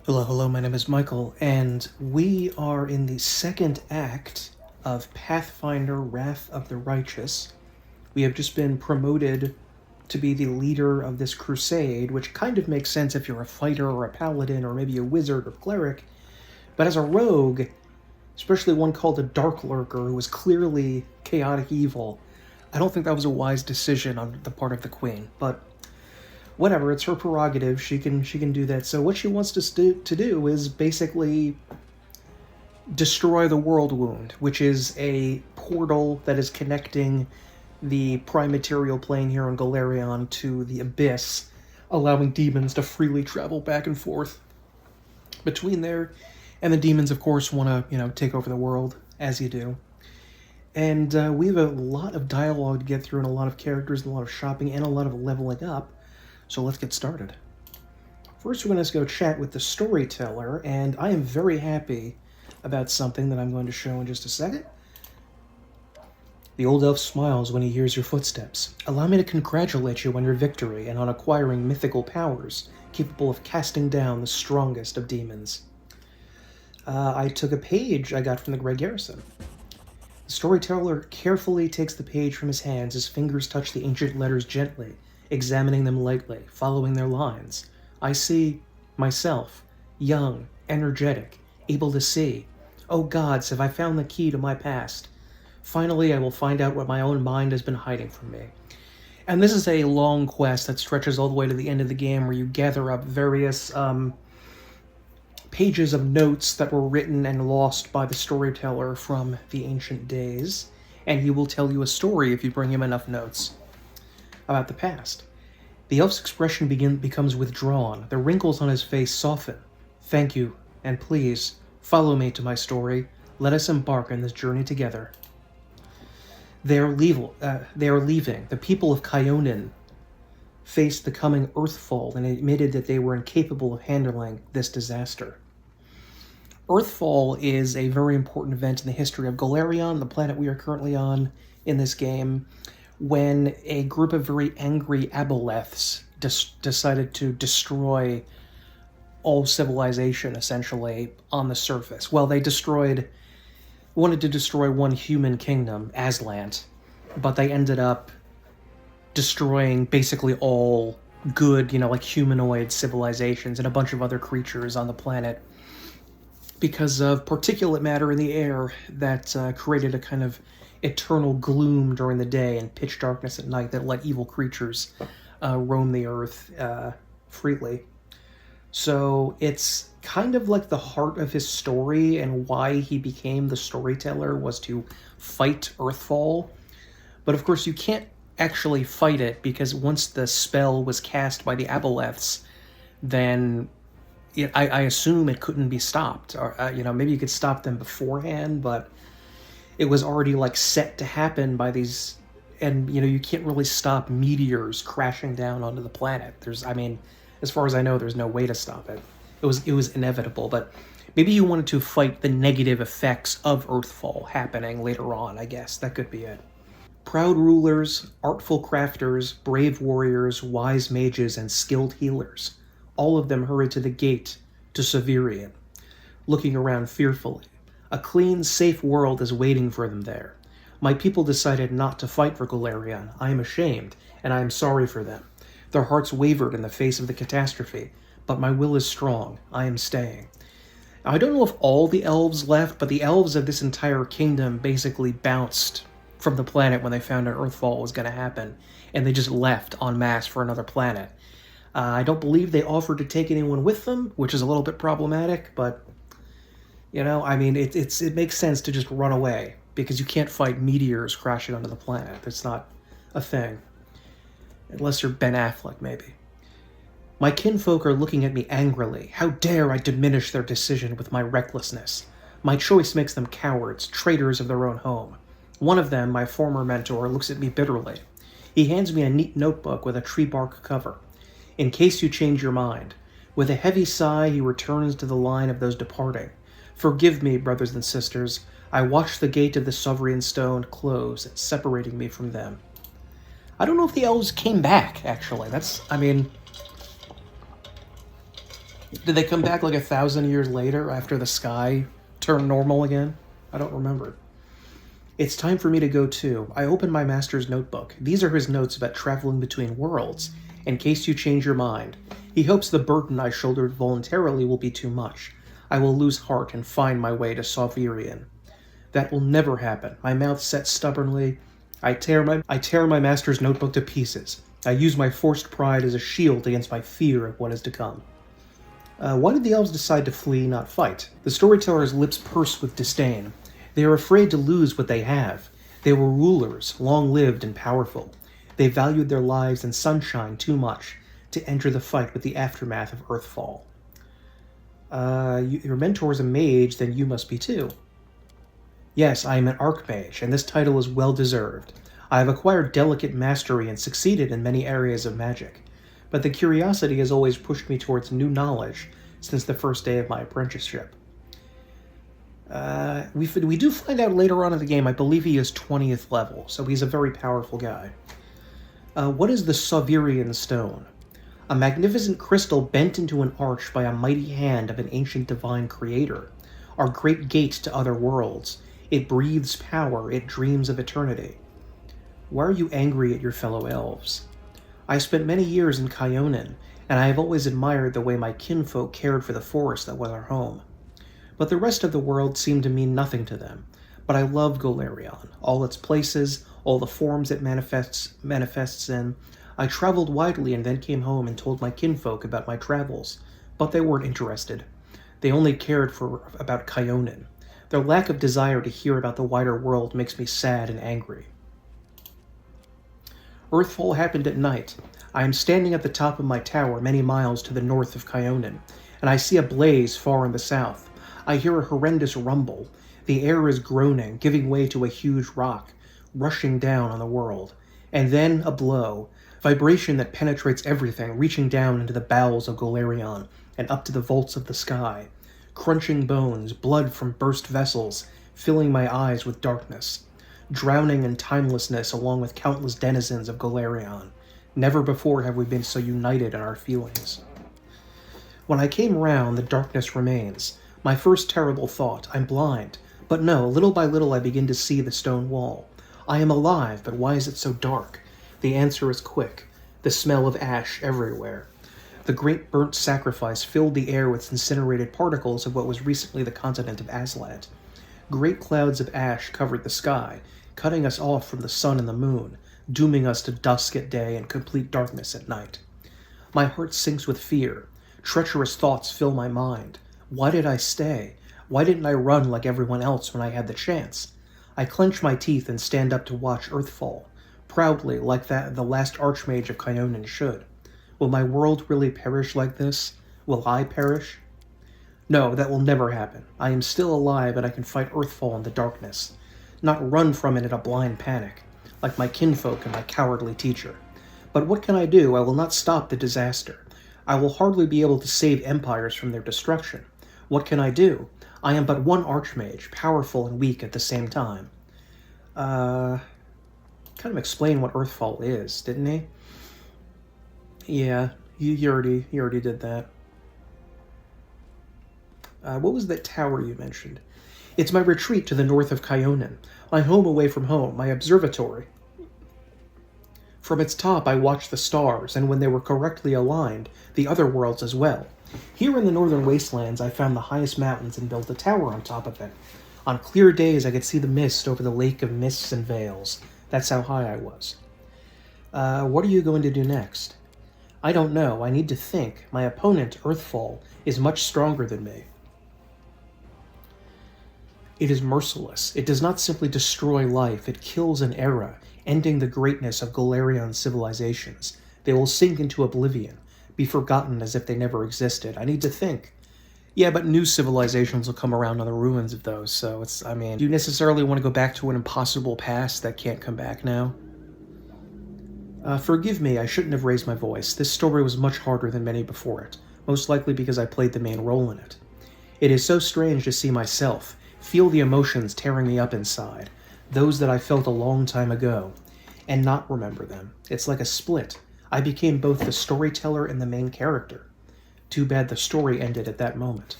Hello, hello, my name is Michael, and we are in the second act of Pathfinder Wrath of the Righteous. We have just been promoted to be the leader of this crusade, which kind of makes sense if you're a fighter or a paladin or maybe a wizard or cleric. But as a rogue, especially one called a Dark Lurker who was clearly chaotic evil, I don't think that was a wise decision on the part of the Queen, but whatever, it's her prerogative. She can do that. So what she wants to do is basically destroy the World Wound, which is a portal that is connecting the prime material plane here on Golarion to the Abyss, allowing demons to freely travel back and forth between there. And the demons, of course, want to, take over the world, as you do. And we have a lot of dialogue to get through, and a lot of characters, and a lot of shopping, and a lot of leveling up. So let's get started. First, we're going to go chat with the storyteller, and I am very happy about something that I'm going to show in just a second. The old elf smiles when he hears your footsteps. Allow me to congratulate you on your victory and on acquiring mythical powers capable of casting down the strongest of demons. I took a page I got from the Grey Garrison. The storyteller carefully takes the page from his hands. His fingers touch the ancient letters gently, examining them lightly, following their lines. I see myself, young, energetic, able to see. Oh gods, have I found the key to my past? Finally, I will find out what my own mind has been hiding from me. And this is a long quest that stretches all the way to the end of the game, where you gather up various pages of notes that were written and lost by the storyteller from the ancient days, and he will tell you a story if you bring him enough notes about the past. The elf's expression becomes withdrawn. The wrinkles on his face soften. Thank you, and please, follow me to my story. Let us embark on this journey together. They are leaving. The people of Kyonin faced the coming Earthfall and admitted that they were incapable of handling this disaster. Earthfall is a very important event in the history of Golarion, the planet we are currently on in this game, when a group of very angry aboleths decided to destroy all civilization, essentially, on the surface. Well, they wanted to destroy one human kingdom, Aslant, but they ended up destroying basically all good, like humanoid civilizations and a bunch of other creatures on the planet because of particulate matter in the air that created a kind of eternal gloom during the day and pitch darkness at night that let evil creatures roam the earth freely. So it's kind of like the heart of his story, and why he became the storyteller was to fight Earthfall. But of course you can't actually fight it, because once the spell was cast by the aboleths, then I assume it couldn't be stopped. Or maybe you could stop them beforehand, but it was already set to happen by these, and you can't really stop meteors crashing down onto the planet. As far as I know, there's no way to stop it. It was inevitable, but maybe you wanted to fight the negative effects of Earthfall happening later on. I guess that could be it. Proud rulers, artful crafters, brave warriors, wise mages, and skilled healers, all of them hurried to the gate to Severian, looking around fearfully. A clean, safe world is waiting for them there. My people decided not to fight for Golarion. I am ashamed, and I am sorry for them. Their hearts wavered in the face of the catastrophe, but my will is strong. I am staying. Now, I don't know if all the elves left, but the elves of this entire kingdom basically bounced from the planet when they found out Earthfall was going to happen, and they just left en masse for another planet. I don't believe they offered to take anyone with them, which is a little bit problematic, but it makes sense to just run away, because you can't fight meteors crashing onto the planet. That's not a thing. Unless you're Ben Affleck, maybe. My kinfolk are looking at me angrily. How dare I diminish their decision with my recklessness? My choice makes them cowards, traitors of their own home. One of them, my former mentor, looks at me bitterly. He hands me a neat notebook with a tree bark cover. In case you change your mind. With a heavy sigh, he returns to the line of those departing. Forgive me, brothers and sisters. I watched the gate of the Sovereign Stone close, separating me from them. I don't know if the elves came back, actually. Did they come back like 1,000 years later after the sky turned normal again? I don't remember. It's time for me to go too. I open my master's notebook. These are his notes about traveling between worlds, in case you change your mind. He hopes the burden I shouldered voluntarily will be too much. I will lose heart and find my way to Sovirian. That will never happen. My mouth set stubbornly. I tear my master's notebook to pieces. I use my forced pride as a shield against my fear of what is to come. Why did the elves decide to flee, not fight? The storyteller's lips purse with disdain. They are afraid to lose what they have. They were rulers, long-lived and powerful. They valued their lives and sunshine too much to enter the fight with the aftermath of Earthfall. Your mentor's a mage, then you must be too. Yes, I am an archmage, and this title is well-deserved. I have acquired delicate mastery and succeeded in many areas of magic, but the curiosity has always pushed me towards new knowledge since the first day of my apprenticeship. We do find out later on in the game, I believe he is 20th level, so he's a very powerful guy. What is the Sovirian Stone? A magnificent crystal bent into an arch by a mighty hand of an ancient divine creator. Our great gate to other worlds. It breathes power, it dreams of eternity. Why are you angry at your fellow elves? I spent many years in Kyonin, and I have always admired the way my kinfolk cared for the forest that was our home. But the rest of the world seemed to mean nothing to them. But I love Golarion, all its places, all the forms it manifests in. I traveled widely and then came home and told my kinfolk about my travels, but they weren't interested. They only cared about Kyonin. Their lack of desire to hear about the wider world makes me sad and angry. Earthfall happened at night. I am standing at the top of my tower many miles to the north of Kyonin, and I see a blaze far in the south. I hear a horrendous rumble. The air is groaning, giving way to a huge rock, rushing down on the world. And then a blow. Vibration that penetrates everything, reaching down into the bowels of Golarion and up to the vaults of the sky. Crunching bones, blood from burst vessels, filling my eyes with darkness. Drowning in timelessness along with countless denizens of Golarion. Never before have we been so united in our feelings. When I came round, the darkness remains. My first terrible thought, I'm blind. But no, little by little I begin to see the stone wall. I am alive, but why is it so dark? The answer is quick. The smell of ash everywhere. The great burnt sacrifice filled the air with incinerated particles of what was recently the continent of Aslat. Great clouds of ash covered the sky, cutting us off from the sun and the moon, dooming us to dusk at day and complete darkness at night. My heart sinks with fear. Treacherous thoughts fill my mind. Why did I stay? Why didn't I run like everyone else when I had the chance? I clench my teeth and stand up to watch Earthfall, proudly like the last Archmage of Kyonin should. Will my world really perish like this? Will I perish? No, that will never happen. I am still alive and I can fight Earthfall in the darkness, not run from it in a blind panic, like my kinfolk and my cowardly teacher. But what can I do? I will not stop the disaster. I will hardly be able to save empires from their destruction. What can I do? I am but one Archmage, powerful and weak at the same time. Kind of explain what Earthfall is, didn't he? Yeah, you already did that. What was that tower you mentioned? It's my retreat to the north of Kyonin. My home away from home, my observatory. From its top I watched the stars, and when they were correctly aligned, the other worlds as well. Here in the northern wastelands I found the highest mountains and built a tower on top of it. On clear days I could see the mist over the lake of mists and veils. That's how high I was. What are you going to do next? I don't know. I need to think. My opponent, Earthfall, is much stronger than me. It is merciless. It does not simply destroy life. It kills an era, ending the greatness of Golarion's civilizations. They will sink into oblivion, be forgotten as if they never existed. I need to think. Yeah, but new civilizations will come around on the ruins of those, so do you necessarily want to go back to an impossible past that can't come back now? Forgive me, I shouldn't have raised my voice. This story was much harder than many before it, most likely because I played the main role in it. It is so strange to see myself, feel the emotions tearing me up inside, those that I felt a long time ago, and not remember them. It's like a split. I became both the storyteller and the main character. Too bad the story ended at that moment.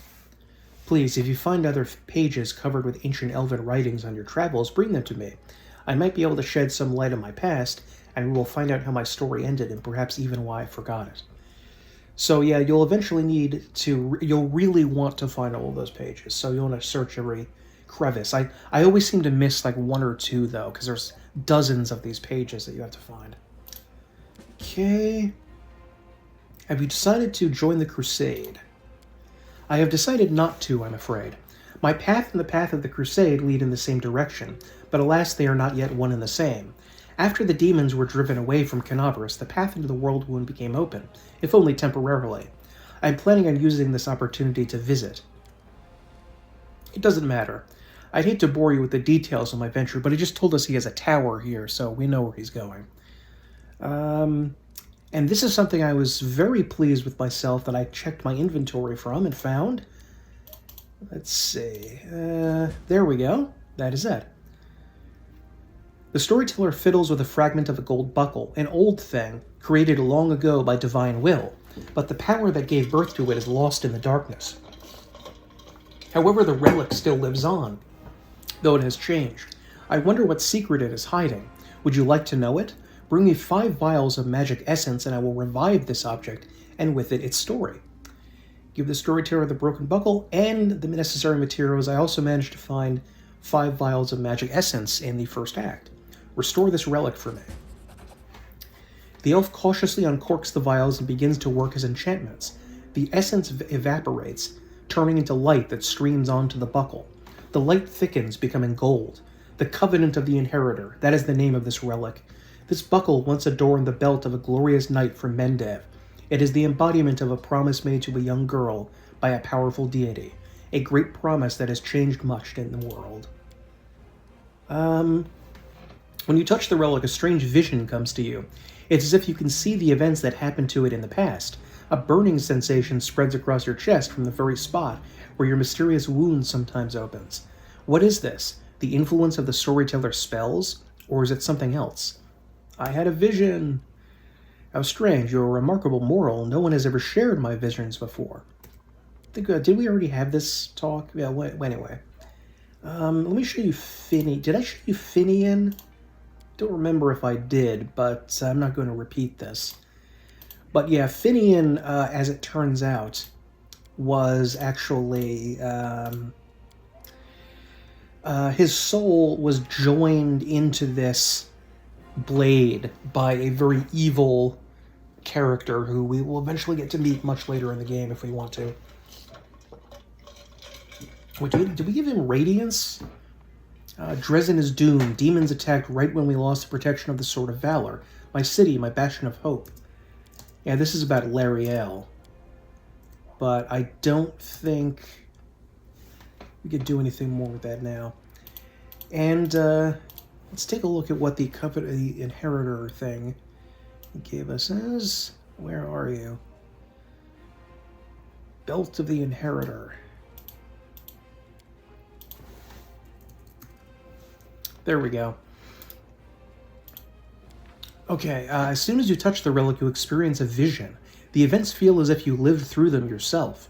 Please, if you find other pages covered with ancient elven writings on your travels, bring them to me. I might be able to shed some light on my past, and we will find out how my story ended and perhaps even why I forgot it. So yeah, you'll eventually you'll really want to find all of those pages, so you'll want to search every crevice. I always seem to miss like one or two, though, because there's dozens of these pages that you have to find. Okay. Have you decided to join the crusade? I have decided not to, I'm afraid. My path and the path of the crusade lead in the same direction, but alas, they are not yet one and the same. After the demons were driven away from Canaveras, the path into the world wound became open, if only temporarily. I am planning on using this opportunity to visit. It doesn't matter. I'd hate to bore you with the details of my venture, but he just told us he has a tower here, so we know where he's going. And this is something I was very pleased with myself that I checked my inventory from and found. Let's see. There we go. That is it. The storyteller fiddles with a fragment of a gold buckle, an old thing, created long ago by divine will, but the power that gave birth to it is lost in the darkness. However, the relic still lives on, though it has changed. I wonder what secret it is hiding. Would you like to know it? Bring me 5 vials of magic essence and I will revive this object, and with it, its story. Give the storyteller the broken buckle and the necessary materials. I also managed to find 5 vials of magic essence in the first act. Restore this relic for me. The elf cautiously uncorks the vials and begins to work his enchantments. The essence evaporates, turning into light that streams onto the buckle. The light thickens, becoming gold. The Covenant of the Inheritor, that is the name of this relic. This buckle once adorned the belt of a glorious knight from Mendev. It is the embodiment of a promise made to a young girl by a powerful deity. A great promise that has changed much in the world. When you touch the relic, a strange vision comes to you. It's as if you can see the events that happened to it in the past. A burning sensation spreads across your chest from the very spot where your mysterious wound sometimes opens. What is this? The influence of the storyteller's spells? Or is it something else? I had a vision. How strange. You're a remarkable mortal. No one has ever shared my visions before. Did we already have this talk? Yeah, anyway. Let me show you Finian. Did I show you Finian? Don't remember if I did, but I'm not going to repeat this. But yeah, Finian, as it turns out, was actually... his soul was joined into this blade by a very evil character who we will eventually get to meet much later in the game if we want to. Wait, did we give him Radiance? Dresden is doomed. Demons attacked right when we lost the protection of the Sword of Valor. My city, my bastion of hope. Yeah, this is about Lariel. But I don't think we could do anything more with that now. And let's take a look at what the Covenant of the Inheritor thing gave us. Where are you? Belt of the Inheritor. There we go. Okay, as soon as you touch the relic, you experience a vision. The events feel as if you lived through them yourself.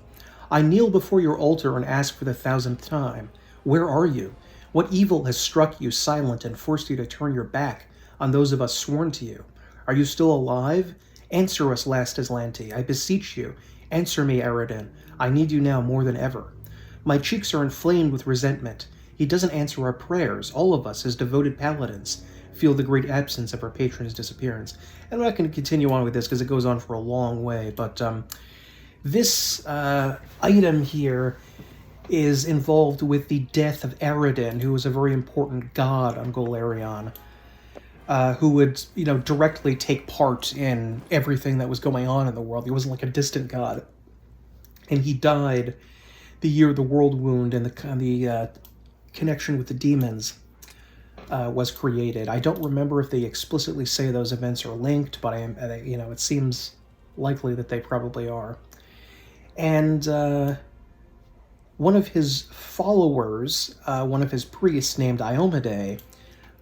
I kneel before your altar and ask for the 1000th time. Where are you? What evil has struck you silent and forced you to turn your back on those of us sworn to you? Are you still alive? Answer us, last Aslanti. I beseech you. Answer me, Aradin. I need you now more than ever. My cheeks are inflamed with resentment. He doesn't answer our prayers. All of us, his devoted paladins, feel the great absence of our patron's disappearance. And I'm not going to continue on with this because it goes on for a long way, but this item here is involved with the death of Aradin, who was a very important god on Golarion, who would, directly take part in everything that was going on in the world. He wasn't like a distant god. And he died the year the world wound and the connection with the demons was created. I don't remember if they explicitly say those events are linked, but it seems likely that they probably are. And one of his followers, one of his priests named Iomade,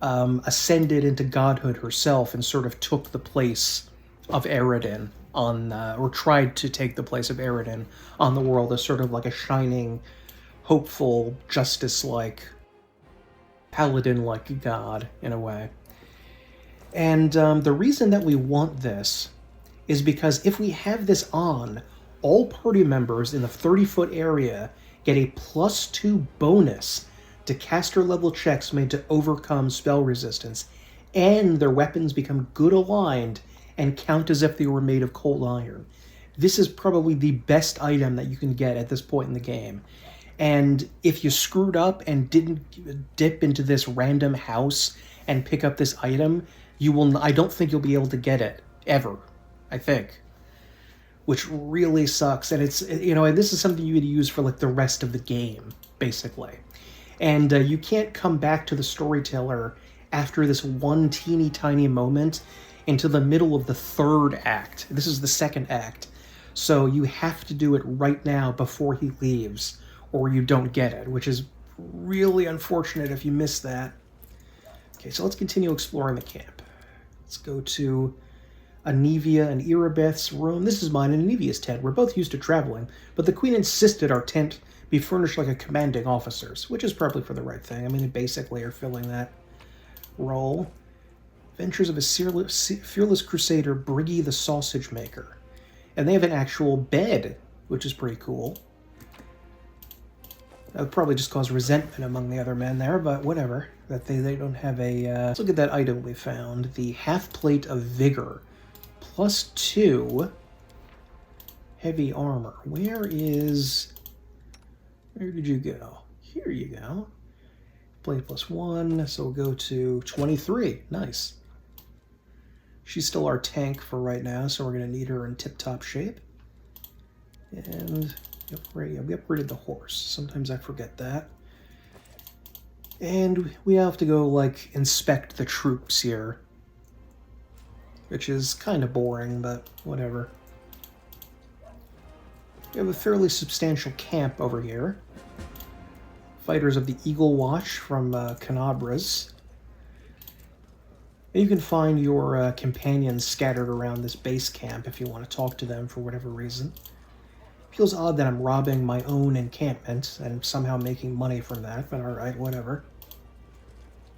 ascended into godhood herself and sort of took the place of Aradin on, or tried to take the place of Eridan on the world as sort of like a shining, hopeful, justice-like, paladin-like god, in a way. And the reason that we want this is because if we have this on, all party members in the 30-foot area get a +2 bonus to caster level checks made to overcome spell resistance, and their weapons become good aligned and count as if they were made of cold iron. This is probably the best item that you can get at this point in the game. And if you screwed up and didn't dip into this random house and pick up this item, I don't think you'll be able to get it, ever, I think. Which really sucks, and it's, and this is something you would use for, like, the rest of the game, basically. And you can't come back to the storyteller after this one teeny tiny moment into the middle of the third act. This is the second act. So you have to do it right now before he leaves, or you don't get it, which is really unfortunate if you miss that. Okay, so let's continue exploring the camp. Let's go to Anivia and Erebeth's room. This is mine and Anivia's tent. We're both used to traveling, but the queen insisted our tent be furnished like a commanding officer's, which is probably for the right thing. I mean, they basically are filling that role. Adventures of a fearless crusader, Briggy the Sausage Maker. And they have an actual bed, which is pretty cool. That would probably just cause resentment among the other men there, but whatever. That they don't have a... Let's look at that item we found. The half plate of vigor. +2 heavy armor. Where did you go? Here you go. Plate +1, so we'll go to 23. Nice. She's still our tank for right now, so we're going to need her in tip-top shape. And we upgraded the horse. Sometimes I forget that. And we have to go, like, inspect the troops here. Which is kind of boring, but whatever. We have a fairly substantial camp over here. Fighters of the Eagle Watch from Canabras. And you can find your companions scattered around this base camp if you want to talk to them for whatever reason. Feels odd that I'm robbing my own encampment and somehow making money from that, but alright, whatever.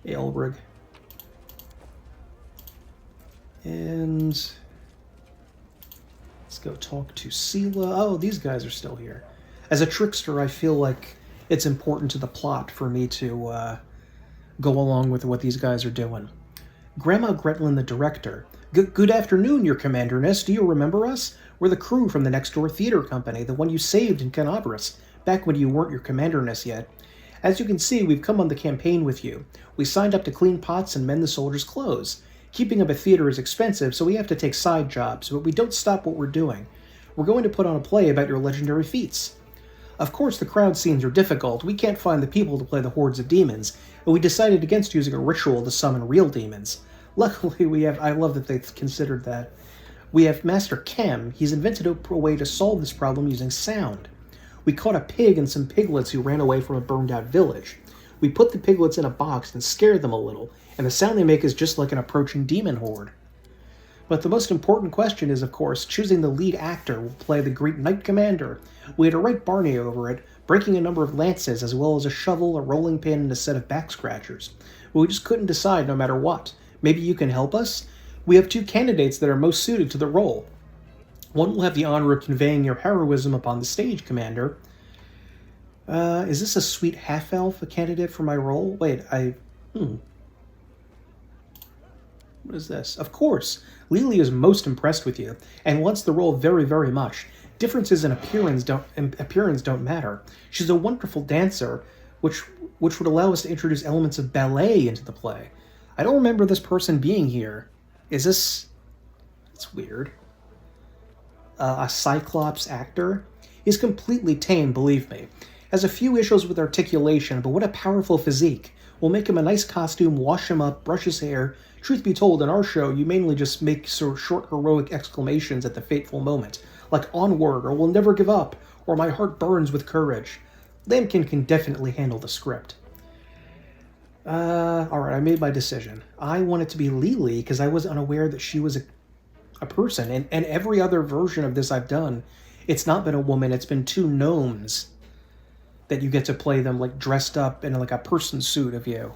Aelbrig. And let's go talk to Sela. Oh, these guys are still here. As a trickster, I feel like it's important to the plot for me to go along with what these guys are doing. Grandma Gretlin, the director. Good afternoon, your commanderness. Do you remember us? We're the crew from the next door theater company, the one you saved in Canabras, back when you weren't your commanderness yet. As you can see, we've come on the campaign with you. We signed up to clean pots and mend the soldiers' clothes. Keeping up a theater is expensive, so we have to take side jobs, but we don't stop what we're doing. We're going to put on a play about your legendary feats. Of course, the crowd scenes are difficult. We can't find the people to play the hordes of demons, and we decided against using a ritual to summon real demons. Luckily, I love that they've considered that. We have Master Kem. He's invented a way to solve this problem using sound. We caught a pig and some piglets who ran away from a burned-out village. We put the piglets in a box and scared them a little, and the sound they make is just like an approaching demon horde. But the most important question is, of course, choosing the lead actor will play the great Knight Commander. We had to write Barney over it, breaking a number of lances as well as a shovel, a rolling pin, and a set of back scratchers. But we just couldn't decide no matter what. Maybe you can help us? We have 2 candidates that are most suited to the role. One will have the honor of conveying your heroism upon the stage, Commander. Is this a sweet half-elf, a candidate for my role? Wait, What is this? Of course, Lily is most impressed with you, and wants the role very, very much. Differences in appearance don't matter. She's a wonderful dancer, which would allow us to introduce elements of ballet into the play. I don't remember this person being here. Is this... It's weird. A Cyclops actor? He's completely tame, believe me. Has a few issues with articulation, but what a powerful physique. We'll make him a nice costume, wash him up, brush his hair. Truth be told, in our show, you mainly just make sort of short, heroic exclamations at the fateful moment, like "onward," or "we'll never give up," or "my heart burns with courage." Lambkin can definitely handle the script. Alright, I made my decision. I want it to be Lily, because I was unaware that she was a person. And every other version of this I've done, it's not been a woman, it's been two gnomes that you get to play them, like, dressed up in, like, a person suit of you.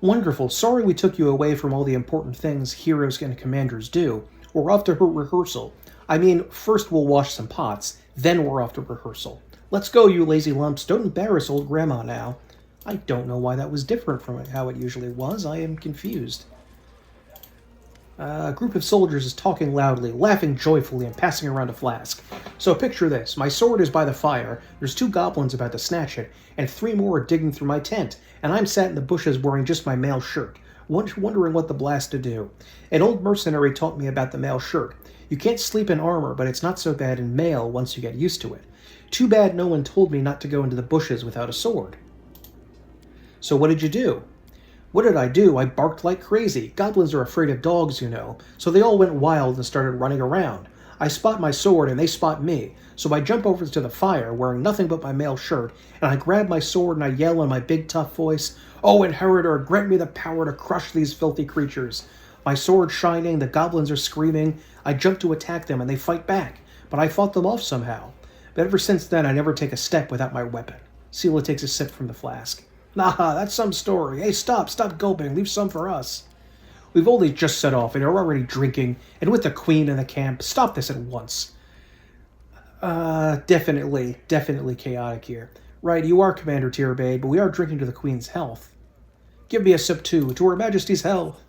Wonderful. Sorry we took you away from all the important things heroes and commanders do. We're off to rehearsal. I mean, first we'll wash some pots, then we're off to rehearsal. Let's go, you lazy lumps. Don't embarrass old grandma now. I don't know why that was different from how it usually was. I am confused. A group of soldiers is talking loudly, laughing joyfully, and passing around a flask. So picture this. My sword is by the fire, there's 2 goblins about to snatch it, and 3 more are digging through my tent, and I'm sat in the bushes wearing just my mail shirt, wondering what the blast to do. An old mercenary taught me about the mail shirt. You can't sleep in armor, but it's not so bad in mail once you get used to it. Too bad no one told me not to go into the bushes without a sword. So what did you do? What did I do? I barked like crazy. Goblins are afraid of dogs, you know, so they all went wild and started running around. I spot my sword and they spot me, so I jump over to the fire, wearing nothing but my mail shirt, and I grab my sword and I yell in my big tough voice, "Oh, Inheritor, grant me the power to crush these filthy creatures." My sword shining, the goblins are screaming. I jump to attack them and they fight back, but I fought them off somehow. But ever since then, I never take a step without my weapon. Sela takes a sip from the flask. Nah, that's some story. Hey, stop gulping. Leave some for us. We've only just set off, and you're already drinking, and with the queen in the camp. Stop this at once. Definitely chaotic here. Right, you are Commander Tierbade, but we are drinking to the queen's health. Give me a sip, too, to her majesty's health.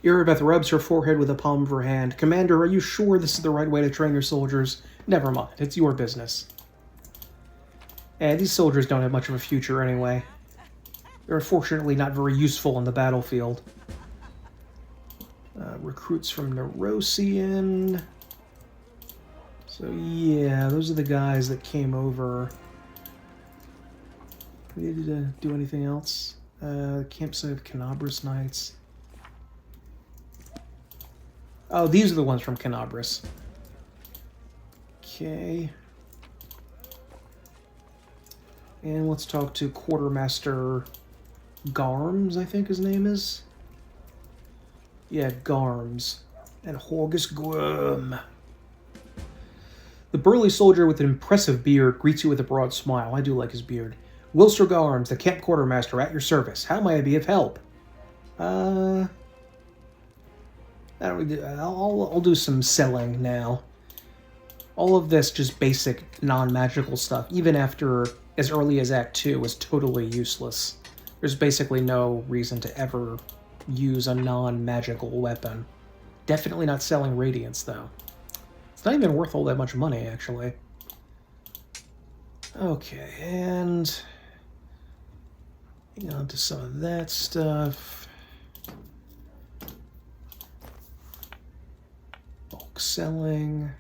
Irabeth rubs her forehead with the palm of her hand. Commander, are you sure this is the right way to train your soldiers? Never mind, it's your business. And these soldiers don't have much of a future anyway. They're unfortunately not very useful on the battlefield. Recruits from Nerosian. So yeah, those are the guys that came over. Did they do anything else? Campsite of Canabras Knights. Oh, these are the ones from Canabras. Okay. And let's talk to Quartermaster Garms, I think his name is. Yeah, Garms. And Horgus Gwym. The burly soldier with an impressive beard greets you with a broad smile. I do like his beard. Wilster Garms, the camp quartermaster, at your service. How may I be of help? I'll do some selling now. All of this just basic non-magical stuff, even after as early as Act 2, was totally useless. There's basically no reason to ever use a non-magical weapon. Definitely not selling Radiance, though. It's not even worth all that much money, actually. Okay, and hang on to some of that stuff. Bulk selling.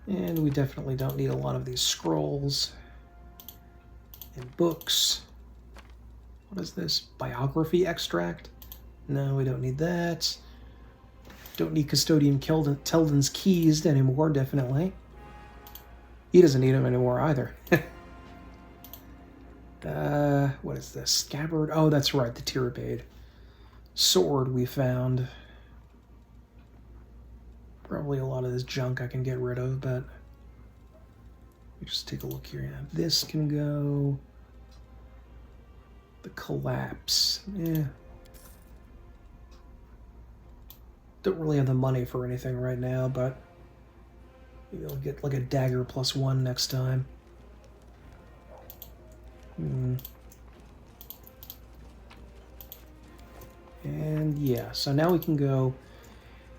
And we definitely don't need a lot of these scrolls and books. What is this? Biography extract? No, we don't need that. Don't need Custodian Telden's keys anymore, definitely. He doesn't need them anymore either. What is this? Scabbard? Oh, that's right, the Tierbade. Sword we found. Probably a lot of this junk I can get rid of, but... Let me just take a look here. Yeah, this can go... The Collapse. Yeah. Don't really have the money for anything right now, but... Maybe I'll get like a dagger +1 next time. And yeah, so now we can go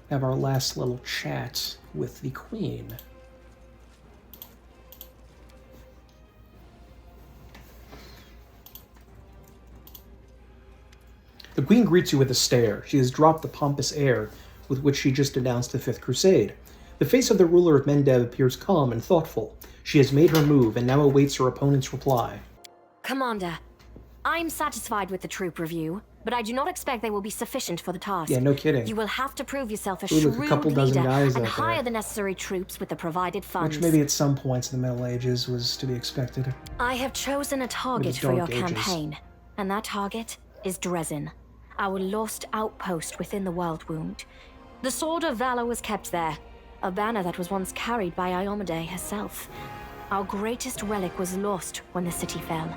have our last little chat with the Queen. The Queen greets you with a stare. She has dropped the pompous air with which she just announced the Fifth Crusade. The face of the ruler of Mendev appears calm and thoughtful. She has made her move and now awaits her opponent's reply. Commander, I'm satisfied with the troop review, but I do not expect they will be sufficient for the task. Yeah, no kidding. You will have to prove yourself a shrewd leader and hire the necessary troops with the provided funds. Which maybe at some points in the Middle Ages was to be expected. I have chosen a target for your campaign, and that target is Dresden, our lost outpost within the World Wound. The Sword of Valor was kept there, a banner that was once carried by Iomade herself. Our greatest relic was lost when the city fell.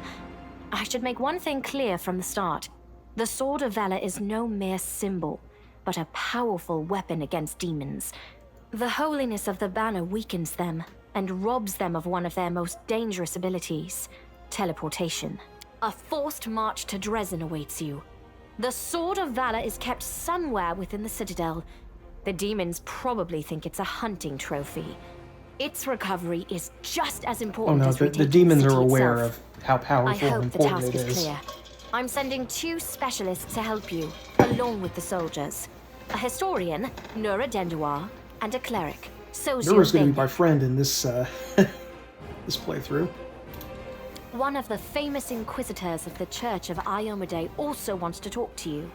I should make one thing clear from the start. The Sword of Valor is no mere symbol, but a powerful weapon against demons. The holiness of the banner weakens them and robs them of one of their most dangerous abilities, teleportation. A forced march to Dresden awaits you. The Sword of Valor is kept somewhere within the Citadel. The demons probably think it's a hunting trophy. Its recovery is just as Oh important no, as the retaking demons the are city aware itself. of how I powerful and hope the important task it is is. clear. I'm sending 2 specialists to help you, along with the soldiers. A historian, Nura Denduar, and a cleric, Sozio Nura's going to be Bene. my friend in this this playthrough. One of the famous inquisitors of the Church of Iomade also wants to talk to you.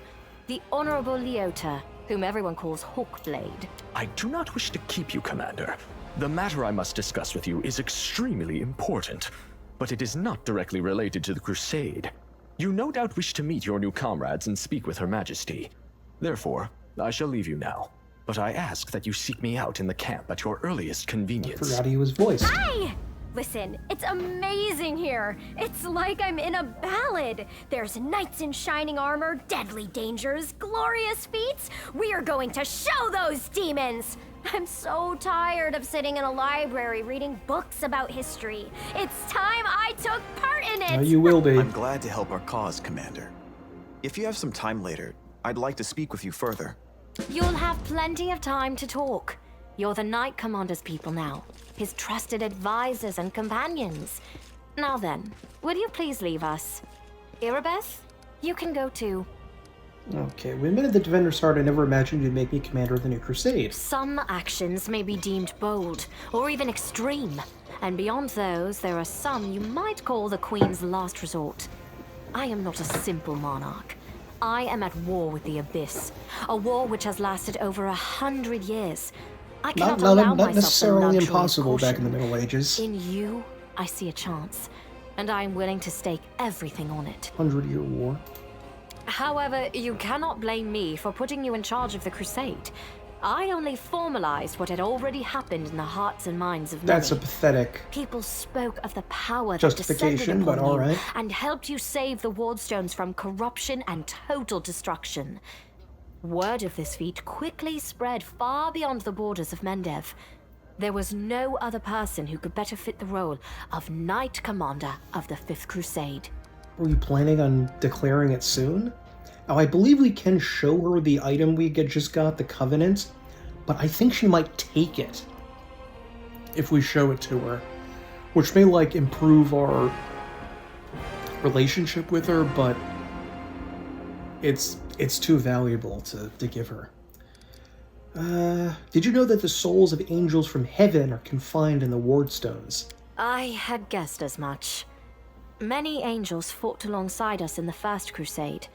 The Honorable Leota, whom everyone calls Hawkblade. I do not wish to keep you, Commander. The matter I must discuss with you is extremely important, but it is not directly related to the Crusade. You no doubt wish to meet your new comrades and speak with Her Majesty. Therefore, I shall leave you now, but I ask that you seek me out in the camp at your earliest convenience. Forgot he was voiced. Hi! Listen, it's amazing here. It's like I'm in a ballad. There's knights in shining armor, deadly dangers, glorious feats. We are going to show those demons. I'm so tired of sitting in a library reading books about history. It's time I took part in it. No, you will be. I'm glad to help our cause, Commander. If you have some time later, I'd like to speak with you further. You'll have plenty of time to talk. You're the Knight Commander's people now, his trusted advisors and companions. Now then, will you please leave us? Irabeth, you can go too. Okay, we admitted the Defender's Heart. I never imagined you'd make me commander of the new Crusade. Some actions may be deemed bold, or even extreme. And beyond those, there are some you might call the Queen's last resort. I am not a simple monarch. I am at war with the Abyss, a war which has lasted over 100 years. I cannot allow Not myself necessarily the luxury of impossible back in the caution. Middle Ages. In you, I see a chance, and I am willing to stake everything on it. 100-Year War. However, you cannot blame me for putting you in charge of the Crusade. I only formalized what had already happened in the hearts and minds of many. That's a pathetic People spoke of the power that justification, descended but upon you alright. and helped you save the Wardstones from corruption and total destruction. Word of this feat quickly spread far beyond the borders of Mendev. There was no other person who could better fit the role of Knight Commander of the Fifth Crusade. Were you planning on declaring it soon? Now, I believe we can show her the item we just got, the Covenant, but I think she might take it if we show it to her, which may, like, improve our relationship with her, but it's too valuable to give her. Did you know that the souls of angels from heaven are confined in the Wardstones? I had guessed as much. Many angels fought alongside us in the First Crusade.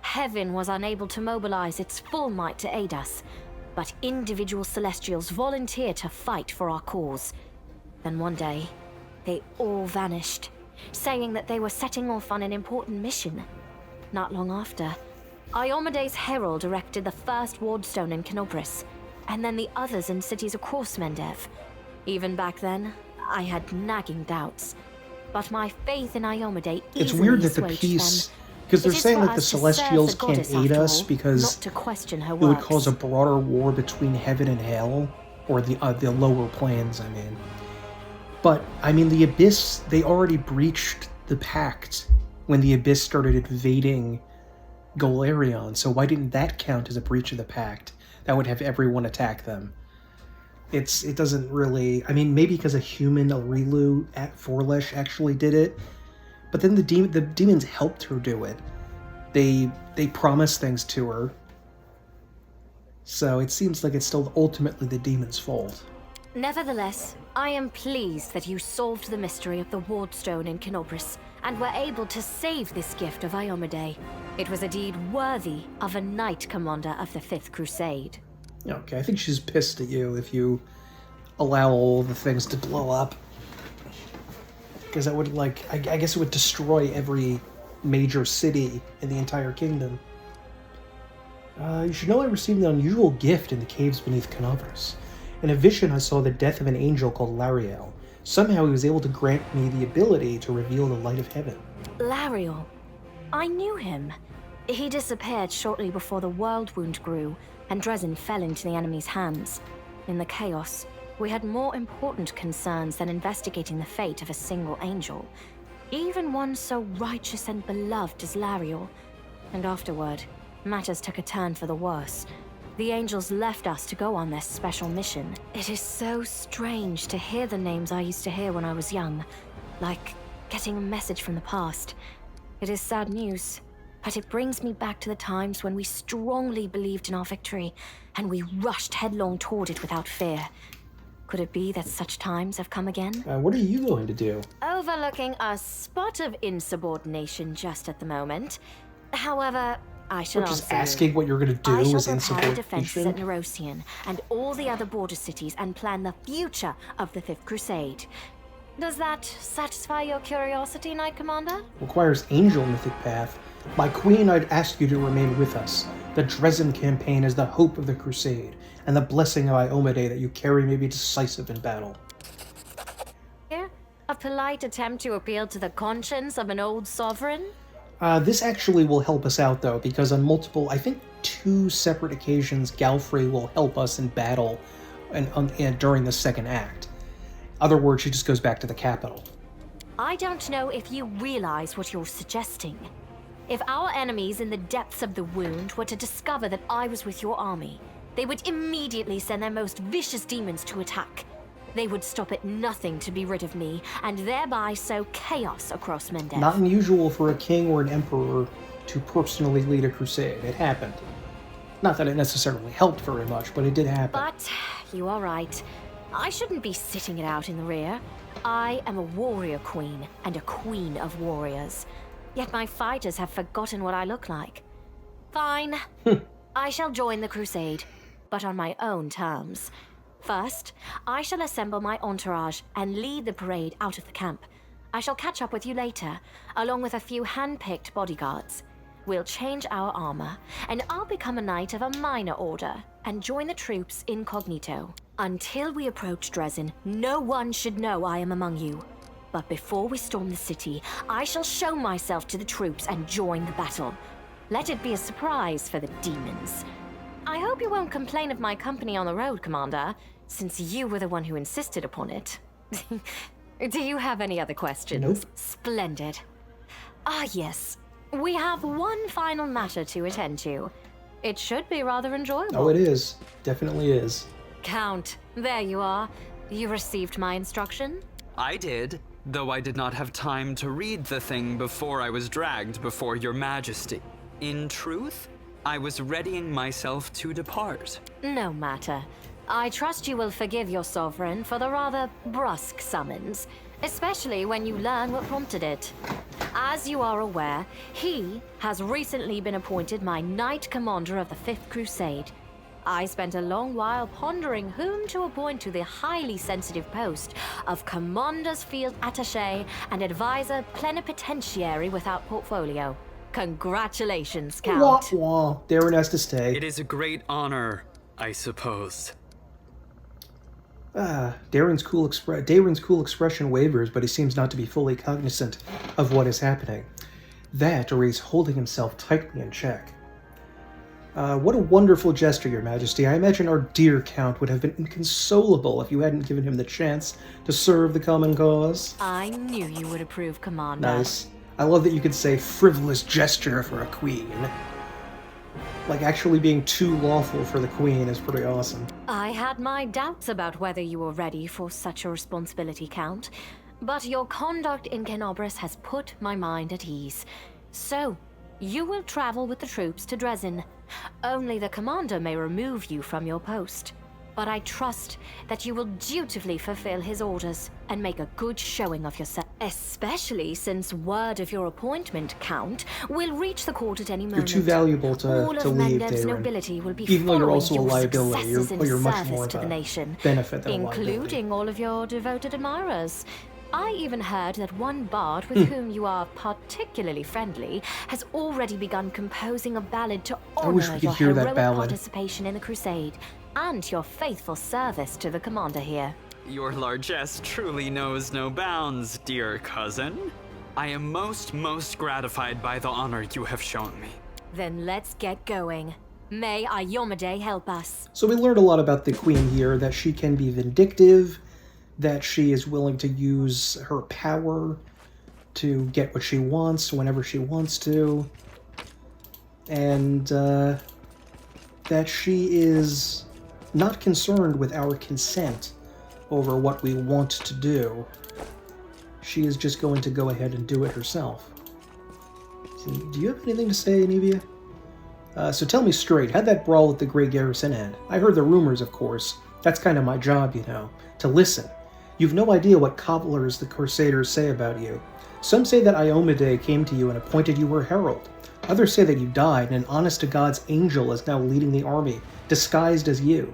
Heaven was unable to mobilize its full might to aid us, but individual Celestials volunteered to fight for our cause. Then one day, they all vanished, saying that they were setting off on an important mission. Not long after, Iomede's herald erected the first wardstone in Canopris, and then the others in cities across Mendev. Even back then, I had nagging doubts, but my faith in Iomade It's easily weird that the assuaged peace... them. Because they're It is saying for that the us to serve Celestials the can't goddess, aid after us all, because not to question her it would works. cause a broader war between heaven and hell, or the lower planes, I mean. But, I mean, the Abyss, they already breached the pact when the Abyss started invading Golarion, so why didn't that count as a breach of the pact? That would have everyone attack them. It doesn't really... I mean, maybe because a human, Aurilu, at Forlesh actually did it, but then the demons helped her do it. They promised things to her. So it seems like it's still ultimately the demon's fault. Nevertheless, I am pleased that you solved the mystery of the Wardstone in Canopris and were able to save this gift of Iomade. It was a deed worthy of a Knight Commander of the Fifth Crusade. Okay, I think she's pissed at you if you allow all the things to blow up. Because that would, like, I guess it would destroy every major city in the entire kingdom. You should know I received an unusual gift in the caves beneath Canavras. In a vision, I saw the death of an angel called Lariel. Somehow he was able to grant me the ability to reveal the light of heaven. Lariel. I knew him. He disappeared shortly before the world wound grew, and Dresden fell into the enemy's hands. In the chaos, we had more important concerns than investigating the fate of a single angel. Even one so righteous and beloved as Lariel. And afterward, matters took a turn for the worse. The angels left us to go on their special mission. It is so strange to hear the names I used to hear when I was young, like getting a message from the past. It is sad news, but it brings me back to the times when we strongly believed in our victory, and we rushed headlong toward it without fear. Could it be that such times have come again? What are you going to do? Overlooking a spot of insubordination just at the moment. However, I shall Just answer you. asking what you're going to do I shall is prepare the defenses at insubordination? Nerosian and all the other border cities and plan the future of the Fifth Crusade. Does that satisfy your curiosity, Knight Commander? Requires angel mythic path. My queen, I'd ask you to remain with us. The Dresden campaign is the hope of the crusade, and the blessing of Iomade that you carry may be decisive in battle. Here, a polite attempt to appeal to the conscience of an old sovereign? This actually will help us out, though, because on multiple, I think 2 separate occasions, Galfrey will help us in battle and during the second act. Other words, she just goes back to the capital. I don't know if you realize what you're suggesting. If our enemies in the depths of the wound were to discover that I was with your army, they would immediately send their most vicious demons to attack. They would stop at nothing to be rid of me, and thereby sow chaos across Mendev. Not unusual for a king or an emperor to personally lead a crusade. It happened. Not that it necessarily helped very much, but it did happen. But you are right. I shouldn't be sitting it out in the rear. I am a warrior queen, and a queen of warriors. Yet my fighters have forgotten what I look like. Fine. I shall join the crusade, but on my own terms. First, I shall assemble my entourage and lead the parade out of the camp. I shall catch up with you later, along with a few hand-picked bodyguards. We'll change our armor, and I'll become a knight of a minor order and join the troops incognito. Until we approach Dresden, no one should know I am among you. But before we storm the city, I shall show myself to the troops and join the battle. Let it be a surprise for the demons. I hope you won't complain of my company on the road, Commander, since you were the one who insisted upon it. Do you have any other questions? Nope. Splendid. Ah, yes. We have one final matter to attend to. It should be rather enjoyable. Oh, it is. Definitely is. Count, there you are. You received my instruction? I did, though I did not have time to read the thing before I was dragged before your majesty. In truth, I was readying myself to depart. No matter. I trust you will forgive your sovereign for the rather brusque summons, especially when you learn what prompted it. As you are aware, he has recently been appointed my Knight Commander of the Fifth Crusade. I spent a long while pondering whom to appoint to the highly sensitive post of Commander's Field Attaché and Advisor Plenipotentiary without portfolio. Congratulations, Count. Wah, wah. Darren has to stay. It is a great honor, I suppose. Darren's cool expression wavers, but he seems not to be fully cognizant of what is happening. That, or he's holding himself tightly in check. What a wonderful gesture, Your Majesty. I imagine our dear Count would have been inconsolable if you hadn't given him the chance to serve the common cause. I knew you would approve, Commander. Nice. I love that you could say frivolous gesture for a queen. Like, actually being too lawful for the queen is pretty awesome. I had my doubts about whether you were ready for such a responsibility, Count, but your conduct in Canobris has put my mind at ease. So, you will travel with the troops to Dresden. Only the commander may remove you from your post. But I trust that you will dutifully fulfill his orders and make a good showing of yourself. Especially since word of your appointment, Count, will reach the court at any moment. You're too valuable to All of leave, Mendev's Darren. nobility will be Even though you're following also a your liability, successes in you're much service more to of the a nation, benefit than a liability. including all of your devoted admirers. I even heard that one bard with whom you are particularly friendly has already begun composing a ballad to wish honor we could your hear that heroic ballad. participation in the crusade and your faithful service to the commander here. Your largesse truly knows no bounds, dear cousin. I am most gratified by the honor you have shown me. Then let's get going. May Ayomide help us. So we learned a lot about the queen here, that she can be vindictive, that she is willing to use her power to get what she wants whenever she wants to, and that she is not concerned with our consent over what we want to do. She is just going to go ahead and do it herself. Do you have anything to say, Anivia? So tell me straight, how'd that brawl at the Grey Garrison end? I heard the rumors, of course. That's kind of my job, you know, to listen. You've no idea what cobblers the Crusaders say about you. Some say that Iomade came to you and appointed you her herald. Others say that you died, and an honest-to-God's angel is now leading the army, disguised as you.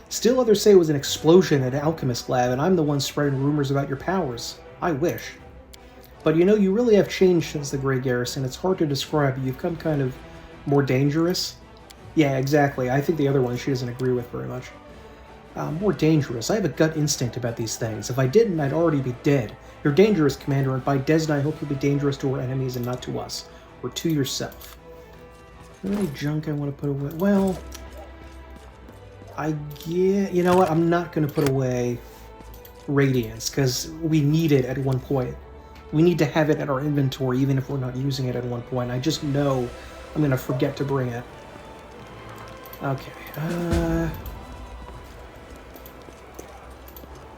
Still others say it was an explosion at an alchemist lab, and I'm the one spreading rumors about your powers. I wish. But you know, you really have changed since the Grey Garrison. It's hard to describe. You've become kind of more dangerous. Yeah, exactly. I think the other one she doesn't agree with very much. More dangerous. I have a gut instinct about these things. If I didn't, I'd already be dead. You're dangerous, Commander, and by Desna, I hope you'll be dangerous to our enemies and not to us. Or to yourself. Is there any junk I want to put away? Well, you know what? I'm not going to put away Radiance, because we need it at one point. We need to have it at our inventory, even if we're not using it at one point. I just know I'm going to forget to bring it. Okay,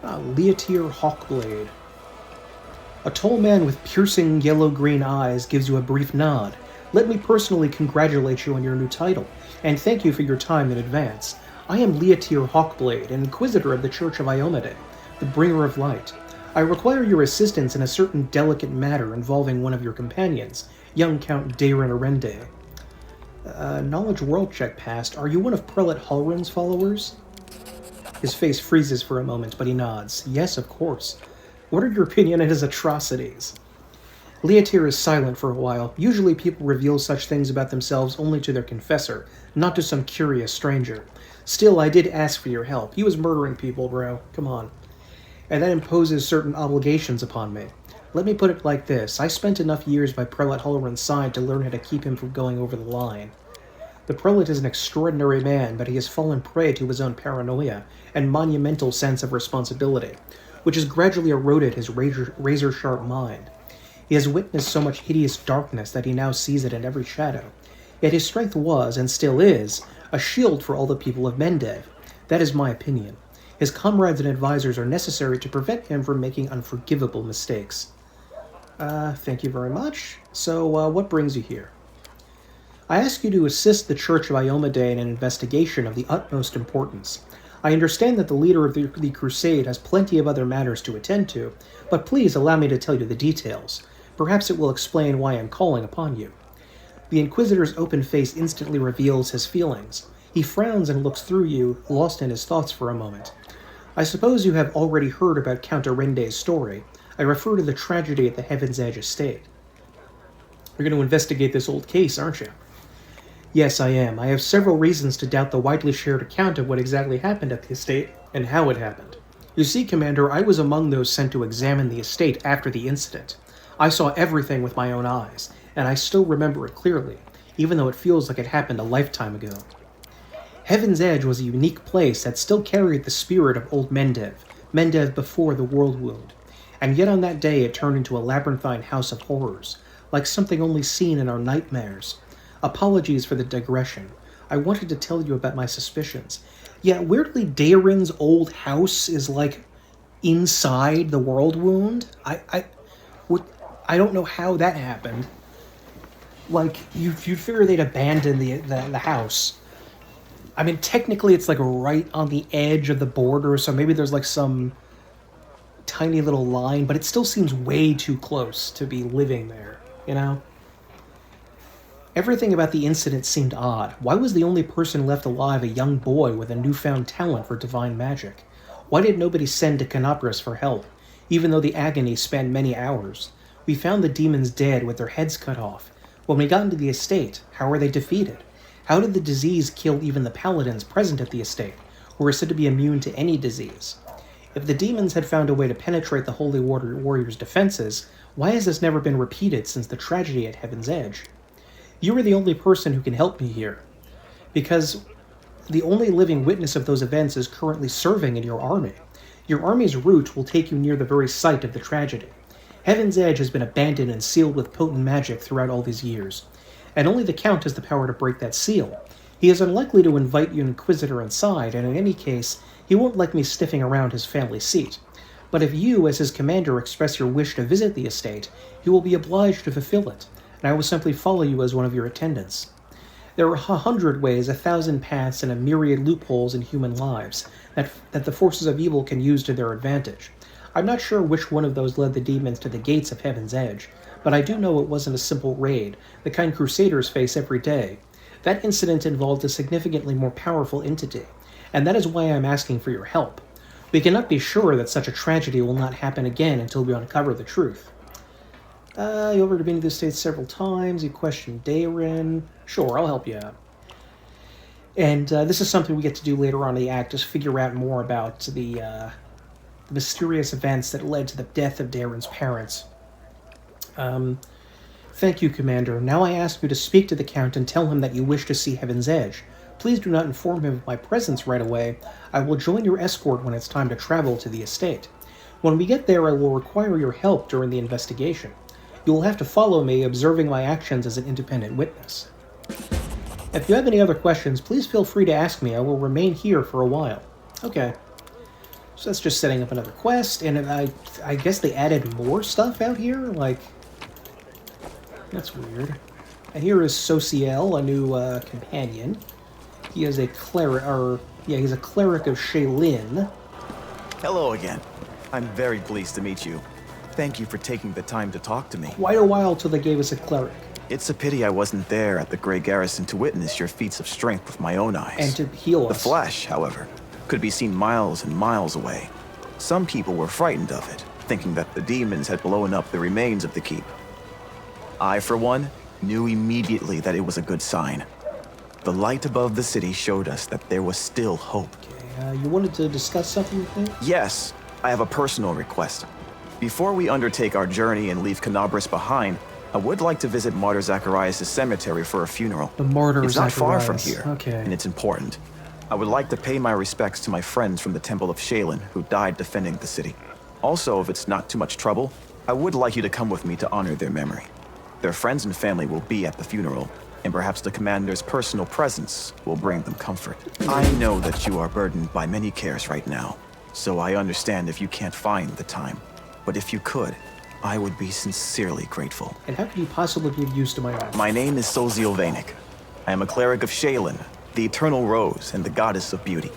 Leotir Hawkblade. A tall man with piercing yellow-green eyes gives you a brief nod. Let me personally congratulate you on your new title, and thank you for your time in advance. I am Leotir Hawkblade, an Inquisitor of the Church of Iomade, the Bringer of Light. I require your assistance in a certain delicate matter involving one of your companions, young Count Darin Arende. Knowledge world check passed. Are you one of Prelate Halrin's followers? His face freezes for a moment, but he nods. Yes, of course. What are your opinion on his atrocities? Leotir is silent for a while. Usually people reveal such things about themselves only to their confessor, not to some curious stranger. Still, I did ask for your help. He was murdering people, bro. Come on. And that imposes certain obligations upon me. Let me put it like this. I spent enough years by Prelate Halloran's side to learn how to keep him from going over the line. The Prelate is an extraordinary man, but he has fallen prey to his own paranoia and monumental sense of responsibility, which has gradually eroded his razor-sharp mind. He has witnessed so much hideous darkness that he now sees it in every shadow. Yet his strength was, and still is, a shield for all the people of Mendev. That is my opinion. His comrades and advisors are necessary to prevent him from making unforgivable mistakes. Thank you very much. So, what brings you here? I ask you to assist the Church of Iomade in an investigation of the utmost importance. I understand that the leader of the crusade has plenty of other matters to attend to, but please allow me to tell you the details. Perhaps it will explain why I'm calling upon you. The Inquisitor's open face instantly reveals his feelings. He frowns and looks through you, lost in his thoughts for a moment. I suppose you have already heard about Count Arende's story. I refer to the tragedy at the Heaven's Edge estate. You're going to investigate this old case, aren't you? Yes, I am. I have several reasons to doubt the widely shared account of what exactly happened at the estate and how it happened. You see, Commander, I was among those sent to examine the estate after the incident. I saw everything with my own eyes, and I still remember it clearly, even though it feels like it happened a lifetime ago. Heaven's Edge was a unique place that still carried the spirit of old Mendev before the World Wound, and yet on that day it turned into a labyrinthine house of horrors, like something only seen in our nightmares. Apologies for the digression. I wanted to tell you about my suspicions. Yet weirdly, Darin's old house is like inside the World Wound. I don't know how that happened. Like, you'd figure they'd abandon the house. I mean, technically it's like right on the edge of the border, so maybe there's like some tiny little line, but it still seems way too close to be living there, you know? Everything about the incident seemed odd. Why was the only person left alive a young boy with a newfound talent for divine magic? Why did nobody send to Canopus for help? even though the agony spanned many hours. We found the demons dead with their heads cut off. When we got into the estate, how were they defeated? How did the disease kill even the paladins present at the estate, who were said to be immune to any disease? If the demons had found a way to penetrate the Holy Warrior's defenses, why has this never been repeated since the tragedy at Heaven's Edge? You are the only person who can help me here, because the only living witness of those events is currently serving in your army. Your army's route will take you near the very site of the tragedy. Heaven's Edge has been abandoned and sealed with potent magic throughout all these years, and only the Count has the power to break that seal. He is unlikely to invite you Inquisitor inside, and in any case, he won't like me sniffing around his family seat. But if you, as his commander, express your wish to visit the estate, he will be obliged to fulfill it, and I will simply follow you as one of your attendants. There are 100 ways, 1,000 paths, and a myriad loopholes in human lives that the forces of evil can use to their advantage. I'm not sure which one of those led the demons to the gates of Heaven's Edge, but I do know it wasn't a simple raid, the kind Crusaders face every day. That incident involved a significantly more powerful entity, and that is why I'm asking for your help. We cannot be sure that such a tragedy will not happen again until we uncover the truth. You already been to this state several times, you questioned Dayrin. Sure, I'll help you out. And this is something we get to do later on in the act, just figure out more about the mysterious events that led to the death of Dayrin's parents. Thank you, Commander. Now I ask you to speak to the Count and tell him that you wish to see Heaven's Edge. Please do not inform him of my presence right away. I will join your escort when it's time to travel to the estate. When we get there, I will require your help during the investigation. You will have to follow me, observing my actions as an independent witness. If you have any other questions, please feel free to ask me. I will remain here for a while. Okay. So that's just setting up another quest, and I guess they added more stuff out here? Like, that's weird. And here is Sociel, a new companion. He is a cleric, he's a cleric of Shaylin. Hello again. I'm very pleased to meet you. Thank you for taking the time to talk to me. Quite a while till they gave us a cleric. It's a pity I wasn't there at the Grey Garrison to witness your feats of strength with my own eyes. And to heal us. The flash, however, could be seen miles and miles away. Some people were frightened of it, thinking that the demons had blown up the remains of the keep. I, for one, knew immediately that it was a good sign. The light above the city showed us that there was still hope. Okay, you wanted to discuss something with me? Yes, I have a personal request. Before we undertake our journey and leave Canabris behind, I would like to visit Martyr Zacharias' cemetery for a funeral. The Martyr It's not far Zacharias. from here, Okay. and it's important. I would like to pay my respects to my friends from the Temple of Shaylin who died defending the city. Also, if it's not too much trouble, I would like you to come with me to honor their memory. Their friends and family will be at the funeral, and perhaps the commander's personal presence will bring them comfort. I know that you are burdened by many cares right now, so I understand if you can't find the time. But if you could, I would be sincerely grateful. And how could you possibly be of use to my office? My name is Soziel Vanek. I am a cleric of Shaylin, the Eternal Rose and the Goddess of Beauty.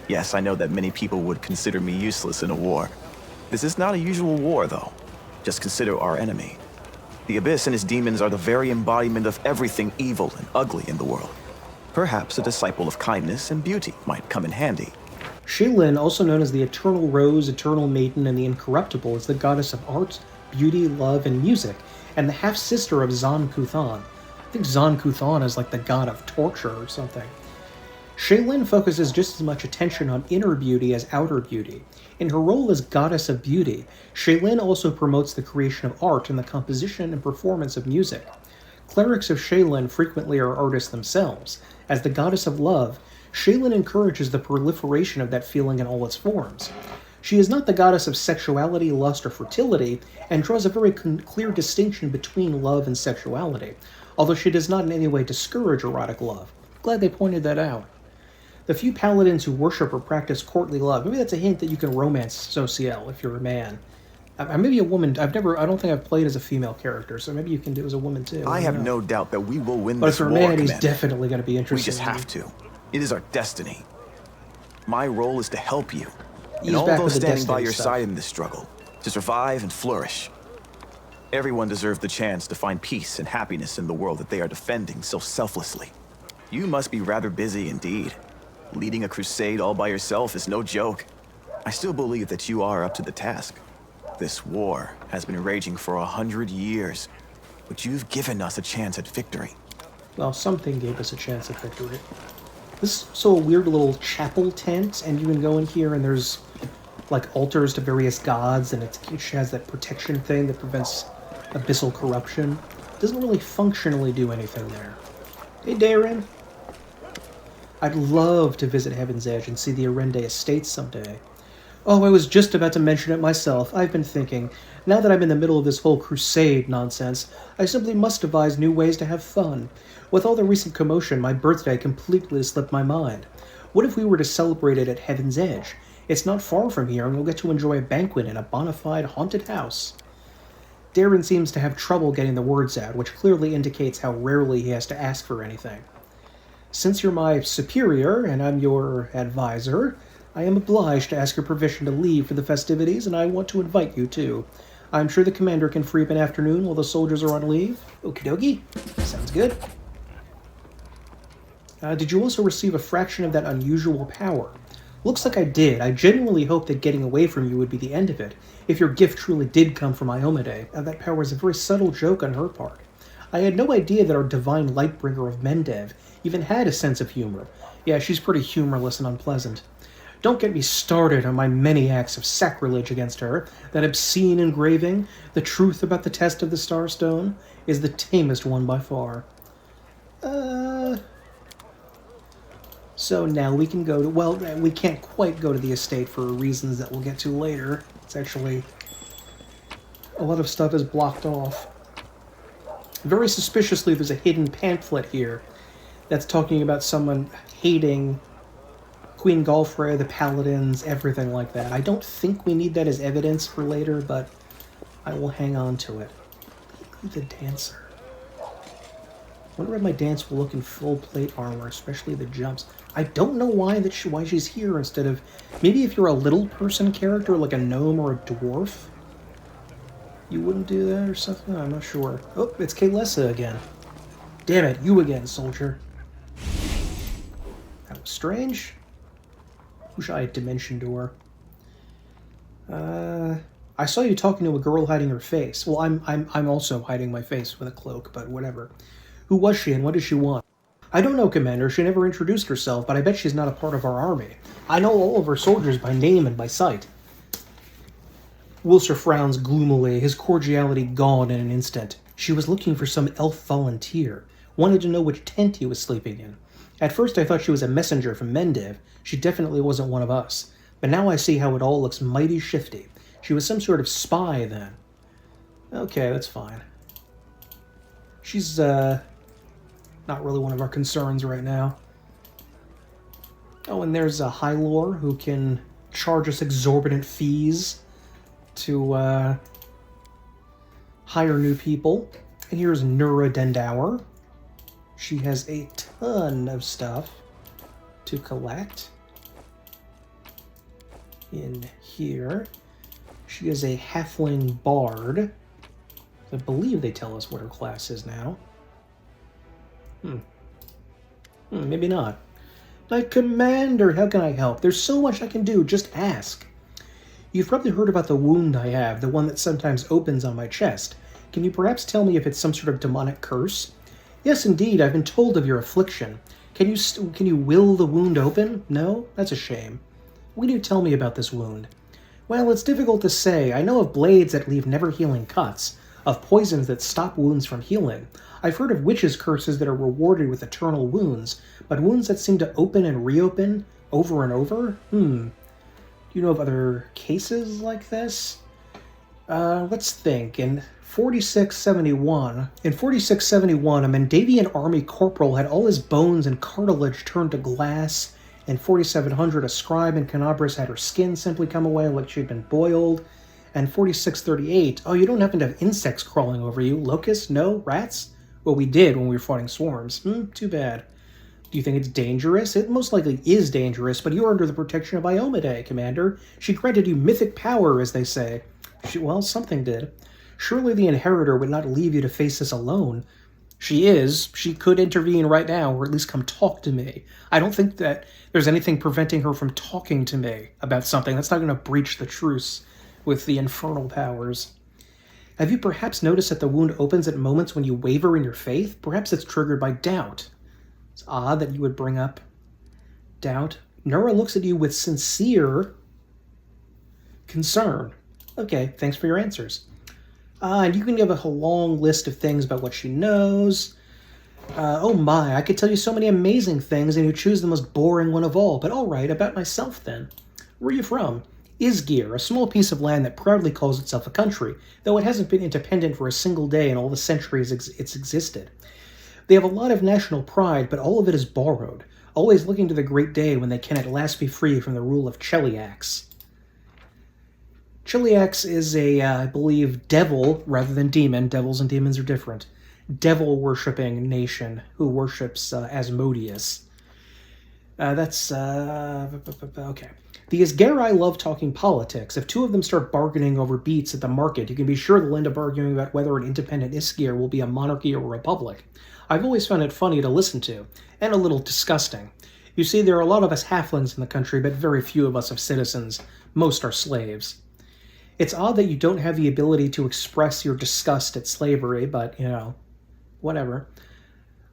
Yes, I know that many people would consider me useless in a war. This is not a usual war, though. Just consider our enemy. The Abyss and his demons are the very embodiment of everything evil and ugly in the world. Perhaps a disciple of kindness and beauty might come in handy. Shaylin, also known as the Eternal Rose, Eternal Maiden, and the Incorruptible, is the goddess of art, beauty, love, and music, and the half-sister of Zon Kuthan. I think Zon Kuthan is like the god of torture or something. Shaylin focuses just as much attention on inner beauty as outer beauty. In her role as goddess of beauty, Shaylin also promotes the creation of art and the composition and performance of music. Clerics of Shaylin frequently are artists themselves. As the goddess of love, Shaylin encourages the proliferation of that feeling in all its forms. She is not the goddess of sexuality, lust, or fertility, and draws a very clear distinction between love and sexuality, although she does not in any way discourage erotic love. Glad they pointed that out. The few paladins who worship or practice courtly love, maybe that's a hint that you can romance Sociel if you're a man. Maybe a woman. I don't think I've played as a female character, so maybe you can do it as a woman too. I have know. no doubt that we will win But this if you're a war, man, he's Commander. definitely going to be We interested. just have to. It is our destiny. My role is to help you, He's and all back those with the standing by destiny your stuff. side in this struggle, to survive and flourish. Everyone deserves the chance to find peace and happiness in the world that they are defending so selflessly. You must be rather busy indeed. Leading a crusade all by yourself is no joke. I still believe that you are up to the task. This war has been raging for 100 years, but you've given us a chance at victory. Well, something gave us a chance at victory. This is also a weird little chapel tent, and you can go in here and there's like altars to various gods, and it has that protection thing that prevents abyssal corruption. It doesn't really functionally do anything there. Hey, Darren. I'd love to visit Heaven's Edge and see the Arende Estates someday. Oh, I was just about to mention it myself. I've been thinking, now that I'm in the middle of this whole crusade nonsense, I simply must devise new ways to have fun. With all the recent commotion, my birthday completely slipped my mind. What if we were to celebrate it at Heaven's Edge? It's not far from here, and we'll get to enjoy a banquet in a bona fide haunted house. Darren seems to have trouble getting the words out, which clearly indicates how rarely he has to ask for anything. Since you're my superior, and I'm your advisor, I am obliged to ask your permission to leave for the festivities, and I want to invite you too. I'm sure the commander can free up an afternoon while the soldiers are on leave. Okie dokie. Sounds good. Did you also receive a fraction of that unusual power? Looks like I did. I genuinely hoped that getting away from you would be the end of it, if your gift truly did come from Iomade. That power is a very subtle joke on her part. I had no idea that our divine lightbringer of Mendev even had a sense of humor. Yeah, she's pretty humorless and unpleasant. Don't get me started on my many acts of sacrilege against her. That obscene engraving, the truth about the test of the Starstone, is the tamest one by far. So now we can go to... Well, we can't quite go to the estate for reasons that we'll get to later. It's actually... A lot of stuff is blocked off. Very suspiciously, there's a hidden pamphlet here that's talking about someone hating Queen Galfrey, the Paladins, everything like that. I don't think we need that as evidence for later, but I will hang on to it. The dancer. I wonder if my dance will look in full plate armor, especially the jumps. I don't know why she's here instead of... Maybe if you're a little person character, like a gnome or a dwarf, you wouldn't do that or something? I'm not sure. Oh, it's Kaylessa again. Damn it, you again, soldier. That was strange. Wish I had Dimension Door. I saw you talking to a girl hiding her face. Well, I'm also hiding my face with a cloak, but whatever. Who was she and what does she want? I don't know, Commander. She never introduced herself, but I bet she's not a part of our army. I know all of her soldiers by name and by sight. Wilser frowns gloomily, his cordiality gone in an instant. She was looking for some elf volunteer. Wanted to know which tent he was sleeping in. At first I thought she was a messenger from Mendev. She definitely wasn't one of us. But now I see how it all looks mighty shifty. She was some sort of spy then. Okay, that's fine. She's, not really one of our concerns right now. Oh, and there's a Hylor who can charge us exorbitant fees to, hire new people. And here's Nura Dendower. She has a ton of stuff to collect. In here. She is a halfling bard. I believe they tell us what her class is now. Maybe not. Knight Commander, how can I help? There's so much I can do, just ask. You've probably heard about the wound I have, the one that sometimes opens on my chest. Can you perhaps tell me if it's some sort of demonic curse? Yes, indeed, I've been told of your affliction. Can you will the wound open? No? That's a shame. What can you tell me about this wound? Well, it's difficult to say. I know of blades that leave never-healing cuts, of poisons that stop wounds from healing. I've heard of witches' curses that are rewarded with eternal wounds, but wounds that seem to open and reopen over and over? Do you know of other cases like this? Let's think. In 4671, a Mendavian army corporal had all his bones and cartilage turned to glass. In 4700, a scribe in Canabras had her skin simply come away like she'd been boiled. And 4638, oh, you don't happen to have insects crawling over you? Locusts? No? Rats? Well, we did when we were fighting swarms. Too bad. Do you think it's dangerous? It most likely is dangerous, but you're under the protection of Iomade, Commander. She granted you mythic power, as they say. Well, something did. Surely the Inheritor would not leave you to face this alone. She could intervene right now, or at least come talk to me. I don't think that there's anything preventing her from talking to me about something. That's not going to breach the truce with the infernal powers. Have you perhaps noticed that the wound opens at moments when you waver in your faith? Perhaps it's triggered by doubt. It's odd that you would bring up doubt. Nura looks at you with sincere concern. Okay, thanks for your answers. And you can give a long list of things about what she knows. Oh my, I could tell you so many amazing things, and you choose the most boring one of all. But all right, about myself then. Where are you from? Isgir, a small piece of land that proudly calls itself a country, though it hasn't been independent for a single day in all the centuries it's existed. They have a lot of national pride, but all of it is borrowed, always looking to the great day when they can at last be free from the rule of Cheliax. Cheliax is a, I believe, devil rather than demon. Devils and demons are different. Devil-worshipping nation who worships Asmodeus. Okay. The Isgari love talking politics. If two of them start bargaining over beats at the market, you can be sure they'll end up arguing about whether an independent Isgir will be a monarchy or a republic. I've always found it funny to listen to, and a little disgusting. You see, there are a lot of us halflings in the country, but very few of us have citizens. Most are slaves. It's odd that you don't have the ability to express your disgust at slavery, but, whatever.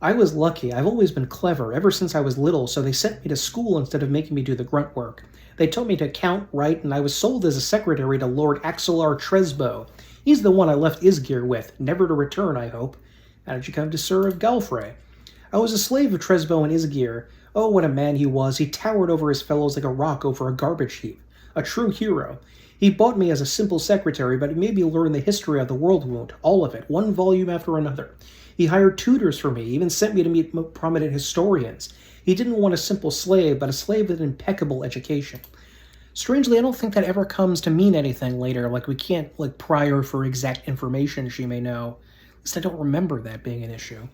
I was lucky. I've always been clever, ever since I was little, so they sent me to school instead of making me do the grunt work. They taught me to count, write, and I was sold as a secretary to Lord Axelar Tresbo. He's the one I left Isgir with, never to return, I hope. How did you come to serve Galfrey? I was a slave of Tresbo and Isgir. Oh, what a man he was. He towered over his fellows like a rock over a garbage heap. A true hero. He bought me as a simple secretary, but he made me learn the history of the world wound, all of it, one volume after another. He hired tutors for me, even sent me to meet prominent historians. He didn't want a simple slave, but a slave with an impeccable education. Strangely, I don't think that ever comes to mean anything later, like we can't, pry her for exact information she may know. At least I don't remember that being an issue.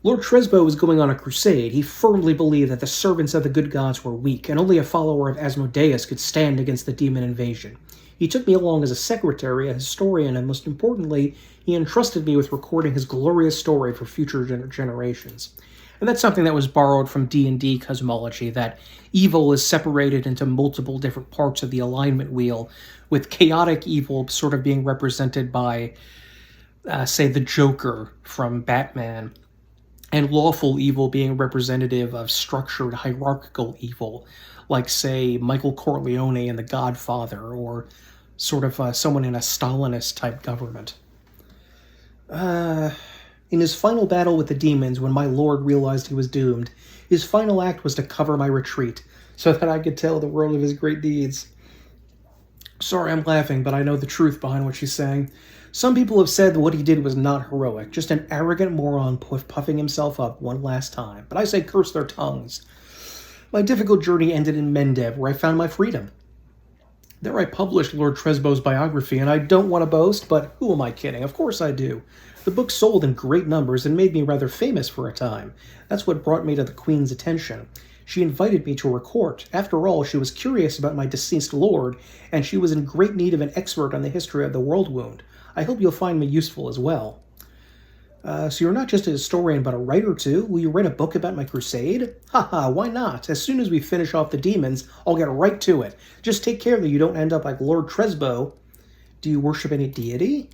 Lord Tresbo was going on a crusade. He firmly believed that the servants of the good gods were weak, and only a follower of Asmodeus could stand against the demon invasion. He took me along as a secretary, a historian, and most importantly, he entrusted me with recording his glorious story for future generations. And that's something that was borrowed from D&D cosmology, that evil is separated into multiple different parts of the alignment wheel, with chaotic evil sort of being represented by, say, the Joker from Batman, and lawful evil being representative of structured hierarchical evil, like, say, Michael Corleone in The Godfather, or sort of someone in a Stalinist-type government. In his final battle with the demons, when my lord realized he was doomed, his final act was to cover my retreat, so that I could tell the world of his great deeds. Sorry, I'm laughing, but I know the truth behind what she's saying. Some people have said that what he did was not heroic, just an arrogant moron puffing himself up one last time. But I say curse their tongues. My difficult journey ended in Mendev, where I found my freedom. There I published Lord Tresbo's biography, and I don't want to boast, but who am I kidding? Of course I do. The book sold in great numbers and made me rather famous for a time. That's what brought me to the Queen's attention. She invited me to her court. After all, she was curious about my deceased lord, and she was in great need of an expert on the history of the world wound. I hope you'll find me useful as well. So you're not just a historian, but a writer too? Will you write a book about my crusade? Haha, why not? As soon as we finish off the demons, I'll get right to it. Just take care that you don't end up like Lord Tresbo. Do you worship any deity?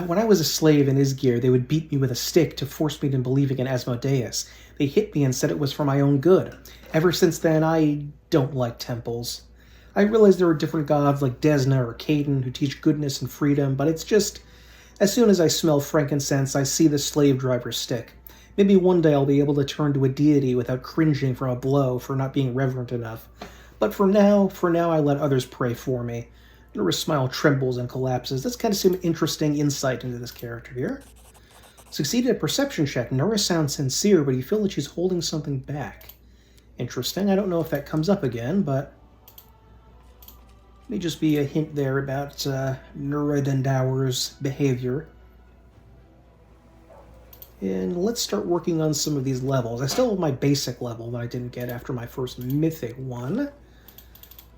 When I was a slave in Isgir, they would beat me with a stick to force me into believing in Asmodeus. They hit me and said it was for my own good. Ever since then, I don't like temples. I realize there are different gods like Desna or Caden who teach goodness and freedom, but it's just, as soon as I smell frankincense, I see the slave driver's stick. Maybe one day I'll be able to turn to a deity without cringing from a blow for not being reverent enough. But for now, I let others pray for me. Nura's smile trembles and collapses. That's kind of some interesting insight into this character here. Succeeded at perception check. Nura sounds sincere, but you feel that she's holding something back. Interesting. I don't know if that comes up again, but may just be a hint there about Nura Dendauer's behavior. And let's start working on some of these levels. I still have my basic level that I didn't get after my first mythic one.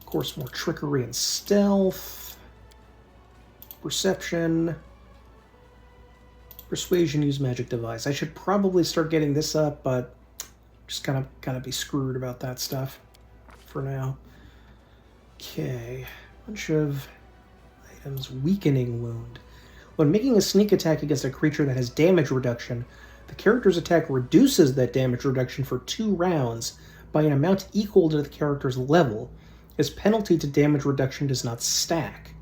Of course, more trickery and stealth. Perception. Persuasion, use magic device. I should probably start getting this up, but just kind of be screwed about that stuff for now. Okay. Bunch of items. Weakening wound. When making a sneak attack against a creature that has damage reduction, the character's attack reduces that damage reduction for 2 rounds by an amount equal to the character's level. His penalty to damage reduction does not stack.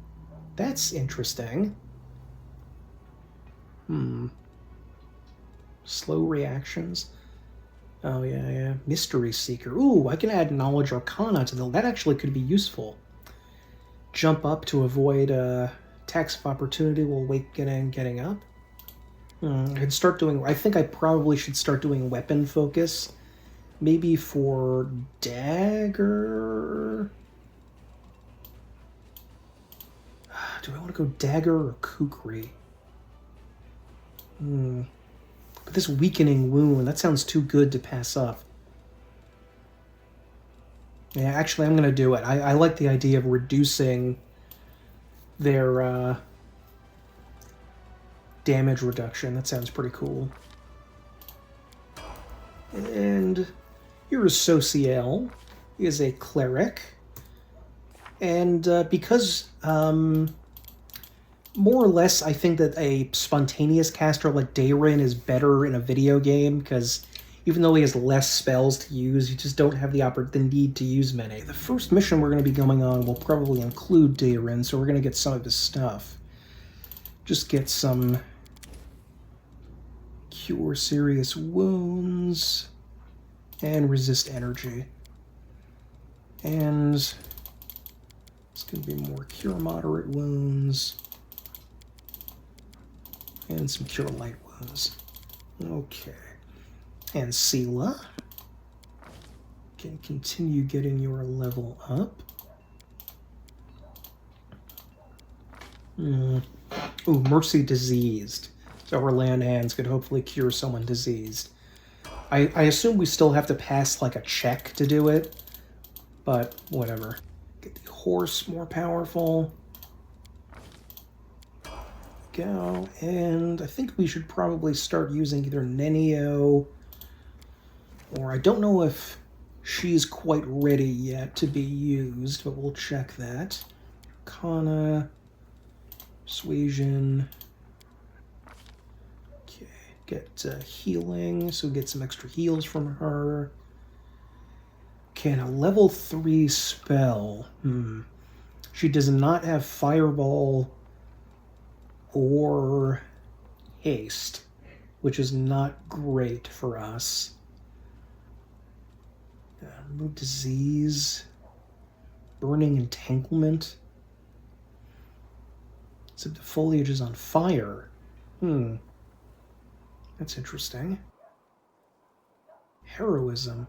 That's interesting. Slow reactions. Oh, yeah. Mystery Seeker. Ooh, I can add Knowledge Arcana to that. That actually could be useful. Jump up to avoid attacks of opportunity while getting up. I could start doing... I think I probably should start doing weapon focus. Maybe for dagger... Do I want to go dagger or kukri? But this weakening wound, that sounds too good to pass up. Yeah, actually, I'm going to do it. I like the idea of reducing their damage reduction. That sounds pretty cool. And here is Sociel. He is a cleric. And because, more or less, I think that a spontaneous caster like Dayrin is better in a video game, because even though he has less spells to use, you just don't have the need to use many. The first mission we're going to be going on will probably include Dayrin, so we're going to get some of his stuff. Just get some cure serious wounds and resist energy. And it's going to be more cure moderate wounds and some cure light wounds. Okay. And Sela can continue getting your level up. Ooh, Mercy Diseased. So her land hands could hopefully cure someone diseased. I assume we still have to pass like a check to do it, but whatever. Get the horse more powerful. Go, and I think we should probably start using either Nenio, or I don't know if she's quite ready yet to be used, but we'll check that. Kana, Persuasion. Okay, get healing, so get some extra heals from her. Okay, and a level 3 spell. She does not have Fireball or Haste, which is not great for us. Remove Disease. Burning Entanglement. So the foliage is on fire. That's interesting. Heroism.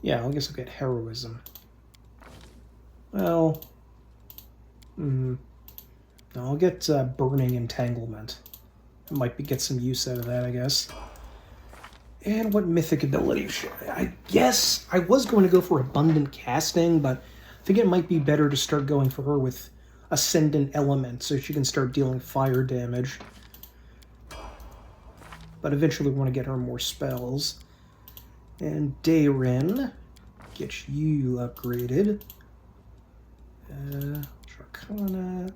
Yeah, I guess I'll get Heroism. Well, no, I'll get Burning Entanglement. I might get some use out of that, I guess. And what mythic ability should I guess I was going to go for Abundant Casting, but I think it might be better to start going for her with Ascendant Element, so she can start dealing fire damage. But eventually we want to get her more spells. And Dayrin, get you upgraded. Arcana.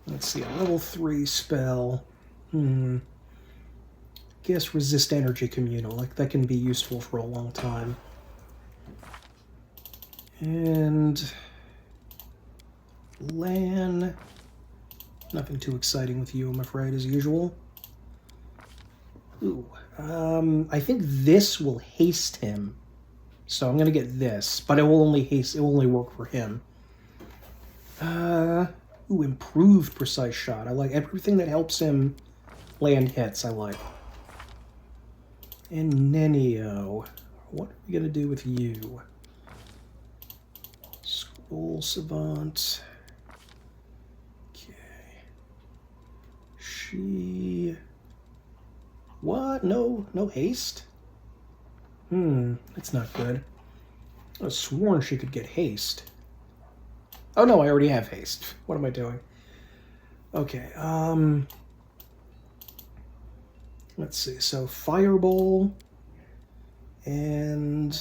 Let's see, a level 3 spell. Guess Resist Energy Communal. Like, that can be useful for a long time. And Lan. Nothing too exciting with you, I'm afraid, as usual. Ooh. I think this will haste him. So I'm gonna get this, but it will only haste, it will only work for him. Ooh, improved precise shot. I like everything that helps him land hits, I like. And Nenio. What are we gonna do with you? Scroll Savant. Okay. She... What? No haste? That's not good. I was sworn she could get haste. Oh no, I already have haste. What am I doing? Okay, let's see. So Fireball and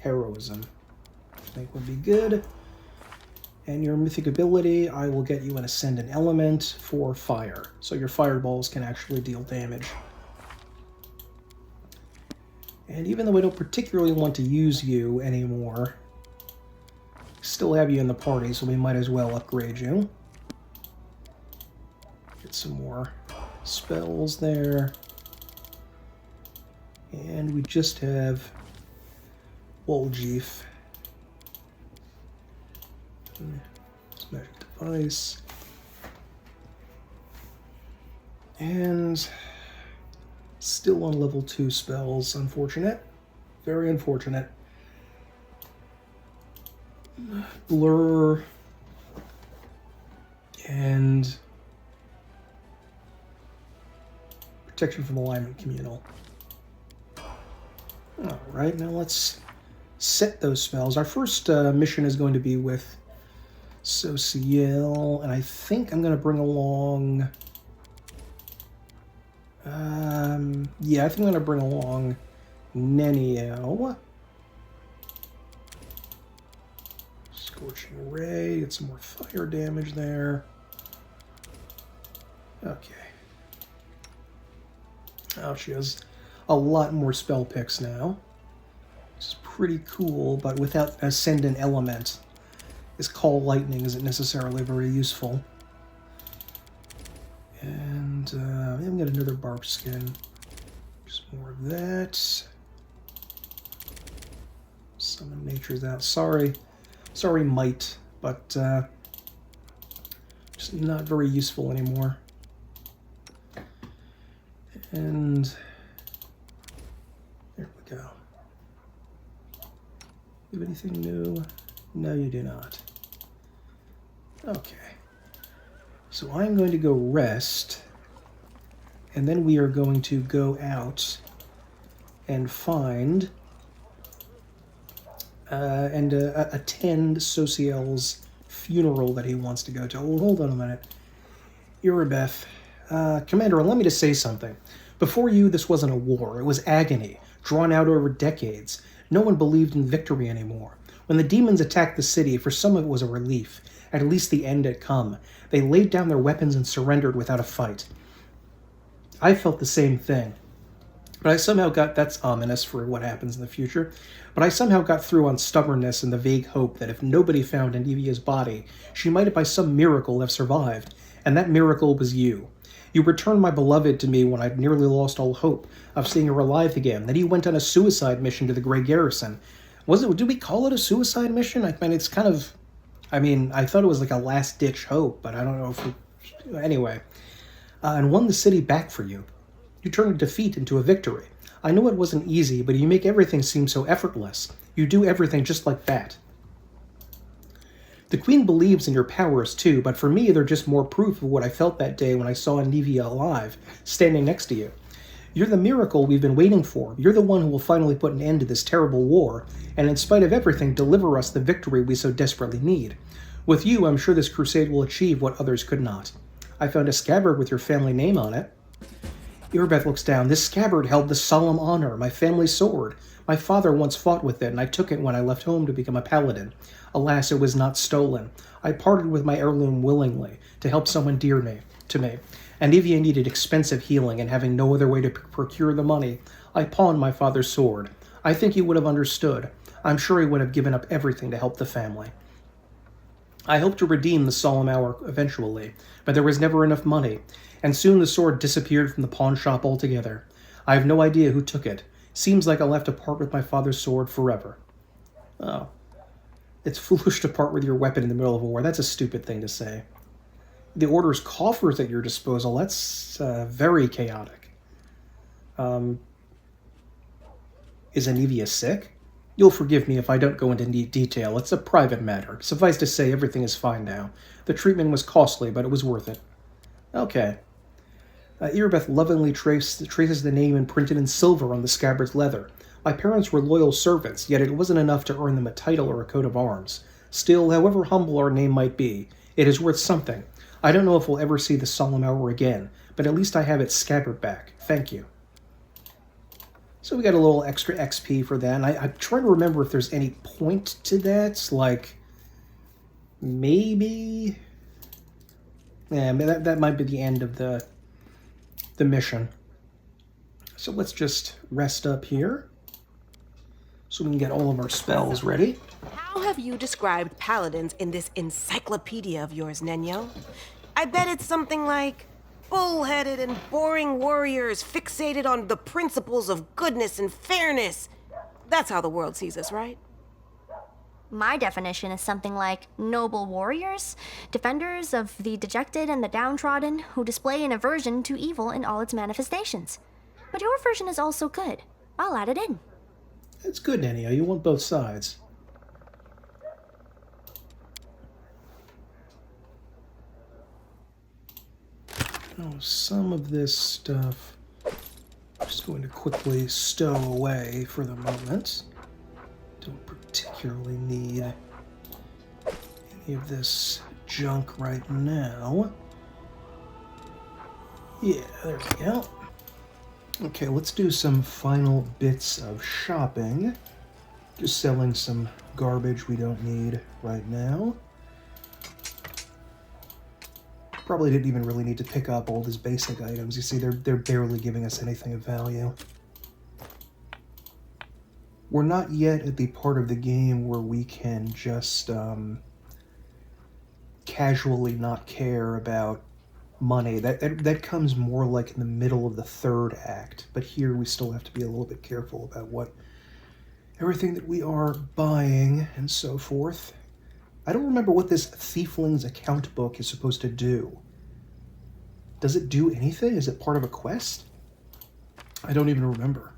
Heroism. I think would be good. And your mythic ability, I will get you an Ascendant Element for fire. So your fireballs can actually deal damage. And even though I don't particularly want to use you anymore, still have you in the party, so we might as well upgrade you. Get some more spells there. And we just have Woljeef. Magic device. And still on level 2 spells. Unfortunate. Very unfortunate. Blur. And protection from alignment communal. Alright, now let's set those spells. Our first mission is going to be with Sociel, and I think I'm going to bring along... yeah, I think I'm going to bring along Nenio. Scorching Ray, get some more fire damage there. Okay. Oh, she has a lot more spell picks now. It's pretty cool, but without Ascendant Element, this Call Lightning isn't necessarily very useful. And I'm gonna get another barb skin. Just more of that. Summon Nature's out. Sorry, Might, but just not very useful anymore. And there we go. You have anything new? No, you do not. Okay. So I'm going to go rest, and then we are going to go out and find and attend Sociel's funeral that he wants to go to. Oh, hold on a minute. Irabeth, Commander, allow me to say something. Before you, this wasn't a war. It was agony, drawn out over decades. No one believed in victory anymore. When the demons attacked the city, for some it was a relief. At least the end had come. They laid down their weapons and surrendered without a fight. I felt the same thing. But I somehow got... That's ominous for what happens in the future. But I somehow got through on stubbornness and the vague hope that if nobody found Anivia's body, she might by some miracle have survived. And that miracle was you. You returned my beloved to me when I'd nearly lost all hope of seeing her alive again. Then you went on a suicide mission to the Grey Garrison. Did we call it a suicide mission? I mean, it's kind of... I thought it was like a last-ditch hope, but I don't know if we... Anyway. And won the city back for you. You turned a defeat into a victory. I know it wasn't easy, but you make everything seem so effortless. You do everything just like that. The Queen believes in your powers too, but for me they're just more proof of what I felt that day when I saw Anivia alive, standing next to you. You're the miracle we've been waiting for. You're the one who will finally put an end to this terrible war, and in spite of everything, deliver us the victory we so desperately need. With you, I'm sure this crusade will achieve what others could not. I found a scabbard with your family name on it. Irabeth looks down. This scabbard held the solemn honor, my family's sword. My father once fought with it, and I took it when I left home to become a paladin. Alas, it was not stolen. I parted with my heirloom willingly, to help someone dear to me. Anivia needed expensive healing, and having no other way to procure the money, I pawned my father's sword. I think he would have understood. I'm sure he would have given up everything to help the family. I hoped to redeem the solemn hour eventually, but there was never enough money, and soon the sword disappeared from the pawn shop altogether. I have no idea who took it. Seems like I'll have to part with my father's sword forever. Oh. It's foolish to part with your weapon in the middle of a war. That's a stupid thing to say. The Order's coffers at your disposal. That's very chaotic. Is Anivia sick? You'll forgive me if I don't go into detail. It's a private matter. Suffice to say, everything is fine now. The treatment was costly, but it was worth it. Okay. Irabeth lovingly traces the name imprinted in silver on the scabbard's leather. My parents were loyal servants, yet it wasn't enough to earn them a title or a coat of arms. Still, however humble our name might be, it is worth something. I don't know if we'll ever see the solemn hour again, but at least I have its scabbard back. Thank you. So we got a little extra XP for that. And I'm trying to remember if there's any point to that. Like, maybe... Yeah, that might be the end of the mission. So let's just rest up here so we can get all of our spells ready. How have you described paladins in this encyclopedia of yours, Nenyo? I bet it's something like bull-headed and boring warriors fixated on the principles of goodness and fairness. That's how the world sees us, right? My definition is something like noble warriors, defenders of the dejected and the downtrodden, who display an aversion to evil in all its manifestations. But your version is also good. I'll add it in. It's good, Nenio. You want both sides. Oh, some of this stuff I'm just going to quickly stow away for the moment. Don't particularly need any of this junk right now. Yeah, there we go. Okay, let's do some final bits of shopping. Just selling some garbage we don't need right now. Probably didn't even really need to pick up all these basic items. You see, they're barely giving us anything of value. We're not yet at the part of the game where we can just casually not care about money. That comes more like in the middle of the third act. But here we still have to be a little bit careful about what everything that we are buying and so forth. I don't remember what this Thiefling's account book is supposed to do. Does it do anything? Is it part of a quest? I don't even remember.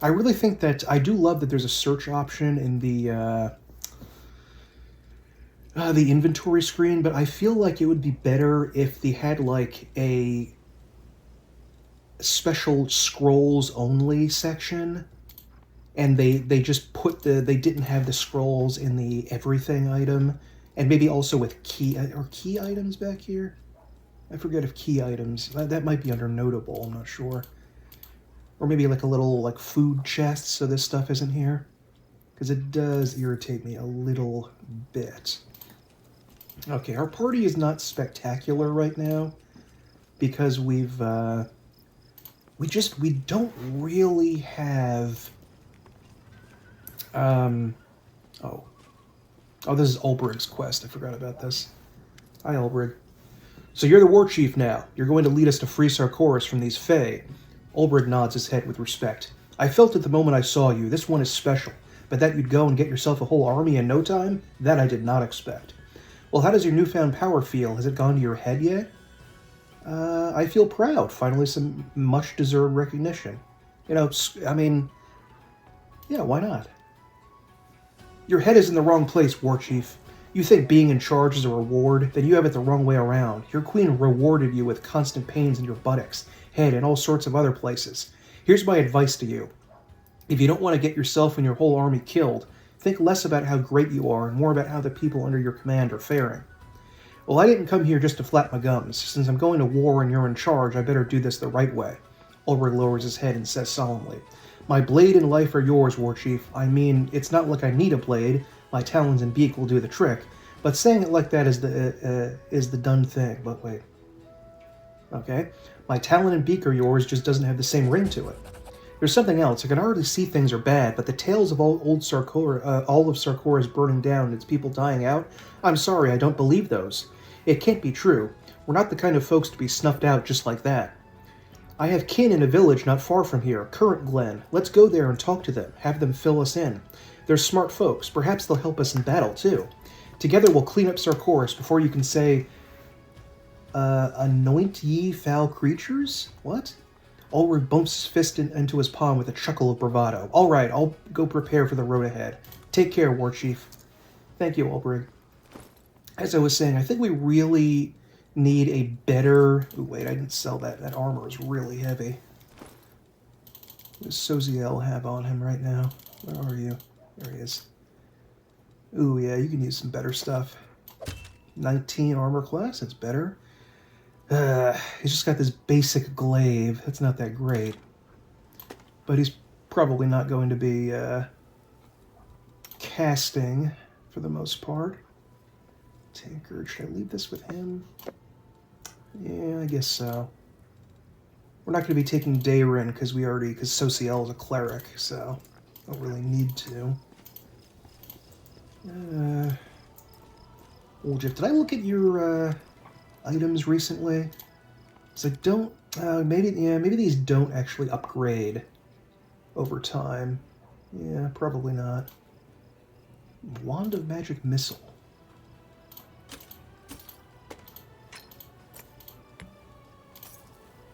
I really think that I do love that there's a search option in the inventory screen, but I feel like it would be better if they had like a special scrolls only section, and they just put they didn't have the scrolls in the everything item, and maybe also with key items back here. I forget if key items that might be under notable. I'm not sure. Or maybe like a little like food chest so this stuff isn't here, because it does irritate me a little bit. Okay, our party is not spectacular right now because we don't really have oh, this is Ulbrig's quest. I forgot about this. Hi, Ulbrig. So you're the war chief now. You're going to lead us to free Sarkoris from these Fae. Ulbrig nods his head with respect. I felt at the moment I saw you, this one is special, but that you'd go and get yourself a whole army in no time? That I did not expect. Well, how does your newfound power feel? Has it gone to your head yet? I feel proud. Finally some much-deserved recognition. You know, I mean, yeah, why not? Your head is in the wrong place, War Chief. You think being in charge is a reward? Then you have it the wrong way around. Your queen rewarded you with constant pains in your buttocks, head, and all sorts of other places. Here's my advice to you. If you don't want to get yourself and your whole army killed, think less about how great you are and more about how the people under your command are faring. Well, I didn't come here just to flap my gums. Since I'm going to war and you're in charge, I better do this the right way. Ulrich lowers his head and says solemnly, My blade and life are yours, War Chief. I mean, it's not like I need a blade. My talons and beak will do the trick. But saying it like that is the done thing. But wait. Okay. My talon and beak are yours, just doesn't have the same ring to it. There's something else. I can hardly see things are bad, but the tales of all of Sarkoris burning down and its people dying out, I'm sorry, I don't believe those. It can't be true. We're not the kind of folks to be snuffed out just like that. I have kin in a village not far from here, Current Glen. Let's go there and talk to them, have them fill us in. They're smart folks. Perhaps they'll help us in battle, too. Together we'll clean up Sarkoris before you can say, anoint ye foul creatures? What? Ulrich bumps his fist into his palm with a chuckle of bravado. All right, I'll go prepare for the road ahead. Take care, War Chief. Thank you, Ulrich. As I was saying, I think we really need a better... Ooh, wait, I didn't sell that. That armor is really heavy. What does Soziel have on him right now? Where are you? There he is. Ooh, yeah, you can use some better stuff. 19 armor class, that's better. He's just got this basic glaive. That's not that great. but he's probably not going to be casting for the most part. Tankard, should I leave this with him? Yeah, I guess so. We're not going to be taking Dayrin because Sociel is a cleric, so don't really need to. Jeff, did I look at your items recently? So I don't. Maybe these don't actually upgrade over time. Yeah, probably not. Wand of Magic Missile.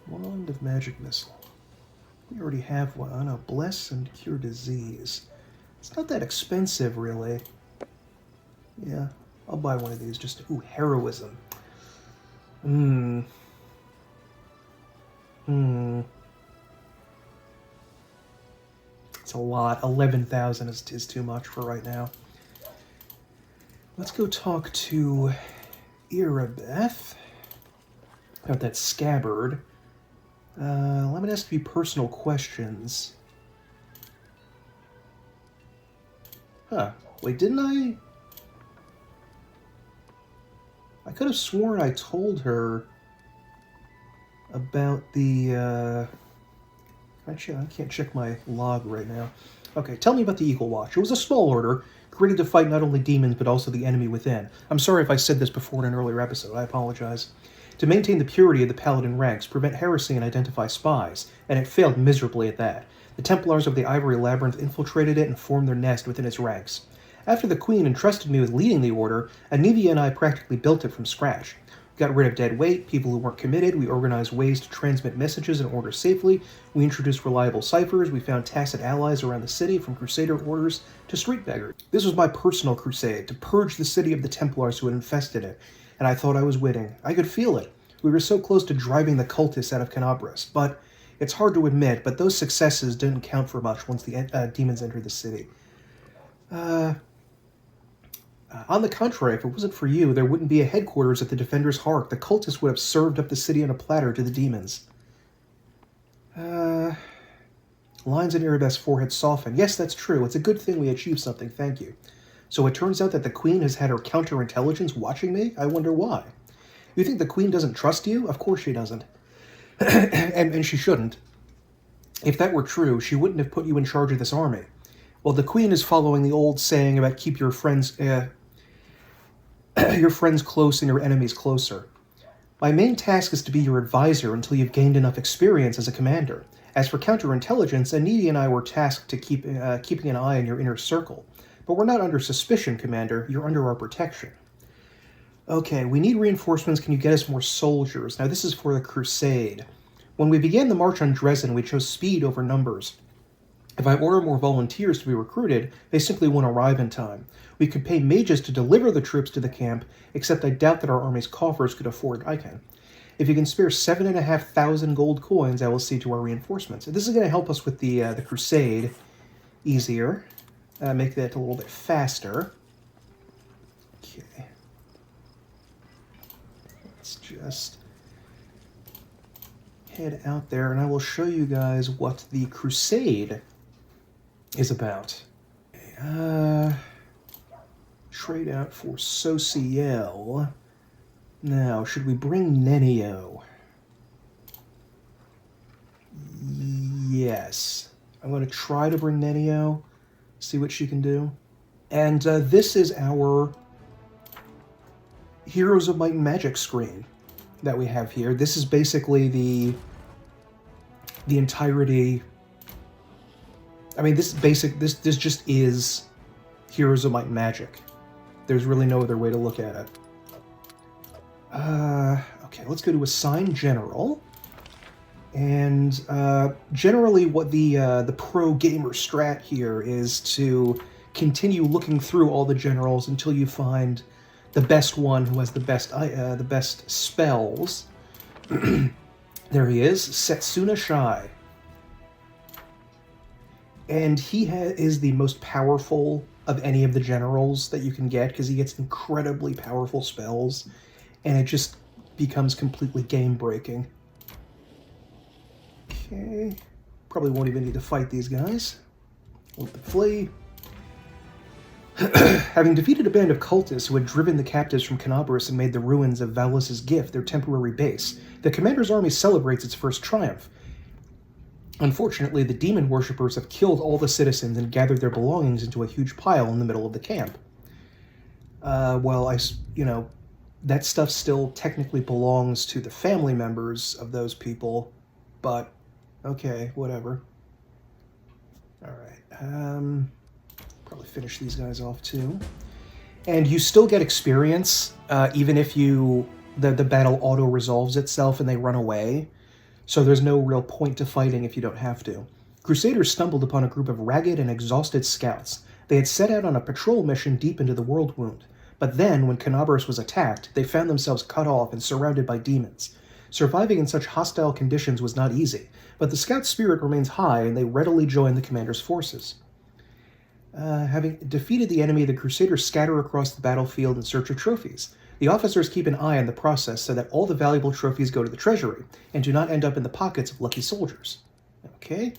Wand of Magic Missile. We already have one. Oh no, Bless and Cure Disease. It's not that expensive, really. Yeah, I'll buy one of these just to... Ooh, Heroism. It's a lot. 11,000 is too much for right now. Let's go talk to Irabeth about that scabbard. Let me ask you personal questions. Huh. Wait, didn't I... I could have sworn I told her about the, I can't check my log right now. Okay, tell me about the Eagle Watch. It was a small order, created to fight not only demons, but also the enemy within. I'm sorry if I said this before in an earlier episode. I apologize. To maintain the purity of the Paladin ranks, prevent heresy, and identify spies, and it failed miserably at that. The Templars of the Ivory Labyrinth infiltrated it and formed their nest within its ranks. After the Queen entrusted me with leading the order, Anivia and I practically built it from scratch. We got rid of dead weight, people who weren't committed, we organized ways to transmit messages and orders safely, we introduced reliable ciphers, we found tacit allies around the city, from Crusader orders to street beggars. This was my personal crusade, to purge the city of the Templars who had infested it, and I thought I was winning. I could feel it. We were so close to driving the cultists out of Canabras, but it's hard to admit, but those successes didn't count for much once the demons entered the city. On the contrary, if it wasn't for you, there wouldn't be a headquarters at the Defender's Heart. The cultists would have served up the city on a platter to the demons. Lines in Irabeth's forehead softened. Yes, that's true. It's a good thing we achieved something, thank you. So it turns out that the Queen has had her counterintelligence watching me? I wonder why. You think the Queen doesn't trust you? Of course she doesn't. and she shouldn't. If that were true, she wouldn't have put you in charge of this army. Well, the Queen is following the old saying about keep your friends close and your enemies closer. My main task is to be your advisor until you've gained enough experience as a commander. As for counterintelligence, Anidi and I were tasked to keeping an eye on your inner circle. But we're not under suspicion, Commander. You're under our protection. Okay, we need reinforcements. Can you get us more soldiers? Now, this is for the Crusade. When we began the march on Dresden, we chose speed over numbers. If I order more volunteers to be recruited, they simply won't arrive in time. We could pay mages to deliver the troops to the camp, except I doubt that our army's coffers could afford I can. If you can spare 7,500 gold coins, I will see to our reinforcements. This is going to help us with the Crusade easier. Make that a little bit faster. Okay. Let's just head out there, and I will show you guys what the Crusade is about. Trade out for Sociel. Now, should we bring Nenio? Yes. I'm going to try to bring Nenio, see what she can do. And this is our Heroes of Might and Magic screen that we have here. This is basically the entirety. I mean, this just is Heroes of Might and Magic. There's really no other way to look at it. Okay, let's go to Assign General. And generally what the pro gamer strat here is to continue looking through all the generals until you find the best one who has the best spells. There he is, Setsuna Shai. And he is the most powerful of any of the generals that you can get, because he gets incredibly powerful spells, and it just becomes completely game-breaking. Okay. Probably won't even need to fight these guys. Let them flee. Having defeated a band of cultists who had driven the captives from Canabras and made the ruins of Valus's Gift their temporary base, the commander's army celebrates its first triumph. Unfortunately, the demon worshippers have killed all the citizens and gathered their belongings into a huge pile in the middle of the camp. That stuff still technically belongs to the family members of those people, but okay, whatever. Alright, probably finish these guys off too. And you still get experience, even if the battle auto-resolves itself and they run away. So there's no real point to fighting if you don't have to. Crusaders stumbled upon a group of ragged and exhausted scouts. They had set out on a patrol mission deep into the World Wound. But then, when Canabras was attacked, they found themselves cut off and surrounded by demons. Surviving in such hostile conditions was not easy, but the scout spirit remains high and they readily join the commander's forces. Having defeated the enemy, the Crusaders scatter across the battlefield in search of trophies. The officers keep an eye on the process so that all the valuable trophies go to the treasury and do not end up in the pockets of lucky soldiers. Okay.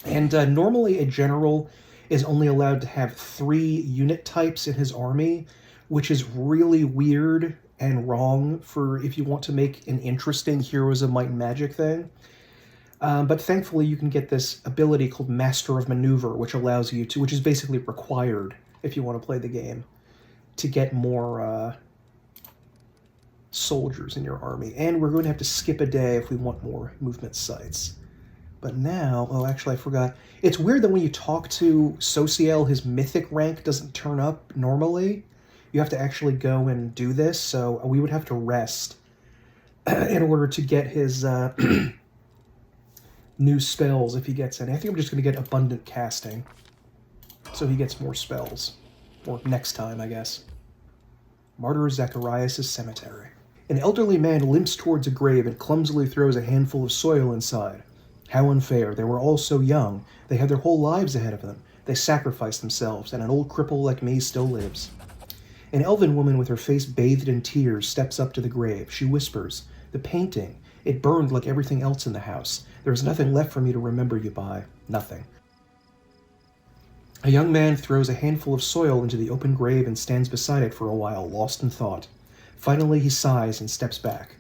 And normally a general is only allowed to have 3 unit types in his army, which is really weird and wrong for if you want to make an interesting Heroes of Might and Magic thing. But thankfully you can get this ability called Master of Maneuver, which allows you to, which is basically required if you want to play the game, to get more soldiers in your army. And we're going to have to skip a day if we want more movement sites. But now, oh, actually I forgot. It's weird that when you talk to Sociel, his mythic rank doesn't turn up normally. You have to actually go and do this, so we would have to rest in order to get his new spells if he gets any. I think I'm just going to get Abundant Casting, so he gets more spells. Or next time, I guess. Martyr Zacharias' Cemetery. An elderly man limps towards a grave and clumsily throws a handful of soil inside. How unfair. They were all so young. They had their whole lives ahead of them. They sacrificed themselves, and an old cripple like me still lives. An elven woman with her face bathed in tears steps up to the grave. She whispers, "The painting. It burned like everything else in the house. There is nothing left for me to remember you by. Nothing." A young man throws a handful of soil into the open grave and stands beside it for a while, lost in thought. Finally, he sighs and steps back.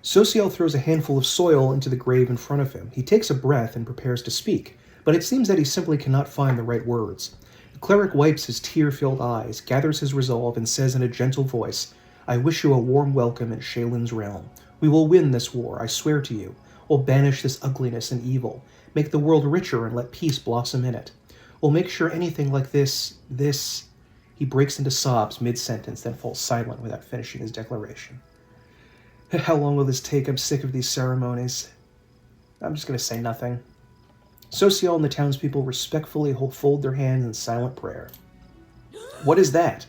Sociel throws a handful of soil into the grave in front of him. He takes a breath and prepares to speak, but it seems that he simply cannot find the right words. The cleric wipes his tear-filled eyes, gathers his resolve, and says in a gentle voice, "I wish you a warm welcome in Shaylin's realm. We will win this war, I swear to you. We'll banish this ugliness and evil, make the world richer and let peace blossom in it. We'll make sure anything like this... He breaks into sobs mid-sentence, then falls silent without finishing his declaration. How long will this take? I'm sick of these ceremonies. I'm just going to say nothing. Sociel and the townspeople respectfully fold their hands in silent prayer. What is that?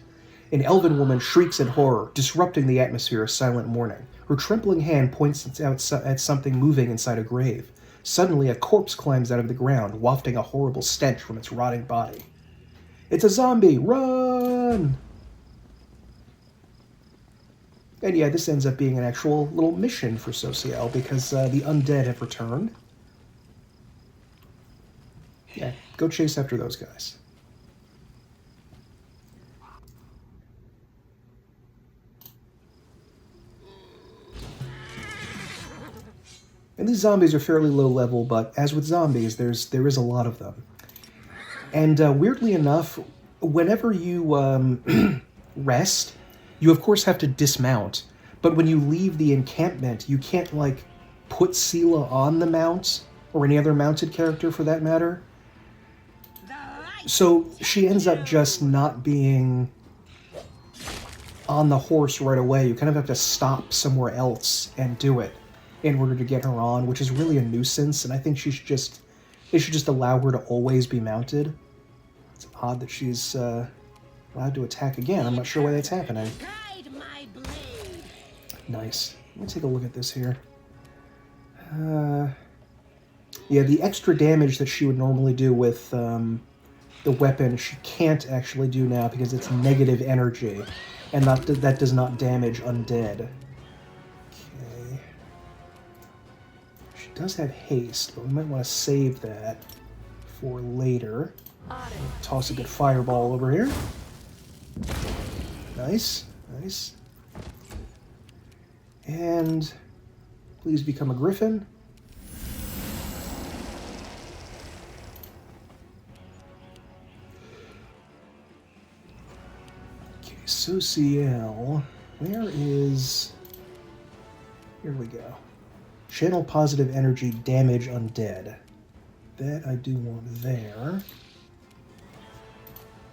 An elven woman shrieks in horror, disrupting the atmosphere of silent mourning. Her trembling hand points at something moving inside a grave. Suddenly, a corpse climbs out of the ground, wafting a horrible stench from its rotting body. It's a zombie! Run! And yeah, this ends up being an actual little mission for Sociel, because the undead have returned. Yeah, go chase after those guys. And these zombies are fairly low level, but as with zombies, there is a lot of them. And weirdly enough, whenever you rest, you of course have to dismount. But when you leave the encampment, you can't, like, put Sela on the mount, or any other mounted character for that matter. So she ends up just not being on the horse right away. You kind of have to stop somewhere else and do it in order to get her on, which is really a nuisance, and I think they should just allow her to always be mounted. It's odd that she's allowed to attack again. I'm not sure why that's happening. Nice. Let me take a look at this here. Yeah, the extra damage that she would normally do with the weapon, she can't actually do now because it's negative energy, and that does not damage undead. does have haste, but we might want to save that for later. Toss a good fireball over here. Nice, nice. And please become a griffin. Okay, Social. Where is... Here we go. Channel positive energy, damage undead. That I do want there.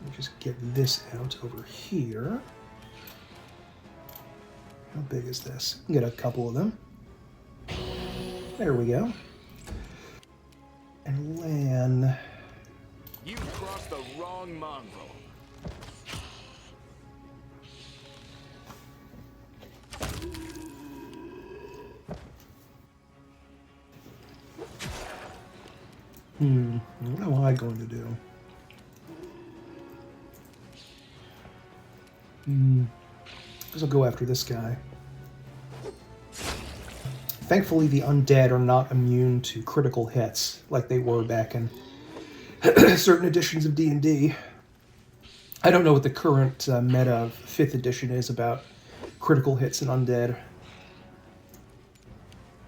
Let me just get this out over here. How big is this? We can get a couple of them. There we go. And Lan. You crossed the wrong mongrel. What am I going to do? Guess I'll go after this guy. Thankfully, the undead are not immune to critical hits like they were back in certain editions of D&D. I don't know what the current meta of 5th edition is about critical hits and undead.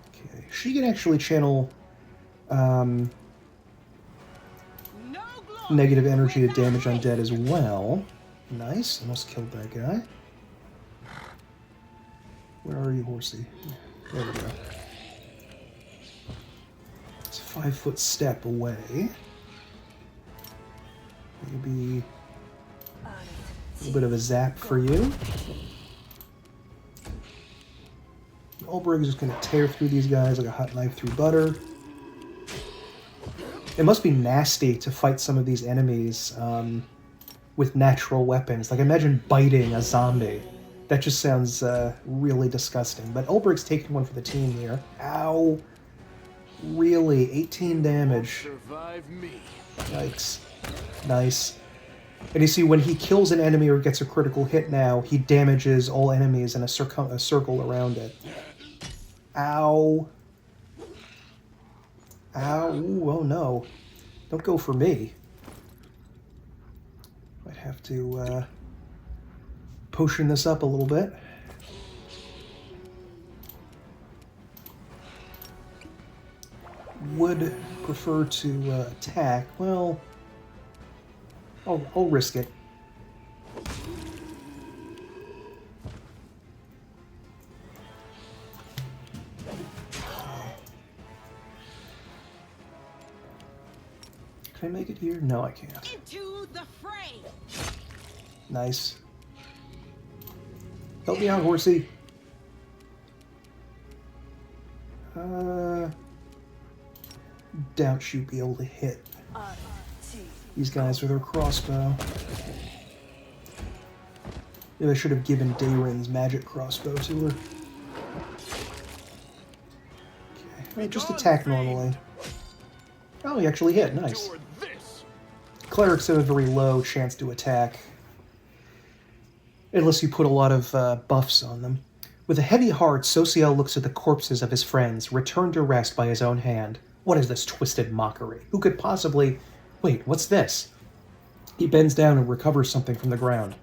Okay, she can actually channel negative energy to damage undead as well. Nice, almost killed that guy. Where are you, horsey? There we go. It's a 5-foot step away. Maybe a little bit of a zap for you. Ulbrich is just going to tear through these guys like a hot knife through butter. It must be nasty to fight some of these enemies with natural weapons. Like, imagine biting a zombie. That just sounds really disgusting. But Ulbrich's taking one for the team here. Ow. Really? 18 damage. Survive me. Yikes. Nice. And you see, when he kills an enemy or gets a critical hit now, he damages all enemies in a circle around it. Ow. Ow. Ooh, oh no. Don't go for me. Might have to potion this up a little bit. Would prefer to attack. Well, I'll risk it. Can I make it here? No, I can't. Into the fray. Nice. Help me out, horsey. Doubt she'd be able to hit these guys with her crossbow. Maybe I should have given Dayrin's magic crossbow to her. Okay, well, just attack normally. Oh, he actually hit. Nice. Clerics have a very low chance to attack, unless you put a lot of buffs on them. With a heavy heart, Social looks at the corpses of his friends, returned to rest by his own hand. What is this twisted mockery? Who could possibly... Wait, what's this? He bends down and recovers something from the ground.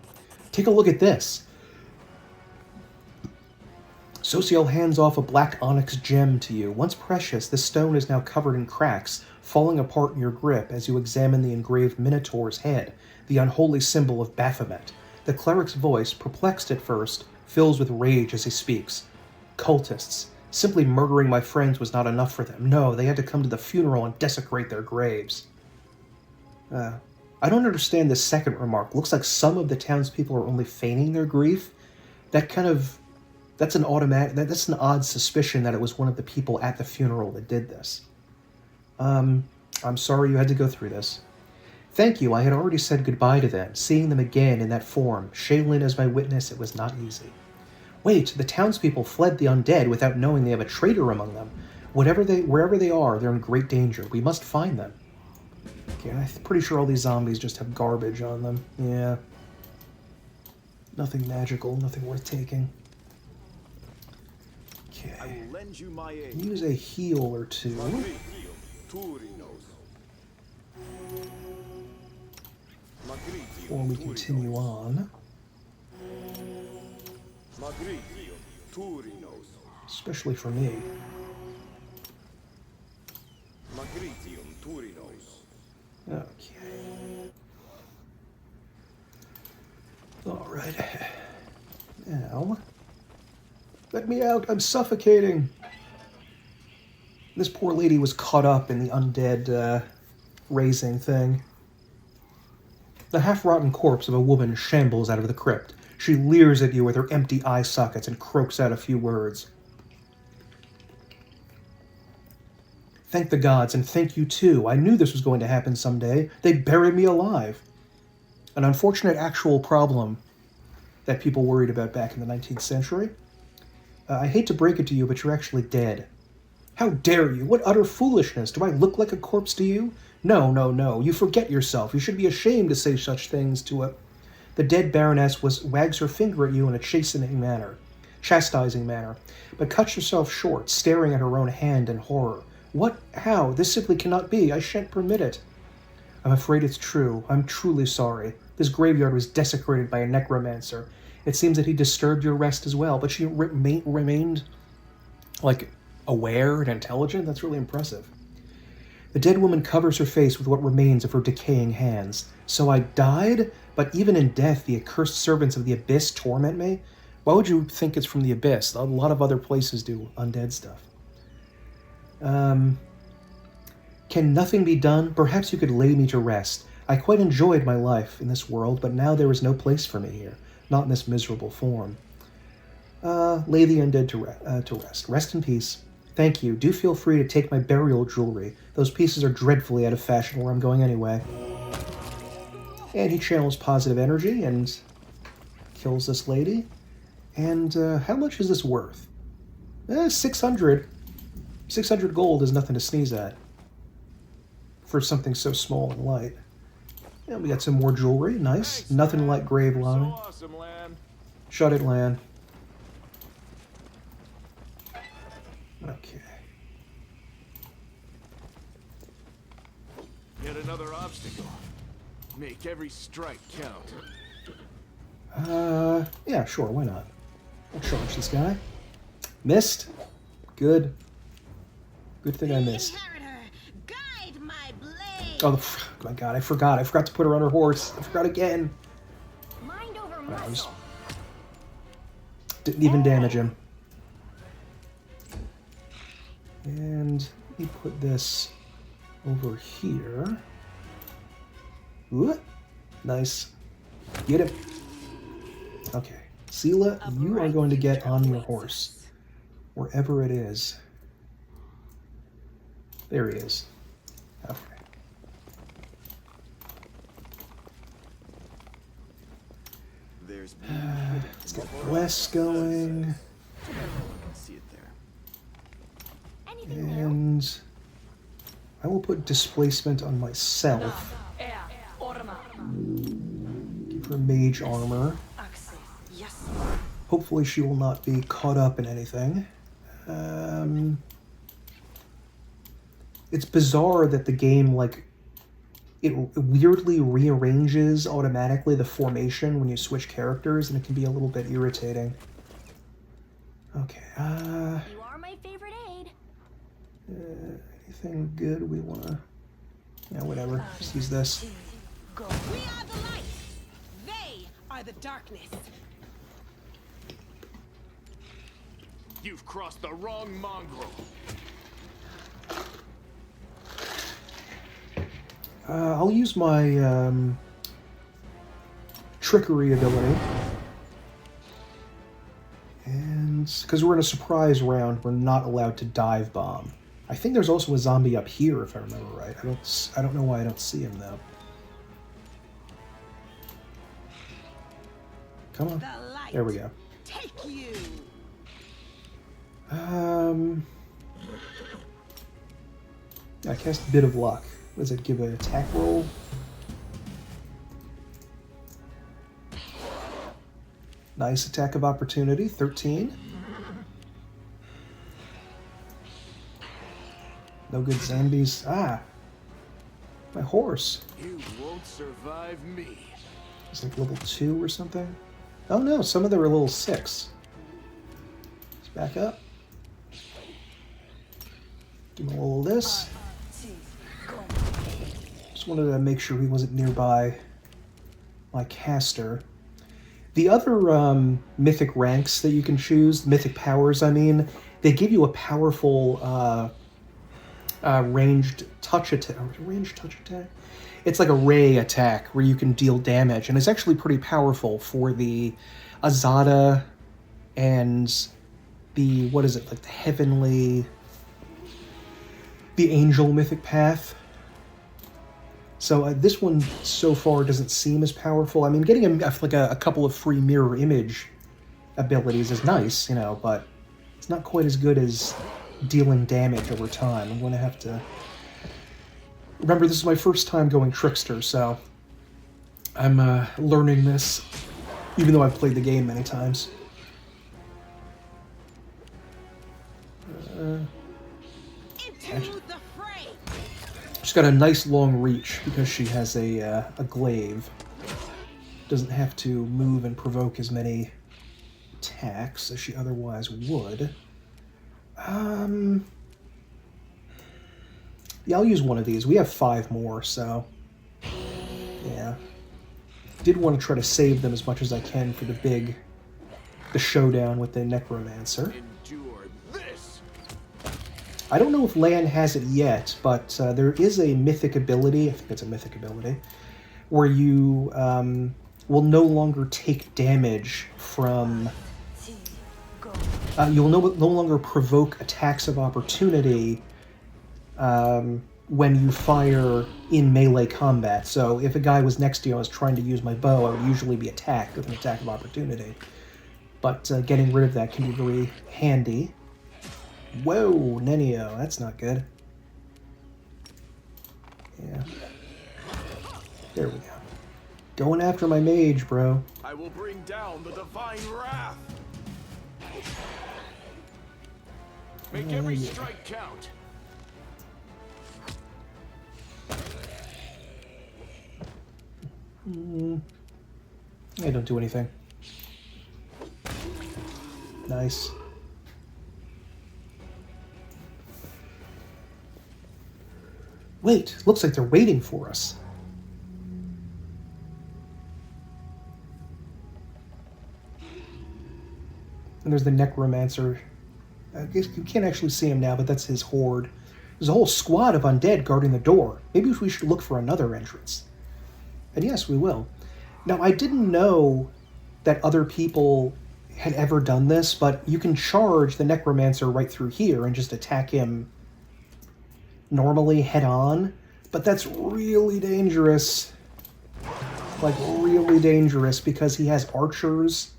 Take a look at this. Social hands off a black onyx gem to you. Once precious, this stone is now covered in cracks, falling apart in your grip as you examine the engraved Minotaur's head, the unholy symbol of Baphomet. The cleric's voice, perplexed at first, fills with rage as he speaks. Cultists. Simply murdering my friends was not enough for them. No, they had to come to the funeral and desecrate their graves. I don't understand this second remark. Looks like some of the townspeople are only feigning their grief. That's an odd suspicion that it was one of the people at the funeral that did this. I'm sorry you had to go through this. Thank you, I had already said goodbye to them. Seeing them again in that form, Shaylin as my witness, it was not easy. Wait, the townspeople fled the undead without knowing they have a traitor among them. Wherever they are, they're in great danger. We must find them. Okay, I'm pretty sure all these zombies just have garbage on them. Yeah. Nothing magical, nothing worth taking. I Okay. will lend you my aid. Use a heal or two. Before we continue on. Especially for me. Okay. Alright. Now. Let me out! I'm suffocating! This poor lady was caught up in the undead raising thing. The half-rotten corpse of a woman shambles out of the crypt. She leers at you with her empty eye sockets and croaks out a few words. Thank the gods, and thank you too. I knew this was going to happen someday. They buried me alive. An unfortunate actual problem that people worried about back in the 19th century. I hate to break it to you, but you're actually dead. How dare you? What utter foolishness. Do I look like a corpse to you? No, no, no. You forget yourself. You should be ashamed to say such things to a... The dead Baroness wags her finger at you in a chastising manner, but cuts herself short, staring at her own hand in horror. What? How? This simply cannot be. I shan't permit it. I'm afraid it's true. I'm truly sorry. This graveyard was desecrated by a necromancer. It seems that he disturbed your rest as well, but she remained, like, aware and intelligent? That's really impressive. The dead woman covers her face with what remains of her decaying hands. So I died? But even in death, the accursed servants of the Abyss torment me? Why would you think it's from the Abyss? A lot of other places do undead stuff. Can nothing be done? Perhaps you could lay me to rest. I quite enjoyed my life in this world, but now there is no place for me here. Not in this miserable form. Lay the undead to rest. Rest in peace. Thank you. Do feel free to take my burial jewelry. Those pieces are dreadfully out of fashion where I'm going anyway. And he channels positive energy and kills this lady. And how much is this worth? 600. 600 gold is nothing to sneeze at for something so small and light. And we got some more jewelry. Nice. Nothing like grave lining. Awesome, Lan. Shut it, Lan. Okay. Yet another obstacle. Make every strike count. Yeah, sure, why not? I'll charge this guy. Missed. Good. Good thing I missed. Guide my blade. Oh, my god, I forgot. I forgot to put her on her horse. I forgot again. Mind over I muscle. didn't even damage him. And let me put this over here. Ooh, nice. Get him. Okay. Sela, you are going to get on your horse. Wherever it is. There he is. Okay. There's Let's get Bless going. see it there. Anything new? And I will put displacement on myself. Give her mage armor. Yes. Hopefully she will not be caught up in anything. It's bizarre that the game, like, it weirdly rearranges automatically the formation when you switch characters, and it can be a little bit irritating. Okay, You are my favorite aide. anything good we want to... Yeah, whatever. Just use this. We are the light. They are the darkness. You've crossed the wrong mongrel. I'll use my trickery ability. And because we're in a surprise round, we're not allowed to dive bomb. I think there's also a zombie up here, if I remember right. I don't know why I don't see him though. Come on. The light. There we go. Take you. I cast a bit of luck. What does it give, an attack roll? Nice attack of opportunity, 13. No good zombies. Ah! My horse. You won't survive me. It's like level 2 or something. Oh no, some of them are level 6. Let's back up. Give him a little of this. Just wanted to make sure he wasn't nearby my caster. The other mythic ranks that you can choose, mythic powers I mean, they give you a powerful ranged touch attack. Ranged touch attack? It's like a ray attack where you can deal damage, and it's actually pretty powerful for the Azada and the, what is it, like the heavenly, the angel mythic path. So this one so far doesn't seem as powerful. I mean, getting like a couple of free mirror image abilities is nice, you know, but it's not quite as good as dealing damage over time. I'm going to have to... Remember, this is my first time going Trickster, so I'm learning this, even though I've played the game many times. She's got a nice long reach because she has a glaive. Doesn't have to move and provoke as many attacks as she otherwise would. Yeah, I'll use one of these. We have 5 more, so... Yeah. Did want to try to save them as much as I can for the showdown with the Necromancer. Endure this. I don't know if Lan has it yet, but there is a mythic ability, I think it's a mythic ability, where you will no longer take damage from... you'll no longer provoke attacks of opportunity when you fire in melee combat. So if a guy was next to you and I was trying to use my bow, I would usually be attacked with an attack of opportunity. But getting rid of that can be very handy. Whoa, Nenio, that's not good. Yeah. There we go. Going after my mage, bro. I will bring down the divine wrath. Make every strike count. I don't do anything. Nice. Wait, looks like they're waiting for us. And there's the Necromancer. I guess you can't actually see him now, but that's his horde. There's a whole squad of undead guarding the door. Maybe we should look for another entrance. And yes, we will. Now, I didn't know that other people had ever done this, but you can charge the Necromancer right through here and just attack him normally head-on. But that's really dangerous. Like, really dangerous, because he has archers,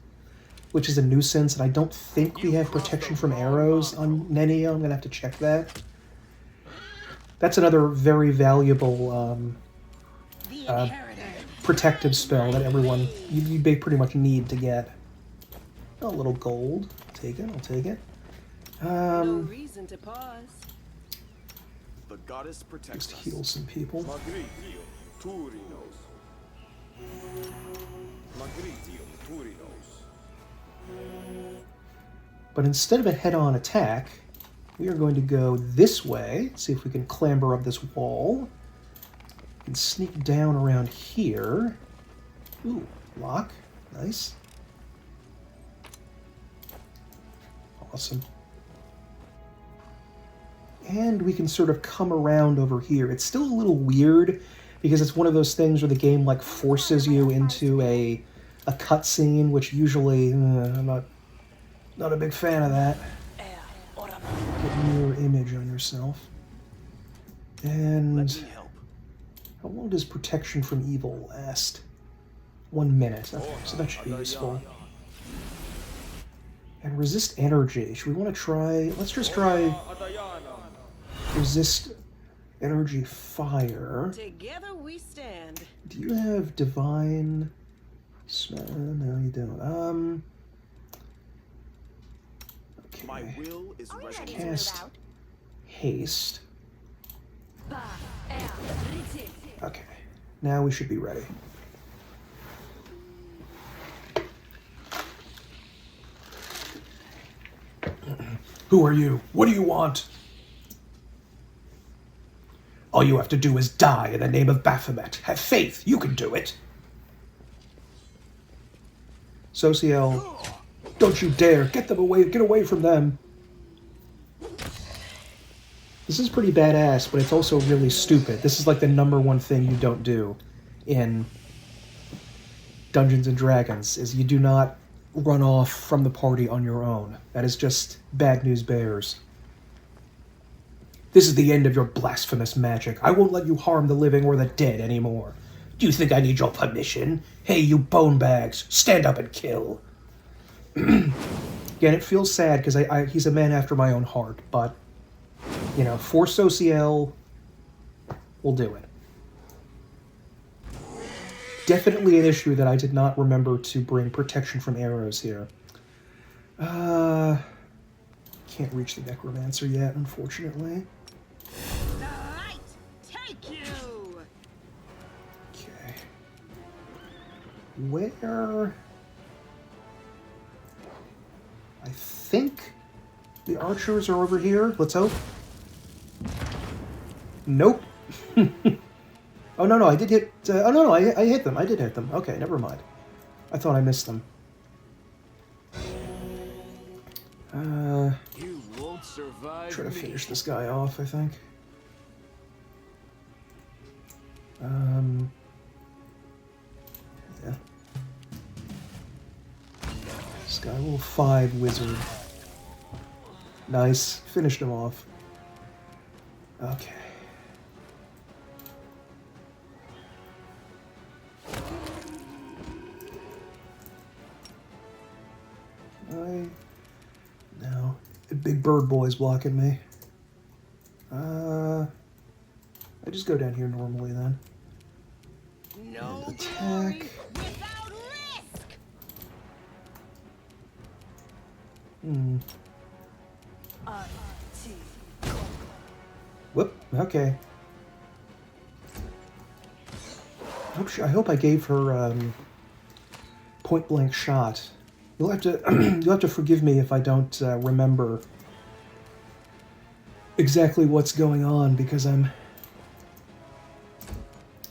which is a nuisance, and I don't think we have protection from arrows on Nenio. I'm going to have to check that. That's another very valuable protective spell that everyone, you pretty much need to get. A little gold. I'll take it, I'll take it. No reason to pause. The goddess protects Just us. heal some people. Magritio Turinos. Magritio Turinos. But instead of a head-on attack, we are going to go this way. See if we can clamber up this wall. And sneak down around here. Ooh, lock. Nice. Awesome. And we can sort of come around over here. It's still a little weird because it's one of those things where the game like forces you into a cutscene, which usually I'm not a big fan of that. Get mirror image on yourself. And how long does protection from evil last? 1 minute. Okay, so that should be useful. And resist energy. Should we want to try... Let's just try... Resist energy fire. Together we stand. Do you have divine... No, you don't. Okay. My will is ready. Cast haste. Okay, now we should be ready. Who are you? What do you want? All you have to do is die in the name of Baphomet. Have faith, you can do it. Sociel, don't you dare, get away from them. This is pretty badass, but it's also really stupid. This is like the #1 thing you don't do in Dungeons and Dragons, is you do not run off from the party on your own. That is just bad news bears. This is the end of your blasphemous magic. I won't let you harm the living or the dead anymore. Do you think I need your permission? Hey, you bone bags, stand up and kill. Again, it feels sad because he's a man after my own heart, but, you know, for Sociel, we'll do it. Definitely an issue that I did not remember to bring protection from arrows here. Can't reach the necromancer yet, unfortunately. The light take you. Okay. Where? I think the archers are over here. Let's hope. Nope. Oh, no, I did hit... oh, no, I hit them. I did hit them. Okay, never mind. I thought I missed them. You won't survive. Try to finish this guy off, I think. Yeah. Skywolf 5 wizard. Nice. Finished him off. Okay. No. The big bird boy's blocking me. I just go down here normally then. No And glory attack. without risk. Whoop. Okay. I hope I gave her point blank shot. You'll have to you'll have to forgive me if I don't remember exactly what's going on, because I'm,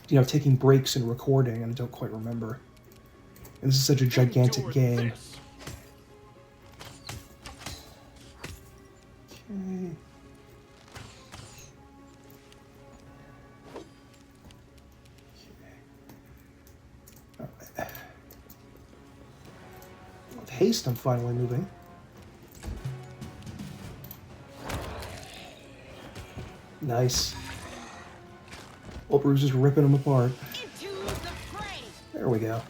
you know, taking breaks and recording and I don't quite remember. And this is such a gigantic game. Okay. With haste, I'm finally moving. Nice. Well, Bruce is ripping them apart. Into the fray. There we go.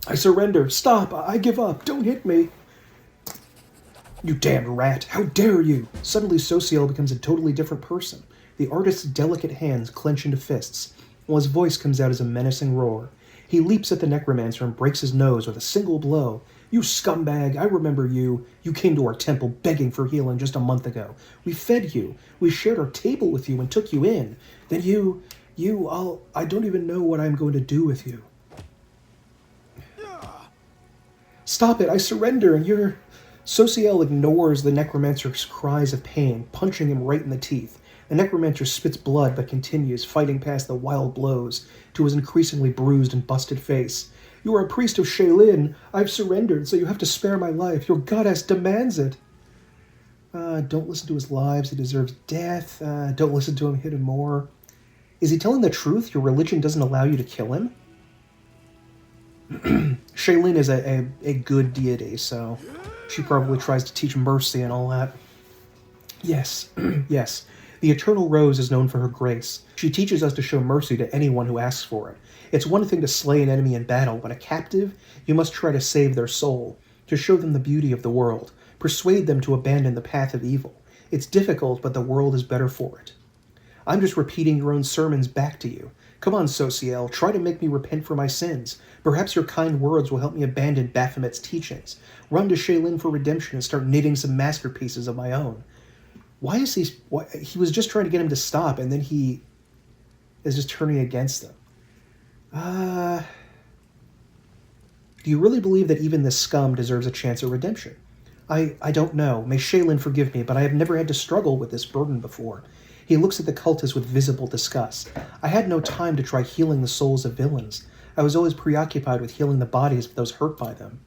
I surrender. Stop. I give up. Don't hit me. You damned rat. How dare you? Suddenly, Sociel becomes a totally different person. The artist's delicate hands clench into fists, while his voice comes out as a menacing roar. He leaps at the necromancer and breaks his nose with a single blow. You scumbag, I remember you. You came to our temple begging for healing just a month ago. We fed you. We shared our table with you and took you in. Then I don't even know what I'm going to do with you. Stop it, I surrender, and you're... Sociel ignores the necromancer's cries of pain, punching him right in the teeth. The necromancer spits blood but continues, fighting past the wild blows to his increasingly bruised and busted face. You are a priest of Shaolin. I've surrendered, so you have to spare my life. Your goddess demands it. Don't listen to his lies. He deserves death. Don't listen to him. Hit him more. Is he telling the truth? Your religion doesn't allow you to kill him? Shaolin is a good deity, so she probably tries to teach mercy and all that. Yes, yes. The Eternal Rose is known for her grace. She teaches us to show mercy to anyone who asks for it. It's one thing to slay an enemy in battle, but a captive, you must try to save their soul, to show them the beauty of the world, persuade them to abandon the path of evil. It's difficult, but the world is better for it. I'm just repeating your own sermons back to you. Come on, Sociel, try to make me repent for my sins. Perhaps your kind words will help me abandon Baphomet's teachings, run to Shaylin for redemption, and start knitting some masterpieces of my own. Why is he... he was just trying to get him to stop, and then he is just turning against them. Do you really believe that even this scum deserves a chance at redemption? I don't know. May Shaylin forgive me, but I have never had to struggle with this burden before. He looks at the cultists with visible disgust. I had no time to try healing the souls of villains. I was always preoccupied with healing the bodies of those hurt by them.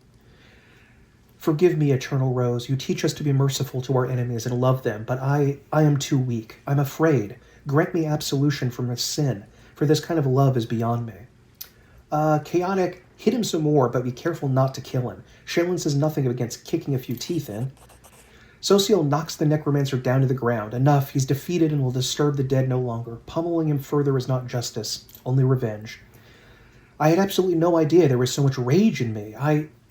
Forgive me, Eternal Rose. You teach us to be merciful to our enemies and love them, but I am too weak. I'm afraid. Grant me absolution from this sin, for this kind of love is beyond me. Chaotic, hit him some more, but be careful not to kill him. Shaylin says nothing against kicking a few teeth in. Sociel knocks the necromancer down to the ground. Enough, he's defeated and will disturb the dead no longer. Pummeling him further is not justice, only revenge. I had absolutely no idea there was so much rage in me.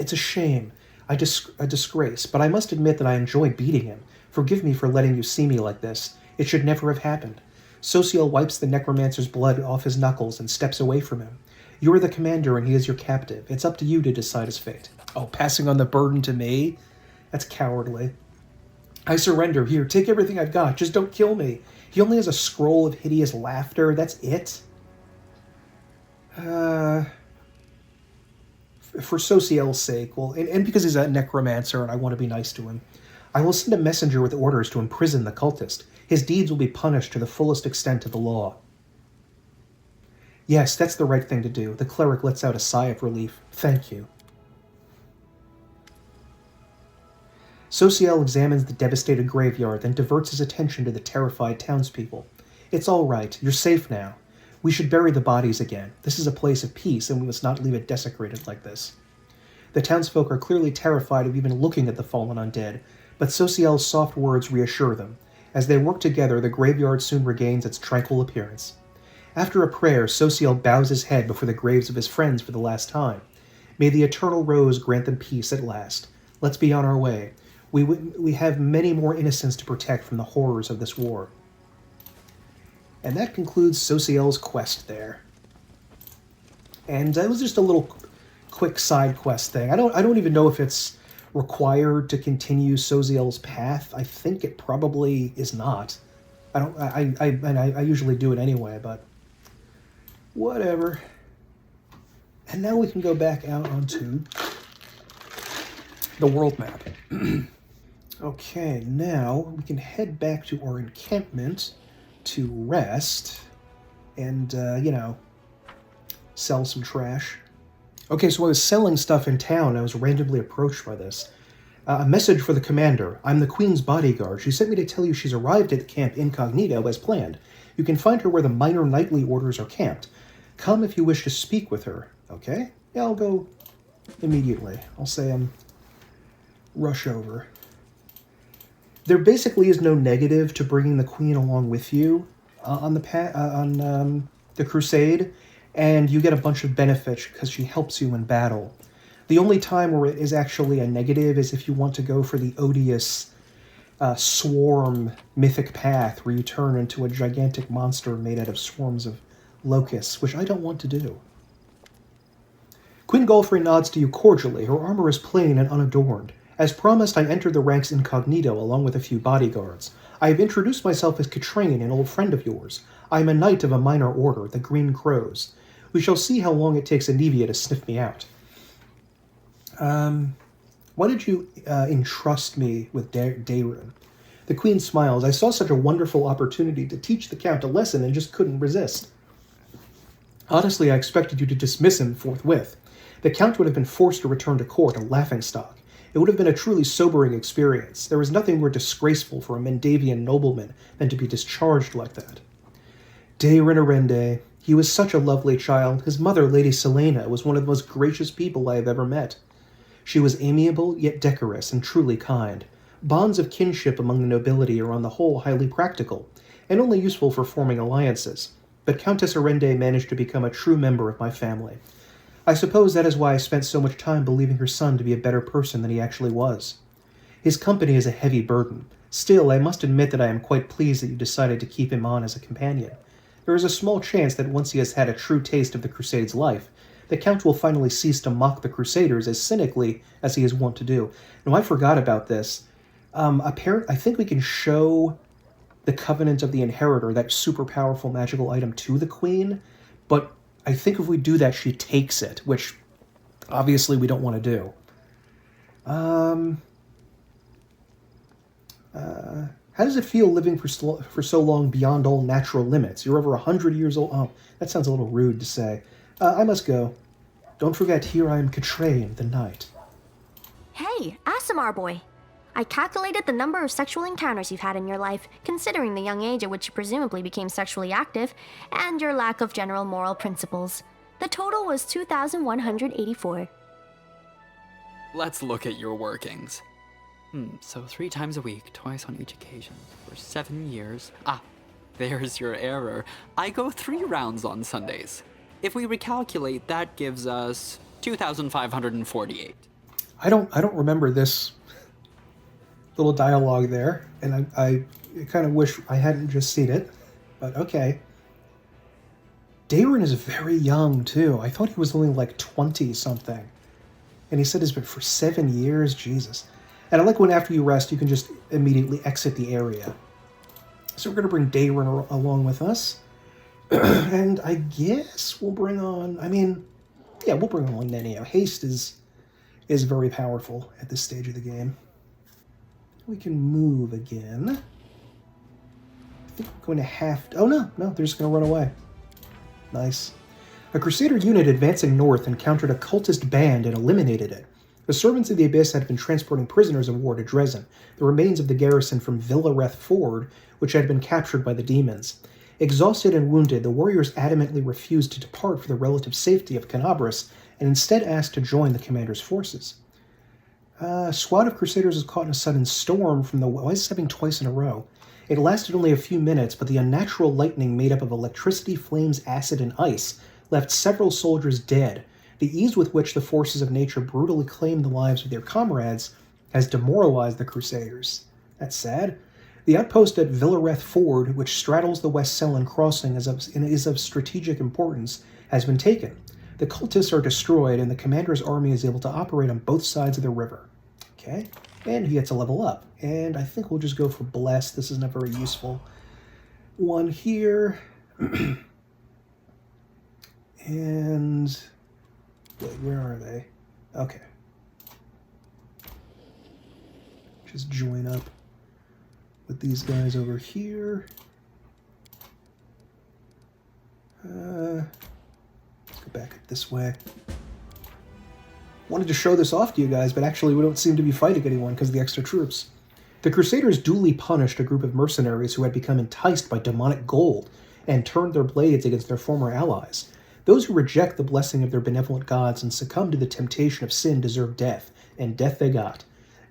It's a shame. A disgrace, but I must admit that I enjoy beating him. Forgive me for letting you see me like this. It should never have happened. Sociel wipes the necromancer's blood off his knuckles and steps away from him. You are the commander and he is your captive. It's up to you to decide his fate. Oh, passing on the burden to me? That's cowardly. I surrender. Here, take everything I've got. Just don't kill me. He only has a scroll of hideous laughter. That's it? For Sociel's sake, well, and because he's a necromancer and I want to be nice to him, I will send a messenger with orders to imprison the cultist. His deeds will be punished to the fullest extent of the law. Yes, that's the right thing to do. The cleric lets out a sigh of relief. Thank you. Sociel examines the devastated graveyard, then diverts his attention to the terrified townspeople. It's all right. You're safe now. We should bury the bodies again. This is a place of peace, and we must not leave it desecrated like this. The townsfolk are clearly terrified of even looking at the fallen undead, but Sociel's soft words reassure them. As they work together, the graveyard soon regains its tranquil appearance. After a prayer, Sociel bows his head before the graves of his friends for the last time. May the Eternal Rose grant them peace at last. Let's be on our way. We have many more innocents to protect from the horrors of this war. And that concludes Sociel's quest there. And that was just a little quick side quest thing. I don't even know if it's required to continue Sociel's path. I think it probably is not. I usually do it anyway, but whatever. And now we can go back out onto the world map. Okay, now we can head back to our encampment to rest and, sell some trash. Okay, so I was selling stuff in town and I was randomly approached by this. A message for the commander. I'm the Queen's bodyguard. She sent me to tell you she's arrived at the camp incognito as planned. You can find her where the minor knightly orders are camped. Come if you wish to speak with her. Okay? Yeah, I'll go immediately. I'll say I'm rush over. There basically is no negative to bringing the Queen along with you on the crusade, and you get a bunch of benefits because she helps you in battle. The only time where it is actually a negative is if you want to go for the odious swarm mythic path where you turn into a gigantic monster made out of swarms of locusts, which I don't want to do. Queen Golfrey nods to you cordially. Her armor is plain and unadorned. As promised, I entered the ranks incognito along with a few bodyguards. I have introduced myself as Katrine, an old friend of yours. I am a knight of a minor order, the Green Crows. We shall see how long it takes Anivia to sniff me out. Why did you entrust me with Dayrun? The Queen smiles. I saw such a wonderful opportunity to teach the Count a lesson and just couldn't resist. Honestly, I expected you to dismiss him forthwith. The Count would have been forced to return to court, a laughingstock. It would have been a truly sobering experience. There was nothing more disgraceful for a Mendavian nobleman than to be discharged like that. Dayrun Arende. He was such a lovely child. His mother, Lady Selena, was one of the most gracious people I have ever met. She was amiable, yet decorous, and truly kind. Bonds of kinship among the nobility are on the whole highly practical, and only useful for forming alliances. But Countess Arende managed to become a true member of my family. I suppose that is why I spent so much time believing her son to be a better person than he actually was. His company is a heavy burden. Still, I must admit that I am quite pleased that you decided to keep him on as a companion. There is a small chance that once he has had a true taste of the Crusade's life, the Count will finally cease to mock the Crusaders as cynically as he is wont to do. Now, I forgot about this. I think we can show the Covenant of the Inheritor, that super powerful magical item, to the Queen, but I think if we do that, she takes it, which obviously we don't want to do. How does it feel living for so long beyond all natural limits? You're over 100 years old. Oh, that sounds a little rude to say. I must go. Don't forget, here I am Catrain, the knight. Hey, Asimar boy. I calculated the number of sexual encounters you've had in your life, considering the young age at which you presumably became sexually active, and your lack of general moral principles. The total was 2,184. Let's look at your workings. So 3 times a week, twice on each occasion, for 7 years. Ah, there's your error. I go 3 rounds on Sundays. If we recalculate, that gives us 2,548. I don't remember this little dialogue there, and I kind of wish I hadn't just seen it, but okay. Daron is very young, too. I thought he was only like 20-something. And he said it's been for 7 years, Jesus. And I like when after you rest, you can just immediately exit the area. So we're going to bring Daron along with us. And I guess we'll bring on, we'll bring on Nenio. Haste is very powerful at this stage of the game. We can move again. I think we're going to have to... Oh, no, they're just going to run away. Nice. A Crusader unit advancing north encountered a cultist band and eliminated it. The servants of the Abyss had been transporting prisoners of war to Dresden, the remains of the garrison from Villareth Ford, which had been captured by the demons. Exhausted and wounded, the warriors adamantly refused to depart for the relative safety of Canabras, and instead asked to join the commander's forces. A squad of Crusaders was caught in a sudden storm from the... Why is this happening twice in a row? It lasted only a few minutes, but the unnatural lightning made up of electricity, flames, acid, and ice left several soldiers dead. The ease with which the forces of nature brutally claimed the lives of their comrades has demoralized the Crusaders. That's sad. The outpost at Villareth Ford, which straddles the West Sellen crossing and is of strategic importance, has been taken. The cultists are destroyed, and the commander's army is able to operate on both sides of the river. Okay, and he gets a level up. And I think we'll just go for Bless. This isn't a very useful one here. And... wait, where are they? Okay. Just join up with these guys over here. Let's go back up this way. Wanted to show this off to you guys, but actually we don't seem to be fighting anyone because of the extra troops. The Crusaders duly punished a group of mercenaries who had become enticed by demonic gold and turned their blades against their former allies. Those who reject the blessing of their benevolent gods and succumb to the temptation of sin deserve death, and death they got.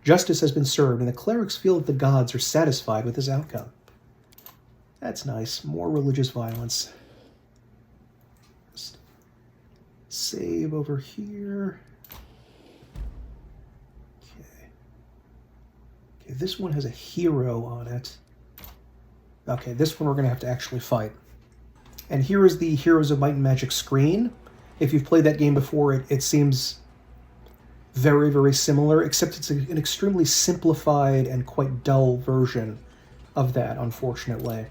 Justice has been served, and the clerics feel that the gods are satisfied with this outcome. That's nice. More religious violence. Just save over here. Okay, this one has a hero on it. Okay, this one we're going to have to actually fight. And here is the Heroes of Might and Magic screen. If you've played that game before, it seems very, very similar, except it's an extremely simplified and quite dull version of that, unfortunately.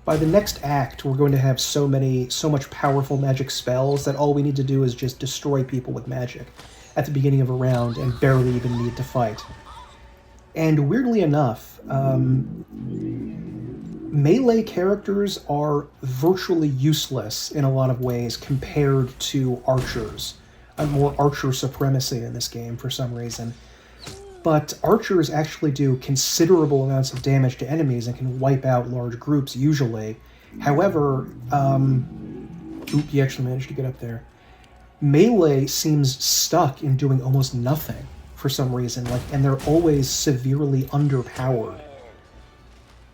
By the next act, we're going to have so much powerful magic spells that all we need to do is just destroy people with magic at the beginning of a round and barely even need to fight. And weirdly enough, melee characters are virtually useless in a lot of ways compared to archers. More archer supremacy in this game for some reason. But archers actually do considerable amounts of damage to enemies and can wipe out large groups usually. However, oop, he actually managed to get up there. Melee seems stuck in doing almost nothing for some reason, and they're always severely underpowered.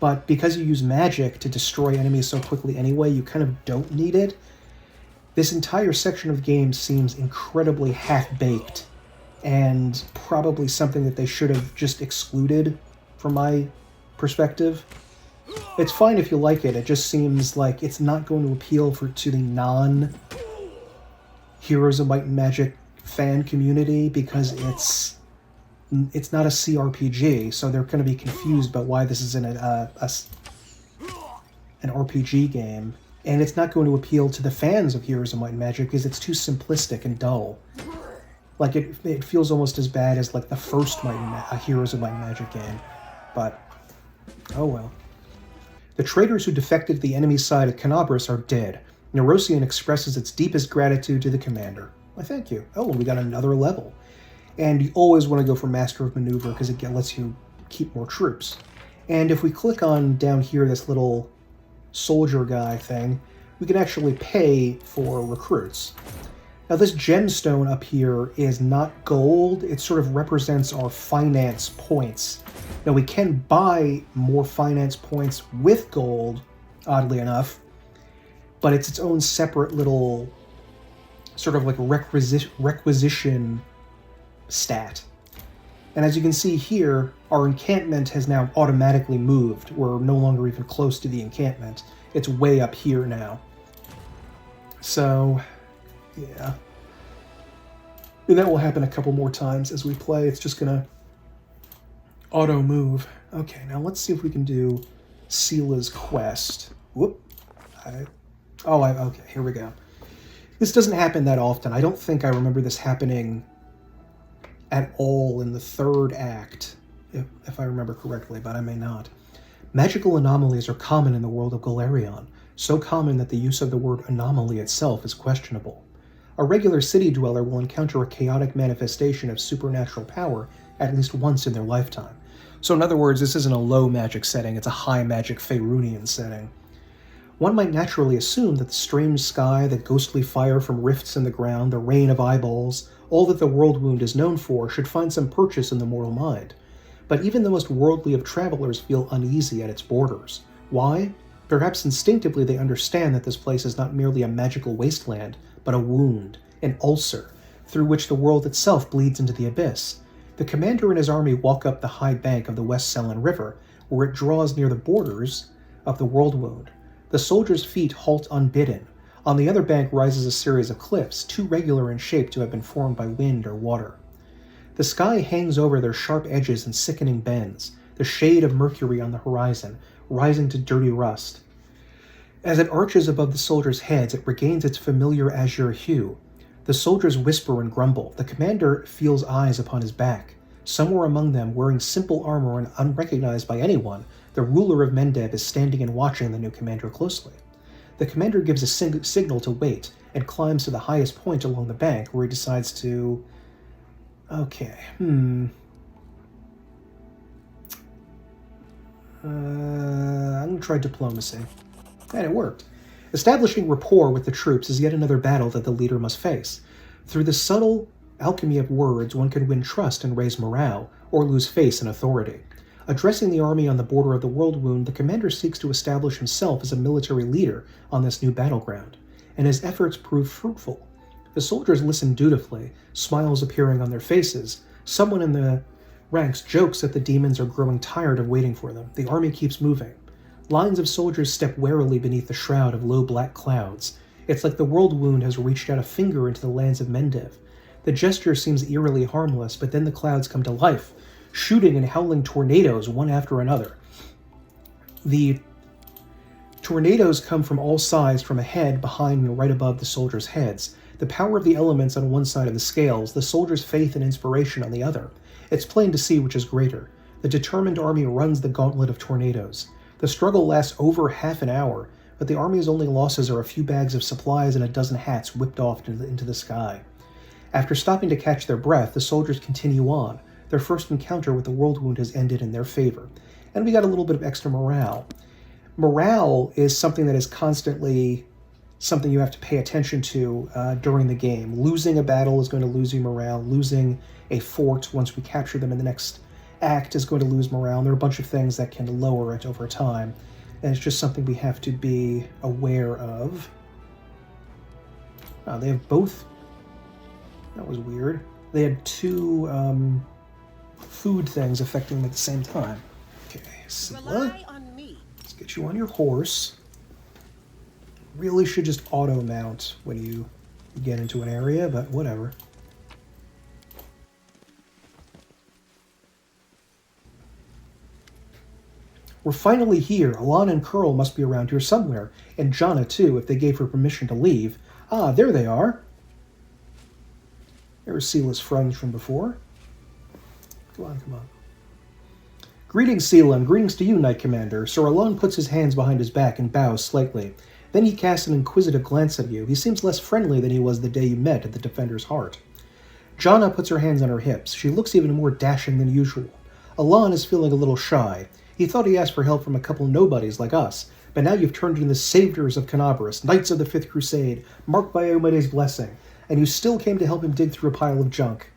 But because you use magic to destroy enemies so quickly anyway, you kind of don't need it. This entire section of the game seems incredibly half-baked and probably something that they should have just excluded from my perspective. It's fine if you like it. It just seems like it's not going to appeal to the non-Heroes of Might and Magic fan community because it's not a CRPG, so they're going to be confused about why this is an RPG game. And it's not going to appeal to the fans of Heroes of Might and Magic because it's too simplistic and dull. Like, it feels almost as bad as, like, the first Heroes of Might and Magic game. But, oh well. The traitors who defected to the enemy side at Canabras are dead. Neurosian expresses its deepest gratitude to the commander. Why, thank you. Oh, and we got another level. And you always want to go for Master of Maneuver because it lets you keep more troops. And if we click on down here this little soldier guy thing, we can actually pay for recruits. Now this gemstone up here is not gold, it sort of represents our finance points. Now we can buy more finance points with gold, oddly enough, but it's its own separate little sort of like requisition stat. And as you can see here, our encampment has now automatically moved. We're no longer even close to the encampment. It's way up here now. So, yeah. And that will happen a couple more times as we play. It's just gonna auto-move. Okay, now let's see if we can do Sela's quest. Whoop. Okay, here we go. This doesn't happen that often. I don't think I remember this happening at all in the third act, if I remember correctly, but I may not. Magical anomalies are common in the world of Golarion, so common that the use of the word anomaly itself is questionable. A regular city dweller will encounter a chaotic manifestation of supernatural power at least once in their lifetime. So in other words, this isn't a low magic setting, it's a high magic Faerunian setting. One might naturally assume that the strange sky, the ghostly fire from rifts in the ground, the rain of eyeballs, all that the world wound is known for, should find some purchase in the mortal mind. But even the most worldly of travelers feel uneasy at its borders. Why? Perhaps instinctively they understand that this place is not merely a magical wasteland, but a wound, an ulcer, through which the world itself bleeds into the abyss. The commander and his army walk up the high bank of the West Selen River, where it draws near the borders of the world wound. The soldiers' feet halt unbidden. On the other bank rises a series of cliffs, too regular in shape to have been formed by wind or water. The sky hangs over their sharp edges in sickening bends, the shade of Mercury on the horizon, rising to dirty rust. As it arches above the soldiers' heads, it regains its familiar azure hue. The soldiers whisper and grumble. The commander feels eyes upon his back. Somewhere among them, wearing simple armor and unrecognized by anyone, the ruler of Mendeb is standing and watching the new commander closely. The commander gives a signal to wait and climbs to the highest point along the bank where he decides to... Okay, I'm going to try diplomacy. And it worked. Establishing rapport with the troops is yet another battle that the leader must face. Through the subtle alchemy of words, one can win trust and raise morale, or lose face and authority. Addressing the army on the border of the world wound, the commander seeks to establish himself as a military leader on this new battleground, and his efforts prove fruitful. The soldiers listen dutifully, smiles appearing on their faces. Someone in the ranks jokes that the demons are growing tired of waiting for them. The army keeps moving. Lines of soldiers step warily beneath the shroud of low black clouds. It's like the world wound has reached out a finger into the lands of Mendev. The gesture seems eerily harmless, but then the clouds come to life, shooting and howling tornadoes one after another. The tornadoes come from all sides, from ahead, behind, and right above the soldiers' heads. The power of the elements on one side of the scales, the soldiers' faith and inspiration on the other. It's plain to see which is greater. The determined army runs the gauntlet of tornadoes. The struggle lasts over half an hour, but the army's only losses are a few bags of supplies and a dozen hats whipped off into the sky. After stopping to catch their breath, the soldiers continue on. Their first encounter with the world wound has ended in their favor. And we got a little bit of extra morale. Morale is something that is constantly something you have to pay attention to during the game. Losing a battle is going to lose you morale. Losing a fort once we capture them in the next act is going to lose morale. And there are a bunch of things that can lower it over time. And it's just something we have to be aware of. They have both. That was weird. They had two food things affecting them at the same time. Okay, Scylla, Rely on me. let's get you on your horse. Really should just auto-mount when you get into an area, but whatever. We're finally here. Alana and Curl must be around here somewhere. And Jana, too, if they gave her permission to leave. Ah, there they are. There's Sela's friends from before. Come on, come on. Greetings, Sela, and greetings to you, Knight Commander. Sir Alon puts his hands behind his back and bows slightly. Then he casts an inquisitive glance at you. He seems less friendly than he was the day you met at the Defender's Heart. Jana puts her hands on her hips. She looks even more dashing than usual. Alon is feeling a little shy. He thought he asked for help from a couple nobodies like us, but now you've turned into the saviors of Canabras, Knights of the Fifth Crusade, marked by Iomede's blessing, and you still came to help him dig through a pile of junk.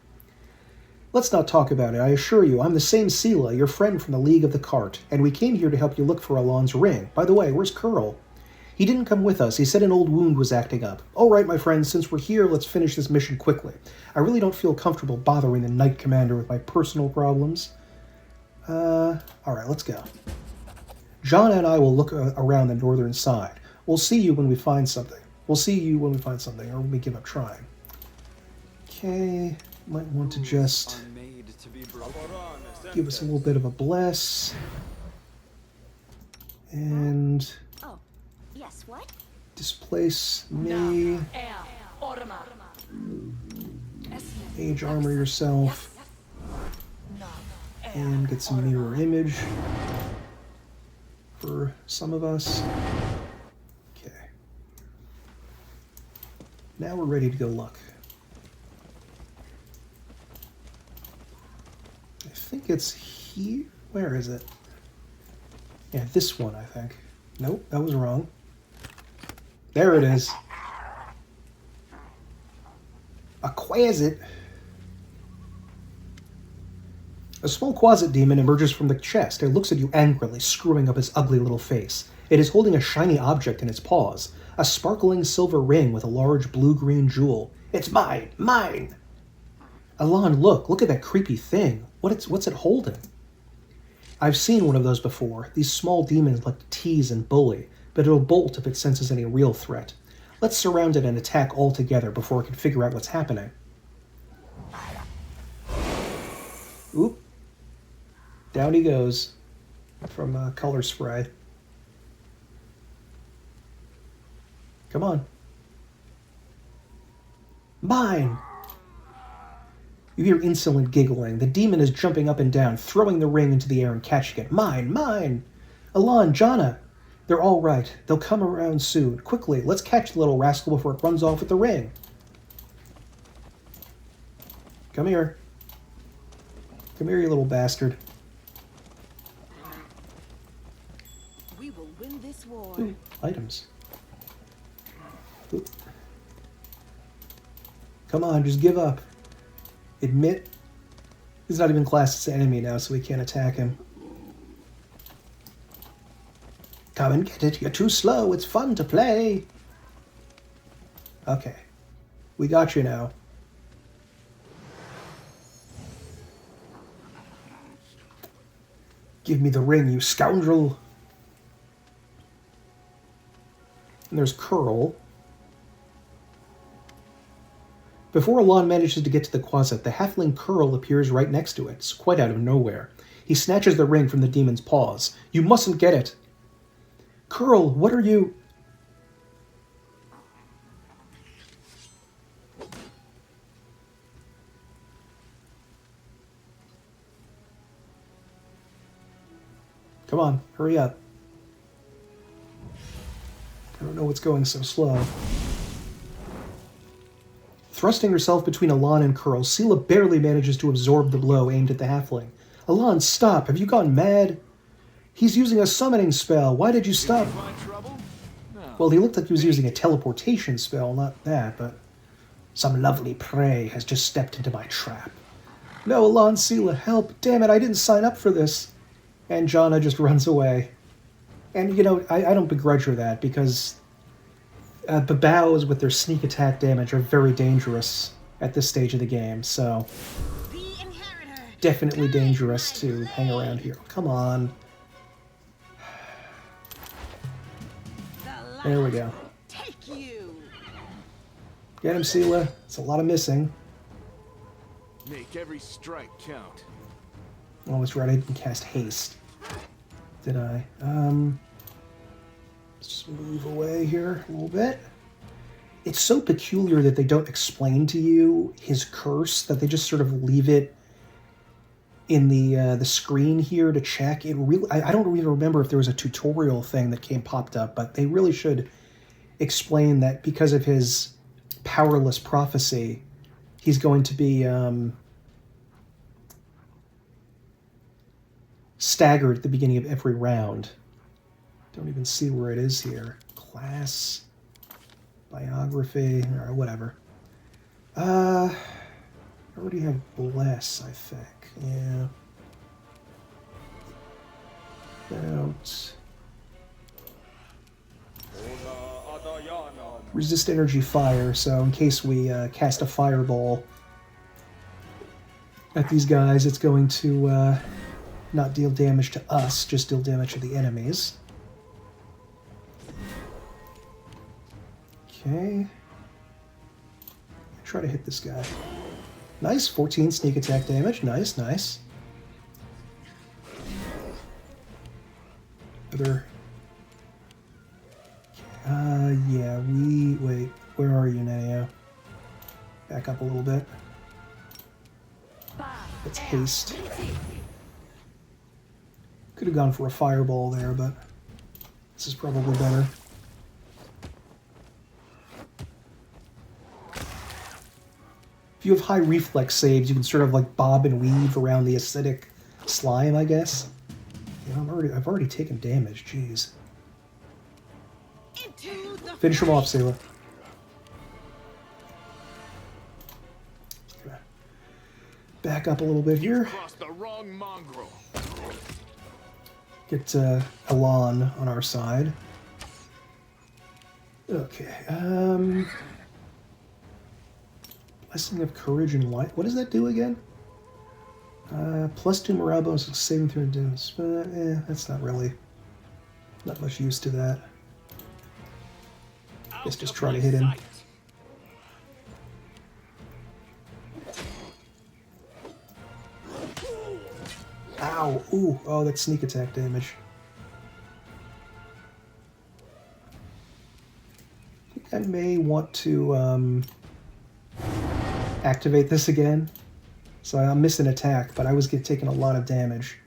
Let's not talk about it. I assure you, I'm the same Sela, your friend from the League of the Cart, and we came here to help you look for Alon's ring. By the way, where's Curl? He didn't come with us. He said an old wound was acting up. All right, my friends, since we're here, let's finish this mission quickly. I really don't feel comfortable bothering the Knight Commander with my personal problems. Alright, let's go. John and I will look around the northern side. We'll see you when we find something. Or when we give up trying. Okay, might want to just give us a little bit of a bless. And Oh, yes, what? displace me. Age armor yourself. And get some mirror image for some of us. Okay. Now we're ready to go look. I think it's here. Where is it? Yeah, this one, I think. Nope, that was wrong. There it is. A Quasit. A small Quasit demon emerges from the chest. It looks at you angrily, screwing up its ugly little face. It is holding a shiny object in its paws, a sparkling silver ring with a large blue-green jewel. It's mine! Mine! Alon, look at that creepy thing. What's it holding? I've seen one of those before. These small demons like to tease and bully, but it'll bolt if it senses any real threat. Let's surround it and attack all together before it can figure out what's happening. Oop. Down he goes from color spray. Come on. Mine! You hear insolent giggling. The demon is jumping up and down, throwing the ring into the air and catching it. Mine! Mine! Alon, Jana! They're all right. They'll come around soon. Quickly, let's catch the little rascal before it runs off with the ring. Come here. Come here, you little bastard. We will win this war. Ooh, items. Ooh. Come on, just give up. Admit. He's not even classed as an enemy now, so we can't attack him. Come and get it. You're too slow. It's fun to play. Okay. We got you now. Give me the ring, you scoundrel. And there's Curl. Before Alon manages to get to the Quasit, the halfling Curl appears right next to it. It's quite out of nowhere. He snatches the ring from the demon's paws. You mustn't get it. Curl, what are you... Come on, hurry up. I don't know what's going so slow. Thrusting herself between Alon and Curl, Sela barely manages to absorb the blow aimed at the halfling. Alon, stop! Have you gone mad? He's using a summoning spell. Why did you stop? Well, he looked like he was using a teleportation spell, not that, but... Some lovely prey has just stepped into my trap. No, Alon, Sela, help! Damn it, I didn't sign up for this! And Jana just runs away. And, you know, I don't begrudge her that, because... the bows with their sneak attack damage are very dangerous, at this stage of the game, so The inheritor. definitely dangerous to hang around here. Come on. The There we light go. take you. Get him, Sela. It's a lot of missing. Make every strike count. Oh, that's right. I didn't cast haste. Did I? Let's just move away here a little bit. It's so peculiar that they don't explain to you his curse, that they just sort of leave it in the screen here to check. It really, I don't even remember if there was a tutorial thing that popped up, but they really should explain that because of his powerless prophecy, he's going to be staggered at the beginning of every round. Don't even see where it is here. Class, biography, or whatever. I already have bless, I think. Yeah. Don't. Resist energy fire, so in case we cast a fireball at these guys, it's going to not deal damage to us, just deal damage to the enemies. Okay. Try to hit this guy. Nice, 14 sneak attack damage. Nice, nice. Other... yeah, wait, where are you, Neo? Back up a little bit. Let's haste. Could have gone for a fireball there, but this is probably better. If you have high reflex saves, you can sort of like bob and weave around the acidic slime, I guess. Yeah, I've already taken damage, jeez. Finish him off, Sailor. Back up a little bit here. Crossed the wrong mongrel. Get Elan on our side. Okay. Blessing of Courage and Light. What does that do again? +2 morale bonus, saving through endurance. That's not much use to that. Let's just try to hit him. Ow! Ooh! Oh, that's sneak attack damage. I think I may want to activate this again. So I missed an attack, but I was taking a lot of damage.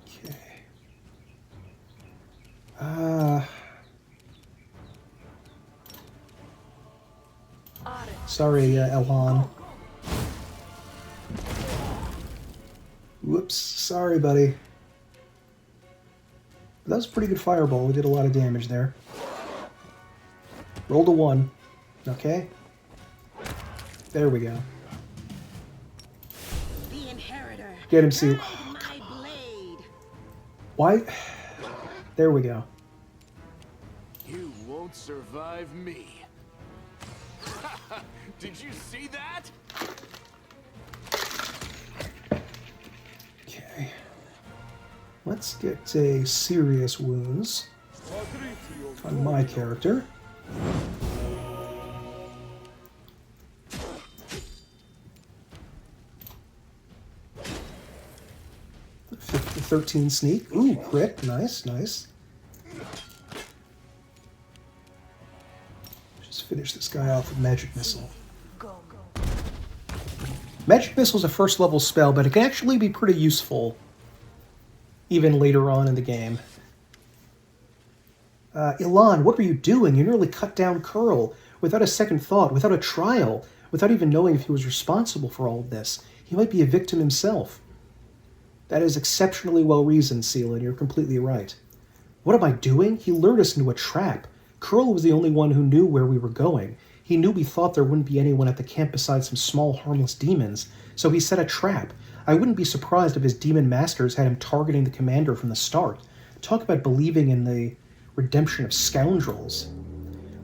Okay. Sorry, Elhan. Whoops. Sorry, buddy. That was a pretty good fireball. We did a lot of damage there. Rolled a 1. Okay. There we go. The inheritor. Get him, see. Oh, my blade. Why? There we go. You won't survive me. Did you see that? Okay. Let's get a serious wounds on my character. 13 sneak. Ooh, crit. Nice, nice. Just finish this guy off with Magic Missile. Magic Missile is a first level spell, but it can actually be pretty useful even later on in the game. Elan, what were you doing? You nearly cut down Curl without a second thought, without a trial, without even knowing if he was responsible for all of this. He might be a victim himself. That is exceptionally well reasoned, Seelan. You're completely right. What am I doing? He lured us into a trap. Curl was the only one who knew where we were going. He knew we thought there wouldn't be anyone at the camp besides some small, harmless demons, so he set a trap. I wouldn't be surprised if his demon masters had him targeting the commander from the start. Talk about believing in the Redemption of scoundrels.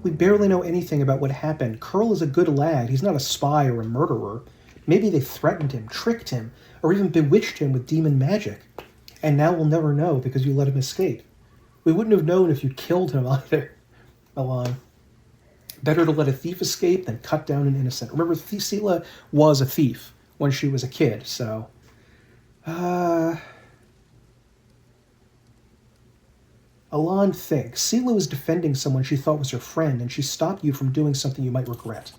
We barely know anything about what happened. Curl is a good lad. He's not a spy or a murderer. Maybe they threatened him, tricked him, or even bewitched him with demon magic. And now we'll never know because you let him escape. We wouldn't have known if you killed him either. Alon. Better to let a thief escape than cut down an innocent. Remember, Sela was a thief when she was a kid, so... Alon thinks. Sela was defending someone she thought was her friend, and she stopped you from doing something you might regret.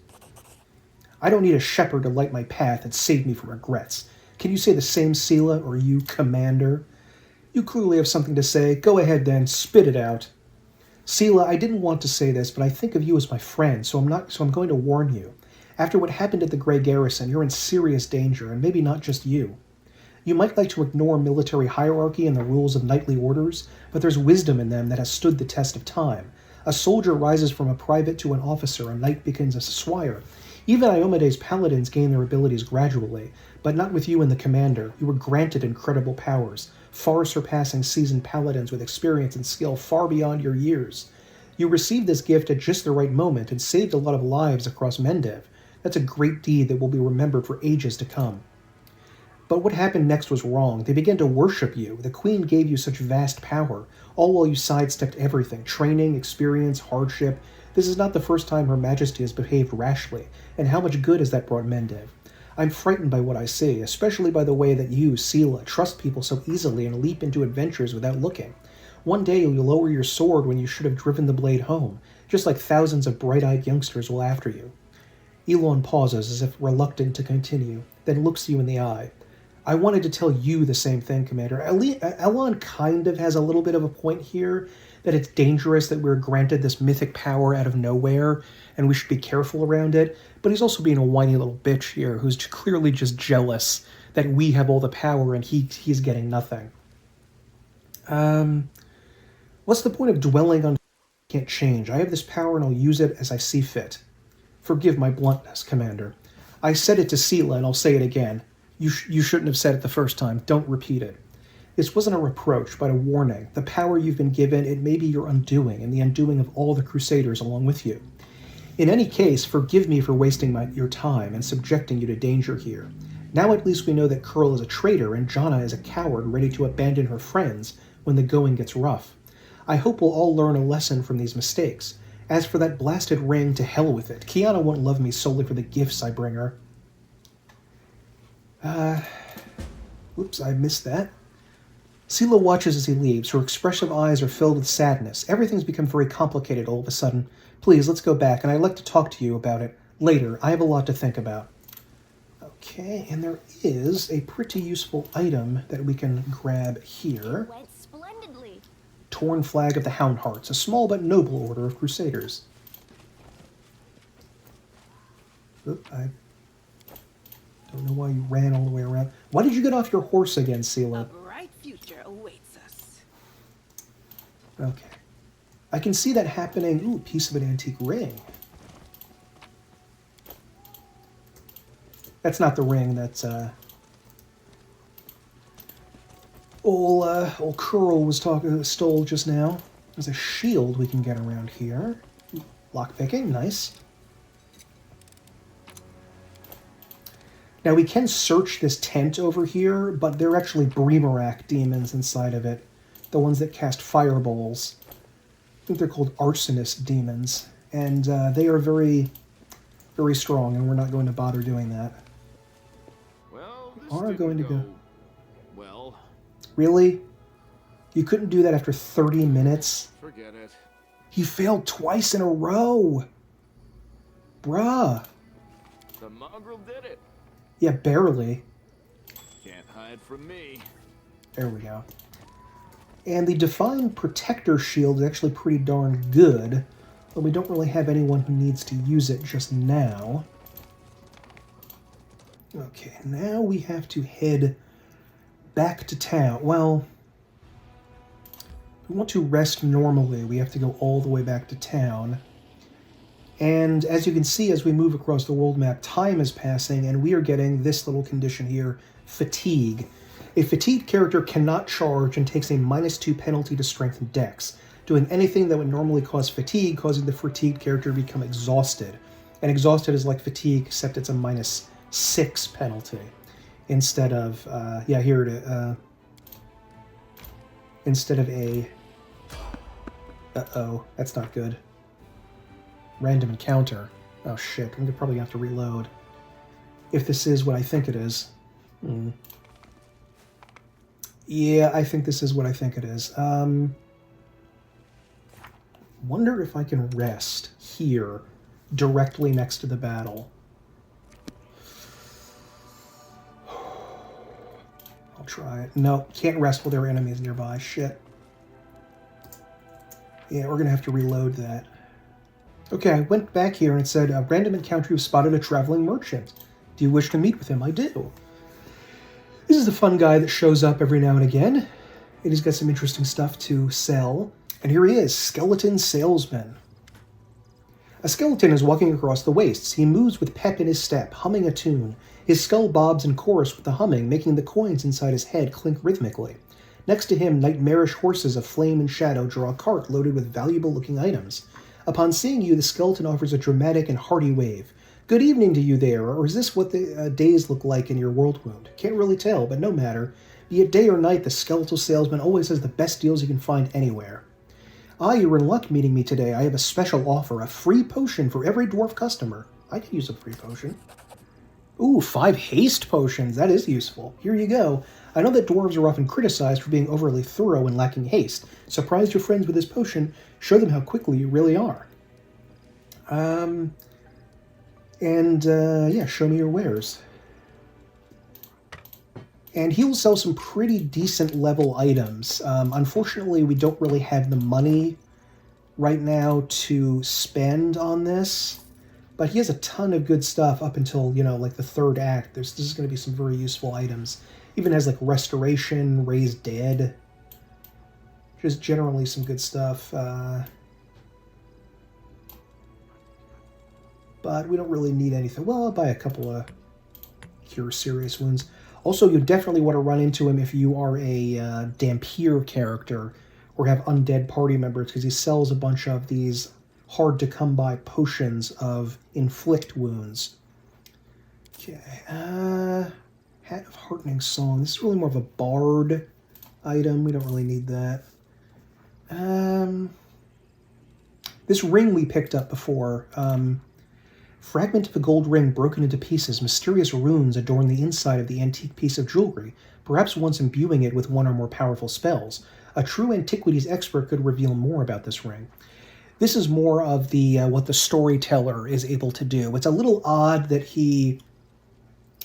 I don't need a shepherd to light my path and save me from regrets. Can you say the same, Sela, or you, Commander? You clearly have something to say. Go ahead then, spit it out. Sela, I didn't want to say this, but I think of you as my friend, so I'm going to warn you. After what happened at the Grey Garrison, you're in serious danger, and maybe not just you. You might like to ignore military hierarchy and the rules of knightly orders, but there's wisdom in them that has stood the test of time. A soldier rises from a private to an officer, a knight becomes a squire. Even Iomede's paladins gain their abilities gradually, but not with you and the commander. You were granted incredible powers, far surpassing seasoned paladins with experience and skill far beyond your years. You received this gift at just the right moment and saved a lot of lives across Mendev. That's a great deed that will be remembered for ages to come. But what happened next was wrong. They began to worship you. The Queen gave you such vast power, all while you sidestepped everything. Training, experience, hardship. This is not the first time Her Majesty has behaved rashly, and how much good has that brought Mendev? I'm frightened by what I see, especially by the way that you, Sela, trust people so easily and leap into adventures without looking. One day you'll lower your sword when you should have driven the blade home, just like thousands of bright-eyed youngsters will after you. Elon pauses as if reluctant to continue, then looks you in the eye. I wanted to tell you the same thing, Commander. Elon kind of has a little bit of a point here, that it's dangerous that we're granted this mythic power out of nowhere, and we should be careful around it, but he's also being a whiny little bitch here, who's clearly just jealous that we have all the power and he's getting nothing. What's the point of dwelling on can't change? I have this power and I'll use it as I see fit. Forgive my bluntness, Commander. I said it to Sela and I'll say it again. You shouldn't have said it the first time. Don't repeat it. This wasn't a reproach, but a warning. The power you've been given, it may be your undoing, and the undoing of all the Crusaders along with you. In any case, forgive me for wasting your time and subjecting you to danger here. Now at least we know that Curl is a traitor and Jana is a coward ready to abandon her friends when the going gets rough. I hope we'll all learn a lesson from these mistakes. As for that blasted ring, to hell with it. Kiana won't love me solely for the gifts I bring her. Whoops, I missed that. Sela watches as he leaves. Her expressive eyes are filled with sadness. Everything's become very complicated all of a sudden. Please, let's go back, and I'd like to talk to you about it later. I have a lot to think about. Okay, and there is a pretty useful item that we can grab here. Went splendidly. Torn Flag of the Houndhearts, a small but noble order of Crusaders. Oop, I don't know why you ran all the way around. Why did you get off your horse again, Sela? A bright future awaits us. Okay. I can see that happening. Ooh, piece of an antique ring. That's not the ring that's, old Curl was stole just now. There's a shield we can get around here. Lockpicking, nice. Now we can search this tent over here, but they're actually Bremerak demons inside of it. The ones that cast fireballs. I think they're called arsonist demons. And they are very, very strong, and we're not going to bother doing that. Well, this Are going to go. Well, Really? You couldn't do that after 30 minutes? forget it. He failed twice in a row! Bruh. The mongrel did it. Yeah, barely. Can't hide from me. There we go. And the Divine Protector Shield is actually pretty darn good, but we don't really have anyone who needs to use it just now. Okay, now we have to head back to town. Well, if we want to rest normally, we have to go all the way back to town. And as you can see, as we move across the world map, time is passing, and we are getting this little condition here, fatigue. A fatigued character cannot charge and takes a -2 penalty to strength and dex. doing anything that would normally cause fatigue, causing the fatigued character to become exhausted. And exhausted is like fatigue, except it's a -6 penalty instead of, yeah, here it is, instead of a, uh-oh, that's not good. Random encounter. Oh shit, I'm probably gonna have to reload. If this is what I think it is. Yeah, I think this is what I think it is. Wonder if I can rest here, directly next to the battle. I'll try it. No, can't rest while there are enemies nearby. Shit. Yeah, we're gonna have to reload that. Okay, I went back here and it said, a random encounter, you've spotted a traveling merchant. Do you wish to meet with him? I do. This is the fun guy that shows up every now and again, and he's got some interesting stuff to sell. And here he is, Skeleton Salesman. A skeleton is walking across the wastes. He moves with pep in his step, humming a tune. His skull bobs in chorus with the humming, making the coins inside his head clink rhythmically. Next to him, nightmarish horses of flame and shadow draw a cart loaded with valuable-looking items. Upon seeing you, the skeleton offers a dramatic and hearty wave. Good evening to you there, or is this what the days look like in your world wound? Can't really tell, but no matter. Be it day or night, the skeletal salesman always has the best deals you can find anywhere. Ah, you're in luck meeting me today. I have a special offer, a free potion for every dwarf customer. I could use a free potion. Ooh, 5 haste potions. That is useful. Here you go. I know that dwarves are often criticized for being overly thorough and lacking haste. Surprise your friends with this potion. Show them how quickly you really are. Yeah, show me your wares. And he'll sell some pretty decent level items. Unfortunately, we don't really have the money right now to spend on this. But he has a ton of good stuff up until, you know, like the 3rd act. This is going to be some very useful items. Even has like Restoration, Raise Dead. Just generally some good stuff. But we don't really need anything. Well, I'll buy a couple of Cure Serious Wounds. Also, you definitely want to run into him if you are a Dampier character or have undead party members, because he sells a bunch of these hard-to-come-by potions of inflict wounds. Okay, Hat of Heartening Song. This is really more of a bard item. We don't really need that. This ring we picked up before. Fragment of a gold ring broken into pieces. Mysterious runes adorn the inside of the antique piece of jewelry, perhaps once imbuing it with one or more powerful spells. A true antiquities expert could reveal more about this ring. This is more of the what the storyteller is able to do. It's a little odd that he...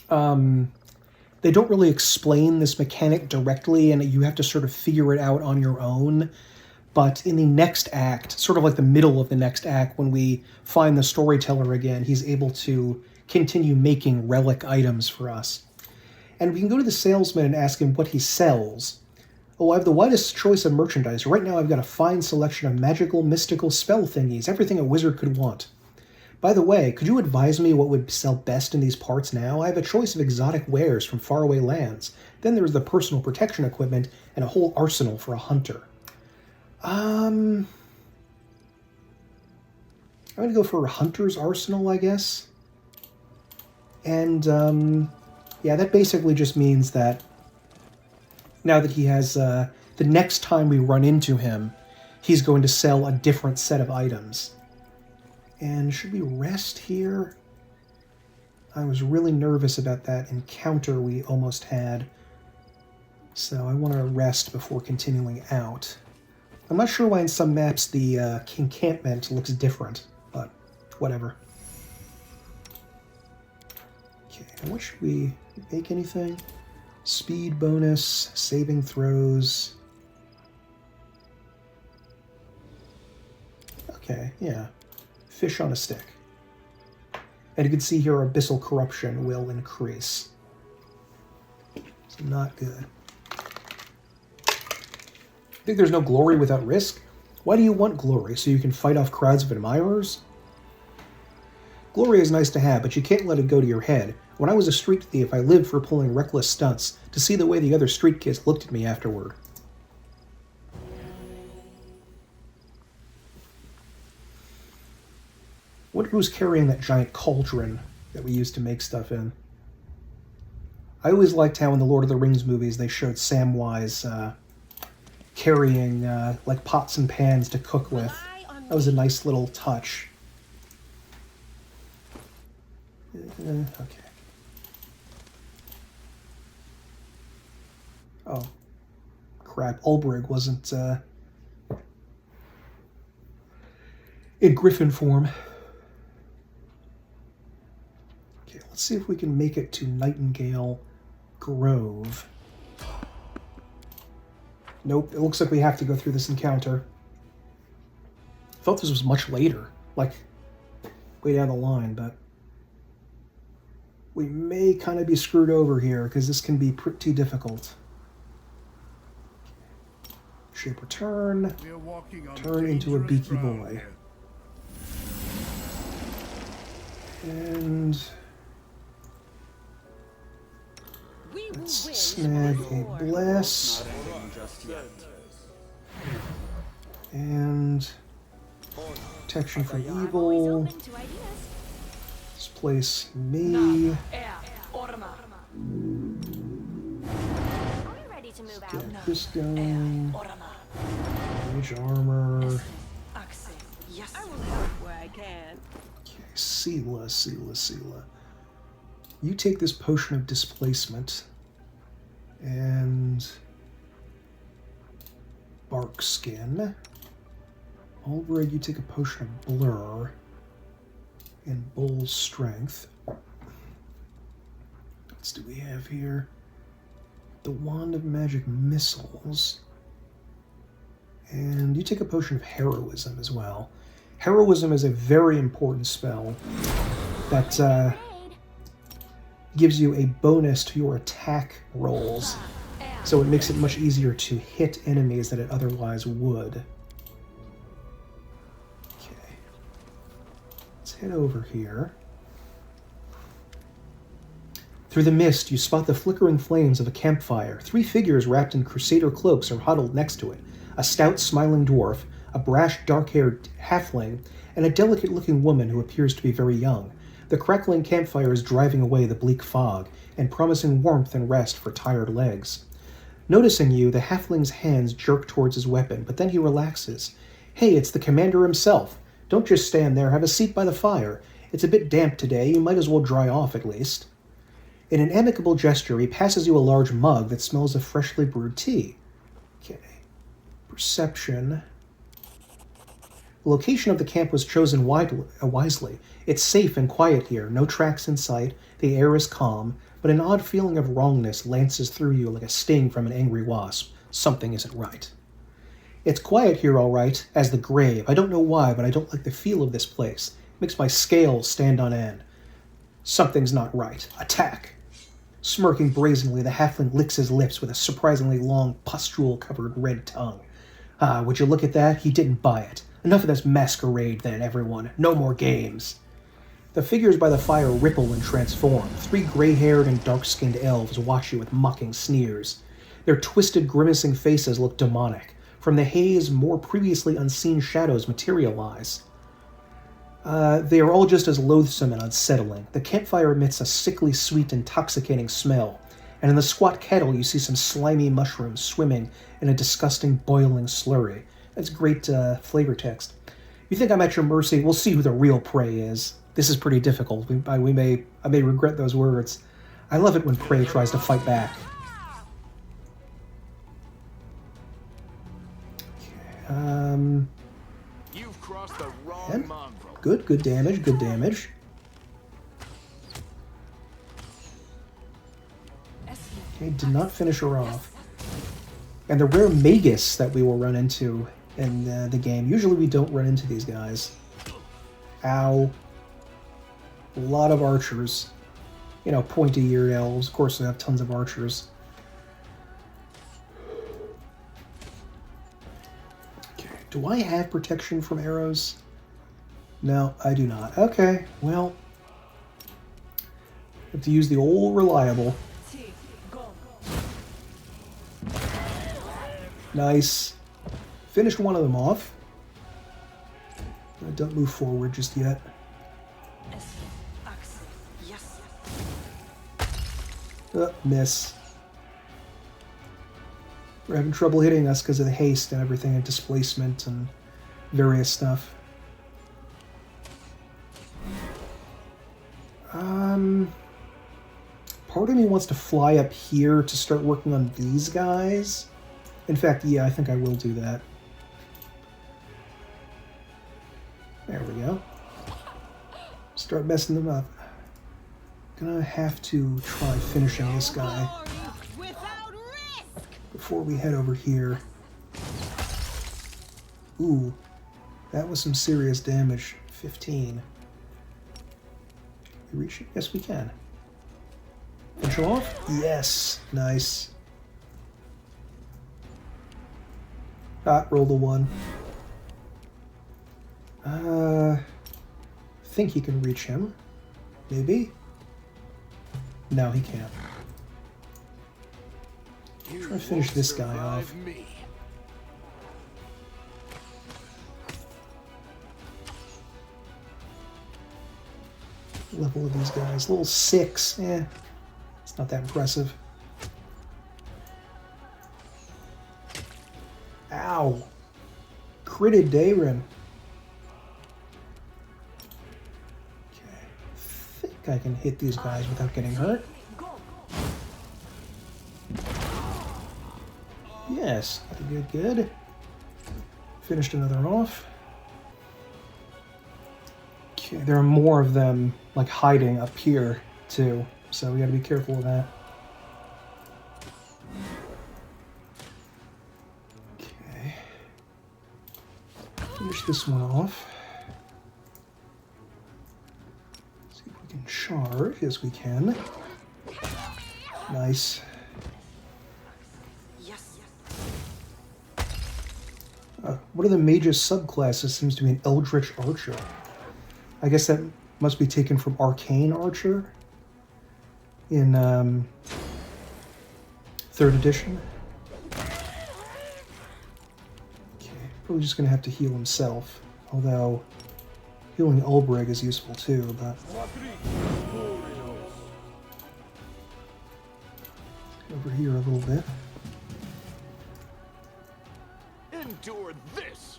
they don't really explain this mechanic directly, and you have to sort of figure it out on your own. But in the next act, sort of like the middle of the next act, when we find the storyteller again, he's able to continue making relic items for us. And we can go to the salesman and ask him what he sells. Oh, I have the widest choice of merchandise. Right now I've got a fine selection of magical, mystical spell thingies, everything a wizard could want. By the way, could you advise me what would sell best in these parts now? I have a choice of exotic wares from faraway lands. Then there's the personal protection equipment and a whole arsenal for a hunter. I'm going to go for a hunter's arsenal, I guess. And, yeah, that basically just means that now that he has, the next time we run into him, he's going to sell a different set of items. And should we rest here? I was really nervous about that encounter we almost had. So I want to rest before continuing out. I'm not sure why in some maps the encampment looks different, but whatever. Okay, and what should we make anything? Speed bonus, saving throws. Okay, yeah. Fish on a stick. And you can see here Abyssal Corruption will increase. It's not good. Think there's no glory without risk? Why do you want glory? So you can fight off crowds of admirers? Glory is nice to have, but you can't let it go to your head. When I was a street thief, I lived for pulling reckless stunts, to see the way the other street kids looked at me afterward. Who's carrying that giant cauldron that we used to make stuff in? I always liked how in the Lord of the Rings movies they showed Samwise carrying like pots and pans to cook with. That was a nice little touch. Okay. Oh, crap. Ulbrig wasn't in griffin form. Okay, let's see if we can make it to Nightingale Grove. Nope, it looks like we have to go through this encounter. I thought this was much later, like way down the line, but we may kind of be screwed over here because this can be pretty difficult. Shape return, turn into a beaky boy. And let's snag a bless. And protection from evil. Displace me. Get this going. Mage armor. Yes, I will help where I can. Okay, Sela. You take this potion of displacement and bark skin. Ulbrig, you take a potion of blur and bull strength. What else do we have here? The wand of magic missiles. And you take a potion of heroism as well. Heroism is a very important spell that gives you a bonus to your attack rolls. So it makes it much easier to hit enemies than it otherwise would. Okay. Let's head over here. Through the mist, you spot the flickering flames of a campfire. 3 figures wrapped in crusader cloaks are huddled next to it. A stout, smiling dwarf, a brash, dark-haired halfling, and a delicate-looking woman who appears to be very young. The crackling campfire is driving away the bleak fog and promising warmth and rest for tired legs. Noticing you, the halfling's hands jerk towards his weapon, but then he relaxes. Hey, it's the commander himself. Don't just stand there, have a seat by the fire. It's a bit damp today, you might as well dry off at least. In an amicable gesture, he passes you a large mug that smells of freshly brewed tea. Okay. Perception. The location of the camp was chosen wisely. It's safe and quiet here, no tracks in sight, the air is calm, but an odd feeling of wrongness lances through you like a sting from an angry wasp. Something isn't right. It's quiet here, all right, as the grave. I don't know why, but I don't like the feel of this place. It makes my scales stand on end. Something's not right. Attack! Smirking brazenly, the halfling licks his lips with a surprisingly long, pustule-covered red tongue. Ah, would you look at that? He didn't buy it. Enough of this masquerade, then, everyone. No more games. The figures by the fire ripple and transform. 3 gray-haired and dark-skinned elves watch you with mocking sneers. Their twisted, grimacing faces look demonic. From the haze, more previously unseen shadows materialize. They are all just as loathsome and unsettling. The campfire emits a sickly, sweet, intoxicating smell, and in the squat kettle you see some slimy mushrooms swimming in a disgusting, boiling slurry. That's great flavor text. You think I'm at your mercy? We'll see who the real prey is. This is pretty difficult. I may regret those words. I love it when prey tries to fight back. Okay, You've crossed the wrong mongrel. Good damage. Okay, did not finish her off. And the rare magus that we will run into in the game. Usually we don't run into these guys. Ow. A lot of archers. You know, pointy-eared elves. Of course, they have tons of archers. Okay, do I have protection from arrows? No, I do not. Okay, well, have to use the old reliable. Nice. Finished one of them off. Don't move forward just yet. Miss. We're having trouble hitting us because of the haste and everything, and displacement and various stuff. Part of me wants to fly up here to start working on these guys. In fact, yeah, I think I will do that. There we go. Start messing them up. Gonna have to try finishing this guy before we head over here. Ooh, that was some serious damage. 15. We reach it? Yes, we can. Finish him off? Yes. Nice. Roll the 1. Think he can reach him. Maybe? No, he can't. Try to finish this guy off. Level of these guys. Level 6. It's not that impressive. Ow. Critted Dayrin. Okay. I think I can hit these guys without getting hurt. Yes. Good, good. Finished another off. Okay, there are more of them, like, hiding up here, too. So we gotta be careful of that. Okay. Finish this one off. See if we can charge. Yes, we can. Nice. One of the major subclasses seems to be an Eldritch Archer. I guess that must be taken from Arcane Archer in 3rd edition. Okay, probably just gonna have to heal himself. Although healing Ulbrich is useful too, but over here a little bit. Endure this.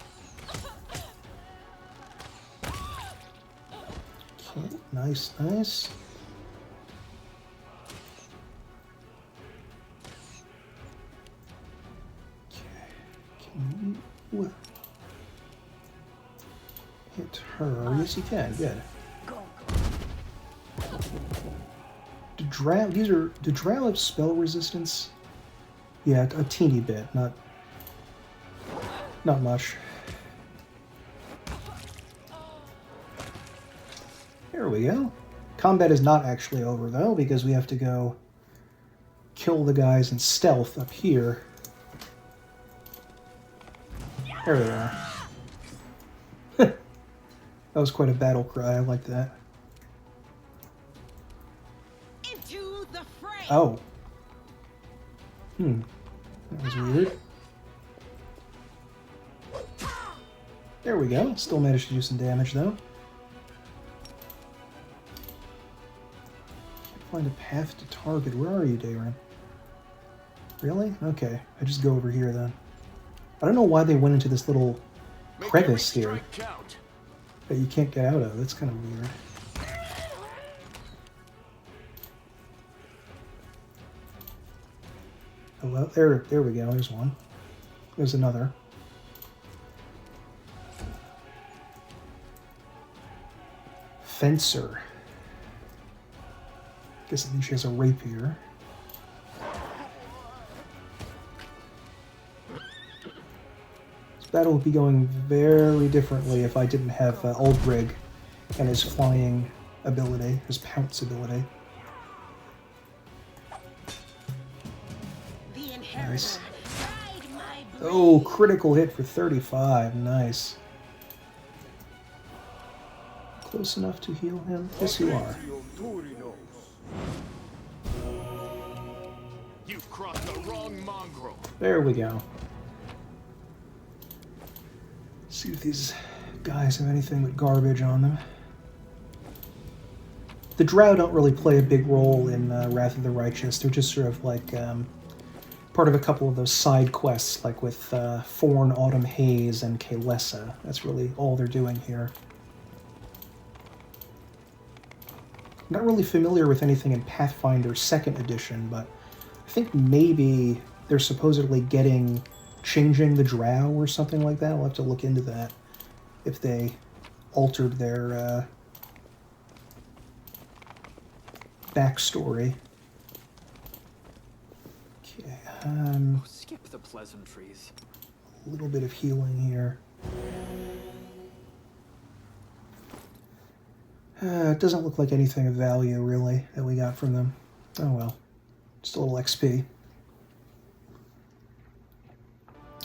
Okay, nice, nice. Okay, can you hit her? Yes, you can. Good. Do Drow have spell resistance? Yeah, a teeny bit, not much. There we go. Combat is not actually over, though, because we have to go kill the guys in stealth up here. There they are. That was quite a battle cry. I like that. Into the fray. Oh. That was weird. There we go. Still managed to do some damage, though. Can't find a path to target. Where are you, Dayrin? Really? Okay. I just go over here, then. I don't know why they went into this little crevice here that you can't get out of. That's kind of weird. Hello? There we go. There's one. There's another. Fencer. Guess I think she has a rapier. This battle would be going very differently if I didn't have Ulbrich and his flying ability, his pounce ability. Nice. Oh, critical hit for 35. Nice. Close enough to heal him? Yes, you are. You've crossed the wrong mongrel. There we go. See if these guys have anything but garbage on them. The Drow don't really play a big role in Wrath of the Righteous. They're just sort of like part of a couple of those side quests, like with Thorn, Autumn Haze, and Kalessa. That's really all they're doing here. I'm not really familiar with anything in Pathfinder 2nd edition, but I think maybe they're supposedly changing the Drow or something like that. I'll have to look into that, if they altered their backstory. Okay, skip the pleasantries. a little bit of healing here. It doesn't look like anything of value, really, that we got from them. Oh well. Just a little XP.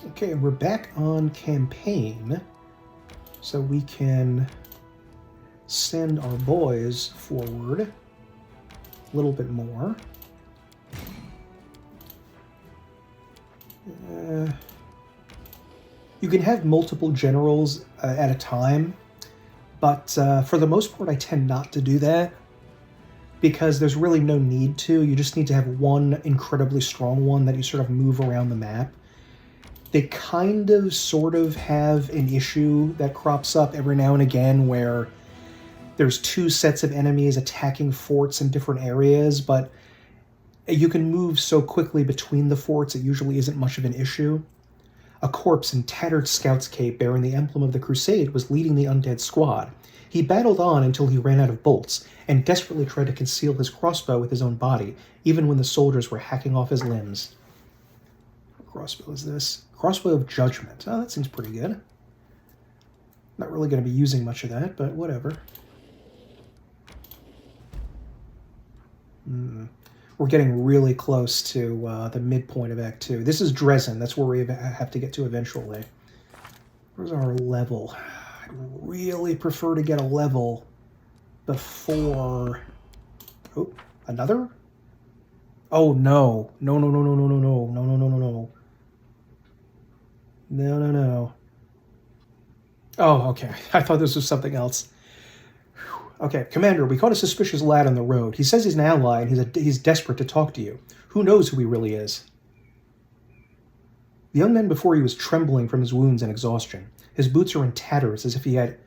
Okay, we're back on campaign, so we can send our boys forward a little bit more. You can have multiple generals at a time, but for the most part I tend not to do that, because there's really no need to. You just need to have one incredibly strong one that you sort of move around the map. They kind of sort of have an issue that crops up every now and again where there's two sets of enemies attacking forts in different areas, but you can move so quickly between the forts it usually isn't much of an issue. A corpse in tattered scout's cape bearing the emblem of the Crusade was leading the undead squad. He battled on until he ran out of bolts, and desperately tried to conceal his crossbow with his own body, even when the soldiers were hacking off his limbs. What crossbow is this? Crossbow of Judgment. Oh, that seems pretty good. Not really going to be using much of that, but whatever. We're getting really close to the midpoint of Act 2. This is Dresden. That's where we have to get to eventually. Where's our level? I'd really prefer to get a level before... Oh, another? Oh, no. No, no, no, no, no, no, no, no, no, no, no, no. No, no, no. Oh, okay. I thought this was something else. Okay, Commander, we caught a suspicious lad on the road. He says he's an ally, and he's desperate to talk to you. Who knows who he really is? The young man before you was trembling from his wounds and exhaustion. His boots are in tatters, as if he had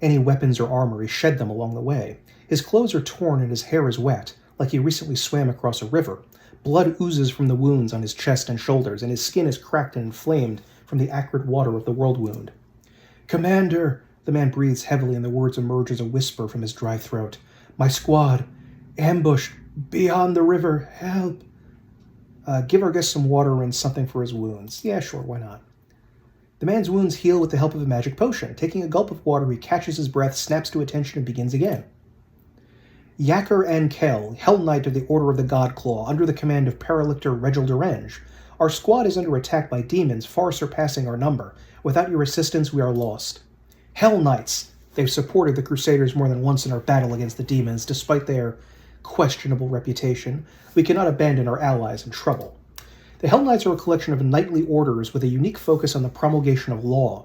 any weapons or armor. He shed them along the way. His clothes are torn and his hair is wet, like he recently swam across a river. Blood oozes from the wounds on his chest and shoulders, and his skin is cracked and inflamed from the acrid water of the world wound. Commander! The man breathes heavily, and the words emerge as a whisper from his dry throat. My squad, ambushed, beyond the river, help! Give our guest some water and something for his wounds. Yeah, sure, why not? The man's wounds heal with the help of a magic potion. Taking a gulp of water, he catches his breath, snaps to attention, and begins again. Yaker Ankel, Hell Knight of the Order of the Godclaw, under the command of Paralictor Regil Derenge. Our squad is under attack by demons far surpassing our number. Without your assistance, we are lost. Hell Knights. They've supported the Crusaders more than once in our battle against the demons, despite their questionable reputation. We cannot abandon our allies in trouble. The Hell Knights are a collection of knightly orders with a unique focus on the promulgation of law.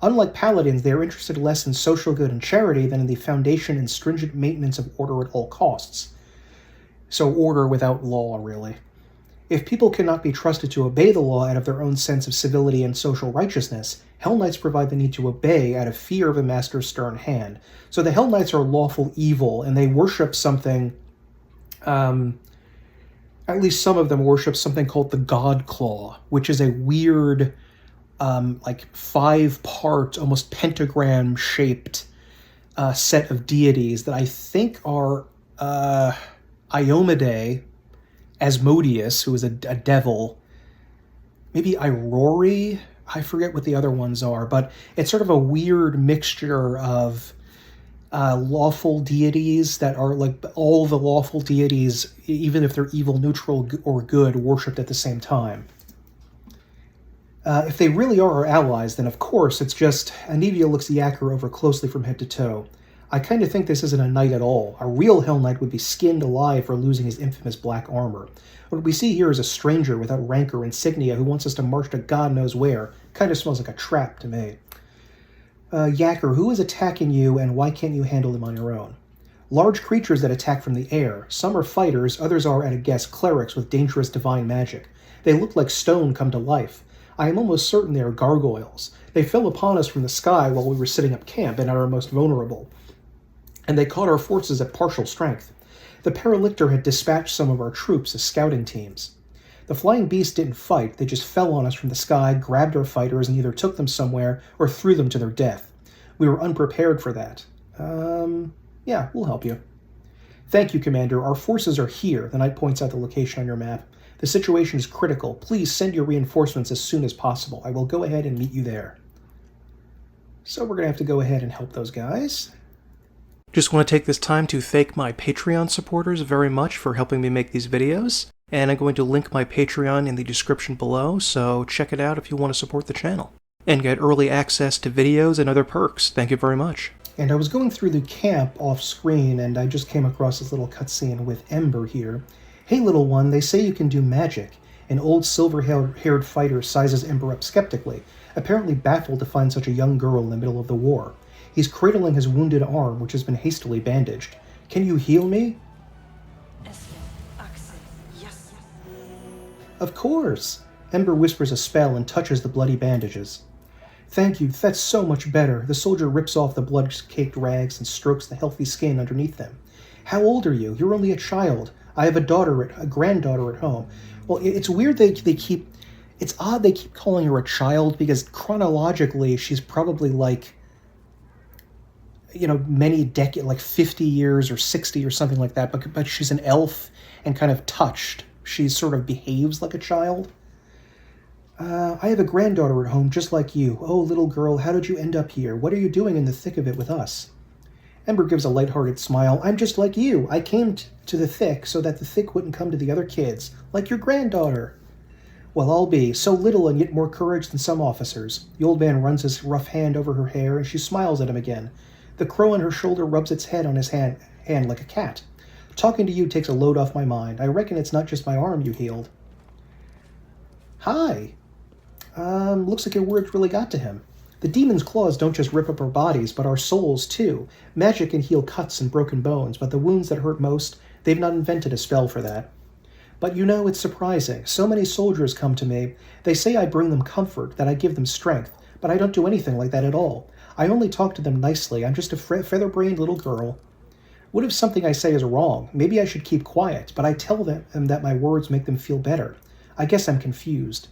Unlike paladins, they are interested less in social good and charity than in the foundation and stringent maintenance of order at all costs. So order without law, really. If people cannot be trusted to obey the law out of their own sense of civility and social righteousness, Hell Knights provide the need to obey out of fear of a master's stern hand. So the Hell Knights are lawful evil, and they worship something, at least some of them worship something called the God Claw, which is a weird, like 5-part, almost pentagram-shaped set of deities that I think are Iomedae, Asmodeus, who is a devil, maybe Irori, I forget what the other ones are, but it's sort of a weird mixture of lawful deities that are like all the lawful deities, even if they're evil, neutral, or good, worshipped at the same time. If they really are our allies, then of course it's just Anivia looks Yaker over closely from head to toe. I kind of think this isn't a knight at all. A real Hell Knight would be skinned alive for losing his infamous black armor. What we see here is a stranger without rank or insignia who wants us to march to God knows where. Kind of smells like a trap to me. Yaker, who is attacking you and why can't you handle them on your own? Large creatures that attack from the air. Some are fighters, others are, at a guess, clerics with dangerous divine magic. They look like stone come to life. I am almost certain they are gargoyles. They fell upon us from the sky while we were setting up camp and at our most vulnerable, and they caught our forces at partial strength. The Paralictor had dispatched some of our troops as scouting teams. The flying beasts didn't fight, they just fell on us from the sky, grabbed our fighters, and either took them somewhere or threw them to their death. We were unprepared for that. Yeah, we'll help you. Thank you, Commander. Our forces are here. The knight points out the location on your map. The situation is critical. Please send your reinforcements as soon as possible. I will go ahead and meet you there. So we're going to have to go ahead and help those guys. Just want to take this time to thank my Patreon supporters very much for helping me make these videos. And I'm going to link my Patreon in the description below, so check it out if you want to support the channel. And get early access to videos and other perks. Thank you very much. And I was going through the camp off-screen, and I just came across this little cutscene with Ember here. Hey, little one, they say you can do magic. An old silver-haired fighter sizes Ember up skeptically, apparently baffled to find such a young girl in the middle of the war. He's cradling his wounded arm, which has been hastily bandaged. Can you heal me? Yes. Of course. Ember whispers a spell and touches the bloody bandages. Thank you, that's so much better. The soldier rips off the blood-caked rags and strokes the healthy skin underneath them. How old are you? You're only a child. I have a granddaughter at home. Well, it's weird it's odd they keep calling her a child, because chronologically she's probably like, many decades, like 50 years or 60 or something like that, but she's an elf and kind of touched. She sort of behaves like a child. I have a granddaughter at home just like you. Oh, little girl, how did you end up here? What are you doing in the thick of it with us? Ember gives a lighthearted smile. I'm just like you. I came to the thick so that the thick wouldn't come to the other kids, like your granddaughter. Well, I'll be. So little and yet more courage than some officers. The old man runs his rough hand over her hair, and she smiles at him again. The crow on her shoulder rubs its head on his hand like a cat. Talking to you takes a load off my mind. I reckon it's not just my arm you healed. Hi. Looks like your words really got to him. The demon's claws don't just rip up our bodies, but our souls, too. Magic can heal cuts and broken bones, but the wounds that hurt most, they've not invented a spell for that. But it's surprising. So many soldiers come to me. They say I bring them comfort, that I give them strength, but I don't do anything like that at all. I only talk to them nicely. I'm just a feather-brained little girl. What if something I say is wrong? Maybe I should keep quiet, but I tell them that my words make them feel better. I guess I'm confused.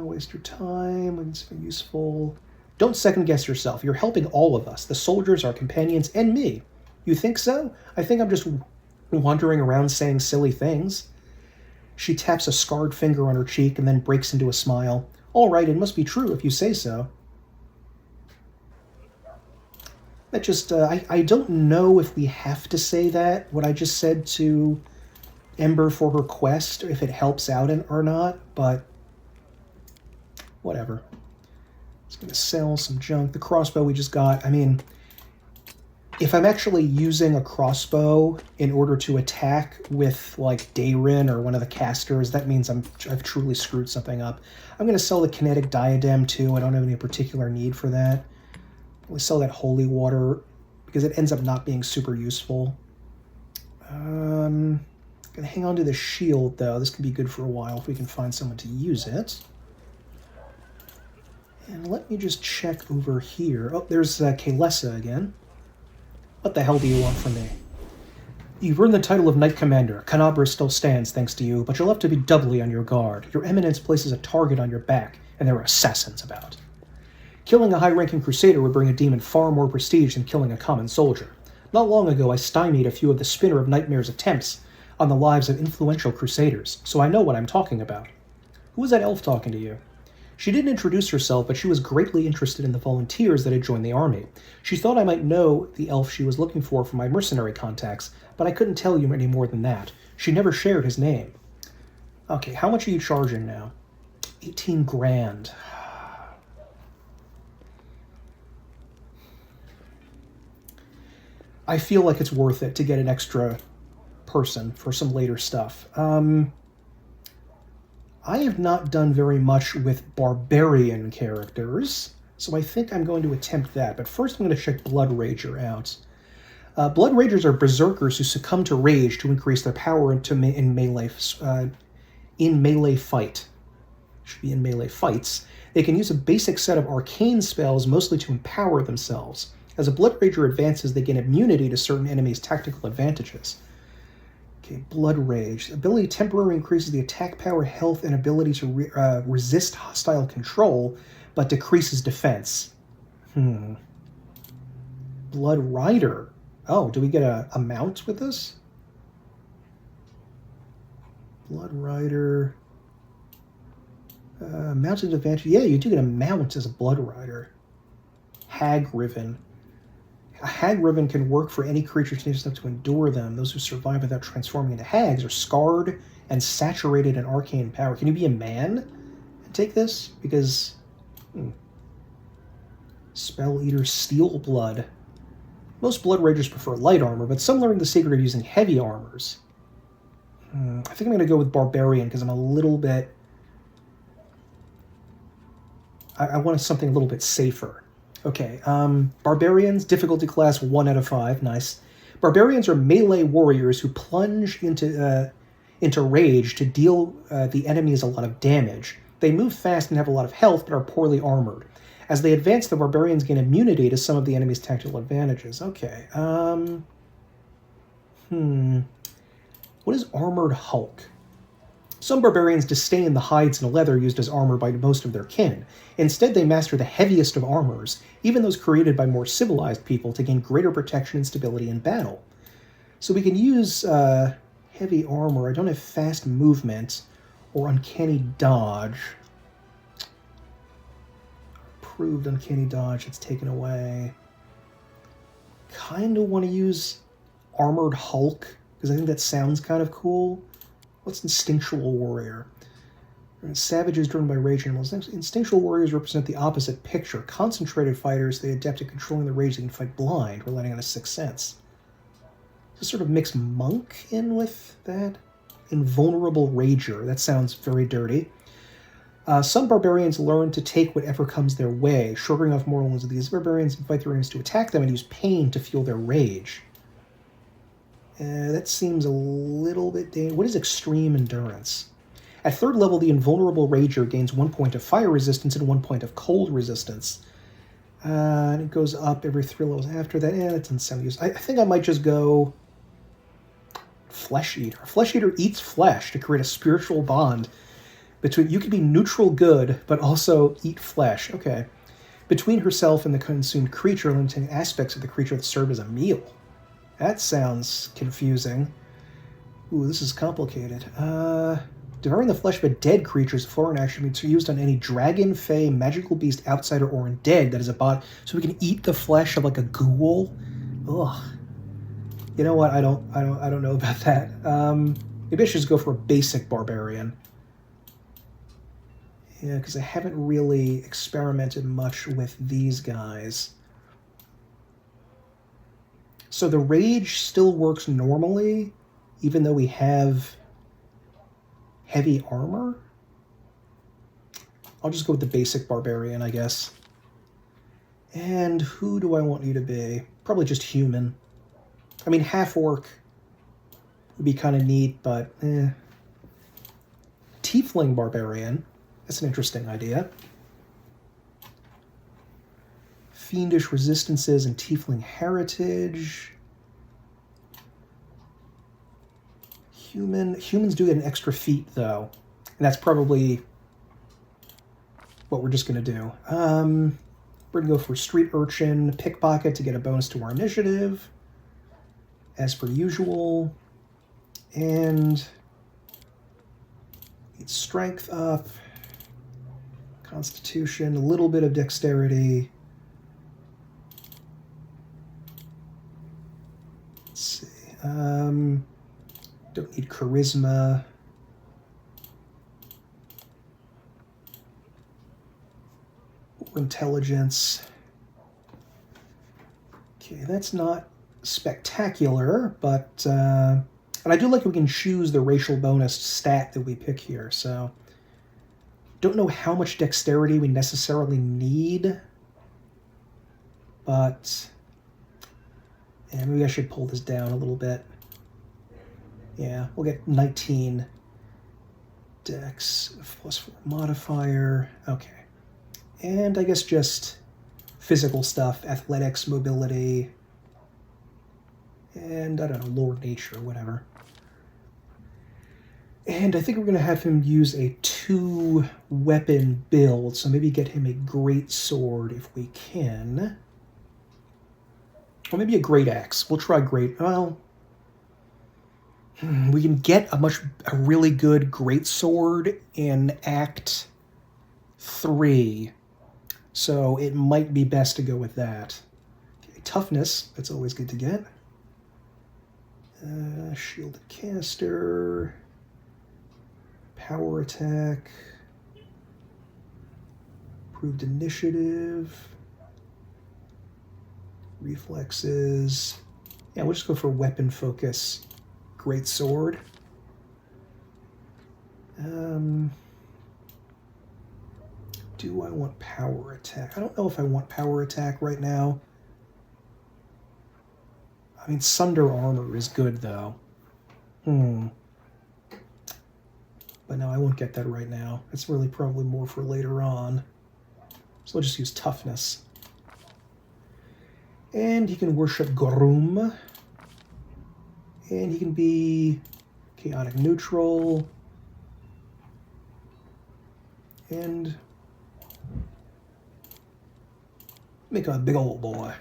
Waste your time when it's useful. Don't second-guess yourself. You're helping all of us, the soldiers, our companions, and me. You think so? I think I'm just wandering around saying silly things. She taps a scarred finger on her cheek and then breaks into a smile. All right, it must be true if you say so. That just, I don't know if we have to say that, what I just said to Ember for her quest, if it helps out or not, but whatever. It's going to sell some junk. The crossbow we just got, if I'm actually using a crossbow in order to attack with, like, Dayrin or one of the casters, that means I've truly screwed something up. I'm going to sell the kinetic diadem, too. I don't have any particular need for that. We'll sell that holy water because it ends up not being super useful. Going to hang on to the shield, though. This could be good for a while if we can find someone to use it. And let me just check over here. Oh, there's Kalessa again. What the hell do you want from me? You've earned the title of Knight Commander. Canabra still stands thanks to you, but you'll have to be doubly on your guard. Your Eminence places a target on your back, and there are assassins about. Killing a high-ranking crusader would bring a demon far more prestige than killing a common soldier. Not long ago, I stymied a few of the Spinner of Nightmare's attempts on the lives of influential crusaders, so I know what I'm talking about. Who was that elf talking to you? She didn't introduce herself, but she was greatly interested in the volunteers that had joined the army. She thought I might know the elf she was looking for from my mercenary contacts, but I couldn't tell you any more than that. She never shared his name. Okay, how much are you charging now? 18 grand. I feel like it's worth it to get an extra person for some later stuff. I have not done very much with barbarian characters, so I think I'm going to attempt that. But first I'm going to check Blood Rager out. Blood Ragers are berserkers who succumb to rage to increase their power in melee fight. Should be in melee fights. They can use a basic set of arcane spells, mostly to empower themselves. As a Blood Rager advances, they gain immunity to certain enemies' tactical advantages. Okay, Blood Rage. Ability temporarily increases the attack power, health, and ability to resist hostile control, but decreases defense. Blood Rider. Oh, do we get a mount with this? Blood Rider. Mounted advantage. Yeah, you do get a mount as a Blood Rider. Hag Riven. A Hag Riven can work for any creature tenacious enough to endure them. Those who survive without transforming into hags are scarred and saturated in arcane power. Can you be a man and take this? Because... Spell Eater Steel Blood. Most Blood Ragers prefer light armor, but some learn the secret of using heavy armors. I think I'm going to go with Barbarian, because I'm a little bit... I want something a little bit safer. Okay, Barbarians, difficulty class 1 out of 5, nice. Barbarians are melee warriors who plunge into rage to deal the enemies a lot of damage. They move fast and have a lot of health, but are poorly armored. As they advance, the Barbarians gain immunity to some of the enemy's tactical advantages. Okay, What is Armored Hulk? Some barbarians disdain the hides and leather used as armor by most of their kin. Instead, they master the heaviest of armors, even those created by more civilized people, to gain greater protection and stability in battle. So we can use heavy armor. I don't have fast movement or uncanny dodge. Approved uncanny dodge, it's taken away. Kind of want to use Armored Hulk, because I think that sounds kind of cool. What's Instinctual Warrior? Savages driven by rage animals. Instinctual warriors represent the opposite picture. Concentrated fighters, they adapt to controlling the rage. They can fight blind, relying on a sixth sense. Just sort of mix monk in with that. Invulnerable rager. That sounds very dirty. Some barbarians learn to take whatever comes their way. Shortening off mortal wounds of these barbarians invite their enemies to attack them and use pain to fuel their rage. That seems a little bit dangerous. What is Extreme Endurance? At 3rd level, the Invulnerable Rager gains 1 point of fire resistance and 1 point of cold resistance. And it goes up every 3 levels after that. That doesn't sound useful. I think I might just go Flesh Eater. Flesh Eater eats flesh to create a spiritual bond between... You could be neutral good, but also eat flesh. Okay. Between herself and the consumed creature, limiting aspects of the creature that serve as a meal. That sounds confusing. Ooh, this is complicated. Devouring the flesh of a dead creature is a foreign action means used on any dragon, fae, magical beast, outsider, or undead that is a bot. So we can eat the flesh of like a ghoul. Ugh. You know what? I don't know about that. Maybe I should just go for a basic barbarian. Yeah, because I haven't really experimented much with these guys. So the rage still works normally, even though we have heavy armor? I'll just go with the basic barbarian, I guess. And who do I want you to be? Probably just human. I mean, half-orc would be kind of neat, but Tiefling barbarian. That's an interesting idea. Fiendish resistances and tiefling heritage. Humans do get an extra feat, though. And that's probably what we're just going to do. We're going to go for street urchin, pickpocket to get a bonus to our initiative, as per usual. And get strength up, constitution, a little bit of dexterity. Let's see. Don't need charisma. Or intelligence. Okay, that's not spectacular, but... and I do like we can choose the racial bonus stat that we pick here, so... Don't know how much dexterity we necessarily need, but... And maybe I should pull this down a little bit. Yeah, we'll get 19 dex +4 modifier. Okay. And I guess just physical stuff, athletics, mobility, and I don't know, lore nature, whatever. And I think we're going to have him use a 2-weapon build, so maybe get him a great sword if we can. Or maybe a great axe. We'll try great. Well, we can get a really good great sword in Act 3, so it might be best to go with that. Okay, toughness, that's always good to get. Shielded caster, power attack, improved initiative, reflexes. Yeah, we'll just go for weapon focus. Great sword. Do I want power attack? I don't know if I want power attack right now. I mean, Sunder armor is good, though. But no, I won't get that right now. It's really probably more for later on. So I'll just use toughness. And he can worship Gorum. And he can be chaotic neutral. And make a big old boy.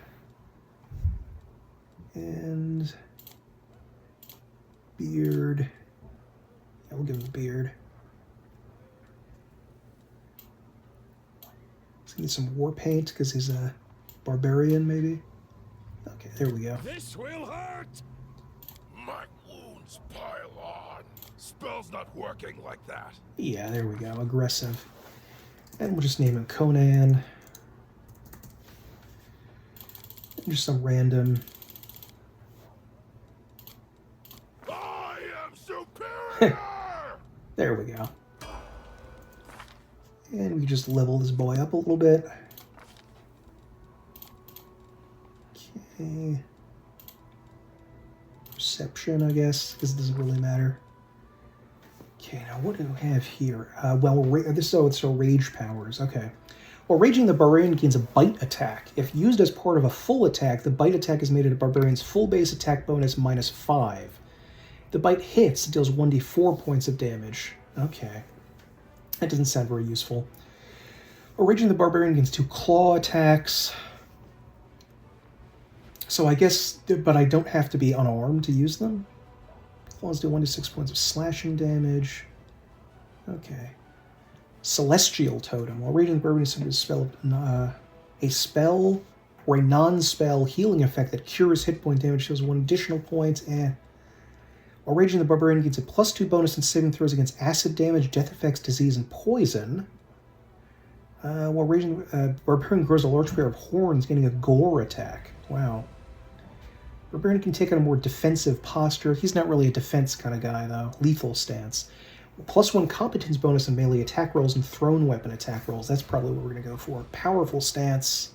And beard. Yeah, we'll give him a beard. He's gonna need some war paint because he's a barbarian, maybe. Okay, there we go. This will hurt! My wounds pile on. Spell's not working like that. Yeah, there we go. Aggressive. And we'll just name him Conan. Just some random. I am superior! There we go. And we just level this boy up a little bit. Okay. Perception, I guess, because it doesn't really matter. Okay, now what do we have here? So rage powers. Okay. While raging, the barbarian gains a bite attack. If used as part of a full attack, the bite attack is made at a barbarian's full base attack bonus -5. If the bite hits, it deals 1d4 points of damage. Okay. That doesn't sound very useful. While raging, the barbarian gains 2 claw attacks. So I guess, but I don't have to be unarmed to use them. Claws do 1d6 points of slashing damage. Okay. Celestial Totem. While raging, the barbarian is a spell or a non-spell healing effect that cures hit point damage, deals 1 additional point. While raging, the barbarian gets a +2 bonus in saving throws against acid damage, death effects, disease, and poison. While raging, barbarian grows a large pair of horns, getting a gore attack. Wow. Barbarian can take on a more defensive posture. He's not really a defense kind of guy, though. Lethal stance. +1 competence bonus in melee attack rolls and thrown weapon attack rolls. That's probably what we're going to go for. Powerful stance.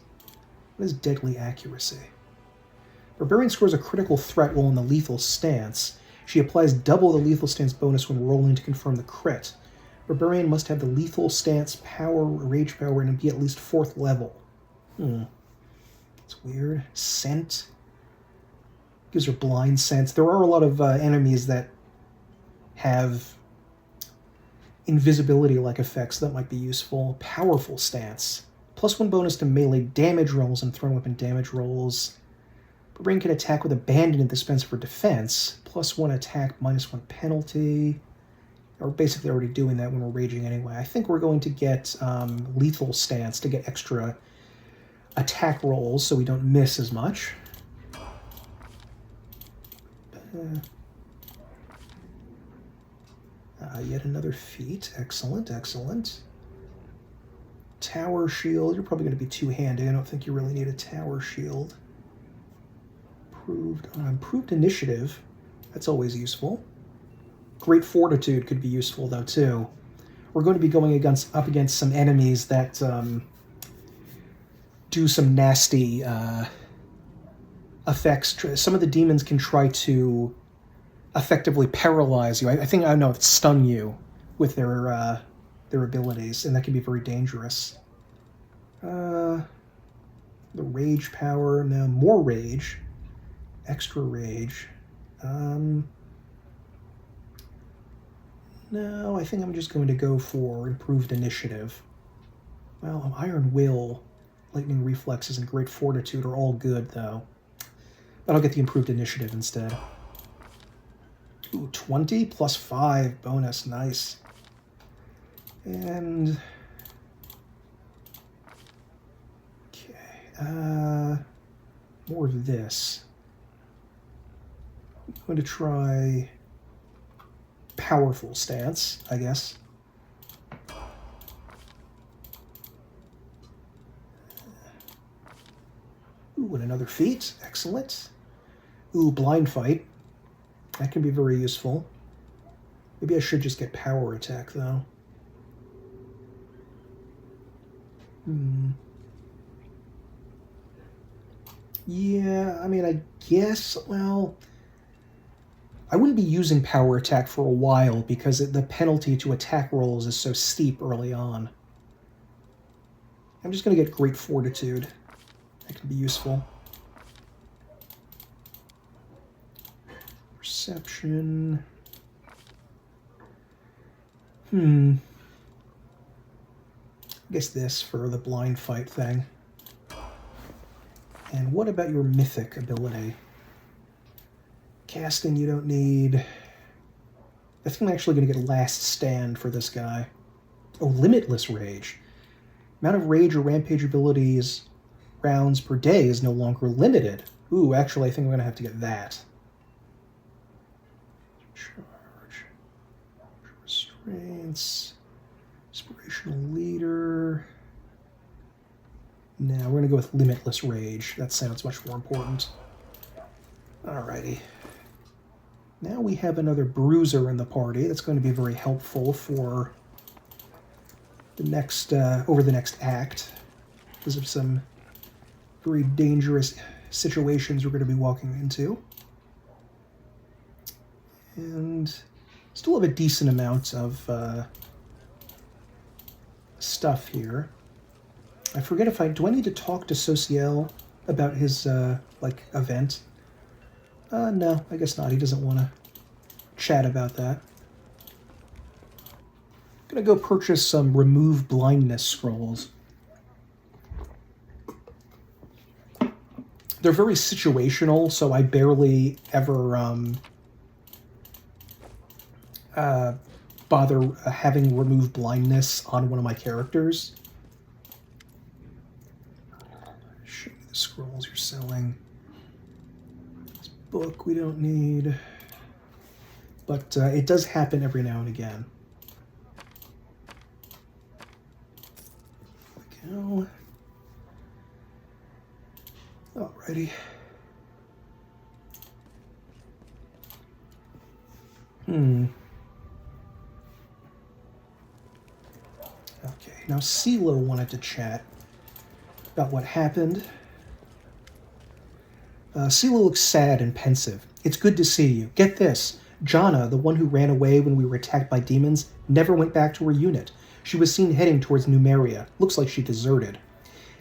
What is deadly accuracy? Barbarian scores a critical threat while in the lethal stance. She applies double the lethal stance bonus when rolling to confirm the crit. Barbarian must have the lethal stance power, rage power, and be at least 4th level. It's weird. Scent. Gives her blind sense. There are a lot of enemies that have invisibility-like effects that might be useful. Powerful stance. +1 bonus to melee damage rolls and thrown weapon damage rolls. Barbarian can attack with abandon and dispense for defense. +1 attack, -1 penalty. We're basically already doing that when we're raging anyway. I think we're going to get lethal stance to get extra attack rolls so we don't miss as much. Yet another feat. Excellent, excellent. Tower shield. You're probably going to be two-handed. I don't think you really need a tower shield. Improved initiative. That's always useful. Great fortitude could be useful, though, too. We're going to be going up against some enemies that do some nasty effects. Some of the demons can try to effectively paralyze you. I know, stun you with their abilities, and that can be very dangerous. The rage power, no, more rage, extra rage. No, I think I'm just going to go for improved initiative. Well, Iron Will, Lightning Reflexes, and Great Fortitude are all good, though. But I'll get the improved initiative instead. Ooh, 20 plus 5 bonus, nice. And... okay, more of this. I'm going to try powerful stance, I guess. Ooh, and another feat. Excellent. Ooh, blind fight. That can be very useful. Maybe I should just get power attack, though. Yeah, I mean, I guess, well... I wouldn't be using power attack for a while because the penalty to attack rolls is so steep early on. I'm just going to get Great Fortitude. That can be useful. Perception. I guess this for the blind fight thing. And what about your mythic ability? Casting you don't need. I think I'm actually going to get Last Stand for this guy. Oh, Limitless Rage. Amount of rage or rampage abilities rounds per day is no longer limited. Ooh, actually, I think I'm going to have to get that. Charge. Restraints. Inspirational Leader. No, we're going to go with Limitless Rage. That sounds much more important. Alrighty. Now we have another bruiser in the party. That's going to be very helpful for the next, over the next act, because of some very dangerous situations we're going to be walking into. And still have a decent amount of stuff here. I forget if do I need to talk to Social about his, event? No, I guess not. He doesn't want to chat about that. I'm gonna go purchase some Remove Blindness scrolls. They're very situational, so I barely ever bother having Remove Blindness on one of my characters. Show me the scrolls you're selling. Book we don't need, but it does happen every now and again. There we go. Alrighty. Okay, now CeeLo wanted to chat about what happened. CeeLo looks sad and pensive. It's good to see you. Get this. Jana, the one who ran away when we were attacked by demons, never went back to her unit. She was seen heading towards Numeria. Looks like she deserted.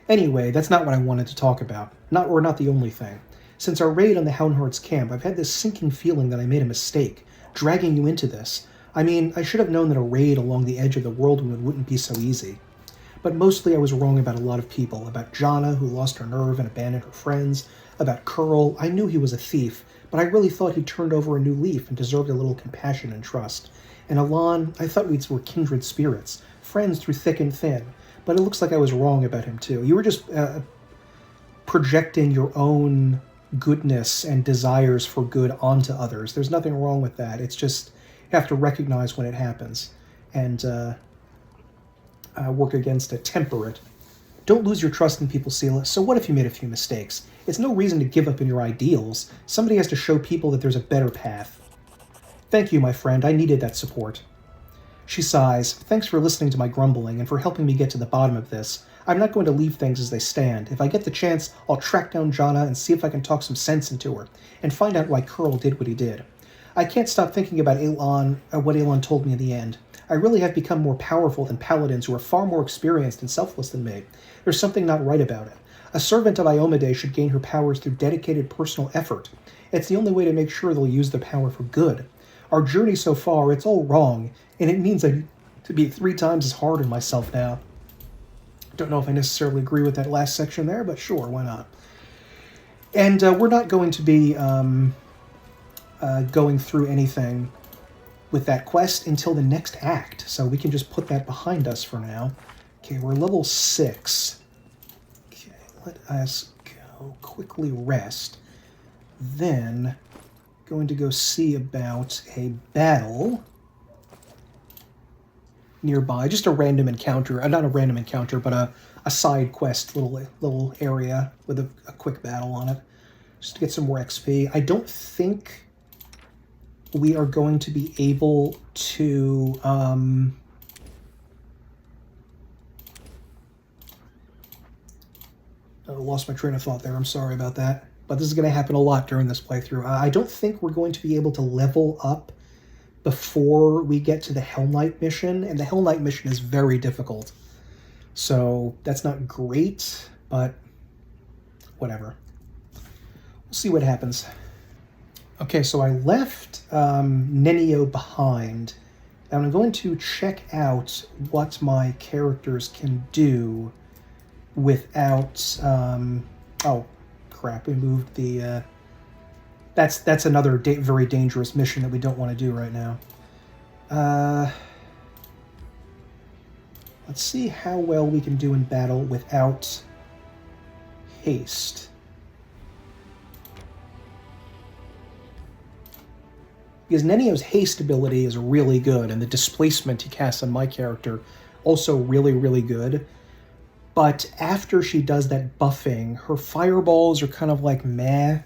Anyway, that's not what I wanted to talk about. Not the only thing. Since our raid on the Houndheart's camp, I've had this sinking feeling that I made a mistake, dragging you into this. I mean, I should have known that a raid along the edge of the whirlwind wouldn't be so easy. But mostly I was wrong about a lot of people. About Jana, who lost her nerve and abandoned her friends. About Curl, I knew he was a thief, but I really thought he'd turned over a new leaf and deserved a little compassion and trust. And Alon, I thought we were kindred spirits, friends through thick and thin, but it looks like I was wrong about him too. You were just projecting your own goodness and desires for good onto others. There's nothing wrong with that. It's just you have to recognize when it happens and work against it, temper it. Don't lose your trust in people, Sela. So what if you made a few mistakes? It's no reason to give up in your ideals. Somebody has to show people that there's a better path. Thank you, my friend. I needed that support. She sighs. Thanks for listening to my grumbling and for helping me get to the bottom of this. I'm not going to leave things as they stand. If I get the chance, I'll track down Jana and see if I can talk some sense into her, and find out why Curl did what he did. I can't stop thinking about what Elon told me in the end. I really have become more powerful than paladins who are far more experienced and selfless than me. There's something not right about it. A servant of Iomade should gain her powers through dedicated personal effort. It's the only way to make sure they'll use their power for good. Our journey so far, it's all wrong, and it means I need to be 3 times as hard on myself now. Don't know if I necessarily agree with that last section there, but sure, why not? And we're not going to be going through anything with that quest until the next act, so we can just put that behind us for now. Okay, we're level 6. Okay, let us go quickly rest. Then, going to go see about a battle nearby. Just a random encounter. Not a random encounter, but a side quest little area with a quick battle on it. Just to get some more XP. I don't think we are going to be able to... I lost my train of thought there. I'm sorry about that. But this is going to happen a lot during this playthrough. I don't think we're going to be able to level up before we get to the Hell Knight mission, and the Hell Knight mission is very difficult. So that's not great, but whatever. We'll see what happens. Okay, so I left Nenio behind, and I'm going to check out what my characters can do without... oh, crap, we moved the... That's another very dangerous mission that we don't want to do right now. Let's see how well we can do in battle without haste. Because Nenio's haste ability is really good, and the displacement he casts on my character also really, really good. But after she does that buffing, her fireballs are kind of like meh.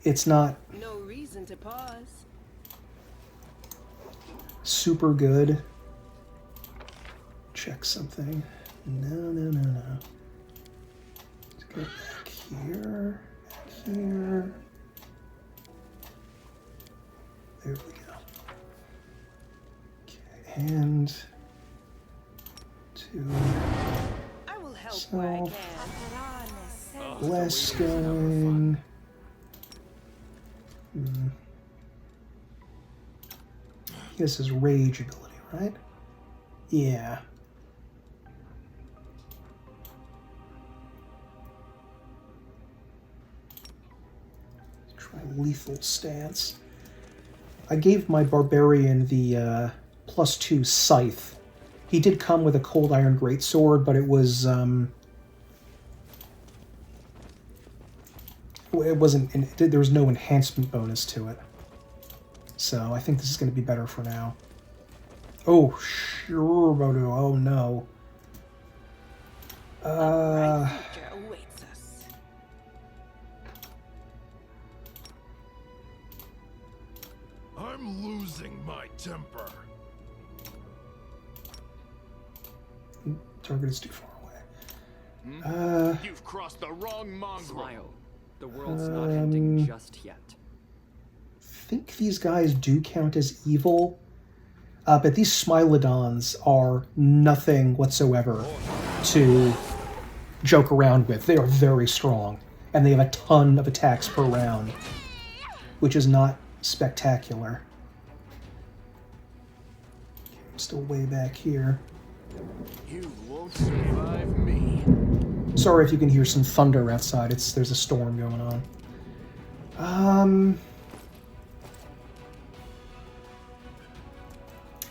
It's not No reason to pause. super good. Check something. No. Let's go back here. Back here. There we go. Okay, and to I will help where I can. less going. This is rage ability, right? Yeah. Try lethal stance. I gave my barbarian the +2 scythe. He did come with a cold iron greatsword, but it was it wasn't. There was no enhancement bonus to it. So I think this is going to be better for now. Oh, sure, Bodo. Oh, no. Future awaits us. I'm losing my temper. Target is too far away. You've crossed the wrong mongrel. Smile. The world's not ending just yet. I think these guys do count as evil, but these Smilodons are nothing whatsoever to joke around with. They are very strong, and they have a ton of attacks per round, which is not spectacular. Okay, I'm still way back here. You won't survive me. Sorry if you can hear some thunder outside. There's a storm going on.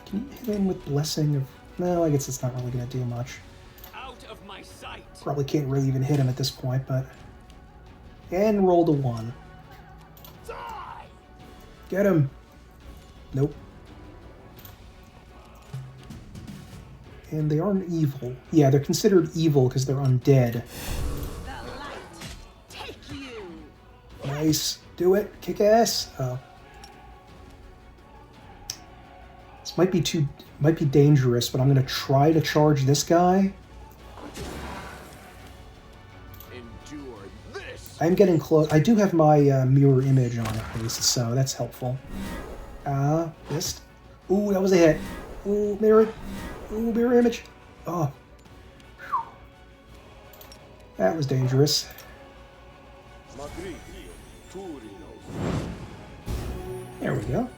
Can you hit him with Blessing of... No, I guess it's not really going to do much. Out of my sight. Probably can't really even hit him at this point, but... And rolled a 1. Die! Get him! Nope. And they aren't evil. Yeah, they're considered evil because they're undead. The light, take you. Nice. Do it. Kick ass. Oh. This might be dangerous, but I'm going to try to charge this guy I'm getting close. I do have my mirror image on at least, so that's helpful. Missed. Ooh, that was a hit. Ooh, mirror. Ooh, mirror image. Oh. Whew. That was dangerous. There we go.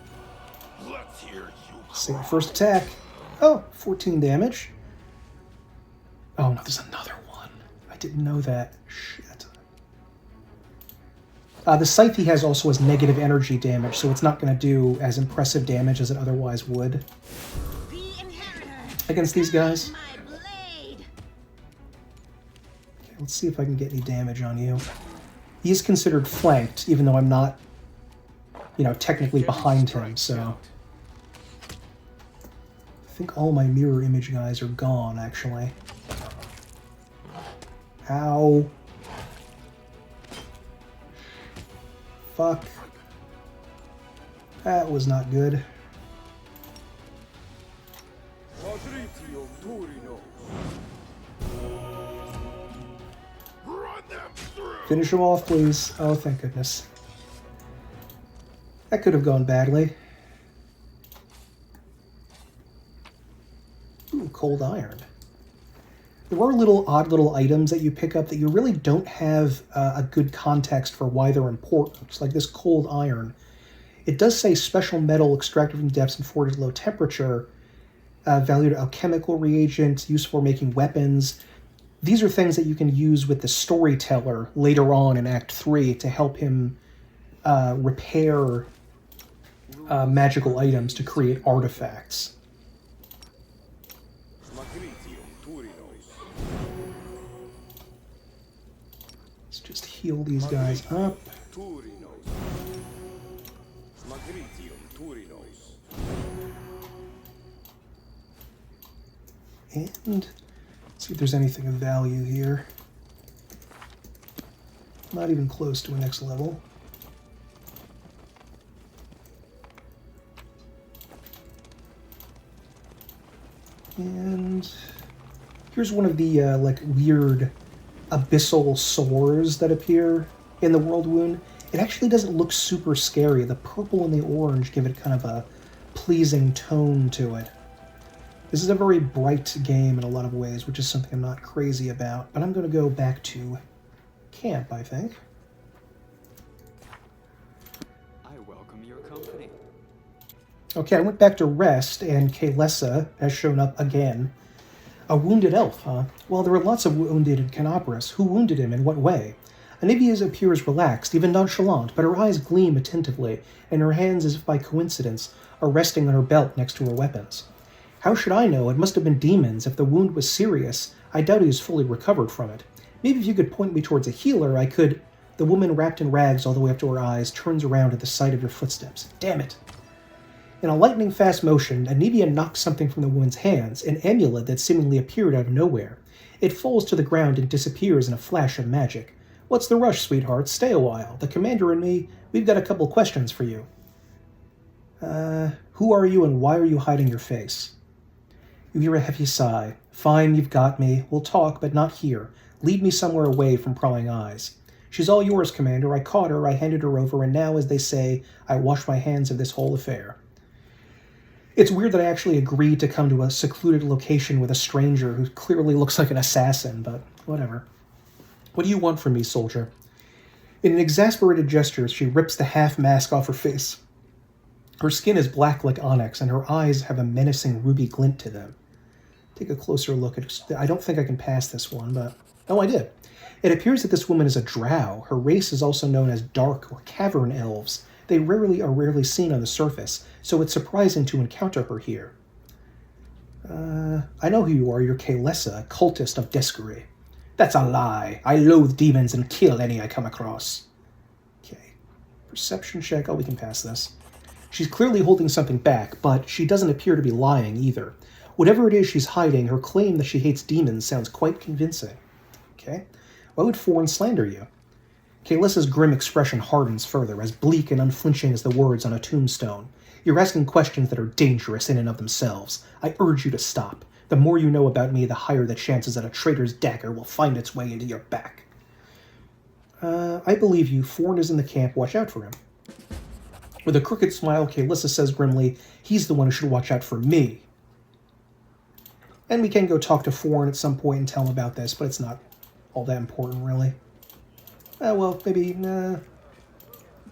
Let's hear you. Save the first attack. Oh, 14 damage. Oh, no, there's another one. I didn't know that. Shit. The Scythe he has also has negative energy damage, so it's not going to do as impressive damage as it otherwise would against these guys. Okay, let's see if I can get any damage on you. He is considered flanked, even though I'm not, technically behind him, so... I think all my mirror image guys are gone, actually. Ow. Fuck. That was not good. Finish him off, please. Oh, thank goodness. That could have gone badly. Ooh, cold iron. There are odd little items that you pick up that you really don't have a good context for why they're important. It's like this cold iron. It does say special metal extracted from depths and forged at low temperature, valued alchemical reagents, used for making weapons. These are things that you can use with the storyteller later on in Act 3 to help him repair magical items to create artifacts. Let's just heal these guys up. And see if there's anything of value here. Not even close to a next level. And here's one of the weird abyssal sores that appear in the World Wound. It actually doesn't look super scary. The purple and the orange give it kind of a pleasing tone to it. This is a very bright game in a lot of ways, which is something I'm not crazy about. But I'm going to go back to camp, I think. I welcome your company. Okay, I went back to rest, and Plsy has shown up again. A wounded elf, huh? Well, there are lots of wounded in Canopus. Who wounded him? In what way? Anivia appears relaxed, even nonchalant, but her eyes gleam attentively, and her hands, as if by coincidence, are resting on her belt next to her weapons. How should I know? It must have been demons. If the wound was serious, I doubt he is fully recovered from it. Maybe if you could point me towards a healer, I could... The woman, wrapped in rags all the way up to her eyes, turns around at the sight of your footsteps. Damn it. In a lightning-fast motion, Anivia knocks something from the woman's hands, an amulet that seemingly appeared out of nowhere. It falls to the ground and disappears in a flash of magic. What's the rush, sweetheart? Stay a while. The commander and me, we've got a couple questions for you. Who are you and why are you hiding your face? You hear a heavy sigh. Fine, you've got me. We'll talk, but not here. Lead me somewhere away from prying eyes. She's all yours, Commander. I caught her, I handed her over, and now, as they say, I wash my hands of this whole affair. It's weird that I actually agreed to come to a secluded location with a stranger who clearly looks like an assassin, but whatever. What do you want from me, soldier? In an exasperated gesture, she rips the half-mask off her face. Her skin is black like onyx, and her eyes have a menacing ruby glint to them. Take a closer look at... I don't think I can pass this one, but... Oh, I did. It appears that this woman is a drow. Her race is also known as dark or cavern elves. They are rarely seen on the surface, so it's surprising to encounter her here. I know who you are. You're Plsy, a cultist of Descary. That's a lie. I loathe demons and kill any I come across. Okay. Perception check. Oh, we can pass this. She's clearly holding something back, but she doesn't appear to be lying either. Whatever it is she's hiding, her claim that she hates demons sounds quite convincing. Okay. Why would Foreign slander you? Kaylissa's grim expression hardens further, as bleak and unflinching as the words on a tombstone. You're asking questions that are dangerous in and of themselves. I urge you to stop. The more you know about me, the higher the chances that a traitor's dagger will find its way into your back. I believe you. Forn is in the camp. Watch out for him. With a crooked smile, Kaelissa says grimly, he's the one who should watch out for me. And we can go talk to Forn at some point and tell him about this, but it's not all that important, really. Well, maybe,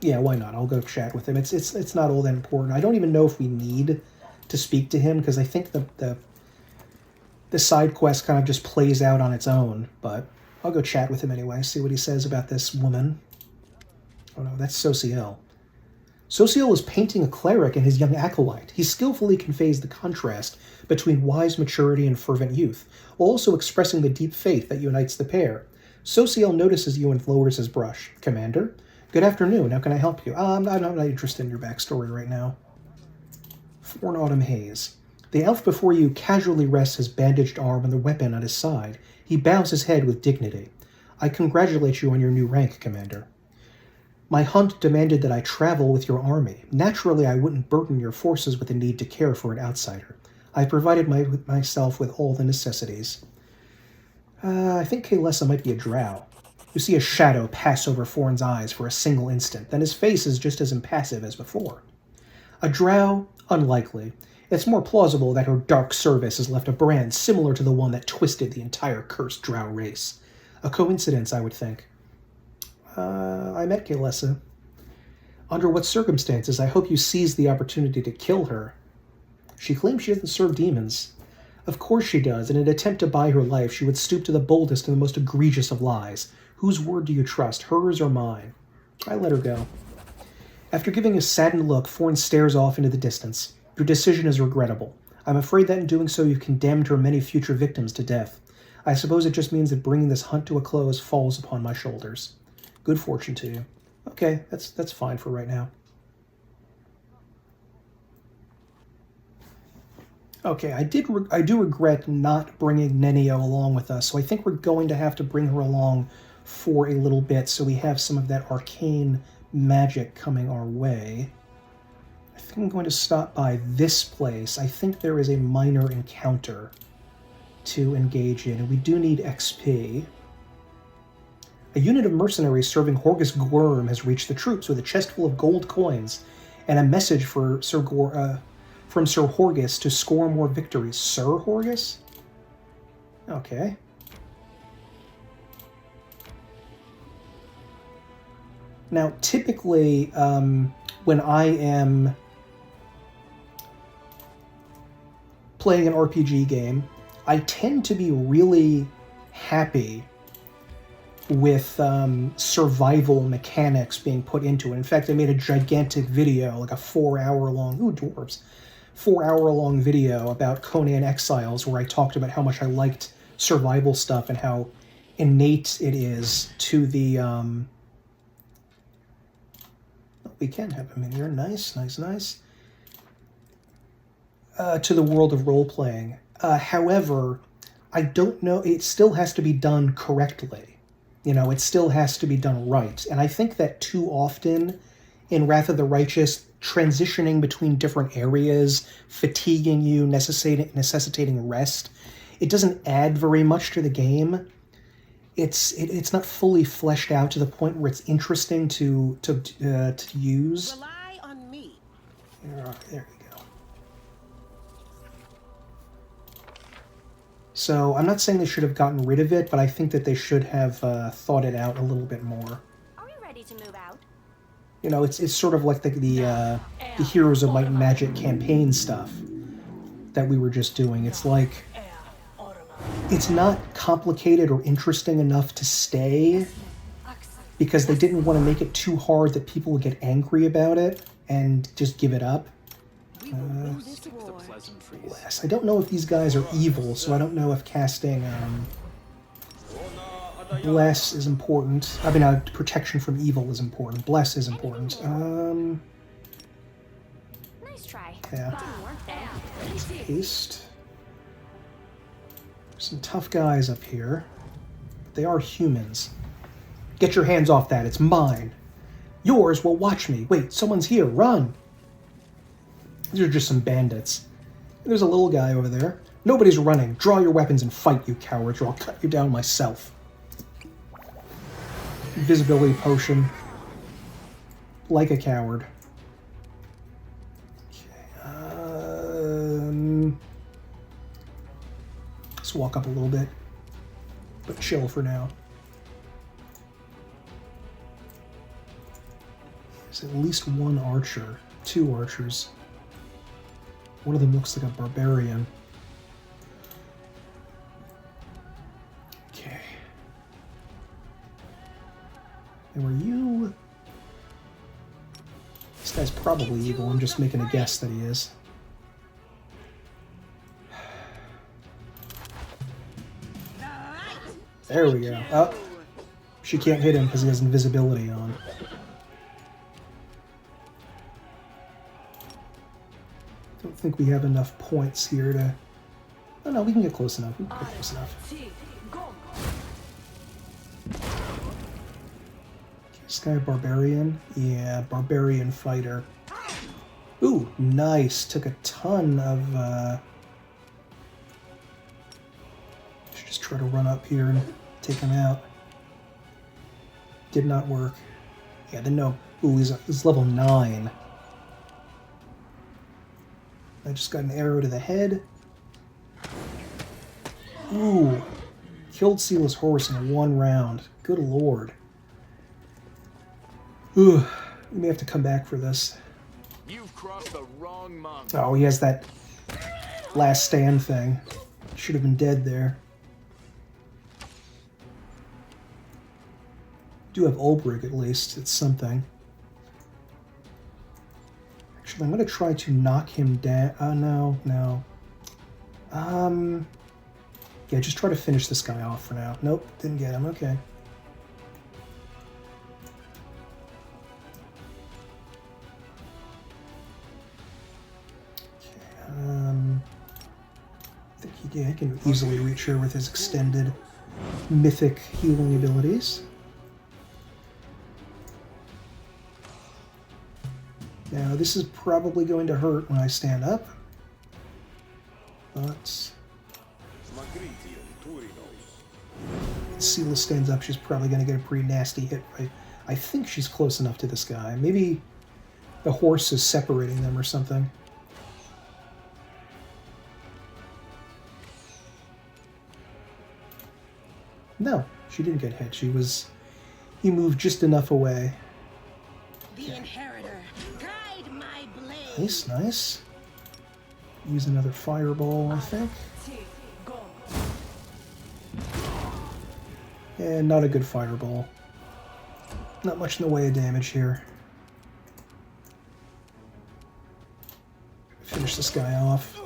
yeah, why not? I'll go chat with him. It's not all that important. I don't even know if we need to speak to him, because I think the side quest kind of just plays out on its own, but I'll go chat with him anyway, see what he says about this woman. Oh no, that's Sociel. Sociel is painting a cleric and his young acolyte. He skillfully conveys the contrast between wise maturity and fervent youth, while also expressing the deep faith that unites the pair. Sociel notices you and lowers his brush. Commander? Good afternoon, how can I help you? I'm not interested in your backstory right now. Forn Autumn Haze. The elf before you casually rests his bandaged arm on the weapon at his side. He bows his head with dignity. I congratulate you on your new rank, Commander. My hunt demanded that I travel with your army. Naturally, I wouldn't burden your forces with the need to care for an outsider. I provided myself with all the necessities. I think Kaelissa might be a drow. You see a shadow pass over Forn's eyes for a single instant, then his face is just as impassive as before. A drow? Unlikely. It's more plausible that her dark service has left a brand similar to the one that twisted the entire cursed drow race. A coincidence, I would think. I met Kaelissa. Under what circumstances, I hope you seized the opportunity to kill her. She claims she doesn't serve demons. Of course she does. In an attempt to buy her life, she would stoop to the boldest and the most egregious of lies. Whose word do you trust, hers or mine? I let her go. After giving a saddened look, Forn stares off into the distance. Your decision is regrettable. I'm afraid that in doing so you've condemned her many future victims to death. I suppose it just means that bringing this hunt to a close falls upon my shoulders. Good fortune to you. Okay, that's fine for right now. Okay, I do regret not bringing Nenio along with us, so I think we're going to have to bring her along for a little bit, so we have some of that arcane magic coming our way. I think I'm going to stop by this place. I think there is a minor encounter to engage in, and we do need XP. A unit of mercenaries serving Horgus Gwyrm has reached the troops with a chest full of gold coins and a message for from Sir Horgus to score more victories. Sir Horgus? Okay. Now, typically, when I am playing an RPG game, I tend to be really happy with survival mechanics being put into it. In fact, I made a gigantic video, like a 4-hour-long, 4-hour-long video about Conan Exiles, where I talked about how much I liked survival stuff and how innate it is to the... we can have him in here. Nice, nice, nice. To the world of role-playing. However, I don't know, it still has to be done correctly. You know, it still has to be done right. And I think that too often in Wrath of the Righteous, transitioning between different areas, fatiguing you, necessitating rest, it doesn't add very much to the game. It's not fully fleshed out to the point where it's interesting to use. Rely on me. There you go. So I'm not saying they should have gotten rid of it, but I think that they should have thought it out a little bit more. Are we ready to move out? You know, it's sort of like the Heroes of Might and Magic campaign stuff that we were just doing. It's like, it's not complicated or interesting enough to stay because they didn't want to make it too hard that people would get angry about it and just give it up. Bless. I don't know if these guys are evil, so I don't know if casting Bless is important. I mean, protection from evil is important. Bless is important. Nice try. Yeah. Haste. Some tough guys up here. They are humans. Get your hands off that. It's mine. Yours will watch me. Wait, someone's here. Run. These are just some bandits. There's a little guy over there. Nobody's running. Draw your weapons and fight, you cowards, or I'll cut you down myself. invisibility potion like a coward. Okay, let's walk up a little bit, but chill for now. There's at least one archer, 2 archers. One of them looks like a barbarian. Okay. And were you... This guy's probably evil. I'm just making a guess that he is. There we go. Oh, she can't hit him because he has invisibility on. Don't think we have enough points here to... Oh no, we can get close enough. We can get close enough. This guy a barbarian? Yeah, barbarian fighter. Ooh, nice. Took a ton of... Should just try to run up here and take him out. Did not work. Yeah, then no. Ooh, he's level 9. I just got an arrow to the head. Ooh. Killed Sealess Horse in 1 round. Good lord. Ooh. We may have to come back for this. You've crossed the wrong monk. Oh, he has that last stand thing. Should have been dead there. Do have Ulbrich at least. It's something. Actually, I'm going to try to knock him down. No. Yeah, just try to finish this guy off for now. Nope, didn't get him. Okay. I think he can easily reach her with his extended mythic healing abilities. Now, this is probably going to hurt when I stand up, but Sela stands up, she's probably going to get a pretty nasty hit. I think she's close enough to this guy. Maybe the horse is separating them or something. No, she didn't get hit. He moved just enough away. The inheritor, guide my blade. Nice, nice. Use another fireball, I think. And not a good fireball. Not much in the way of damage here. Finish this guy off.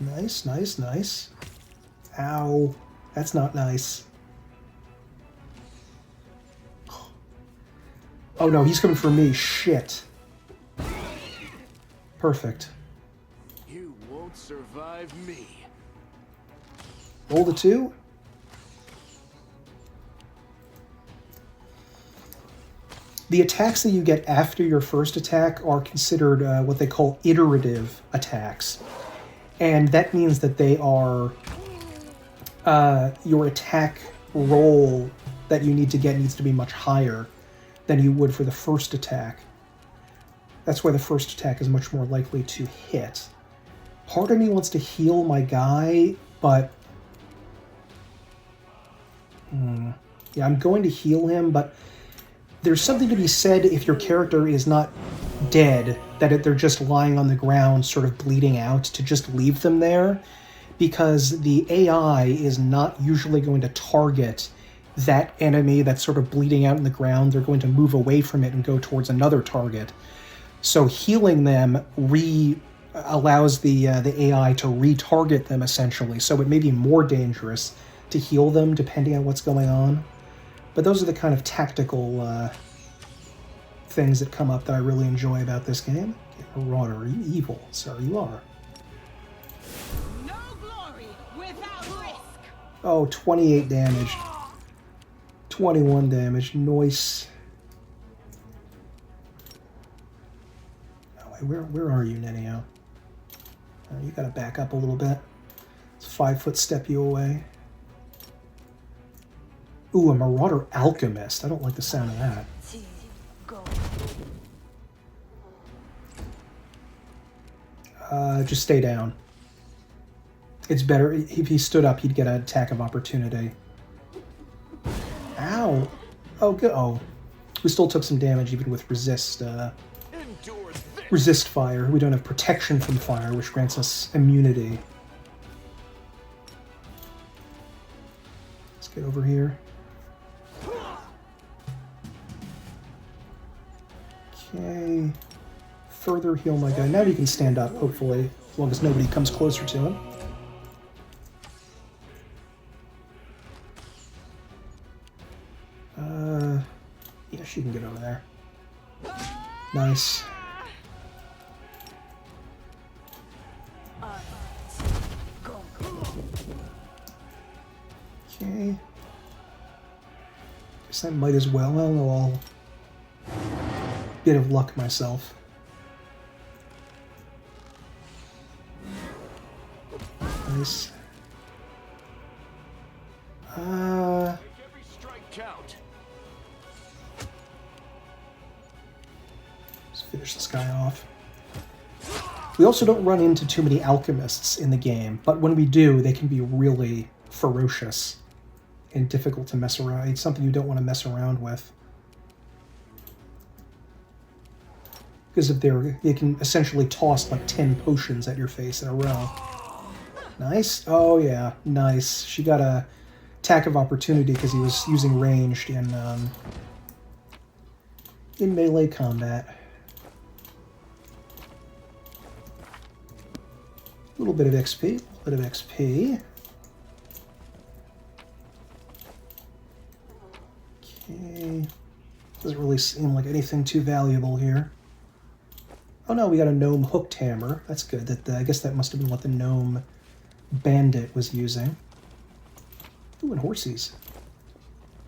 Nice, nice, nice. Ow. That's not nice. Oh no, he's coming for me. Shit. Perfect. You won't survive me. Roll the 2. The attacks that you get after your first attack are considered what they call iterative attacks. And that means that they are your attack roll that you need to get needs to be much higher than you would for the first attack. That's why the first attack is much more likely to hit. Part of me wants to heal my guy, but... yeah, I'm going to heal him, but there's something to be said if your character is not dead, that they're just lying on the ground, sort of bleeding out, to just leave them there, because the AI is not usually going to target that enemy that's sort of bleeding out in the ground. They're going to move away from it and go towards another target. So healing them allows the AI to retarget them, essentially. So it may be more dangerous to heal them, depending on what's going on. But those are the kind of tactical things that come up that I really enjoy about this game. Marauder, are you evil? Sir, you are. No glory without risk. Oh, 28 damage. 21 damage. Nice. Oh, wait, where are you, Nenio? You gotta back up a little bit. It's 5-foot step you away. Ooh, a Marauder Alchemist. I don't like the sound of that. Just stay down. It's better. If he stood up, he'd get an attack of opportunity. Ow! Oh, good. Oh. We still took some damage even with resist fire. We don't have protection from fire, which grants us immunity. Let's get over here. Okay. Further heal my guy. Now he can stand up, hopefully, as long as nobody comes closer to him. Yeah, she can get over there. Nice. Okay. Guess I might as well. I don't know, I'll... Bit of luck myself. Nice. Let's finish this guy off. We also don't run into too many alchemists in the game, but when we do, they can be really ferocious and difficult to mess around. It's something you don't want to mess around with. Because if they can essentially toss like 10 potions at your face in a row. Nice. Oh yeah, nice. She got a attack of opportunity because he was using ranged in melee combat. A little bit of XP. A little bit of XP. Okay. Doesn't really seem like anything too valuable here. Oh no, we got a gnome hooked hammer. That's good. I guess that must have been what the gnome bandit was using. Ooh, and horsies.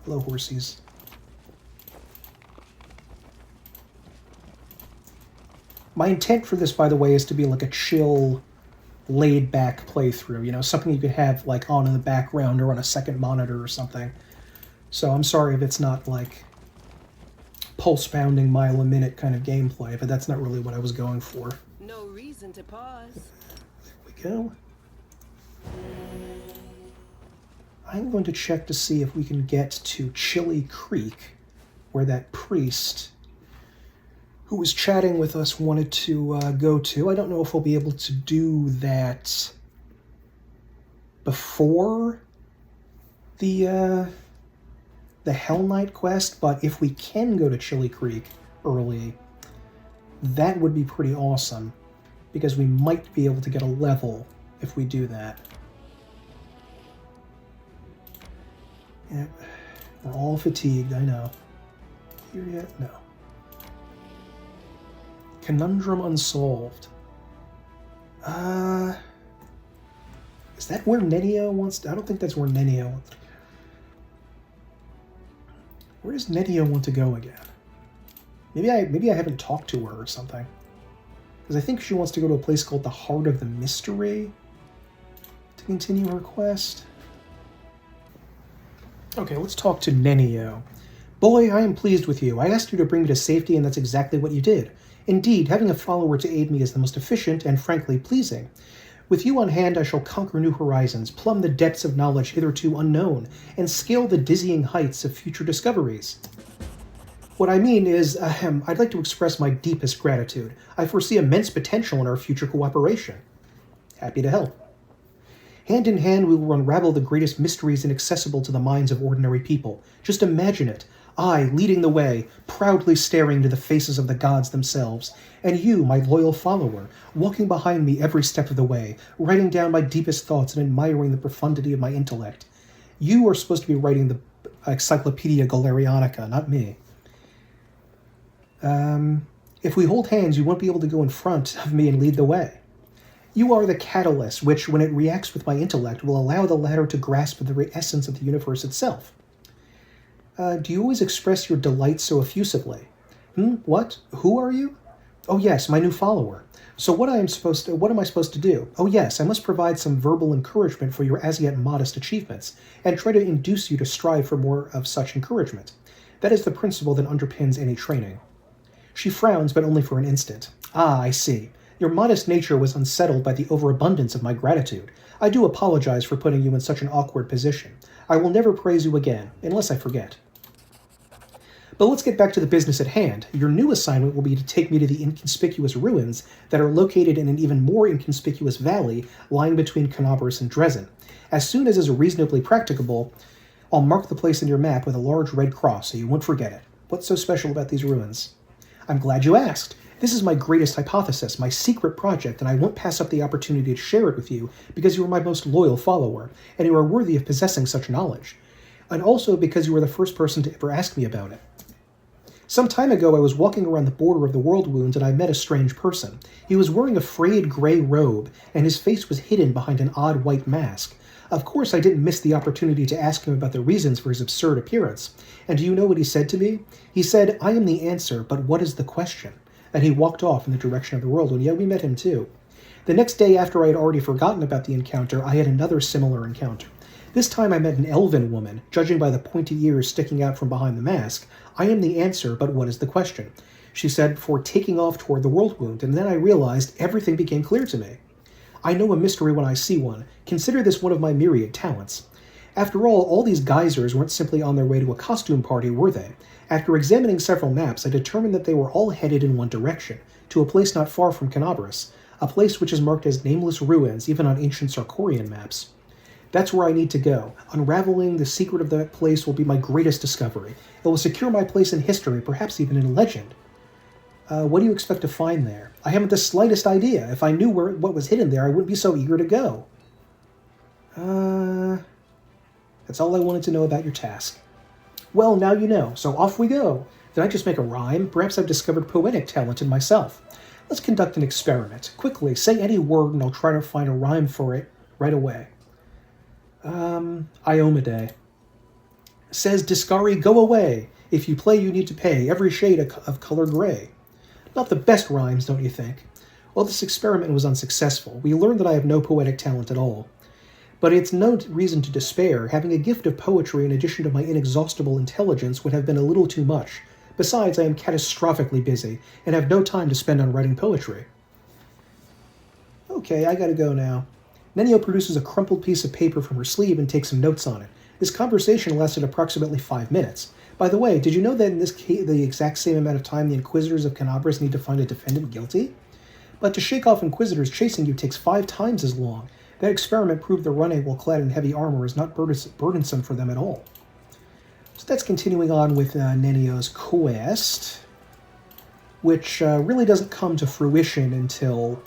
Hello, horsies. My intent for this, by the way, is to be like a chill, laid-back playthrough. You know, something you could have like on in the background or on a second monitor or something. So I'm sorry if it's not like pulse-pounding, mile-a-minute kind of gameplay, but that's not really what I was going for. No reason to pause. There we go. I'm going to check to see if we can get to Chili Creek, where that priest who was chatting with us wanted to go to. I don't know if we'll be able to do that before the Hell Knight quest, but if we can go to Chili Creek early, that would be pretty awesome, because we might be able to get a level if we do that. Yep. We're all fatigued, I know. Here yet? No. Conundrum unsolved. Is that where Nenio wants to... I don't think that's where Nenio wants to... Where does Nenio want to go again? Maybe I haven't talked to her or something. Because I think she wants to go to a place called the Heart of the Mystery to continue her quest. Okay, let's talk to Nenio. Boy, I am pleased with you. I asked you to bring me to safety, and that's exactly what you did. Indeed, having a follower to aid me is the most efficient and frankly pleasing. With you on hand, I shall conquer new horizons, plumb the depths of knowledge hitherto unknown, and scale the dizzying heights of future discoveries. What I mean is, I'd like to express my deepest gratitude. I foresee immense potential in our future cooperation. Happy to help. Hand in hand, we will unravel the greatest mysteries inaccessible to the minds of ordinary people. Just imagine it. I, leading the way, proudly staring into the faces of the gods themselves, and you, my loyal follower, walking behind me every step of the way, writing down my deepest thoughts and admiring the profundity of my intellect. You are supposed to be writing the Encyclopedia Galerianica, not me. If we hold hands, you won't be able to go in front of me and lead the way. You are the catalyst, which, when it reacts with my intellect, will allow the latter to grasp the very essence of the universe itself. Do you always express your delight so effusively? What? Who are you? Oh yes, my new follower. So what am I supposed to do? Oh yes, I must provide some verbal encouragement for your as yet modest achievements, and try to induce you to strive for more of such encouragement. That is the principle that underpins any training. She frowns, but only for an instant. Ah, I see. Your modest nature was unsettled by the overabundance of my gratitude. I do apologize for putting you in such an awkward position. I will never praise you again, unless I forget. But let's get back to the business at hand. Your new assignment will be to take me to the inconspicuous ruins that are located in an even more inconspicuous valley lying between Canobris and Dresden. As soon as is reasonably practicable, I'll mark the place in your map with a large red cross so you won't forget it. What's so special about these ruins? I'm glad you asked. This is my greatest hypothesis, my secret project, and I won't pass up the opportunity to share it with you because you are my most loyal follower, and you are worthy of possessing such knowledge. And also because you were the first person to ever ask me about it. Some time ago, I was walking around the border of the World Wound and I met a strange person. He was wearing a frayed gray robe, and his face was hidden behind an odd white mask. Of course, I didn't miss the opportunity to ask him about the reasons for his absurd appearance. And do you know what he said to me? He said, "I am the answer, but what is the question?" And he walked off in the direction of the World Wound. Yeah, we met him too. The next day, after I had already forgotten about the encounter, I had another similar encounter. This time I met an elven woman, judging by the pointy ears sticking out from behind the mask. I am the answer, but what is the question? She said, for taking off toward the World Wound, and then I realized everything became clear to me. I know a mystery when I see one. Consider this one of my myriad talents. After all these geysers weren't simply on their way to a costume party, were they? After examining several maps, I determined that they were all headed in one direction, to a place not far from Canobris, a place which is marked as Nameless Ruins, even on ancient Sarkorian maps. That's where I need to go. Unraveling the secret of that place will be my greatest discovery. It will secure my place in history, perhaps even in legend. What do you expect to find there? I haven't the slightest idea. If I knew what was hidden there, I wouldn't be so eager to go. That's all I wanted to know about your task. Well, now you know, so off we go. Did I just make a rhyme? Perhaps I've discovered poetic talent in myself. Let's conduct an experiment. Quickly, say any word and I'll try to find a rhyme for it right away. Iomade. Says Discari, go away. If you play, you need to pay. Every shade of color gray. Not the best rhymes, don't you think? Well, this experiment was unsuccessful. We learned that I have no poetic talent at all. But it's no reason to despair. Having a gift of poetry in addition to my inexhaustible intelligence would have been a little too much. Besides, I am catastrophically busy and have no time to spend on writing poetry. Okay, I gotta go now. Nenio produces a crumpled piece of paper from her sleeve and takes some notes on it. This conversation lasted approximately 5 minutes. By the way, did you know that in this case, the exact same amount of time the Inquisitors of Canobris need to find a defendant guilty? But to shake off Inquisitors chasing you takes 5 times as long. That experiment proved the running while clad in heavy armor is not burdensome for them at all. So that's continuing on with Nenio's quest, which really doesn't come to fruition until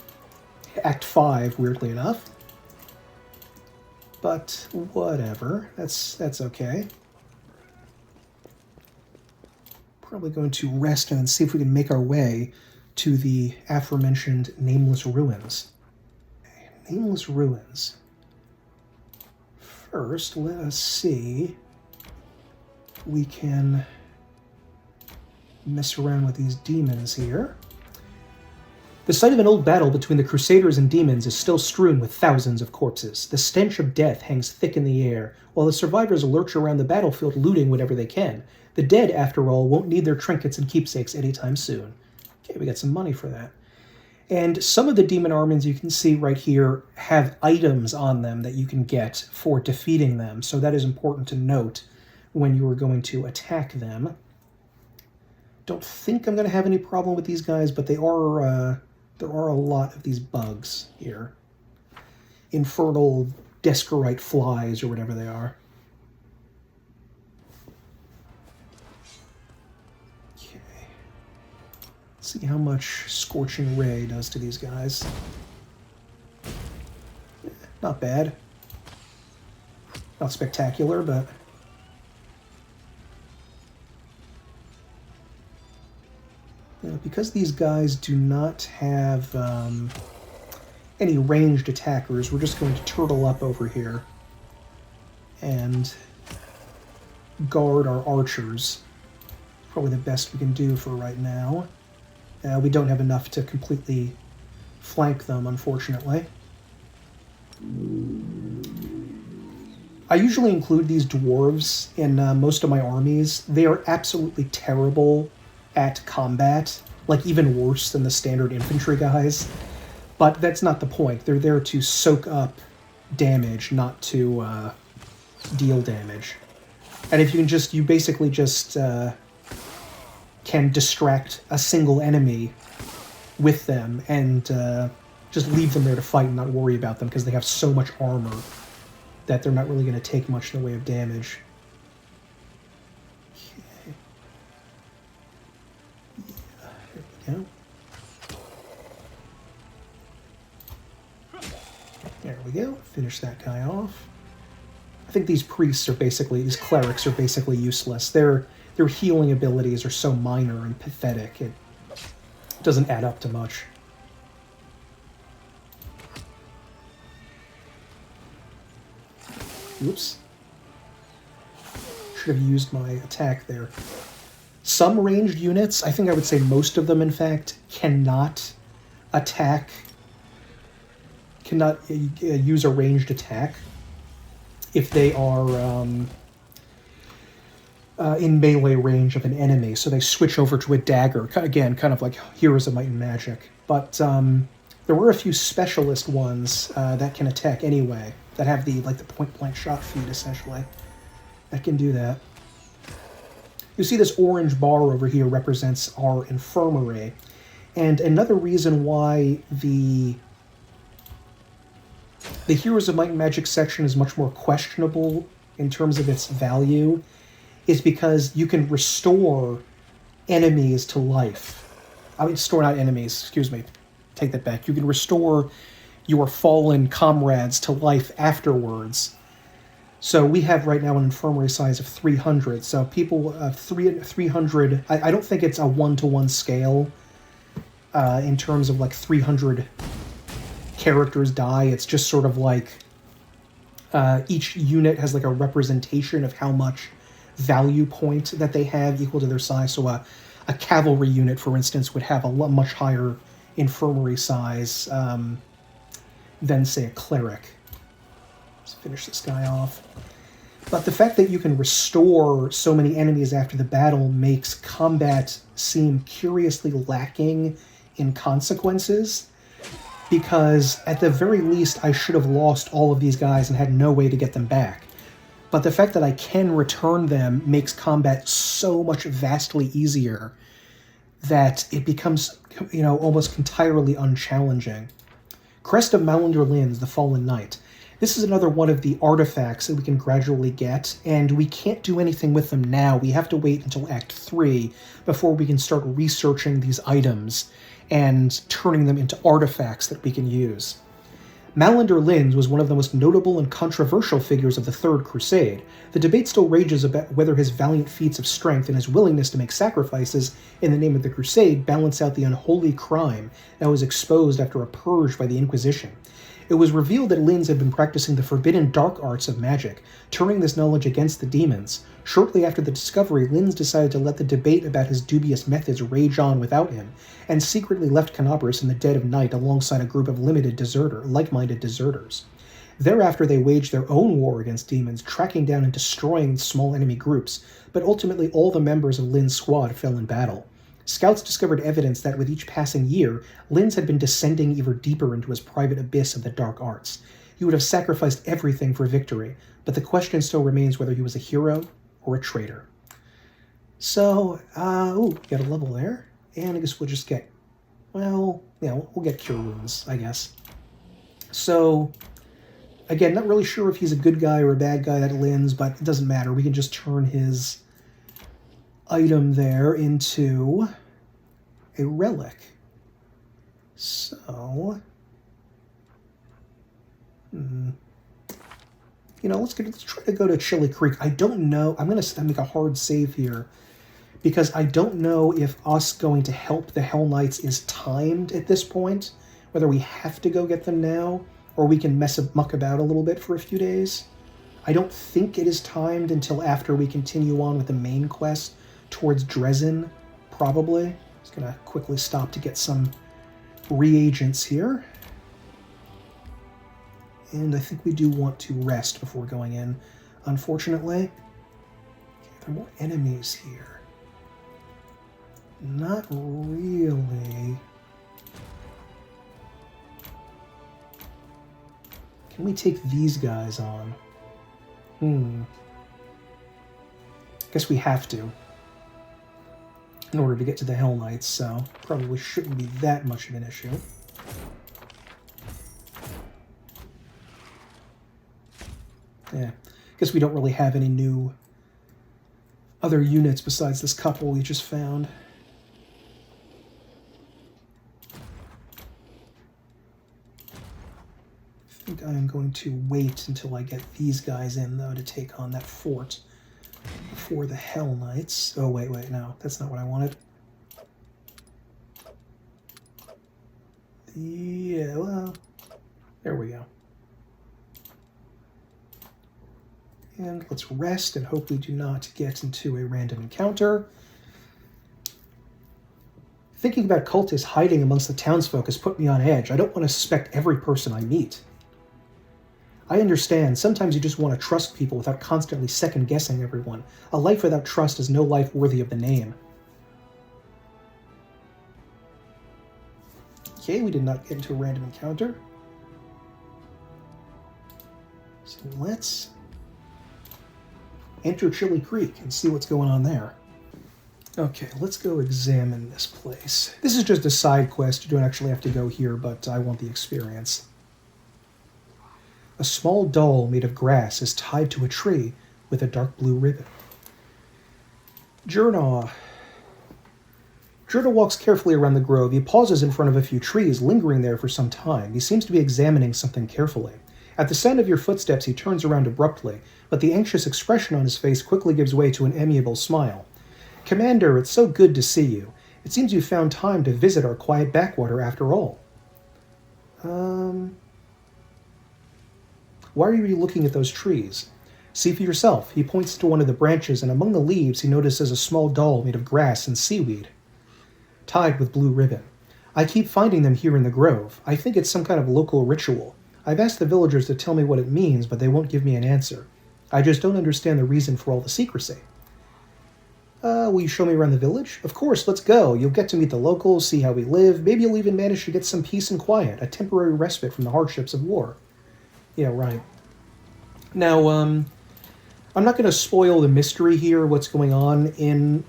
Act 5, weirdly enough. But whatever, that's okay. Probably going to rest and see if we can make our way to the aforementioned Nameless Ruins. Nameless Ruins. First, let us see if we can mess around with these demons here. The site of an old battle between the Crusaders and demons is still strewn with thousands of corpses. The stench of death hangs thick in the air, while the survivors lurch around the battlefield looting whatever they can. The dead, after all, won't need their trinkets and keepsakes anytime soon. Okay, we got some money for that. And some of the demon armies you can see right here have items on them that you can get for defeating them, so that is important to note when you are going to attack them. Don't think I'm going to have any problem with these guys, but there are a lot of these bugs here. Infernal Descarite flies, or whatever they are. Okay. Let's see how much Scorching Ray does to these guys. Not bad. Not spectacular, but... because these guys do not have any ranged attackers, we're just going to turtle up over here and guard our archers. Probably the best we can do for right now. We don't have enough to completely flank them, unfortunately. I usually include these dwarves in most of my armies. They are absolutely terrible at combat, like even worse than the standard infantry guys. But that's not the point. They're there to soak up damage, not to deal damage. And if you can you basically just can distract a single enemy with them and just leave them there to fight and not worry about them because they have so much armor that they're not really going to take much in the way of damage. Okay. Yeah, here we go. There we go. Finish that guy off. I think these priests are these clerics are basically useless. Their healing abilities are so minor and pathetic, it doesn't add up to much. Oops. Should have used my attack there. Some ranged units, I think I would say most of them, in fact, cannot use a ranged attack if they are in melee range of an enemy, so they switch over to a dagger. Again, kind of like Heroes of Might and Magic. But there were a few specialist ones that can attack anyway, that have the point-blank shot feat, essentially, that can do that. You see this orange bar over here represents our infirmary, and another reason why the Heroes of Might and Magic section is much more questionable in terms of its value is because you can restore enemies to life. Not enemies, excuse me. Take that back. You can restore your fallen comrades to life afterwards. So we have right now an infirmary size of 300. So people, 300, I don't think it's a one-to-one scale in terms of 300 characters die. It's just sort of like each unit has a representation of how much value point that they have equal to their size. So a cavalry unit, for instance, would have a much higher infirmary size than, say, a cleric. Let's finish this guy off. But the fact that you can restore so many enemies after the battle makes combat seem curiously lacking in consequences, because at the very least I should have lost all of these guys and had no way to get them back. But the fact that I can return them makes combat so much vastly easier that it becomes, almost entirely unchallenging. Crest of Malander Linz, the Fallen Knight. This is another one of the artifacts that we can gradually get, and we can't do anything with them now. We have to wait until Act 3 before we can start researching these items and turning them into artifacts that we can use. Malander Linz was one of the most notable and controversial figures of the Third Crusade. The debate still rages about whether his valiant feats of strength and his willingness to make sacrifices in the name of the Crusade balance out the unholy crime that was exposed after a purge by the Inquisition. It was revealed that Linz had been practicing the forbidden dark arts of magic, turning this knowledge against the demons. Shortly after the discovery, Linz decided to let the debate about his dubious methods rage on without him, and secretly left Canabris in the dead of night alongside a group of like-minded deserters. Thereafter, they waged their own war against demons, tracking down and destroying small enemy groups, but ultimately all the members of Linz's squad fell in battle. Scouts discovered evidence that with each passing year, Linz had been descending ever deeper into his private abyss of the dark arts. He would have sacrificed everything for victory, but the question still remains whether he was a hero or a traitor. So, got a level there, and I guess we'll just get, we'll get Cure Wounds, I guess. So, again, not really sure if he's a good guy or a bad guy, that Linz, but it doesn't matter. We can just turn his item there into a relic. So, let's try to go to Chili Creek. I don't know. I'm going to make a hard save here because I don't know if us going to help the Hell Knights is timed at this point, whether we have to go get them now or we can muck about a little bit for a few days. I don't think it is timed until after we continue on with the main quest towards Dresden, probably. Just gonna quickly stop to get some reagents here. And I think we do want to rest before going in, unfortunately. Okay, there are more enemies here. Not really. Can we take these guys on? Guess we have to in order to get to the Hell Knights, so probably shouldn't be that much of an issue. Yeah, guess we don't really have any new other units besides this couple we just found. I think I am going to wait until I get these guys in, though, to take on that fort before the Hell Knights. Oh, wait, no, that's not what I wanted. Yeah, well, there we go. And let's rest and hope we do not get into a random encounter. Thinking about cultists hiding amongst the townsfolk has put me on edge. I don't want to suspect every person I meet. I understand, sometimes you just want to trust people without constantly second-guessing everyone. A life without trust is no life worthy of the name. Okay, we did not get into a random encounter. So let's enter Chili Creek and see what's going on there. Okay, let's go examine this place. This is just a side quest. You don't actually have to go here, but I want the experience. A small doll made of grass is tied to a tree with a dark blue ribbon. Jurnaw walks carefully around the grove. He pauses in front of a few trees, lingering there for some time. He seems to be examining something carefully. At the sound of your footsteps, he turns around abruptly, but the anxious expression on his face quickly gives way to an amiable smile. Commander, it's so good to see you. It seems you found time to visit our quiet backwater after all. Why are you looking at those trees? See for yourself. He points to one of the branches, and among the leaves he notices a small doll made of grass and seaweed, tied with blue ribbon. I keep finding them here in the grove. I think it's some kind of local ritual. I've asked the villagers to tell me what it means, but they won't give me an answer. I just don't understand the reason for all the secrecy. Will you show me around the village? Of course, let's go. You'll get to meet the locals, see how we live. Maybe you'll even manage to get some peace and quiet, a temporary respite from the hardships of war. Yeah, right. Now, I'm not going to spoil the mystery here, what's going on in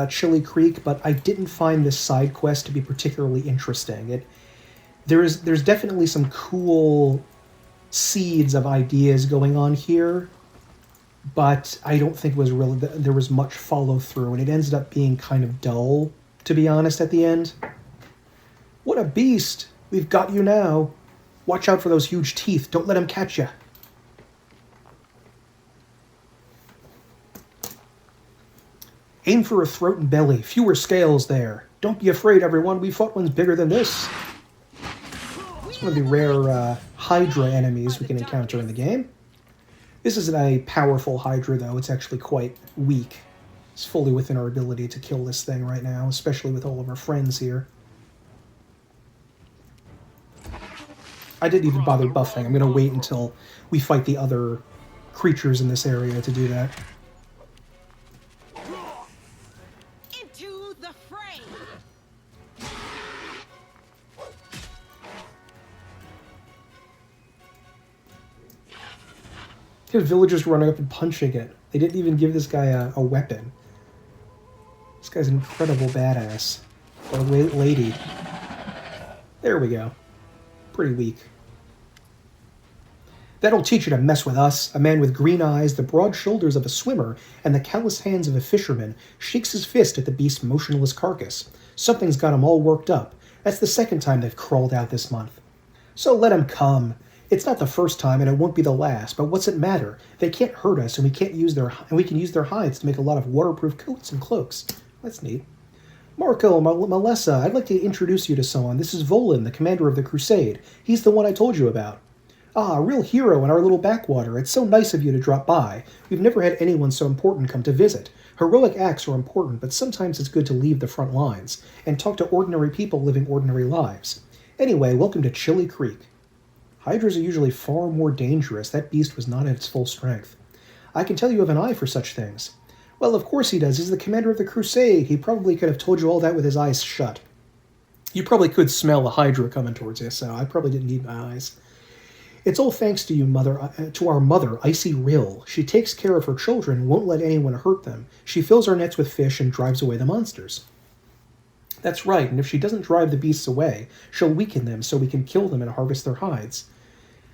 Chili Creek, but I didn't find this side quest to be particularly interesting. There's definitely some cool seeds of ideas going on here, but I don't think there was much follow through, and it ended up being kind of dull, to be honest, at the end. What a beast! We've got you now. Watch out for those huge teeth. Don't let them catch you. Aim for a throat and belly. Fewer scales there. Don't be afraid, everyone. We fought ones bigger than this. It's one of the rare Hydra enemies we can encounter in the game. This isn't a powerful Hydra, though. It's actually quite weak. It's fully within our ability to kill this thing right now, especially with all of our friends here. I didn't even bother buffing. I'm going to wait until we fight the other creatures in this area to do that. Into the fray. His villagers running up and punching it. They didn't even give this guy a weapon. This guy's an incredible badass. Or lady. There we go. Pretty weak. That'll teach you to mess with us. A man with green eyes, the broad shoulders of a swimmer, and the callous hands of a fisherman shakes his fist at the beast's motionless carcass. Something's got him all worked up. That's the second time they've crawled out this month. So let him come. It's not the first time, and it won't be the last, but what's it matter? They can't hurt us, and we can use their hides to make a lot of waterproof coats and cloaks. That's neat. Marco, Melissa, I'd like to introduce you to someone. This is Volan, the commander of the Crusade. He's the one I told you about. Ah, a real hero in our little backwater. It's so nice of you to drop by. We've never had anyone so important come to visit. Heroic acts are important, but sometimes it's good to leave the front lines and talk to ordinary people living ordinary lives. Anyway, welcome to Chili Creek. Hydras are usually far more dangerous. That beast was not at its full strength. I can tell you have an eye for such things. Well, of course he does. He's the commander of the Crusade. He probably could have told you all that with his eyes shut. You probably could smell a Hydra coming towards you, so I probably didn't need my eyes. It's all thanks to you, mother, to our mother, Icy Rill. She takes care of her children, won't let anyone hurt them. She fills our nets with fish and drives away the monsters. That's right, and if she doesn't drive the beasts away, she'll weaken them so we can kill them and harvest their hides.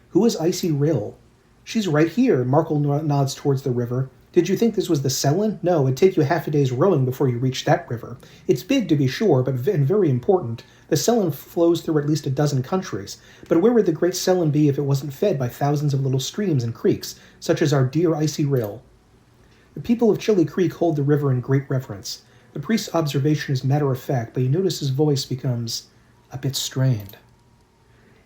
Who is Icy Rill? She's right here. Markle nods towards the river. Did you think this was the Selen? No, it'd take you half a day's rowing before you reach that river. It's big to be sure, but very important. The Selen flows through at least a dozen countries. But where would the great Selen be if it wasn't fed by thousands of little streams and creeks, such as our dear Icy Rill? The people of Chili Creek hold the river in great reverence. The priest's observation is matter-of-fact, but you notice his voice becomes a bit strained.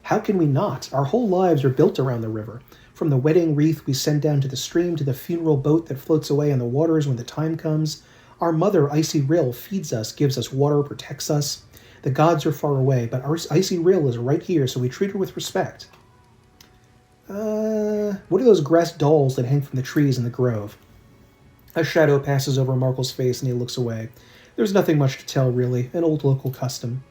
How can we not? Our whole lives are built around the river. From the wedding wreath we send down to the stream to the funeral boat that floats away on the waters when the time comes. Our mother, Icy Rill, feeds us, gives us water, protects us. The gods are far away, but our Icy Rill is right here, so we treat her with respect. What are those grass dolls that hang from the trees in the grove? A shadow passes over Markle's face and he looks away. There's nothing much to tell, really. An old local custom.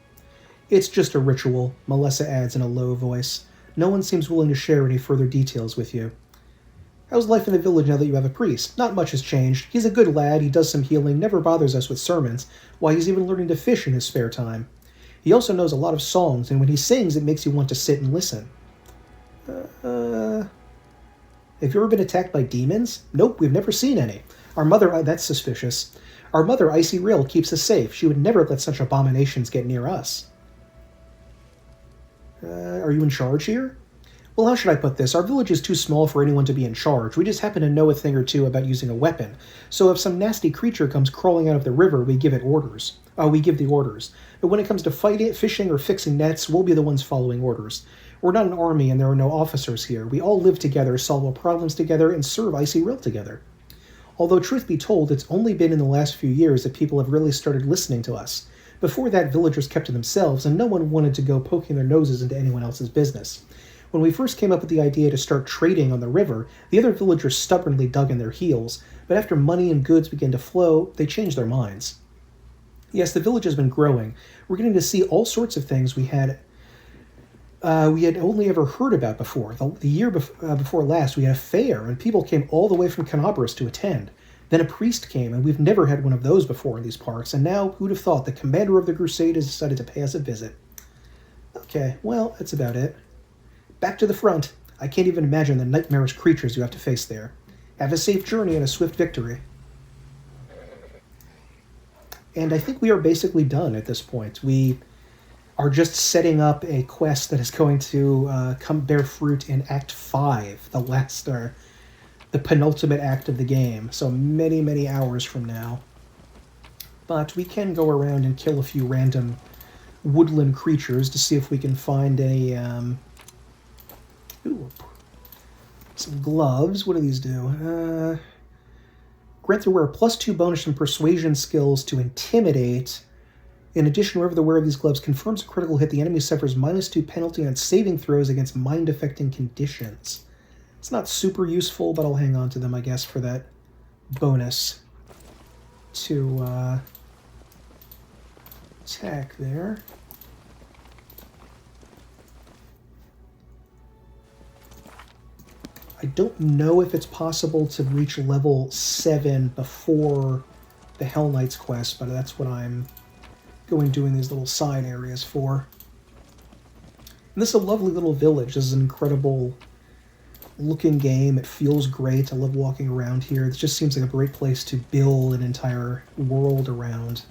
It's just a ritual, Melissa adds in a low voice. No one seems willing to share any further details with you. How's life in the village now that you have a priest? Not much has changed. He's a good lad, he does some healing, never bothers us with sermons. Why, he's even learning to fish in his spare time. He also knows a lot of songs, and when he sings, it makes you want to sit and listen. Have you ever been attacked by demons? Nope, we've never seen any. Our mother, that's suspicious. Our mother, Icy Rill, keeps us safe. She would never let such abominations get near us. Are you in charge here? Well, how should I put this? Our village is too small for anyone to be in charge. We just happen to know a thing or two about using a weapon. So if some nasty creature comes crawling out of the river, we give the orders. But when it comes to fighting, fishing, or fixing nets, we'll be the ones following orders. We're not an army and there are no officers here. We all live together, solve our problems together, and serve Icy Rill together. Although, truth be told, it's only been in the last few years that people have really started listening to us. Before that, villagers kept to themselves, and no one wanted to go poking their noses into anyone else's business. When we first came up with the idea to start trading on the river, the other villagers stubbornly dug in their heels, but after money and goods began to flow, they changed their minds. Yes, the village has been growing. We're getting to see all sorts of things we had only ever heard about before. The year before last, we had a fair, and people came all the way from Canabras to attend. Then a priest came, and we've never had one of those before in these parks, and now, who'd have thought, the commander of the Crusade has decided to pay us a visit. Okay, well, that's about it. Back to the front. I can't even imagine the nightmarish creatures you have to face there. Have a safe journey and a swift victory. And I think we are basically done at this point. We are just setting up a quest that is going to come bear fruit in Act 5, the penultimate act of the game, so many, many hours from now. But we can go around and kill a few random woodland creatures to see if we can find some gloves. What do these do? Grant the wearer +2 bonus and persuasion skills to intimidate. In addition, wherever the wearer of these gloves confirms a critical hit, the enemy suffers -2 penalty on saving throws against mind-affecting conditions. It's not super useful, but I'll hang on to them, I guess, for that bonus to attack there. I don't know if it's possible to reach level 7 before the Hell Knights quest, but that's what I'm doing these little side areas for. And this is a lovely little village. This is an incredible looking game. It feels great. I love walking around here. It just seems like a great place to build an entire world around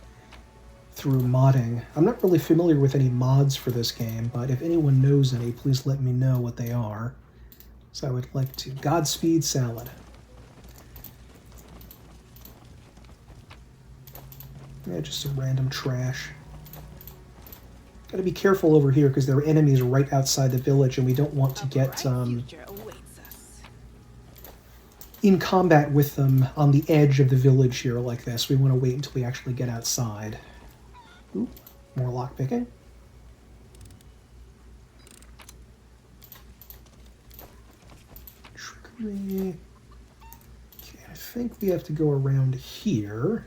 through modding. I'm not really familiar with any mods for this game, but if anyone knows any, please let me know what they are. So I would like to. Godspeed Salad. Yeah, just some random trash. Gotta be careful over here because there are enemies right outside the village and we don't want to get Future awaits us. in combat with them on the edge of the village here like this. We want to wait until we actually get outside. Ooh, more lockpicking. Trickery. Okay, I think we have to go around here.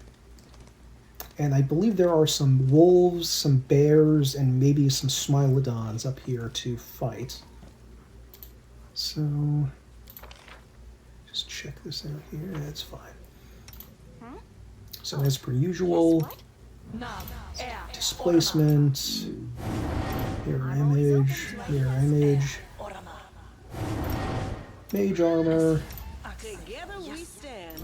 And I believe there are some wolves, some bears, and maybe some smilodons up here to fight. So, just check this out here. That's fine. So as per usual, displacement, mirror image, mage armor, Together we stand.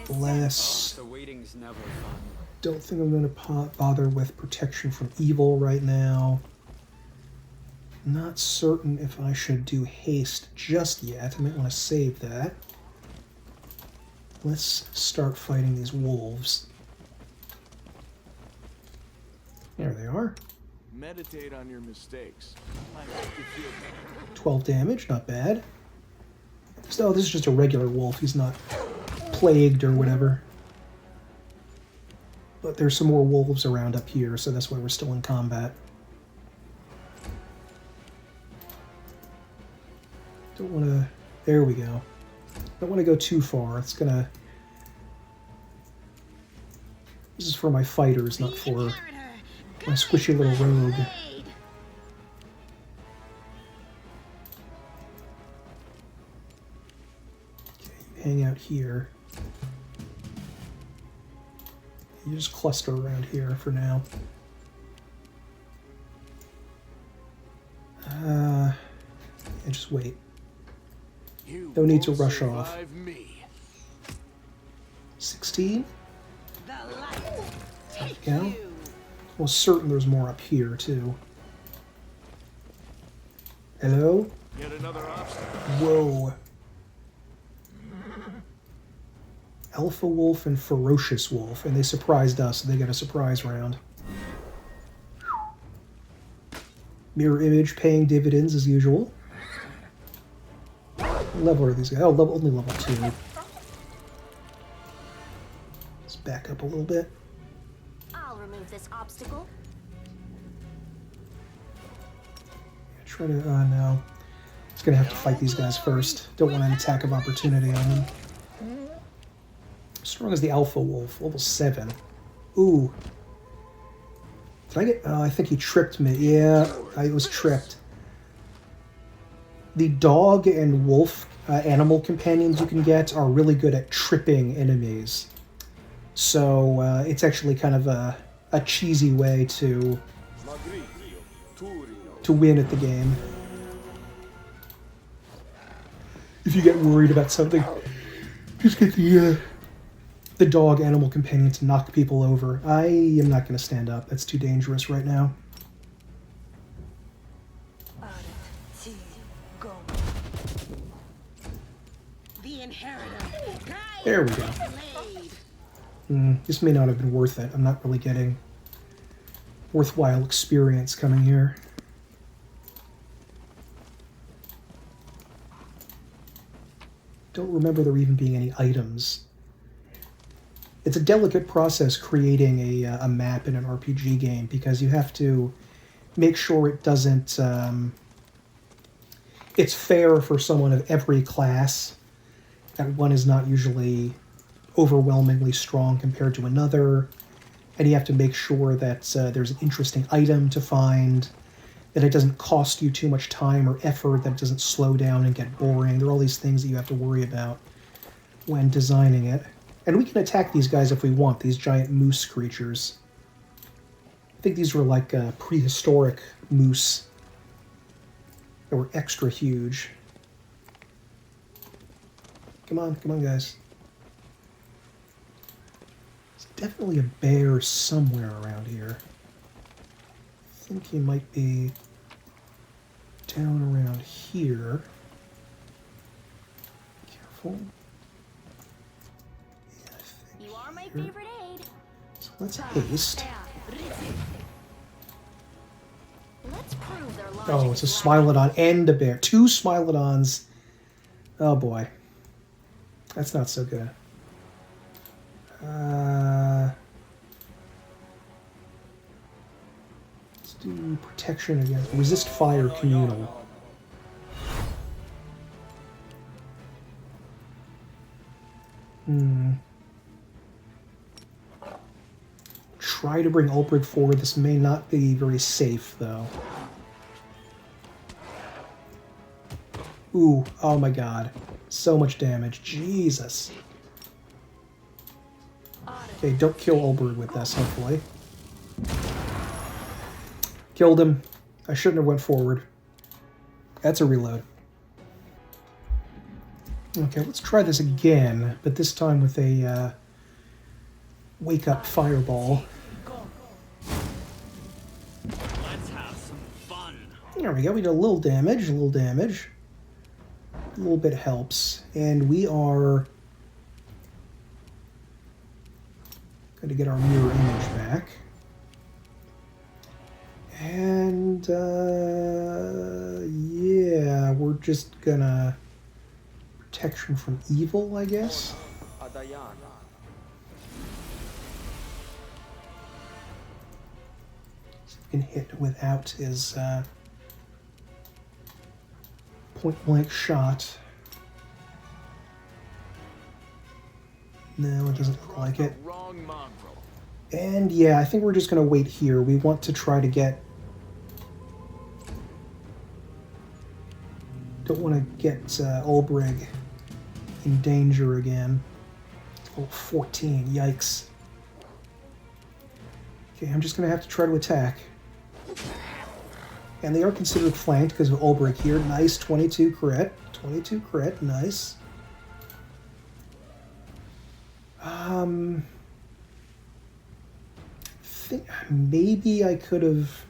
bless. The waiting's never fun. Don't think I'm going to bother with protection from evil right now. Not certain if I should do haste just yet. I might want to save that. Let's start fighting these wolves. There they are. Meditate on your mistakes. I hope you feel better. 12 damage, not bad. So this is just a regular wolf. He's not plagued or whatever. But there's some more wolves around up here, so that's why we're still in combat. Don't want to... There we go. Don't want to go too far. It's gonna... This is for my fighters, not for my squishy little rogue. Okay, you hang out here. You just cluster around here for now. And just wait. No need to rush off. 16? Yeah. Well, certain there's more up here, too. Hello? Yet another obstacle. Whoa. Alpha Wolf and Ferocious Wolf, and they surprised us, so they got a surprise round. Mirror image paying dividends as usual. What level are these guys? Oh, only level 2. Let's back up a little bit. I'll remove this obstacle. Try to, no. It's gonna have to fight these guys first. Don't want an attack of opportunity on them. Strong as the Alpha Wolf, level 7. Ooh. Did I get... Oh, I think he tripped me. Yeah, I was tripped. The dog and wolf animal companions you can get are really good at tripping enemies. So it's actually kind of a cheesy way to win at the game. If you get worried about something, just get the dog animal companion to knock people over. I am not going to stand up. That's too dangerous right now. There we go. This may not have been worth it. I'm not really getting worthwhile experience coming here. Don't remember there even being any items. It's a delicate process creating a map in an RPG game because you have to make sure it doesn't... it's fair for someone of every class. That one is not usually overwhelmingly strong compared to another. And you have to make sure that there's an interesting item to find, that it doesn't cost you too much time or effort, that it doesn't slow down and get boring. There are all these things that you have to worry about when designing it. And we can attack these guys if we want, these giant moose creatures. I think these were like prehistoric moose that were extra huge. Come on, guys. There's definitely a bear somewhere around here. I think he might be down around here. Careful. Yeah, I think You are my here. favorite aid. So let's haste. Let's prove their logic Oh, it's a is right. Smilodon and a bear. 2 Smilodons. Oh boy. That's not so good. Let's do protection against resist fire communal. Try to bring Ulbrich forward. This may not be very safe, though. Ooh, oh my god. So much damage. Jesus. Okay, don't kill Ulbrich with this, hopefully. Killed him. I shouldn't have went forward. That's a reload. Okay, let's try this again, but this time with a wake-up fireball. Let's have some fun. There we go, we did a little damage, a little damage. A little bit helps. And we are going to get our mirror image back. And, yeah, we're just gonna... Protection from evil, I guess? So we can hit without his, point-blank shot. No, it doesn't look like it. And yeah, I think we're just going to wait here. We want to try to get... Don't want to get Ulbrich in danger again. Oh, 14, yikes. Okay, I'm just going to have to try to attack. And they are considered flanked because of Ulbrich here. Nice, 22 crit. 22 crit, nice. I think maybe I could have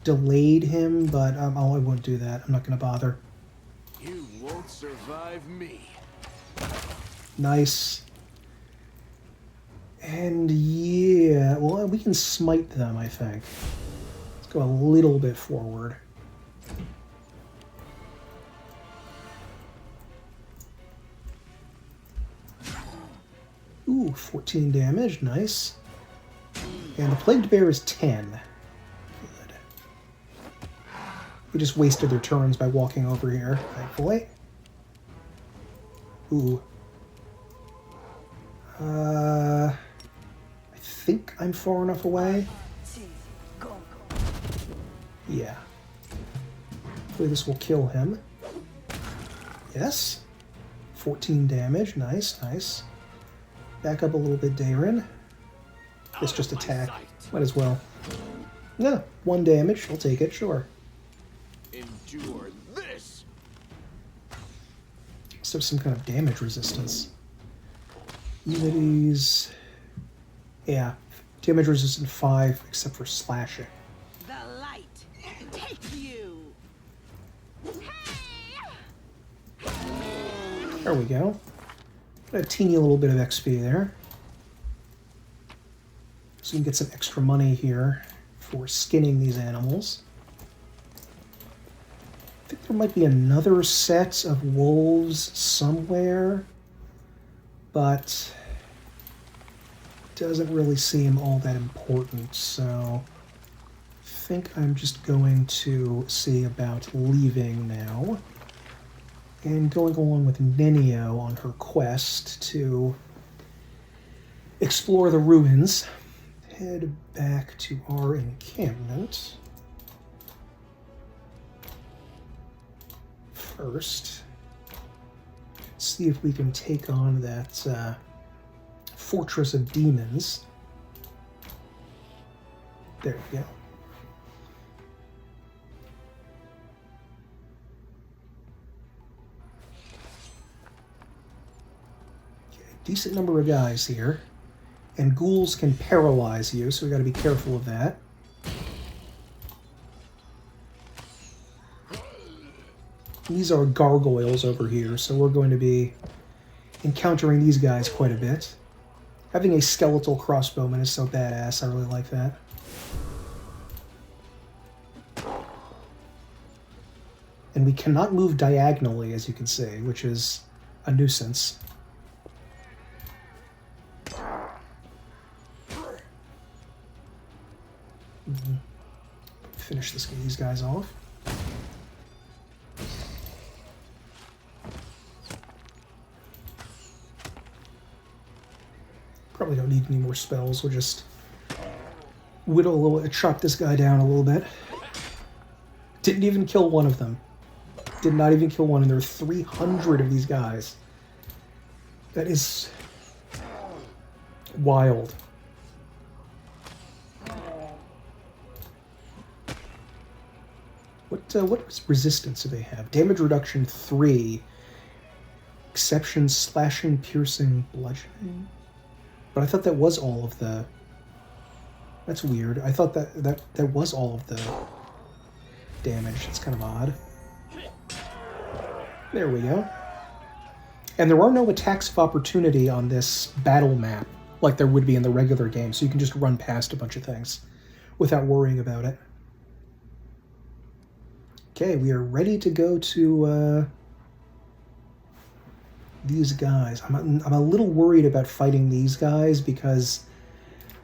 delayed him, but I won't do that. I'm not going to bother. You won't survive me. Nice. And yeah, well, we can smite them, I think. Let's go a little bit forward. Ooh, 14 damage, nice. And the Plagued Bear is 10. Good. We just wasted their turns by walking over here, thankfully. Ooh. I think I'm far enough away. Yeah. Hopefully this will kill him. Yes. 14 damage, nice, nice. Back up a little bit, Darren. This just attack. Might as well. Yeah, 1 damage. I'll take it, sure. Endure this. So some kind of damage resistance. Unities. Yeah, damage resistant 5, except for slashing. The light. Take you. There we go. Got a teeny little bit of XP there. So you can get some extra money here for skinning these animals. I think there might be another set of wolves somewhere, but it doesn't really seem all that important, so I think I'm just going to see about leaving now and going along with Nenio on her quest to explore the ruins. Head back to our encampment. First, see if we can take on that Fortress of Demons. There we go. Okay, decent number of guys here. And ghouls can paralyze you, so we got to be careful of that. These are gargoyles over here, so we're going to be encountering these guys quite a bit. Having a skeletal crossbowman is so badass, I really like that. And we cannot move diagonally, as you can see, which is a nuisance. Finish these guys off. Probably don't need any more spells. We'll just chop this guy down a little bit. Didn't even kill one of them. Did not even kill one, and there are 300 of these guys. That is wild. What resistance do they have? Damage reduction 3. Exception, slashing, piercing, bludgeoning. But I thought that was all of the... That's weird. I thought that was all of the damage. That's kind of odd. There we go. And there are no attacks of opportunity on this battle map like there would be in the regular game, so you can just run past a bunch of things without worrying about it. Okay, we are ready to go to these guys. I'm a little worried about fighting these guys because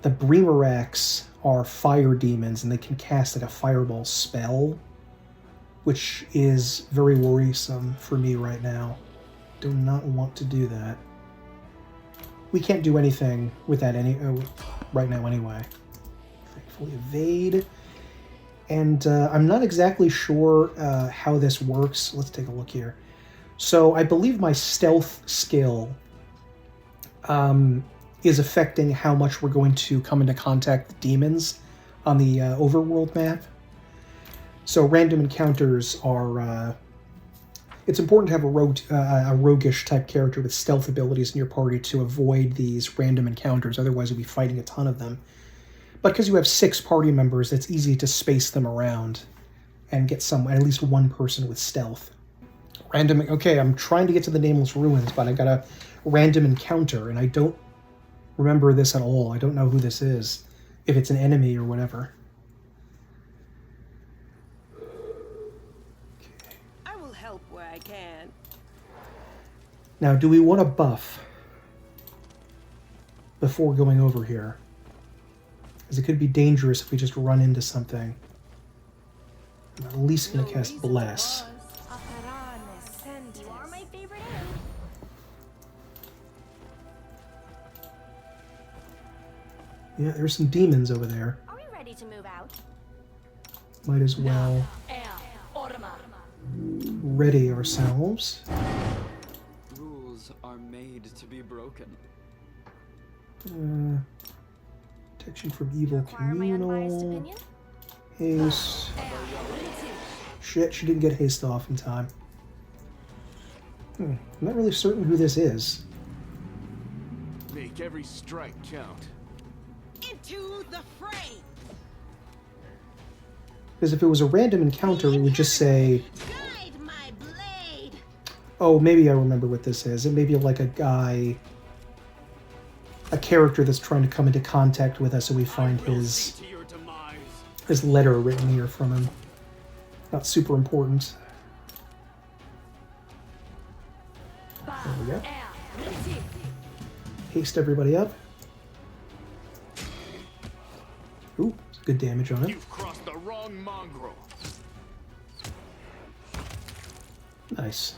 the Bremeracks are fire demons and they can cast like a fireball spell, which is very worrisome for me right now. Do not want to do that. We can't do anything with that right now anyway. Thankfully evade. And I'm not exactly sure how this works. Let's take a look here. So I believe my stealth skill is affecting how much we're going to come into contact with demons on the overworld map. So random encounters are... it's important to have a roguish type character with stealth abilities in your party to avoid these random encounters. Otherwise, you'll be fighting a ton of them. But because you have 6 party members, it's easy to space them around and get at least one person with stealth. Okay, I'm trying to get to the Nameless Ruins, but I got a random encounter, and I don't remember this at all. I don't know who this is, if it's an enemy or whatever. Okay. I will help where I can. Now, do we want to buff before going over here? Because it could be dangerous if we just run into something. I'm at least going to cast Bless. You are my favorite Yeah, there's some demons over there. Are we ready to move out? Might as well ready ourselves. Rules are made to be broken. Protection from evil Require my unbiased communal. opinion? Haste. Shit, she didn't get haste off in time. I'm not really certain who this is. Make every strike count. Into the fray. Because if it was a random encounter, it would just say... Guide my blade. Oh, maybe I remember what this is. It may be like a guy... a character that's trying to come into contact with us, and we find his letter written here from him. Not super important. There we go. Haste everybody up. Ooh, good damage on it. You've crossed the wrong mongrel. Nice.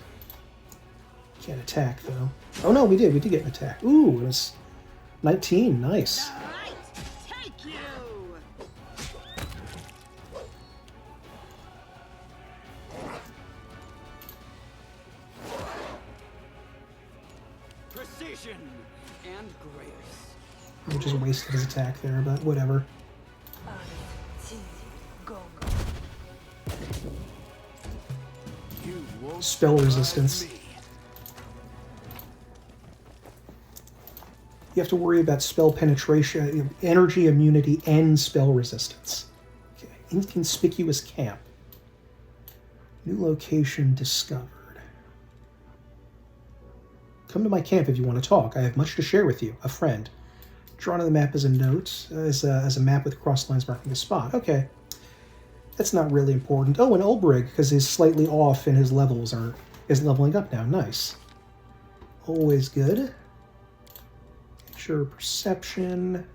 Can't attack, though. Oh no, we did. We did get an attack. Ooh, it was 19. Nice. Right. Take you. Precision and grace. We just wasted his attack there, but whatever. You won't Spell resistance. survive me. You have to worry about spell penetration, energy immunity, and spell resistance. Okay. Inconspicuous camp. New location discovered. Come to my camp if you want to talk. I have much to share with you. A friend. Drawn on the map as a note, as a map with cross lines marking the spot. Okay. That's not really important. Oh, and Ulbrig, because he's slightly off in his levels, is leveling up now. Nice. Always good. Sure, perception.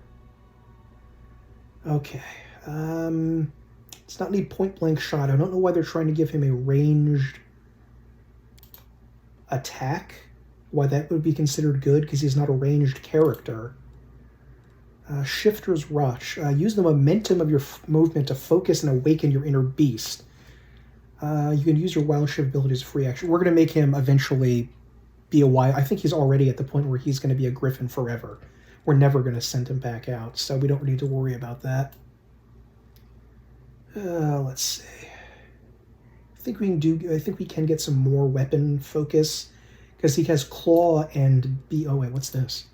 Okay. Does not need point-blank shot. I don't know why they're trying to give him a ranged attack. Why that would be considered good, because he's not a ranged character. Shifter's Rush. Use the momentum of your movement to focus and awaken your inner beast. You can use your Wild Shift ability as a free action. We're going to make him eventually be a wild. I think he's already at the point where he's going to be a griffin forever. We're never going to send him back out, so we don't need to worry about that. Let's see. I think we can get some more weapon focus, because he has Claw and Oh wait, what's this?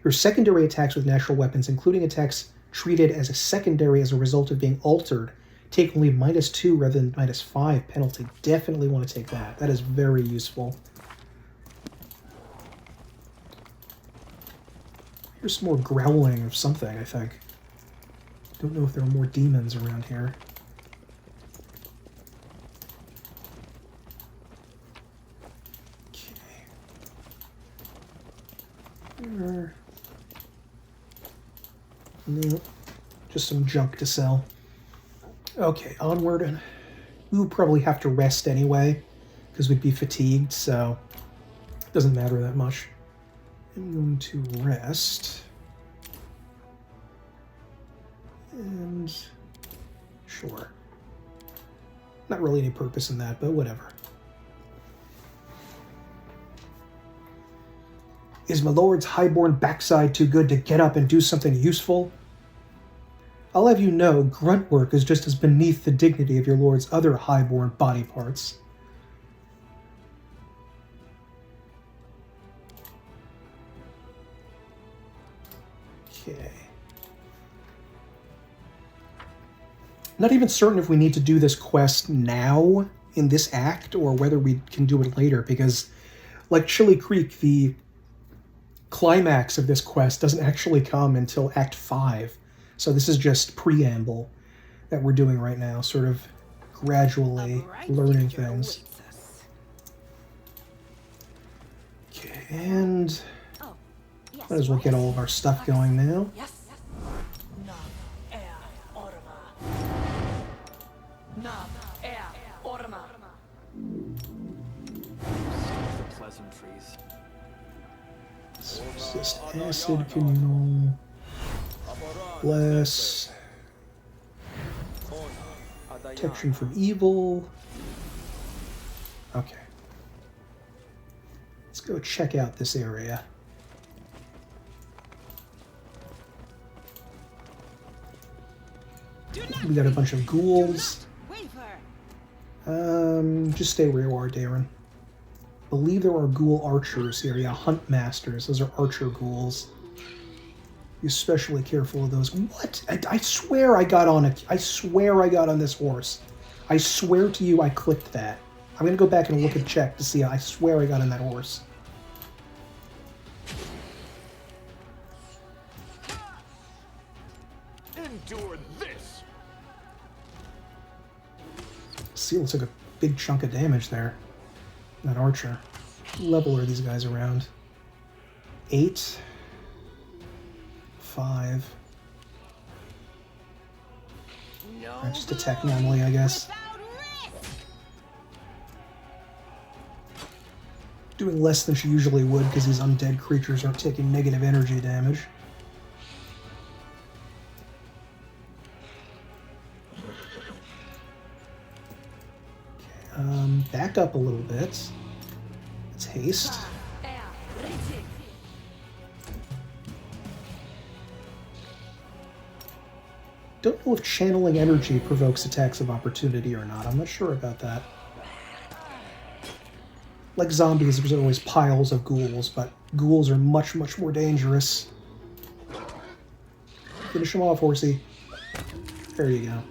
Your secondary attacks with natural weapons, including attacks treated as a secondary as a result of being altered, take only -2 rather than -5 penalty. Definitely want to take that. That is very useful. Here's some more growling of something, I think. Don't know if there are more demons around here. Okay. No, just some junk to sell. Okay, onward, and we'll probably have to rest anyway, because we'd be fatigued, so it doesn't matter that much. I'm going to rest. And sure. Not really any purpose in that, but whatever. Is my lord's highborn backside too good to get up and do something useful? I'll have you know, grunt work is just as beneath the dignity of your lord's other highborn body parts. Okay. Not even certain if we need to do this quest now in this act or whether we can do it later, because like Chili Creek, the climax of this quest doesn't actually come until Act 5. So this is just preamble that we're doing right now, sort of gradually learning things. Okay, and might as well get all of our stuff going now. Just acid communal. Bless. Protection from evil. Okay. Let's go check out this area. We got a bunch of ghouls. Just stay where you are, Darren. I believe there are ghoul archers here. Yeah, hunt masters. Those are archer ghouls. Be especially careful of those. What? I swear I got on I swear I got on this horse. I swear to you I clicked that. I'm gonna go back and look and check to see. I swear I got on that horse. Endure this. Seal took a big chunk of damage there. That archer. What level are these guys around? 8. 5. Right, just attack normally, I guess. Doing less than she usually would because these undead creatures are taking negative energy damage. Back up a little bit. Let's haste. Don't know if channeling energy provokes attacks of opportunity or not. I'm not sure about that. Like zombies, there's always piles of ghouls, but ghouls are much, much more dangerous. Finish them off, horsey. There you go.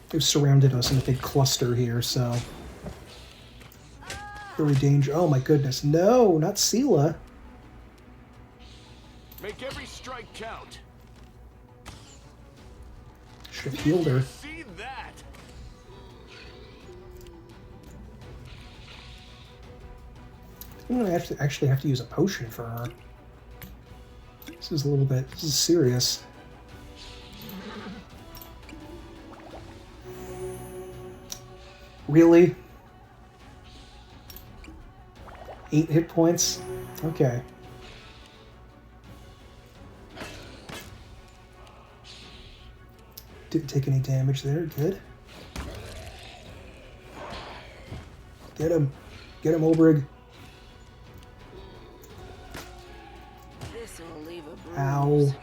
They've surrounded us in a big cluster here, so... Very dangerous. Oh my goodness. No, not Sela. Make every strike count. Should have healed her. See that? I'm gonna actually have to use a potion for her. This is serious. Really? 8 hit points? Okay. Didn't take any damage there, good. Get him. Get him, Olbrig. This'll leave a bruise. Ow.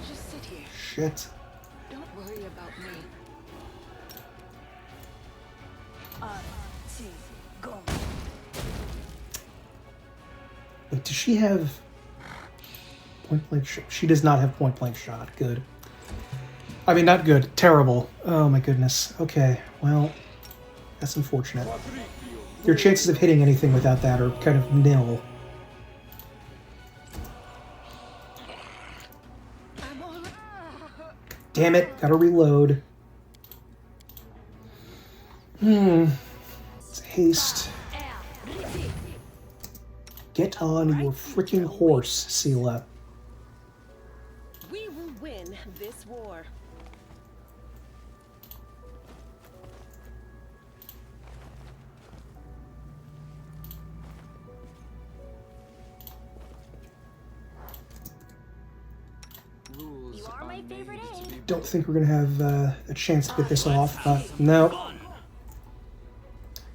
Just sit here. Shit. Don't worry about me. Go. Wait, does she have point blank shot? She does not have point blank shot. Good. I mean, not good. Terrible. Oh my goodness. Okay, well, that's unfortunate. Your chances of hitting anything without that are kind of nil. Damn it, gotta reload. It's haste. Get on your freaking horse, Sela. We will win this war. You are my favorite egg. Don't think we're gonna have a chance to get this off, but no.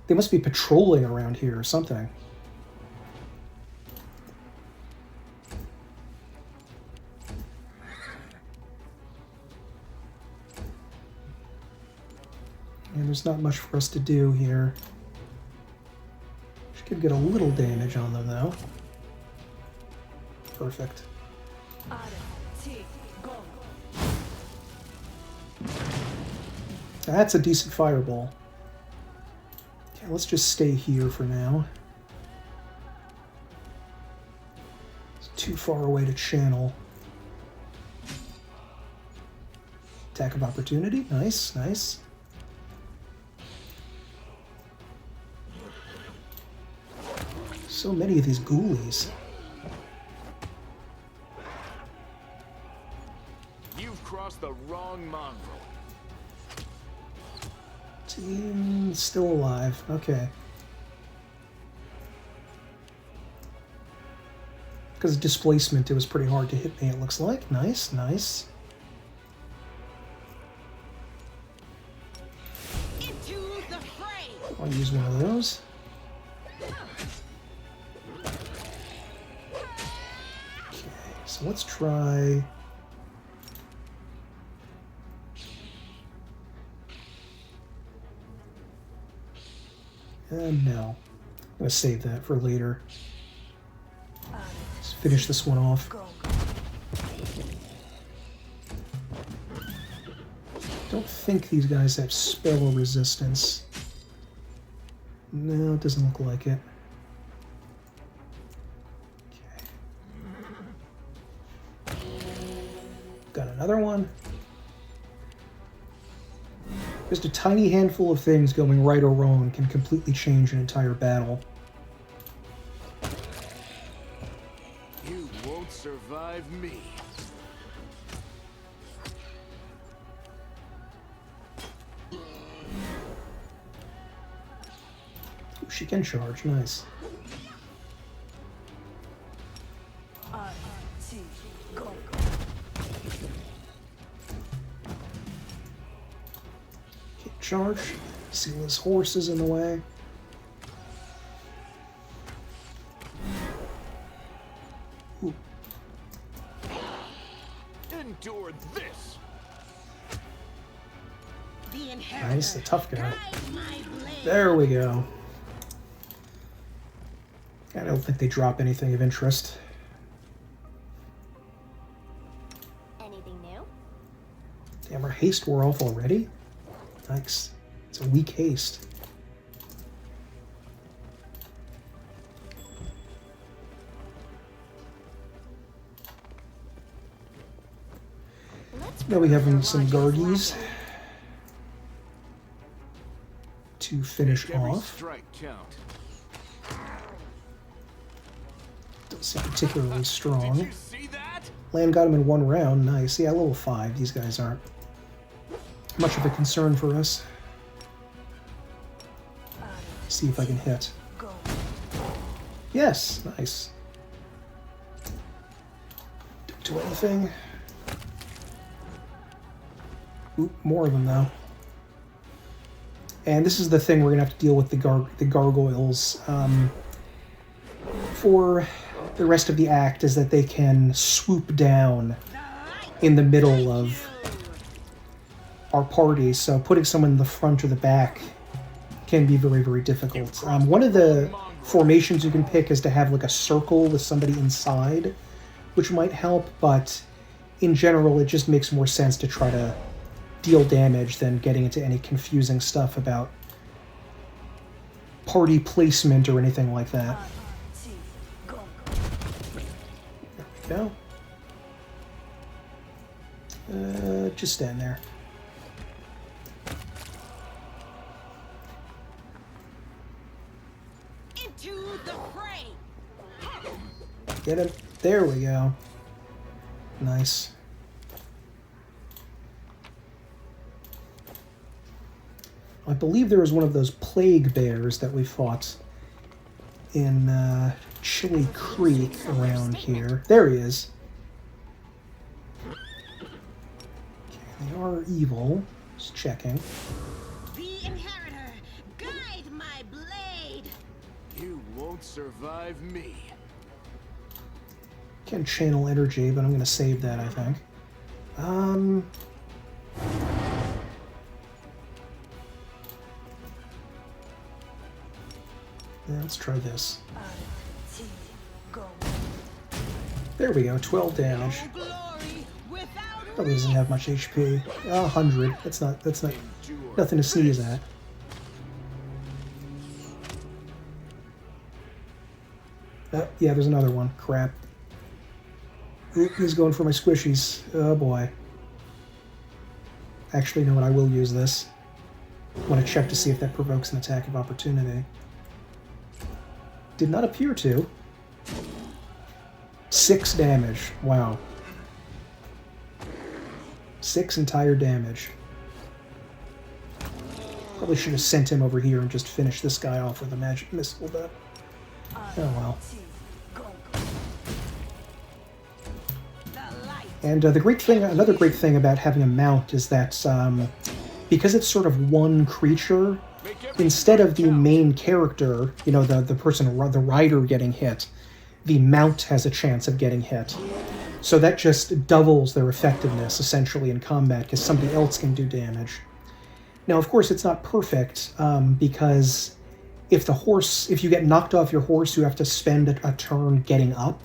They must be patrolling around here or something. And there's not much for us to do here. She could get a little damage on them, though. Perfect. That's a decent fireball. Okay, let's just stay here for now. It's too far away to channel. Attack of opportunity. Nice, nice. So many of these ghoulies. You've crossed the wrong mongrel. Team still alive. Okay. Because of displacement, it was pretty hard to hit me, it looks like. Nice, nice. Into the fray. I'll use one of those. Okay, so let's try... no. I'm going to save that for later. Let's finish this one off. Don't think these guys have spell resistance. No, it doesn't look like it. Okay. Got another one. Just a tiny handful of things going right or wrong can completely change an entire battle. You won't survive me. Ooh, she can charge, nice. Charge. Sela's horse is in the way. Ooh. Endure this. Nice, the tough guy. There we go. I don't think they drop anything of interest. Anything new? Damn, our haste wore off already? Nice. It's a weak haste. Now we have some Gargies to finish Every off. strike count. Don't seem particularly strong. Did you see that? Land got him in one round. Nice. Yeah, level 5. These guys aren't much of a concern for us. See if I can hit. Yes, nice. Don't do anything. Oop, more of them though. And this is the thing we're gonna have to deal with the gargoyles for the rest of the act, is that they can swoop down in the middle of our party. So putting someone in the front or the back can be very, very difficult. One of the formations you can pick is to have like a circle with somebody inside, which might help, but in general it just makes more sense to try to deal damage than getting into any confusing stuff about party placement or anything like that. There we go. Just stand there. Into the fray. Get him. There we go. Nice. I believe there was one of those plague bears that we fought in Chili Creek around here. There he is. Okay, they are evil. Just checking. The inheritor, guide my blade. You won't survive me. Can channel energy, but I'm going to save that, I think. Yeah, let's try this. There we go, 12 damage. Probably doesn't have much HP. 100. That's not nothing to sneeze at. Yeah, there's another one. Crap. Oop, he's going for my squishies. Oh boy. Actually, you know what? I will use this. I want to check to see if that provokes an attack of opportunity. Did not appear to. 6 damage. Wow. 6 entire damage. Probably should have sent him over here and just finished this guy off with a magic missile, but oh well. And another great thing about having a mount is that because it's sort of one creature, instead of the main character, you know, the person, the rider getting hit, the mount has a chance of getting hit. So that just doubles their effectiveness, essentially, in combat, because somebody else can do damage. Now, of course, it's not perfect, because if you get knocked off your horse, you have to spend a turn getting up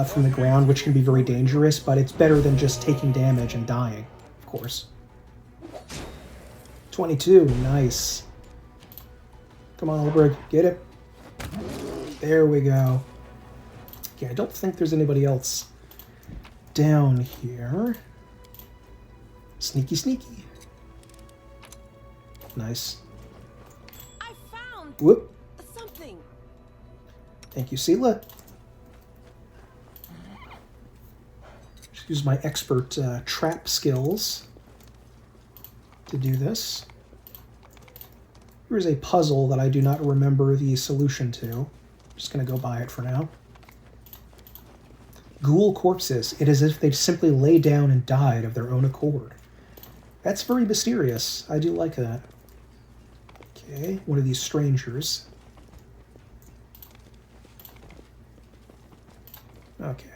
from the ground, which can be very dangerous, but it's better than just taking damage and dying, of course. 22, nice. Come on, Ulbrich, get it. There we go. Okay, I don't think there's anybody else down here. Sneaky, sneaky. Nice. I found Whoop. something. Thank you, Sela. Just use my expert trap skills to do this. Here's a puzzle that I do not remember the solution to. I'm just going to go by it for now. Ghoul corpses. It is as if they simply lay down and died of their own accord. That's very mysterious. I do like that. Okay, one of these strangers. Okay.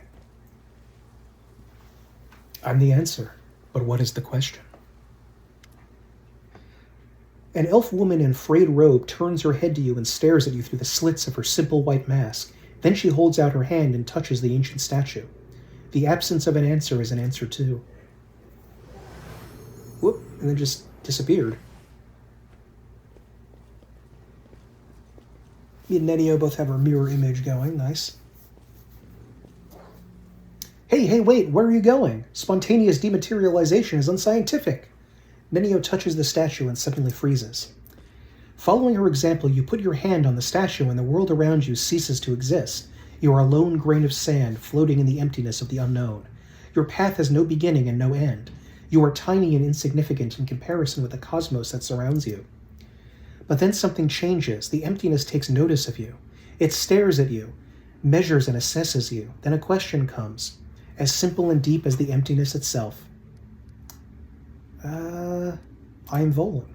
I'm the answer, but what is the question? An elf woman in frayed robe turns her head to you and stares at you through the slits of her simple white mask. Then she holds out her hand and touches the ancient statue. The absence of an answer is an answer too. Whoop, and then just disappeared. Me and Nenio both have our mirror image going, nice. Hey, wait, where are you going? Spontaneous dematerialization is unscientific. Nenio touches the statue and suddenly freezes. Following her example, you put your hand on the statue and the world around you ceases to exist. You are a lone grain of sand floating in the emptiness of the unknown. Your path has no beginning and no end. You are tiny and insignificant in comparison with the cosmos that surrounds you. But then something changes. The emptiness takes notice of you. It stares at you, measures and assesses you. Then a question comes, as simple and deep as the emptiness itself. I am Volan.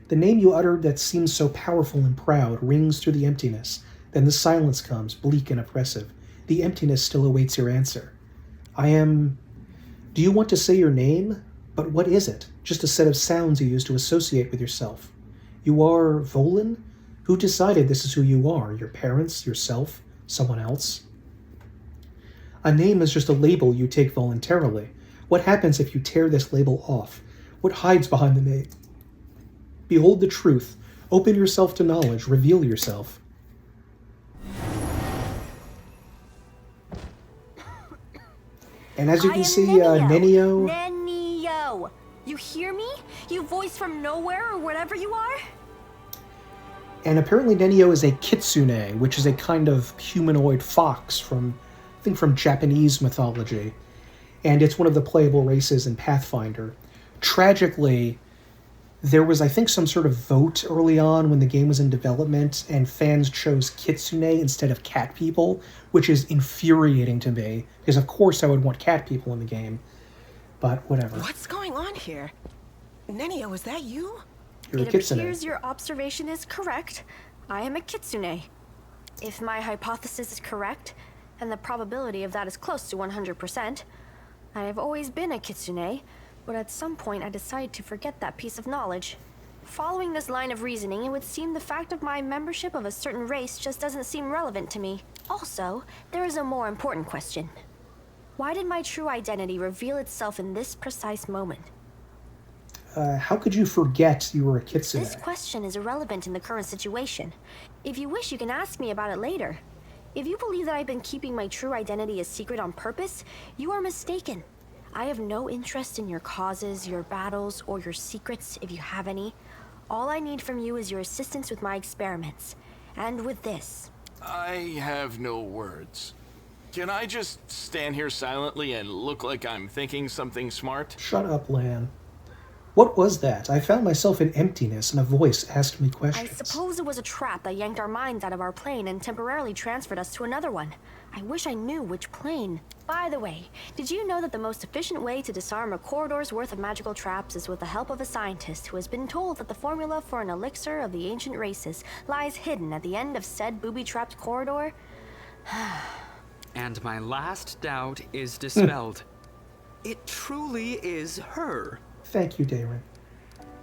The name you uttered that seems so powerful and proud rings through the emptiness. Then the silence comes, bleak and oppressive. The emptiness still awaits your answer. I am... Do you want to say your name? But what is it? Just a set of sounds you use to associate with yourself. You are Volan? Who decided this is who you are? Your parents? Yourself? Someone else? A name is just a label you take voluntarily. What happens if you tear this label off? What hides behind the name? Behold the truth. Open yourself to knowledge. Reveal yourself. And as you can see, Nenio... Nenio! You hear me? You voice from nowhere or whatever you are? And apparently Nenio is a kitsune, which is a kind of humanoid fox from, I think, from Japanese mythology. And it's one of the playable races in Pathfinder. Tragically, there was, I think, some sort of vote early on when the game was in development, and fans chose kitsune instead of cat people, which is infuriating to me, because of course I would want cat people in the game. But whatever. What's going on here? Nenio, is that you? You're a It kitsune. appears your observation is correct. I am a kitsune. If my hypothesis is correct, and the probability of that is close to 100%, I have always been a kitsune, but at some point I decided to forget that piece of knowledge. Following this line of reasoning, it would seem the fact of my membership of a certain race just doesn't seem relevant to me. Also, there is a more important question. Why did my true identity reveal itself in this precise moment? How could you forget you were a kitsune? This question is irrelevant in the current situation. If you wish, you can ask me about it later. If you believe that I've been keeping my true identity a secret on purpose, you are mistaken. I have no interest in your causes, your battles, or your secrets, if you have any. All I need from you is your assistance with my experiments. And with this. I have no words. Can I just stand here silently and look like I'm thinking something smart? Shut up, Lan. What was that? I found myself in emptiness and a voice asked me questions. I suppose it was a trap that yanked our minds out of our plane and temporarily transferred us to another one. I wish I knew which plane. By the way, did you know that the most efficient way to disarm a corridor's worth of magical traps is with the help of a scientist who has been told that the formula for an elixir of the ancient races lies hidden at the end of said booby-trapped corridor? And my last doubt is dispelled. It truly is her. Thank you, Darren.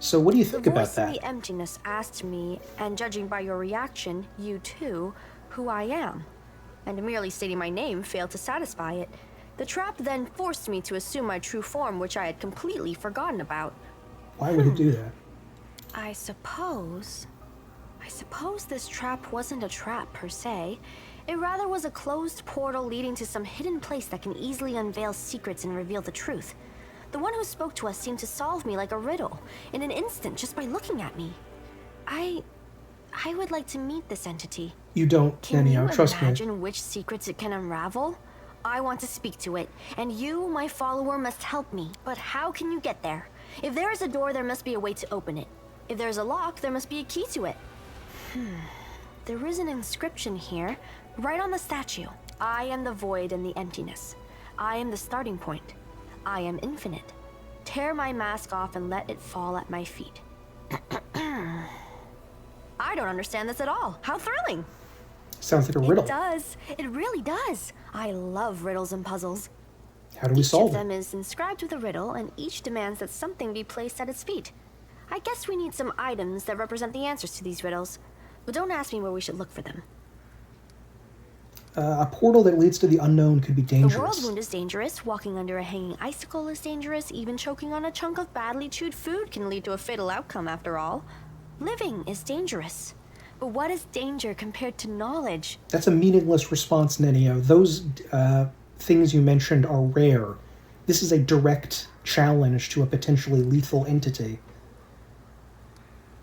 So what do you think The about voice in that? the emptiness asked me, and judging by your reaction, you too, who I am. And merely stating my name failed to satisfy it. The trap then forced me to assume my true form, which I had completely forgotten about. Why would it do that? I suppose this trap wasn't a trap per se. It rather was a closed portal leading to some hidden place that can easily unveil secrets and reveal the truth. The one who spoke to us seemed to solve me like a riddle, in an instant just by looking at me. I would like to meet this entity. You don't, Can you Nenio, trust me. imagine which secrets it can unravel? I want to speak to it, and you, my follower, must help me. But how can you get there? If there is a door, there must be a way to open it. If there's a lock, there must be a key to it. There is an inscription here, right on the statue. I am the void and the emptiness. I am the starting point. I am infinite. Tear my mask off and let it fall at my feet. I don't understand this at all. How thrilling! Sounds like a riddle. It does. It really does. I love riddles and puzzles. How do we Each solve of them it? is inscribed with a riddle, and each demands that something be placed at its feet. I guess we need some items that represent the answers to these riddles. But don't ask me where we should look for them. A portal that leads to the unknown could be The world dangerous. wound is dangerous, walking under a hanging icicle is dangerous, even choking on a chunk of badly chewed food can lead to a fatal outcome after all. Living is dangerous. But what is danger compared to knowledge? That's a meaningless response, Nenio. Those things you mentioned are rare. This is a direct challenge to a potentially lethal entity.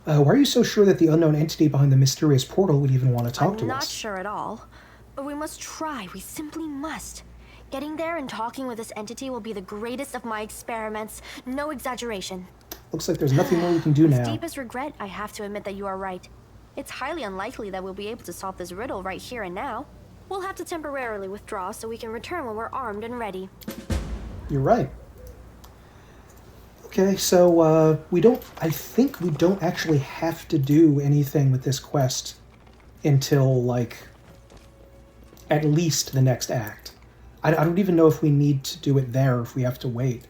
Why are you so sure that the unknown entity behind the mysterious portal would even want to talk to us? I'm not sure at all. But we must try. We simply must. Getting there and talking with this entity will be the greatest of my experiments. No exaggeration. Looks like there's nothing more we can do With now. deepest regret, I have to admit that you are right. It's highly unlikely that we'll be able to solve this riddle right here and now. We'll have to temporarily withdraw so we can return when we're armed and ready. You're right. Okay, so I think we don't actually have to do anything with this quest until, like, at least the next act. I don't even know if we need to do it there, if we have to wait.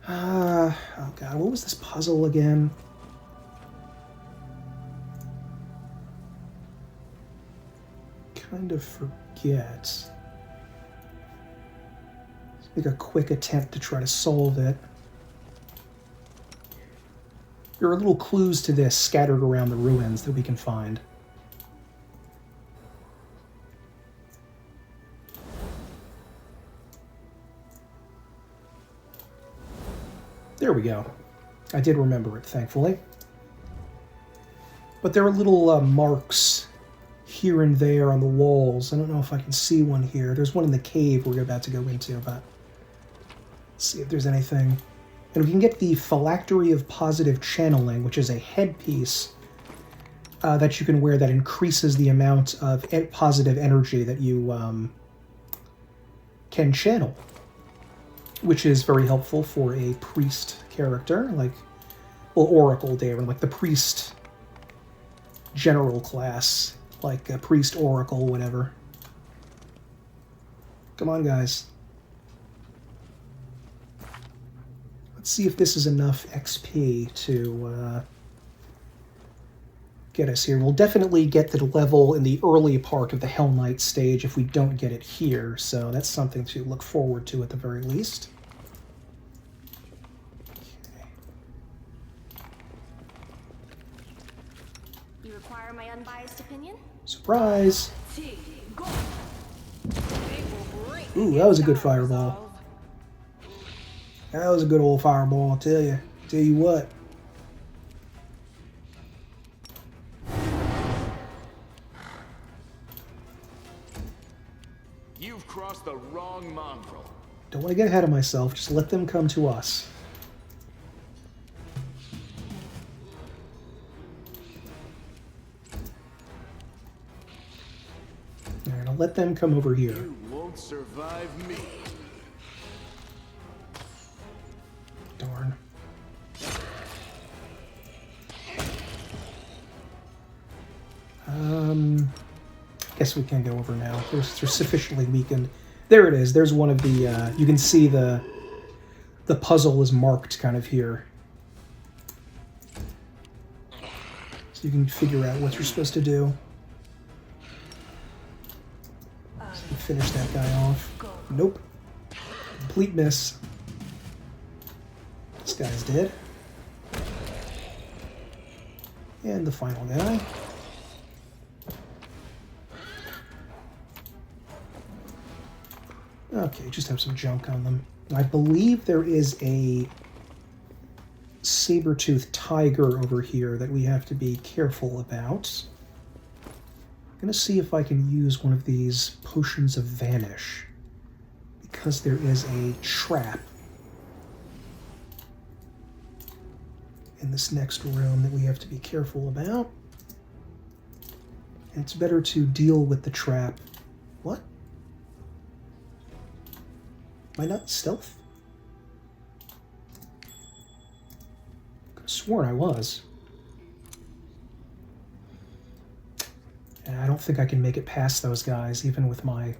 Oh god, what was this puzzle again? Kind of forget. Let's make a quick attempt to try to solve it. There are little clues to this scattered around the ruins that we can find. There we go. I did remember it, thankfully. But there are little marks here and there on the walls. I don't know if I can see one here. There's one in the cave we're about to go into, but let's see if there's anything. And we can get the Phylactery of Positive Channeling, which is a headpiece that you can wear that increases the amount of positive energy that you can channel, which is very helpful for a priest character, like, well, Oracle Daemon, like the priest general class, like a priest Oracle, whatever. Come on, guys. Let's see if this is enough XP to get us here. We'll definitely get the level in the early part of the Hell Knight stage if we don't get it here, so that's something to look forward to at the very least. You require my unbiased opinion? Surprise! Ooh, that was a good fireball. That was a good old fireball, I'll tell you. Tell you what. You've crossed the wrong mongrel. Don't want to get ahead of myself, just let them come to us. Alright, I'll let them come over here. You won't survive me. Darn. Guess we can go over now. They're sufficiently weakened. There it is. There's one of the, you can see the puzzle is marked kind of here. So you can figure out what you're supposed to do. So you finish that guy off. Nope. Complete miss. This guy's dead. And the final guy. Okay, just have some junk on them. I believe there is a saber-toothed tiger over here that we have to be careful about. I'm going to see if I can use one of these potions of vanish, because there is a trap in this next room that we have to be careful about. And it's better to deal with the trap. What? Am I not stealth? Could have sworn I was. And I don't think I can make it past those guys, even with my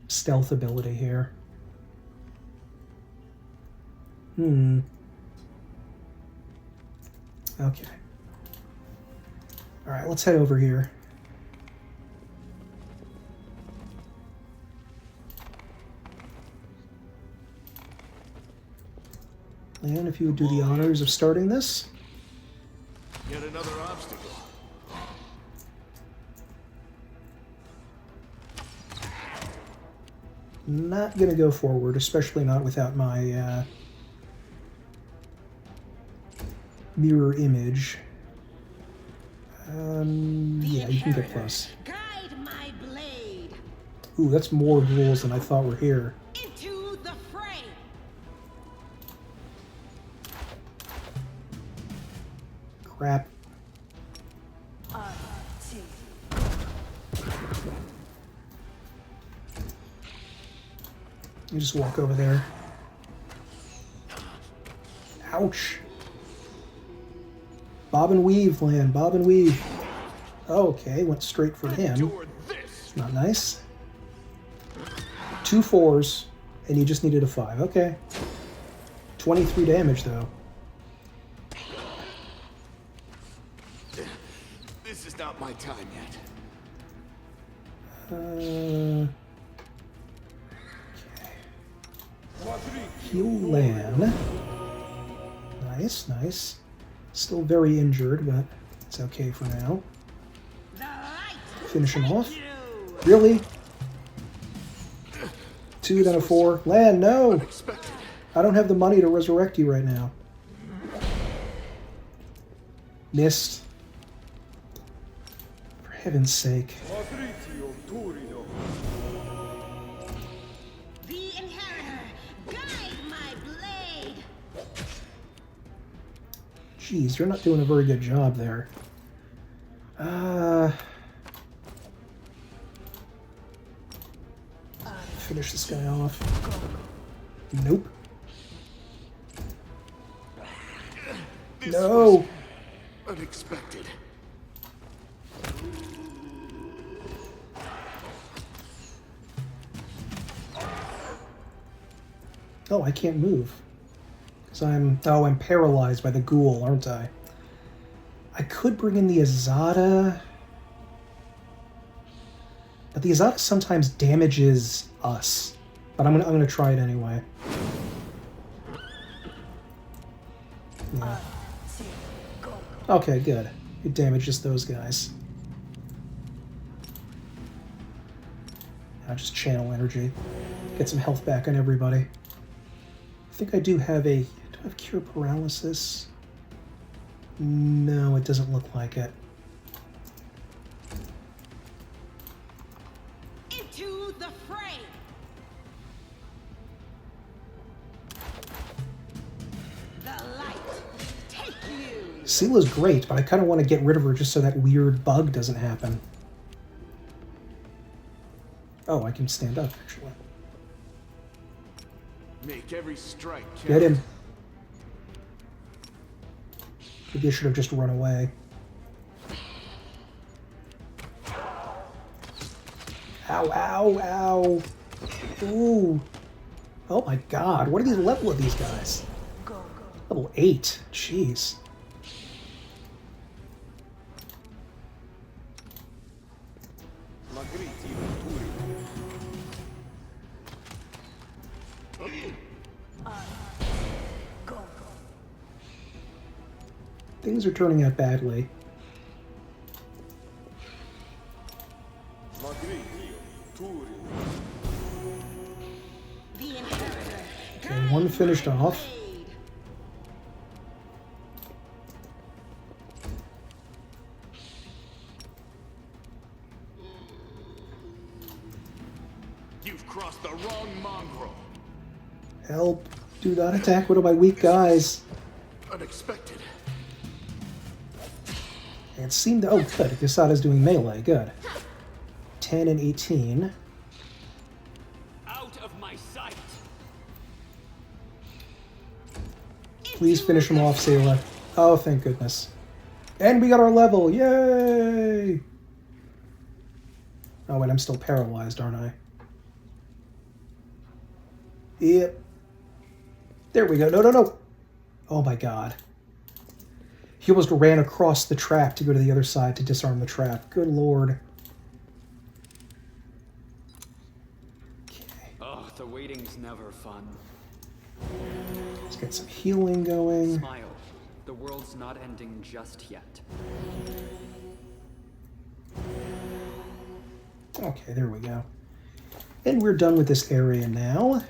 stealth ability here. Okay. Alright, let's head over here. And if you would do the honors of starting this. Yet another obstacle. Not gonna go forward, especially not without my mirror image. Yeah, you can get close. Guide my blade Ooh, that's more ghouls than I thought were here. into the fray. Crap. You just walk over there. Ouch. Bob and weave, Lan. Bob and weave. Okay, went straight for him. Not nice. 2 4s, and you just needed a 5. Okay. 23 damage, though. This is not my time yet. Okay. Heal Lan. Nice, nice. Still very injured, but it's okay for now. Finish him off. Really? 2, then a 4. Lan, no! I don't have the money to resurrect you right now. Missed. For heaven's sake. The inheritor, guide my blade. Jeez, you're not doing a very good job there. Finish this guy off. Nope. No! Unexpected. Oh, I can't move. Because I'm paralyzed by the ghoul, aren't I? I could bring in the Azada. But the Azada sometimes damages us. But I'm gonna try it anyway. Yeah. Okay, good. It damages those guys. I'll just channel energy. Get some health back on everybody. I think I do have a... Do I have Cure Paralysis? No, it doesn't look like it. Into the fray. The light, take you. Seela's great, but I kind of want to get rid of her just so that weird bug doesn't happen. Oh, I can stand up, actually. Make every strike count. Get him. Maybe I should have just run away. Ow, ow, ow. Ooh. Oh my god, what are the level of these guys? Level 8. Jeez. Things are turning out badly. Okay, one finished off. You've crossed the wrong mongrel. Help. Do not attack one of my weak guys. Unexpected. It seemed to... Oh, good. Yasada's doing melee. Good. 10 and 18. Out of my sight. Please finish him off, Seela. Oh, thank goodness. And we got our level. Yay! Oh, wait, I'm still paralyzed, aren't I? Yep. There we go. No, no, no. Oh, my God. He almost ran across the trap to go to the other side to disarm the trap. Good lord. Okay. Oh, the waiting's never fun. Let's get some healing going. Smile. The world's not ending just yet. Okay, there we go. And we're done with this area now.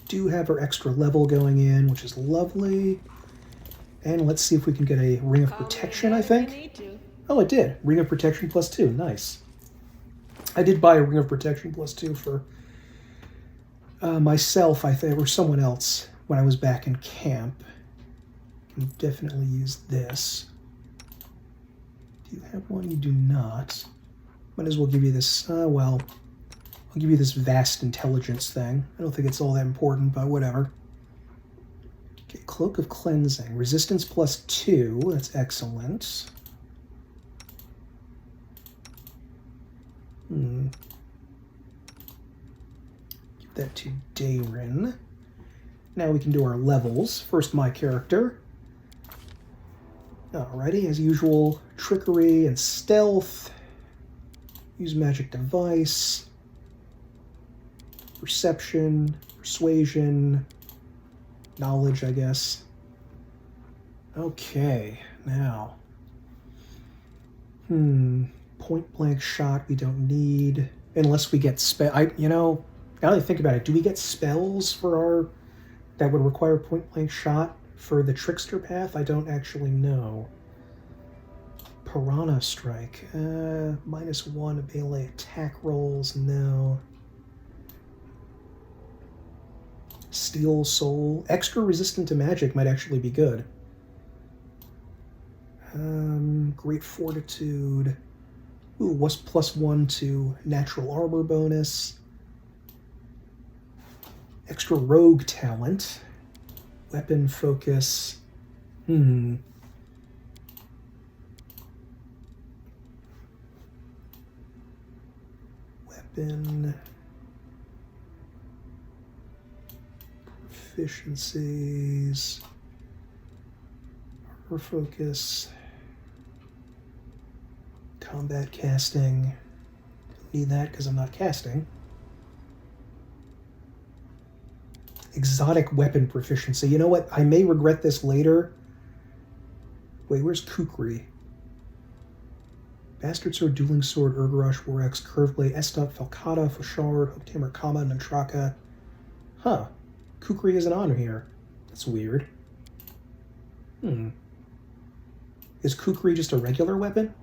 Do have our extra level going in, which is lovely. And let's see if we can get a Ring of Protection, I think. Oh, it did. Ring of Protection +2. Nice. I did buy a Ring of Protection +2 for myself, I think, or someone else when I was back in camp. Can definitely use this. Do you have one? You do not. Might as well give you this, well, I'll give you this vast intelligence thing. I don't think it's all that important, but whatever. Okay, Cloak of Cleansing. Resistance +2. That's excellent. Give that to Dayrin. Now we can do our levels. First, my character. Alrighty, as usual, Trickery and Stealth. Use Magic Device. Perception, Persuasion, Knowledge, I guess. Okay, now. Point blank shot we don't need. Unless we get you know, now that I think about it, do we get spells for our... that would require point blank shot for the Trickster path? I don't actually know. Piranha Strike. -1 melee attack rolls, no. Steel Soul. Extra resistant to magic might actually be good. Great Fortitude. Ooh, was +1 to natural armor bonus. Extra rogue talent. Weapon focus. Weapon. Proficiencies. Armor focus. Combat casting. Don't need that because I'm not casting. Exotic weapon proficiency. You know what? I may regret this later. Wait, where's Kukri? Bastard Sword, Dueling Sword, Urgarosh, Warex, Curve Blade, Estop, Falcata, Fashard, Hooktamer, Kama, Nantraka. Huh. Kukri isn't on here. That's weird. Is Kukri just a regular weapon?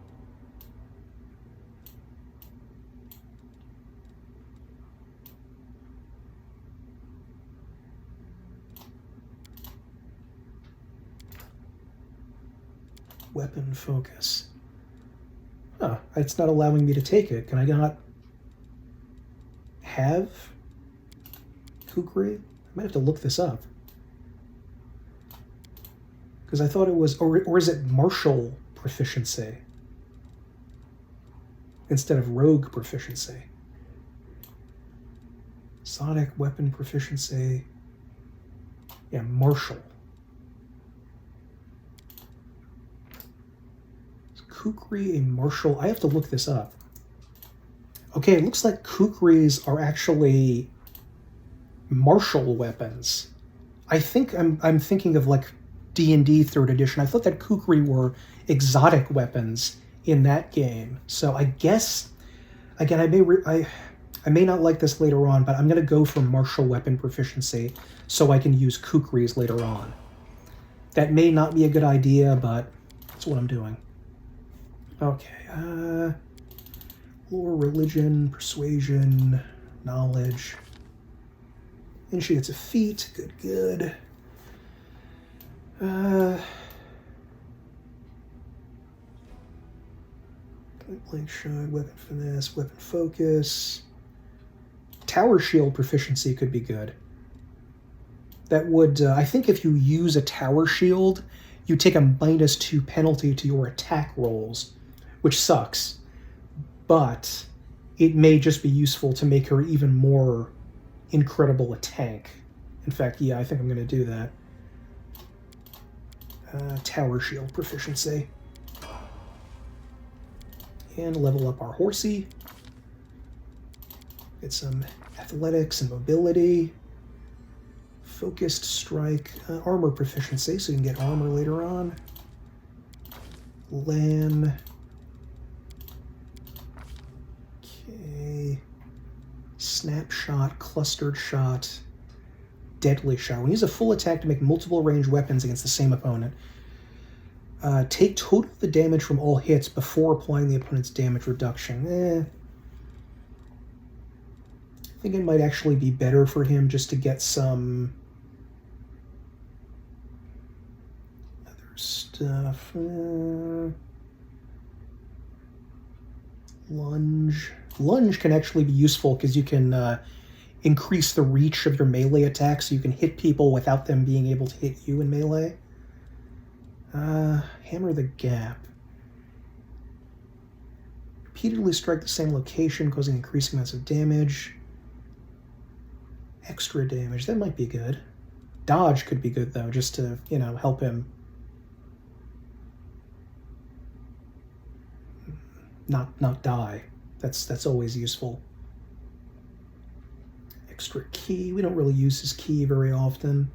Weapon focus. Huh, it's not allowing me to take it. Can I not have Kukri? I might have to look this up. Because I thought it was, or is it martial proficiency instead of rogue proficiency? Sonic weapon proficiency. Yeah, martial. Kukri a martial? I have to look this up. Okay, it looks like Kukris are actually martial weapons. I think I'm thinking of like D&D 3rd edition. I thought that Kukri were exotic weapons in that game. So I guess, again, I may not like this later on, but I'm going to go for martial weapon proficiency so I can use Kukris later on. That may not be a good idea, but that's what I'm doing. Okay, lore, religion, persuasion, knowledge. And she gets a feat. Good. Point blank shot, weapon finesse, weapon focus. Tower shield proficiency could be good. That would, I think if you use a tower shield, you take a -2 penalty to your attack rolls, which sucks. But it may just be useful to make her even more incredible a tank. In fact, yeah, I think I'm going to do that. Tower shield proficiency. And level up our horsey. Get some athletics and mobility. Focused strike. Armor proficiency, so you can get armor later on. Lan. Snapshot, clustered shot, deadly shot. When you use a full attack to make multiple ranged weapons against the same opponent, take total of the damage from all hits before applying the opponent's damage reduction. I think it might actually be better for him just to get some other stuff. Lunge. Lunge can actually be useful because you can increase the reach of your melee attacks, so you can hit people without them being able to hit you in melee. Hammer the gap. Repeatedly strike the same location, causing increasing amounts of damage. Extra damage. That might be good. Dodge could be good, though, just to, help him not die. That's always useful. Extra key. We don't really use his key very often.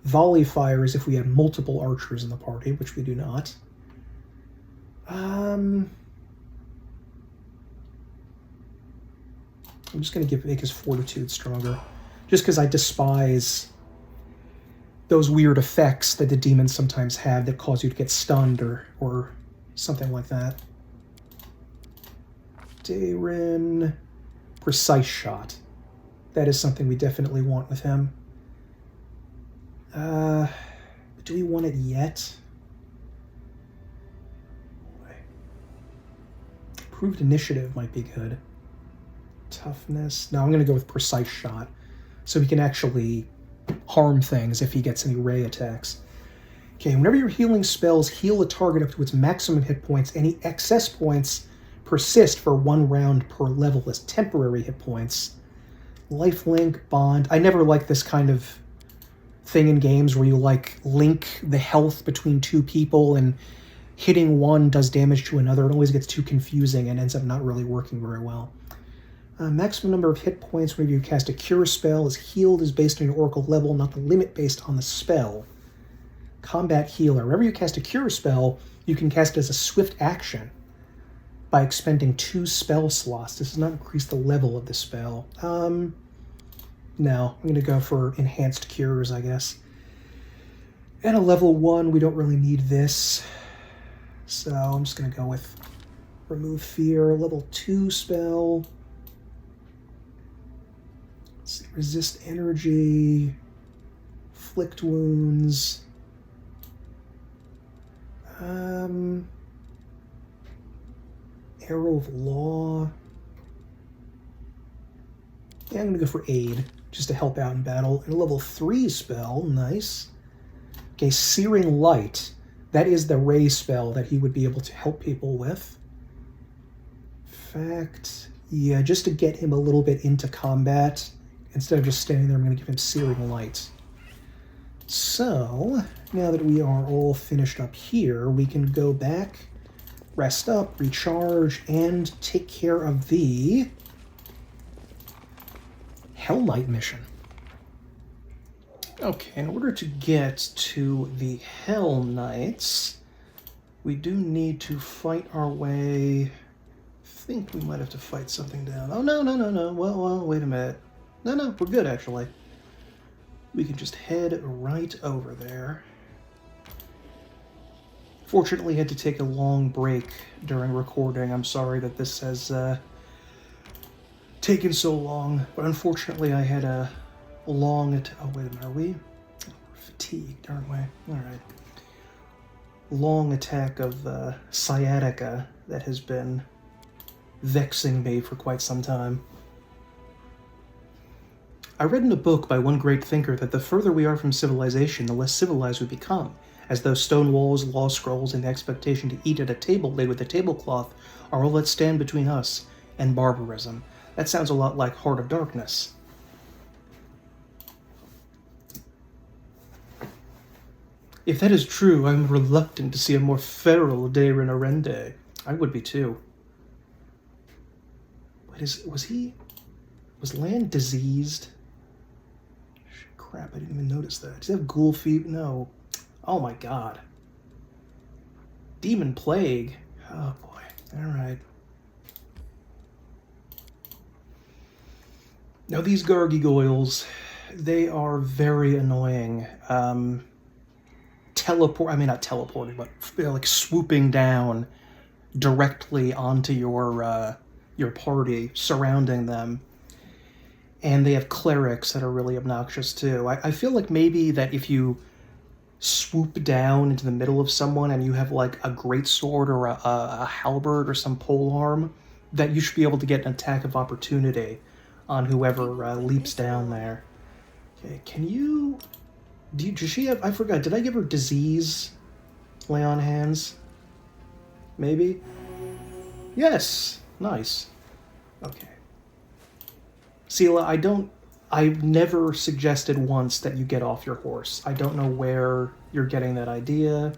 Volley fire is if we had multiple archers in the party, which we do not. I'm just going to make his fortitude stronger. Just because I despise those weird effects that the demons sometimes have that cause you to get stunned or something like that. Dayrin. Precise shot. That is something we definitely want with him. Do we want it yet? Improved initiative might be good. Toughness. No, I'm going to go with precise shot. So he can actually harm things if he gets any ray attacks. Okay, whenever your healing spells heal a target up to its maximum hit points, any excess points persist for 1 round per level as temporary hit points. Lifelink, bond. I never like this kind of thing in games where you link the health between 2 people and hitting one does damage to another. It always gets too confusing and ends up not really working very well. Maximum number of hit points whenever you cast a cure spell is healed is based on your oracle level, not the limit based on the spell. Combat healer. Whenever you cast a cure spell, you can cast it as a swift action by expending 2 spell slots. This does not increase the level of the spell. No, I'm going to go for enhanced cures, I guess. And a level 1, we don't really need this. So I'm just going to go with remove fear. Level 2 spell. Let's see, resist energy. Inflict wounds. Arrow of Law. Yeah, I'm going to go for Aid, just to help out in battle. And a level 3 spell, nice. Okay, Searing Light. That is the ray spell that he would be able to help people with. Fact, yeah, just to get him a little bit into combat. Instead of just standing there, I'm going to give him Searing Light. So, now that we are all finished up here, we can go back, rest up, recharge, and take care of the Hell Knight mission. Okay, in order to get to the Hell Knights, we do need to fight our way. I think we might have to fight something down. Oh, no. Well, wait a minute. No, we're good, actually. We can just head right over there. Fortunately, I had to take a long break during recording. I'm sorry that this has taken so long, but unfortunately I had a long... Oh, wait a minute, are we? Oh, we're fatigued, aren't we? Alright. Long attack of sciatica that has been vexing me for quite some time. I read in a book by one great thinker that the further we are from civilization, the less civilized we become, as though stone walls, law scrolls, and the expectation to eat at a table laid with a tablecloth are all that stand between us and barbarism. That sounds a lot like Heart of Darkness. If that is true, I'm reluctant to see a more feral Dayrin Arende. I would be too. Wait, was land diseased? Crap, I didn't even notice that. Does he have ghoul fever? No. Oh my god. Demon plague. Oh boy. Alright. Now these gargoyles, they are very annoying. Not teleporting, but like swooping down directly onto your party, surrounding them. And they have clerics that are really obnoxious too. I feel like maybe that if you swoop down into the middle of someone and you have like a greatsword or a halberd or some polearm, that you should be able to get an attack of opportunity on whoever leaps down there. Okay, does she have, I forgot, did I give her disease lay on hands? Maybe? Yes! Nice. Okay. Sela, I've never suggested once that you get off your horse. I don't know where you're getting that idea.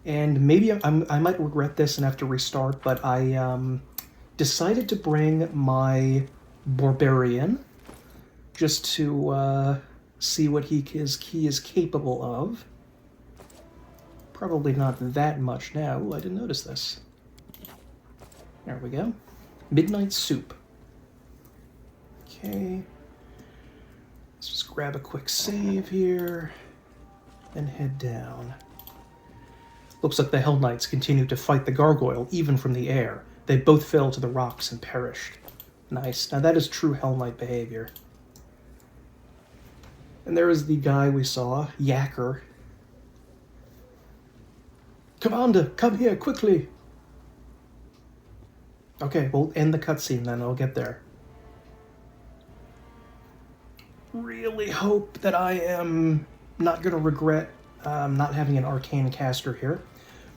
And maybe I might regret this and have to restart, but I decided to bring my barbarian just to see what he is capable of. Probably not that much now. Ooh, I didn't notice this. There we go. Midnight Soup. Okay. Let's just grab a quick save here and head down. Looks like the Hell Knights continue to fight the gargoyle, even from the air. They both fell to the rocks and perished. Nice. Now that is true Hell Knight behavior. And there is the guy we saw, Yacker. Commander, come here, quickly! Okay, we'll end the cutscene then, I'll get there. Really hope that I am not going to regret not having an arcane caster here.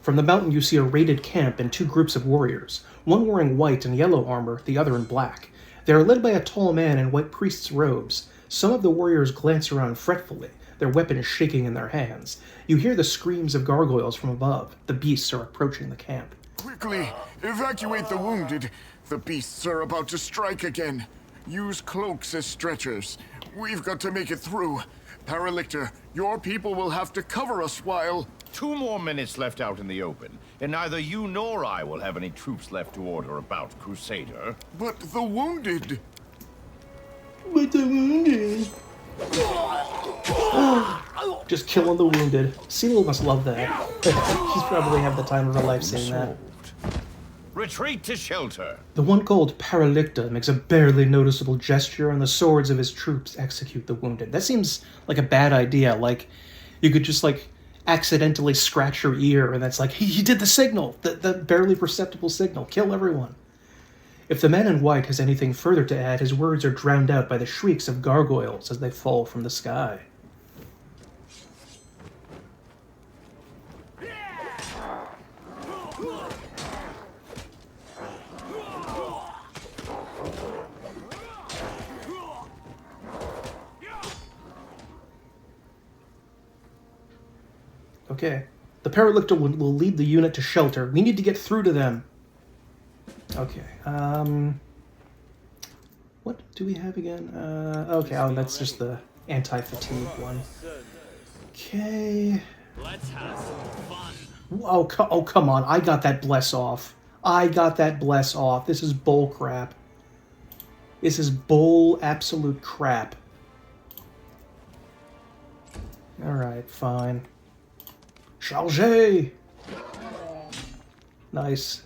From the mountain you see a raided camp and two groups of warriors, one wearing white and yellow armor, the other in black. They are led by a tall man in white priest's robes. Some of the warriors glance around fretfully, their weapons shaking in their hands. You hear the screams of gargoyles from above. The beasts are approaching the camp. Quickly, evacuate the wounded. The beasts are about to strike again. Use cloaks as stretchers. We've got to make it through. Paralictor, your people will have to cover us while... 2 more minutes left out in the open, and neither you nor I will have any troops left to order about, Crusader. But the wounded... Just killing the wounded. Seal must love that. She's probably had the time of her life seeing that. Retreat to shelter. The one called Paralicta makes a barely noticeable gesture, and the swords of his troops execute the wounded. That seems like a bad idea. Like, you could just, like, accidentally scratch your ear, and that's like, he did the signal! The barely perceptible signal. Kill everyone. If the man in white has anything further to add, his words are drowned out by the shrieks of gargoyles as they fall from the sky. Okay. The Paralictor will lead the unit to shelter. We need to get through to them. Okay. What do we have again? Okay, that's just the anti-fatigue one. Okay. Let's have some fun. Oh, come on. I got that bless off. This is bull crap. This is bull absolute crap. Alright, fine. Chargez! Nice.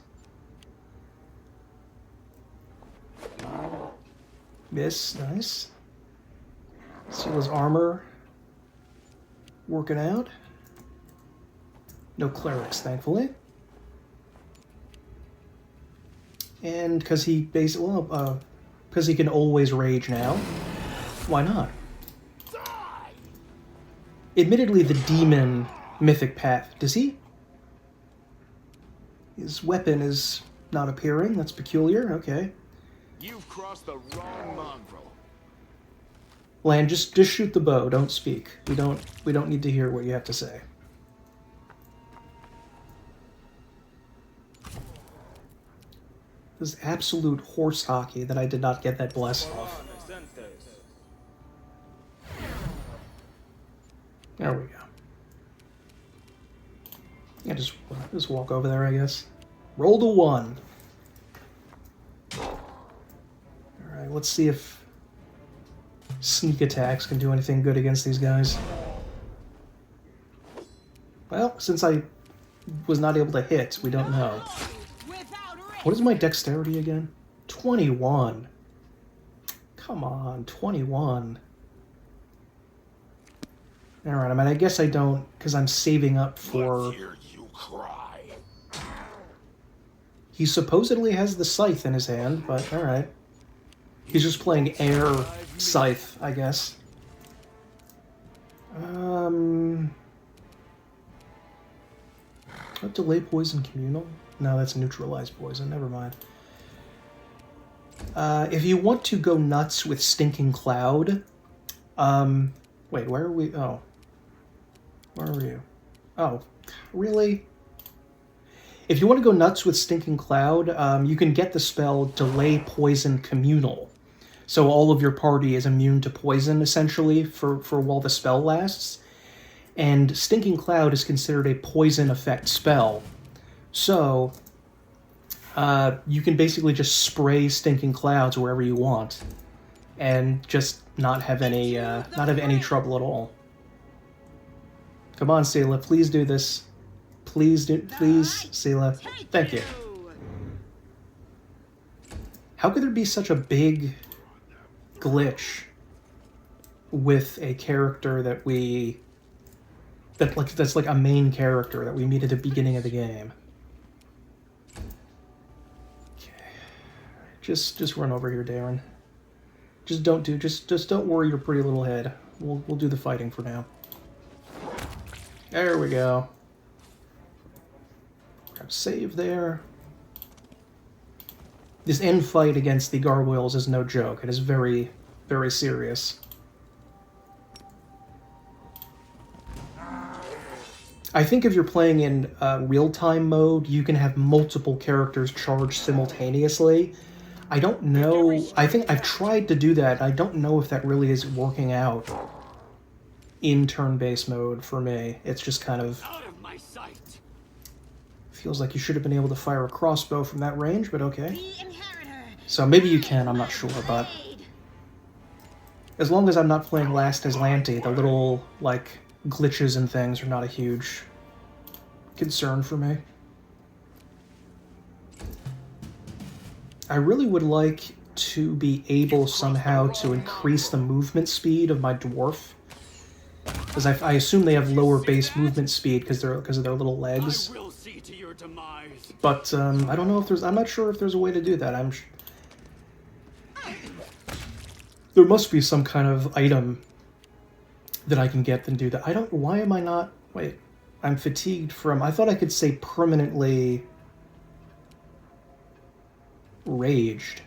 Miss, nice. See his armor working out. No clerics, thankfully. And because he basically, because he can always rage now, why not? Admittedly, the demon mythic path, does he? His weapon is not appearing. That's peculiar. Okay. You've crossed the wrong mongrel. Lan, just shoot the bow. Don't speak. We don't need to hear what you have to say. This is absolute horse hockey that I did not get that bless off. There we go. Yeah, just walk over there, I guess. Roll to 1. Alright, let's see if sneak attacks can do anything good against these guys. Well, since I was not able to hit, we don't know. What is my dexterity again? 21. Come on, 21. Alright, I mean, I guess I don't, because I'm saving up for... He supposedly has the scythe in his hand, but alright. He's just playing air scythe, I guess. What, delay poison communal? No, that's neutralize poison, never mind. If you want to go nuts with Stinking Cloud... wait, where are we? Oh. Where are you? Oh, really? If you want to go nuts with Stinking Cloud, you can get the spell Delay Poison Communal. So all of your party is immune to poison, essentially, for while the spell lasts. And Stinking Cloud is considered a poison effect spell. So, you can basically just spray Stinking Clouds wherever you want. And just not have any trouble at all. Come on, Seela, please do this. Please, Seela. Thank you. How could there be such a big glitch with a character that that's like a main character that we meet at the beginning of the game? Okay. Just run over here, Darren. Just don't worry your pretty little head. We'll do the fighting for now. There we go. Grab save there. This end fight against the gargoyles is no joke. It is very, very serious. I think if you're playing in real-time mode, you can have multiple characters charge simultaneously. I don't know. I think I've tried to do that. I don't know if that really is working out in turn-based mode for me. It's just kind of... Feels like you should have been able to fire a crossbow from that range, but okay. So maybe you can, I'm not sure, but... As long as I'm not playing Last Aslanti, the little, like, glitches and things are not a huge concern for me. I really would like to be able somehow to increase the movement speed of my dwarf. Because I assume they have lower base movement speed because of their little legs. But I don't know if there's... I'm not sure if there's a way to do that. There must be some kind of item that I can get and do that. I don't... Why am I not... Wait. I'm fatigued from... I thought I could say permanently... raged.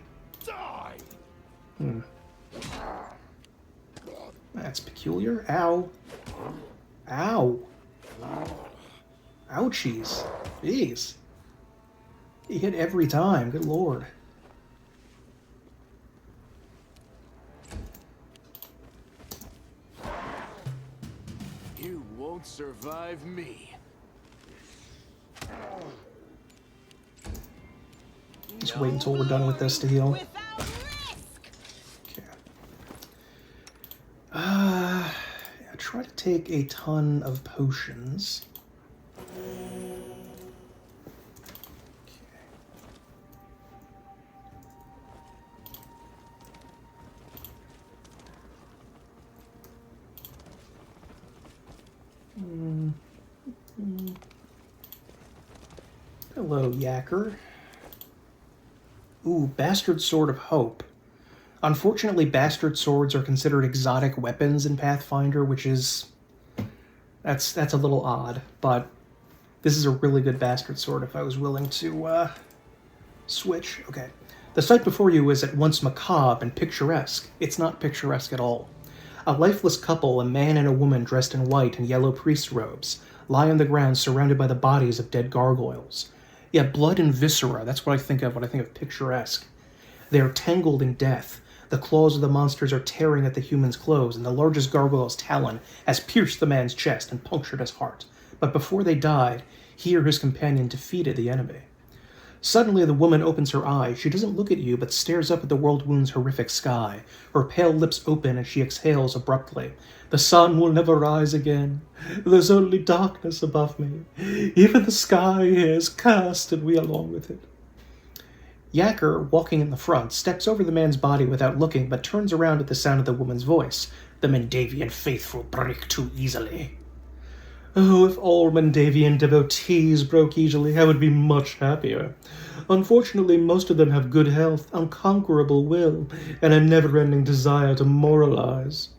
That's peculiar. Ow. Ow. Ouchies. Jeez. He hit every time. Good lord. You won't survive me. Just wait until we're done with this to heal. Okay. I try to take a ton of potions. Hello, Yacker. Ooh, Bastard Sword of Hope. Unfortunately, Bastard Swords are considered exotic weapons in Pathfinder, which is... That's a little odd, but this is a really good Bastard Sword if I was willing to, switch. Okay. The sight before you is at once macabre and picturesque. It's not picturesque at all. A lifeless couple, a man and a woman dressed in white and yellow priest robes, lie on the ground surrounded by the bodies of dead gargoyles. Yeah, blood and viscera, that's what I think of when I think of picturesque. They are tangled in death. The claws of the monsters are tearing at the human's clothes, and the largest gargoyle's talon has pierced the man's chest and punctured his heart. But before they died, he or his companion defeated the enemy. Suddenly, the woman opens her eyes. She doesn't look at you, but stares up at the world wound's horrific sky. Her pale lips open, and she exhales abruptly. The sun will never rise again. There's only darkness above me. Even the sky is cursed, and we along with it. Yacker, walking in the front, steps over the man's body without looking, but turns around at the sound of the woman's voice. The Mendavian faithful break too easily. Oh, if all Mendavian devotees broke easily, I would be much happier. Unfortunately, most of them have good health, unconquerable will, and a never-ending desire to moralize.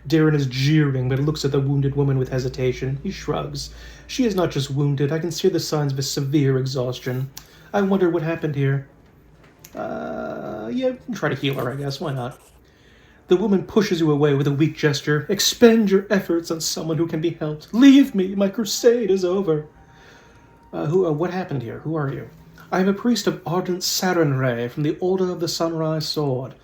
Darren is jeering, but looks at the wounded woman with hesitation. He shrugs. She is not just wounded. I can see the signs of a severe exhaustion. I wonder what happened here. Yeah, try to heal her, I guess. Why not? The woman pushes you away with a weak gesture. Expend your efforts on someone who can be helped. Leave me. My crusade is over. What happened here? Who are you? I am a priest of ardent Sarenrae from the Order of the Sunrise Sword.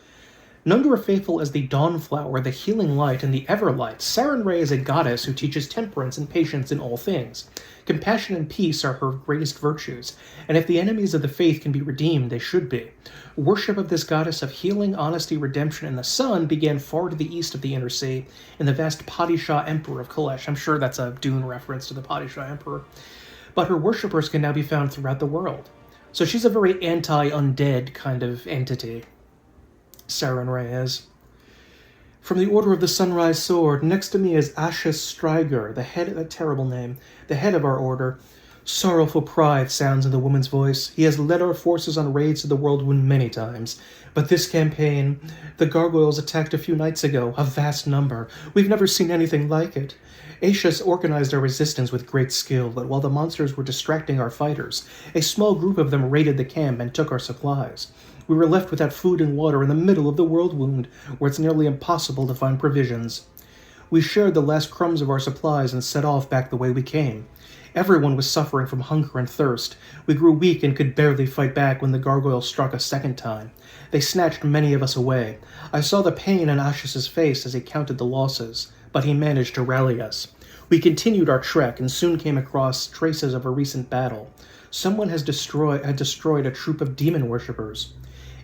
Known to her faithful as the Dawnflower, the Healing Light, and the Everlight, Sarenrae is a goddess who teaches temperance and patience in all things. Compassion and peace are her greatest virtues, and if the enemies of the faith can be redeemed, they should be. Worship of this goddess of healing, honesty, redemption, and the sun began far to the east of the Inner Sea, in the vast Padishah Emperor of Kalesh. I'm sure that's a Dune reference to the Padishah Emperor. But her worshippers can now be found throughout the world. So she's a very anti-undead kind of entity. Sarenrae is. From the Order of the Sunrise Sword, next to me is Ashes Stryger, the head, that terrible name, the head of our order. Sorrowful pride sounds in the woman's voice. He has led our forces on raids to the world wound many times. But this campaign, the gargoyles attacked a few nights ago, a vast number. We've never seen anything like it. Ashes organized our resistance with great skill, but while the monsters were distracting our fighters, a small group of them raided the camp and took our supplies. We were left without food and water in the middle of the world wound, where it's nearly impossible to find provisions. We shared the last crumbs of our supplies and set off back the way we came. Everyone was suffering from hunger and thirst. We grew weak and could barely fight back when the gargoyles struck a second time. They snatched many of us away. I saw the pain in Ashish's face as he counted the losses, but he managed to rally us. We continued our trek and soon came across traces of a recent battle. Someone had destroyed a troop of demon worshippers.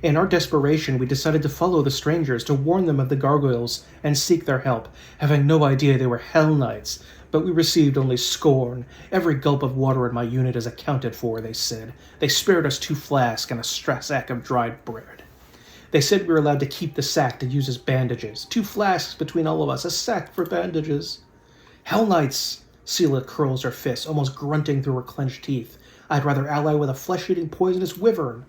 In our desperation, we decided to follow the strangers, to warn them of the gargoyles and seek their help, having no idea they were Hell Knights. But we received only scorn. Every gulp of water in my unit is accounted for, they said. They spared us 2 flasks and a sack of dried bread. They said we were allowed to keep the sack to use as bandages. 2 flasks between all of us, a sack for bandages. Hell Knights! Sela curls her fists, almost grunting through her clenched teeth. I'd rather ally with a flesh-eating poisonous wyvern.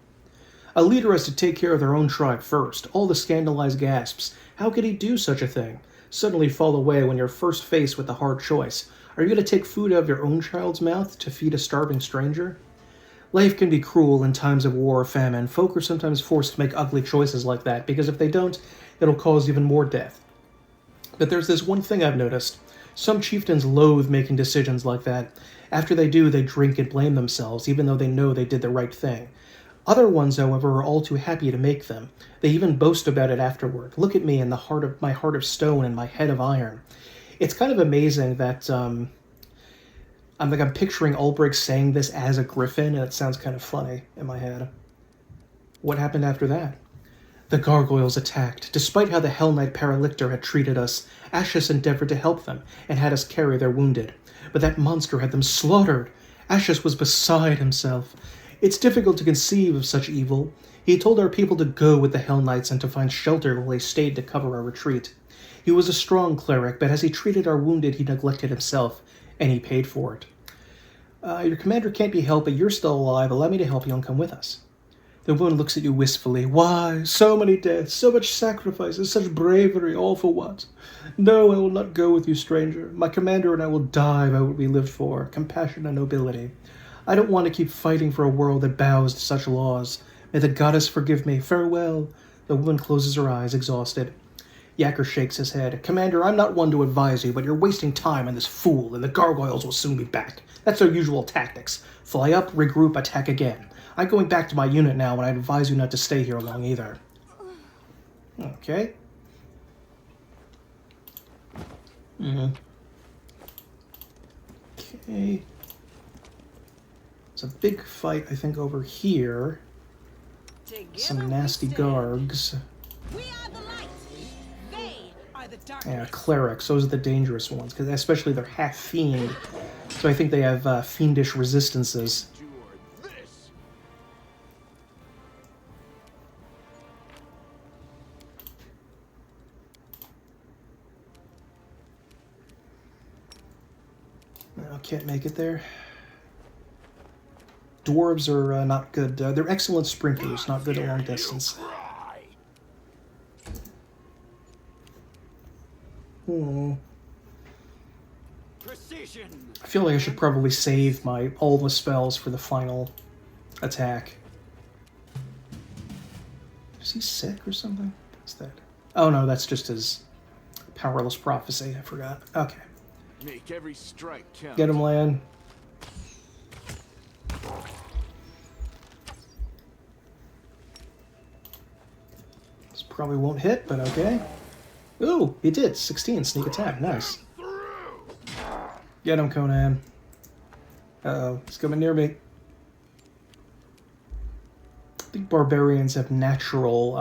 A leader has to take care of their own tribe first. All the scandalized gasps. How could he do such a thing? Suddenly fall away when you're first faced with a hard choice. Are you going to take food out of your own child's mouth to feed a starving stranger? Life can be cruel in times of war or famine. Folk are sometimes forced to make ugly choices like that, because if they don't, it'll cause even more death. But there's this one thing I've noticed. Some chieftains loathe making decisions like that. After they do, they drink and blame themselves, even though they know they did the right thing. Other ones, however, are all too happy to make them. They even boast about it afterward. Look at me and my heart of stone and my head of iron. It's kind of amazing that I'm picturing Ulbrich saying this as a griffin, and it sounds kind of funny in my head. What happened after that? The gargoyles attacked. Despite how the Hell Knight Paralictor had treated us, Ashes endeavored to help them and had us carry their wounded. But that monster had them slaughtered. Ashes was beside himself. It's difficult to conceive of such evil. He told our people to go with the Hell Knights and to find shelter while they stayed to cover our retreat. He was a strong cleric, but as he treated our wounded, he neglected himself, and he paid for it. Your commander can't be helped, but you're still alive. Allow me to help you and come with us. The woman looks at you wistfully. Why? So many deaths, so much sacrifices, such bravery, all for what? No, I will not go with you, stranger. My commander and I will die by what we lived for, compassion and nobility. I don't want to keep fighting for a world that bows to such laws. May the goddess forgive me. Farewell. The woman closes her eyes, exhausted. Yacker shakes his head. Commander, I'm not one to advise you, but you're wasting time on this fool, and the gargoyles will soon be back. That's their usual tactics. Fly up, regroup, attack again. I'm going back to my unit now, and I advise you not to stay here long either. Okay. Okay. It's a big fight, I think, over here. Some nasty gargs. We are the light. They are the darkness. Yeah, clerics. Those are the dangerous ones, because especially they're half fiend. So I think they have fiendish resistances. No, can't make it there. Dwarves are not good. They're excellent sprinters, not good at long distance. I feel like I should probably save all the spells for the final attack. Is he sick or something? What's that? Oh no, that's just his powerless prophecy. I forgot. Okay. Make every strike count. Get him, Lan. This probably won't hit, but okay. Ooh, he did. 16, sneak attack. Nice. Get him, Conan. Uh-oh, he's coming near me. I think barbarians have natural,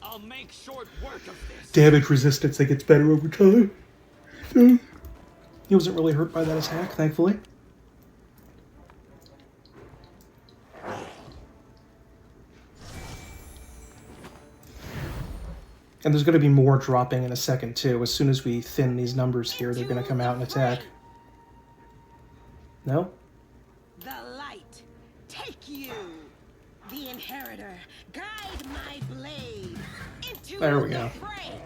I'll make short work of this. damage resistance that gets better over time. So, he wasn't really hurt by that attack, thankfully. And there's going to be more dropping in a second, too. As soon as we thin these numbers here, they're going to come out and attack. No? The light, take you. The inheritor, guide my blade into There we the go. fray.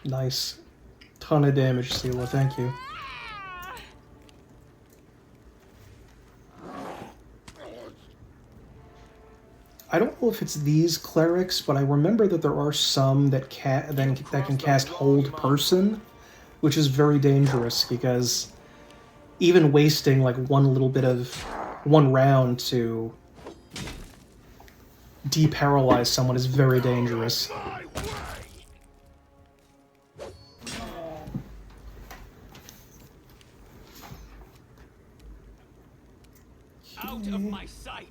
Nice. Ton of damage, Sela. Thank you. I don't know if it's these clerics, but I remember that there are some that can cast Hold Person, which is very dangerous because even wasting like one round to deparalyze someone is very dangerous. Out of my sight.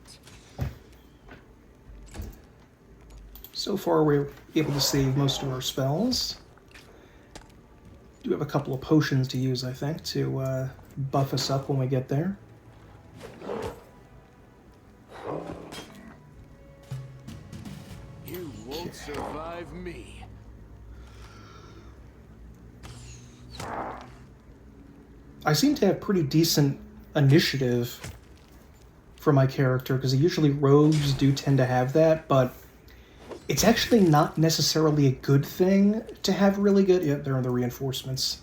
So far, we're able to save most of our spells. Do have a couple of potions to use, I think, to buff us up when we get there. You won't survive me. I seem to have pretty decent initiative for my character, because usually rogues do tend to have that, but it's actually not necessarily a good thing to have really good... Yeah, there are the reinforcements.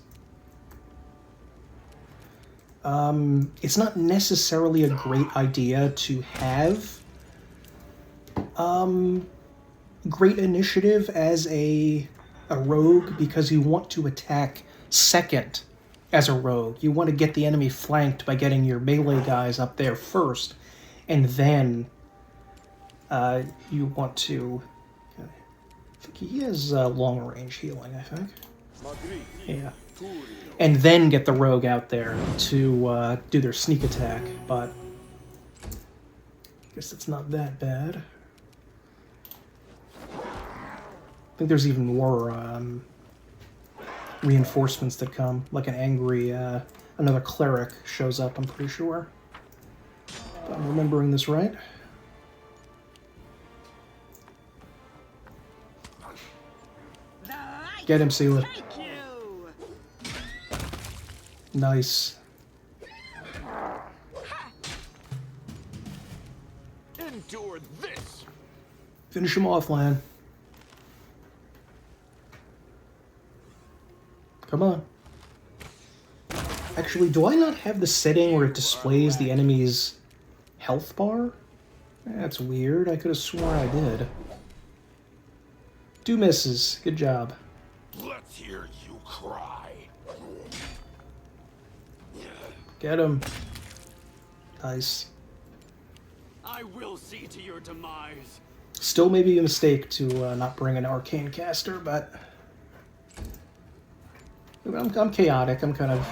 It's not necessarily a great idea to have great initiative as a rogue, because you want to attack second as a rogue. You want to get the enemy flanked by getting your melee guys up there first, and then you want to... I think he has long range healing, I think. Yeah. And then get the rogue out there to do their sneak attack, but I guess it's not that bad. I think there's even more reinforcements that come, like an angry, another cleric shows up, I'm pretty sure. If I'm remembering this right. Get him, Sela. Nice. Endure this. Finish him off, Lan. Come on. Actually, do I not have the setting where it displays the enemy's health bar? That's weird. I could have sworn I did. 2 misses. Good job. Let's hear you cry. Get him. Nice. I will see to your demise. Still maybe a mistake to not bring an arcane caster, but I'm chaotic. I'm kind of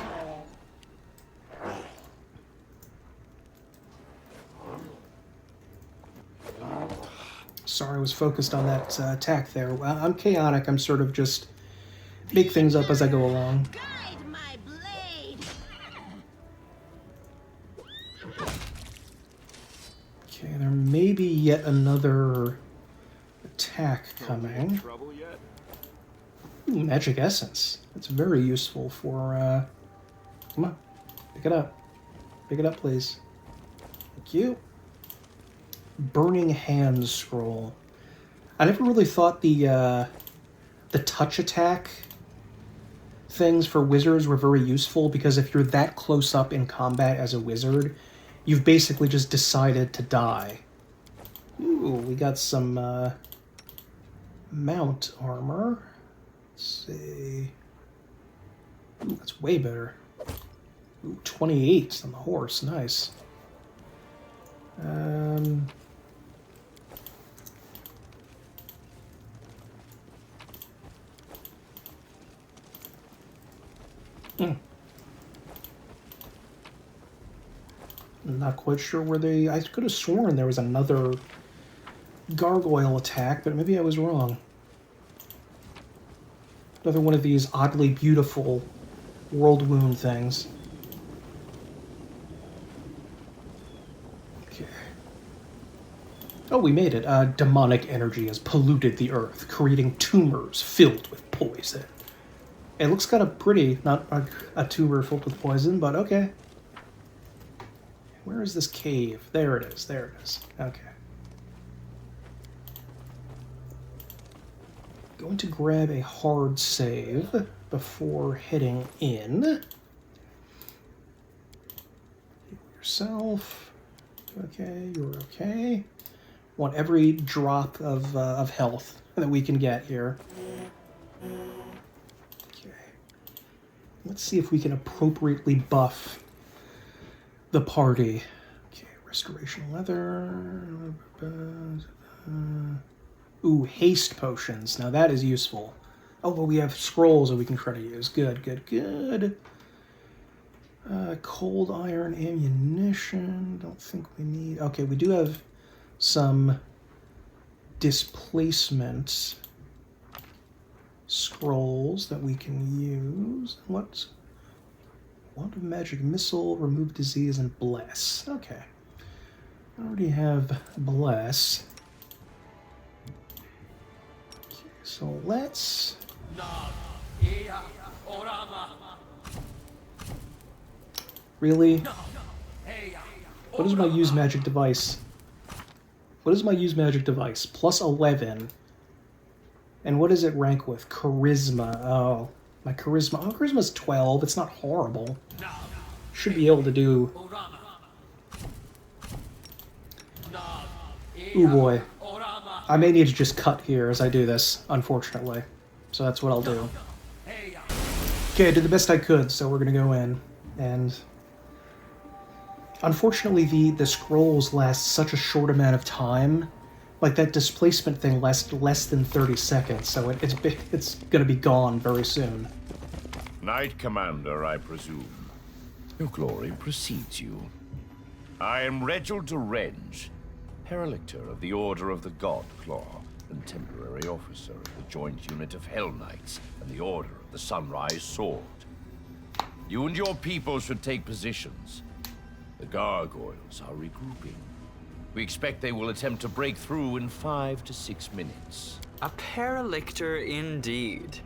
Sorry, I was focused on that attack there. Well, I'm chaotic. I'm sort of just make things up as I go along. Guide my blade. Okay, there may be yet another attack coming. Trouble yet? Ooh, magic essence. That's very useful for, come on. Pick it up. Pick it up, please. Thank you. Burning Hands scroll. I never really thought the touch attack things for wizards were very useful, because if you're that close up in combat as a wizard, you've basically just decided to die. Ooh, we got some mount armor. Let's see. Ooh, that's way better. Ooh, 28 on the horse. Nice. I'm not quite sure where they... I could have sworn there was another gargoyle attack, but maybe I was wrong. Another one of these oddly beautiful world wound things. Okay. Oh, we made it. Demonic energy has polluted the earth, creating tumors filled with poison. It looks kind of pretty, not a tumor filled with poison, but okay. Where is this cave? There it is, there it is. Okay. Going to grab a hard save before heading in. Heal yourself. Okay, you're okay. Want every drop of health that we can get here. Okay. Let's see if we can appropriately buff the party. Okay, restoration leather. Ooh, haste potions. Now that is useful. Oh, well, we have scrolls that we can try to use. Good, good, good. Cold iron ammunition. Don't think we need... Okay, we do have some displacement scrolls that we can use. What? Wand of Magic Missile, Remove Disease, and Bless. Okay. I already have Bless. Okay, so let's... Really? What is my use magic device? What is my use magic device? Plus 11. And what does it rank with? Charisma. Oh, my charisma. Oh, charisma's 12. It's not horrible. Should be able to do... Ooh boy. I may need to just cut here as I do this, unfortunately. So that's what I'll do. Okay, I did the best I could, so we're gonna go in. And... Unfortunately, the scrolls last such a short amount of time. Like, that displacement thing lasts less than 30 seconds, so it's gonna be gone very soon. Knight Commander, I presume. Your glory precedes you. I am Reginald de Renge, Paralictor of the Order of the God Claw, and temporary officer of the joint unit of Hell Knights and the Order of the Sunrise Sword. You and your people should take positions. The gargoyles are regrouping. We expect they will attempt to break through in 5 to 6 minutes. A Paralictor indeed.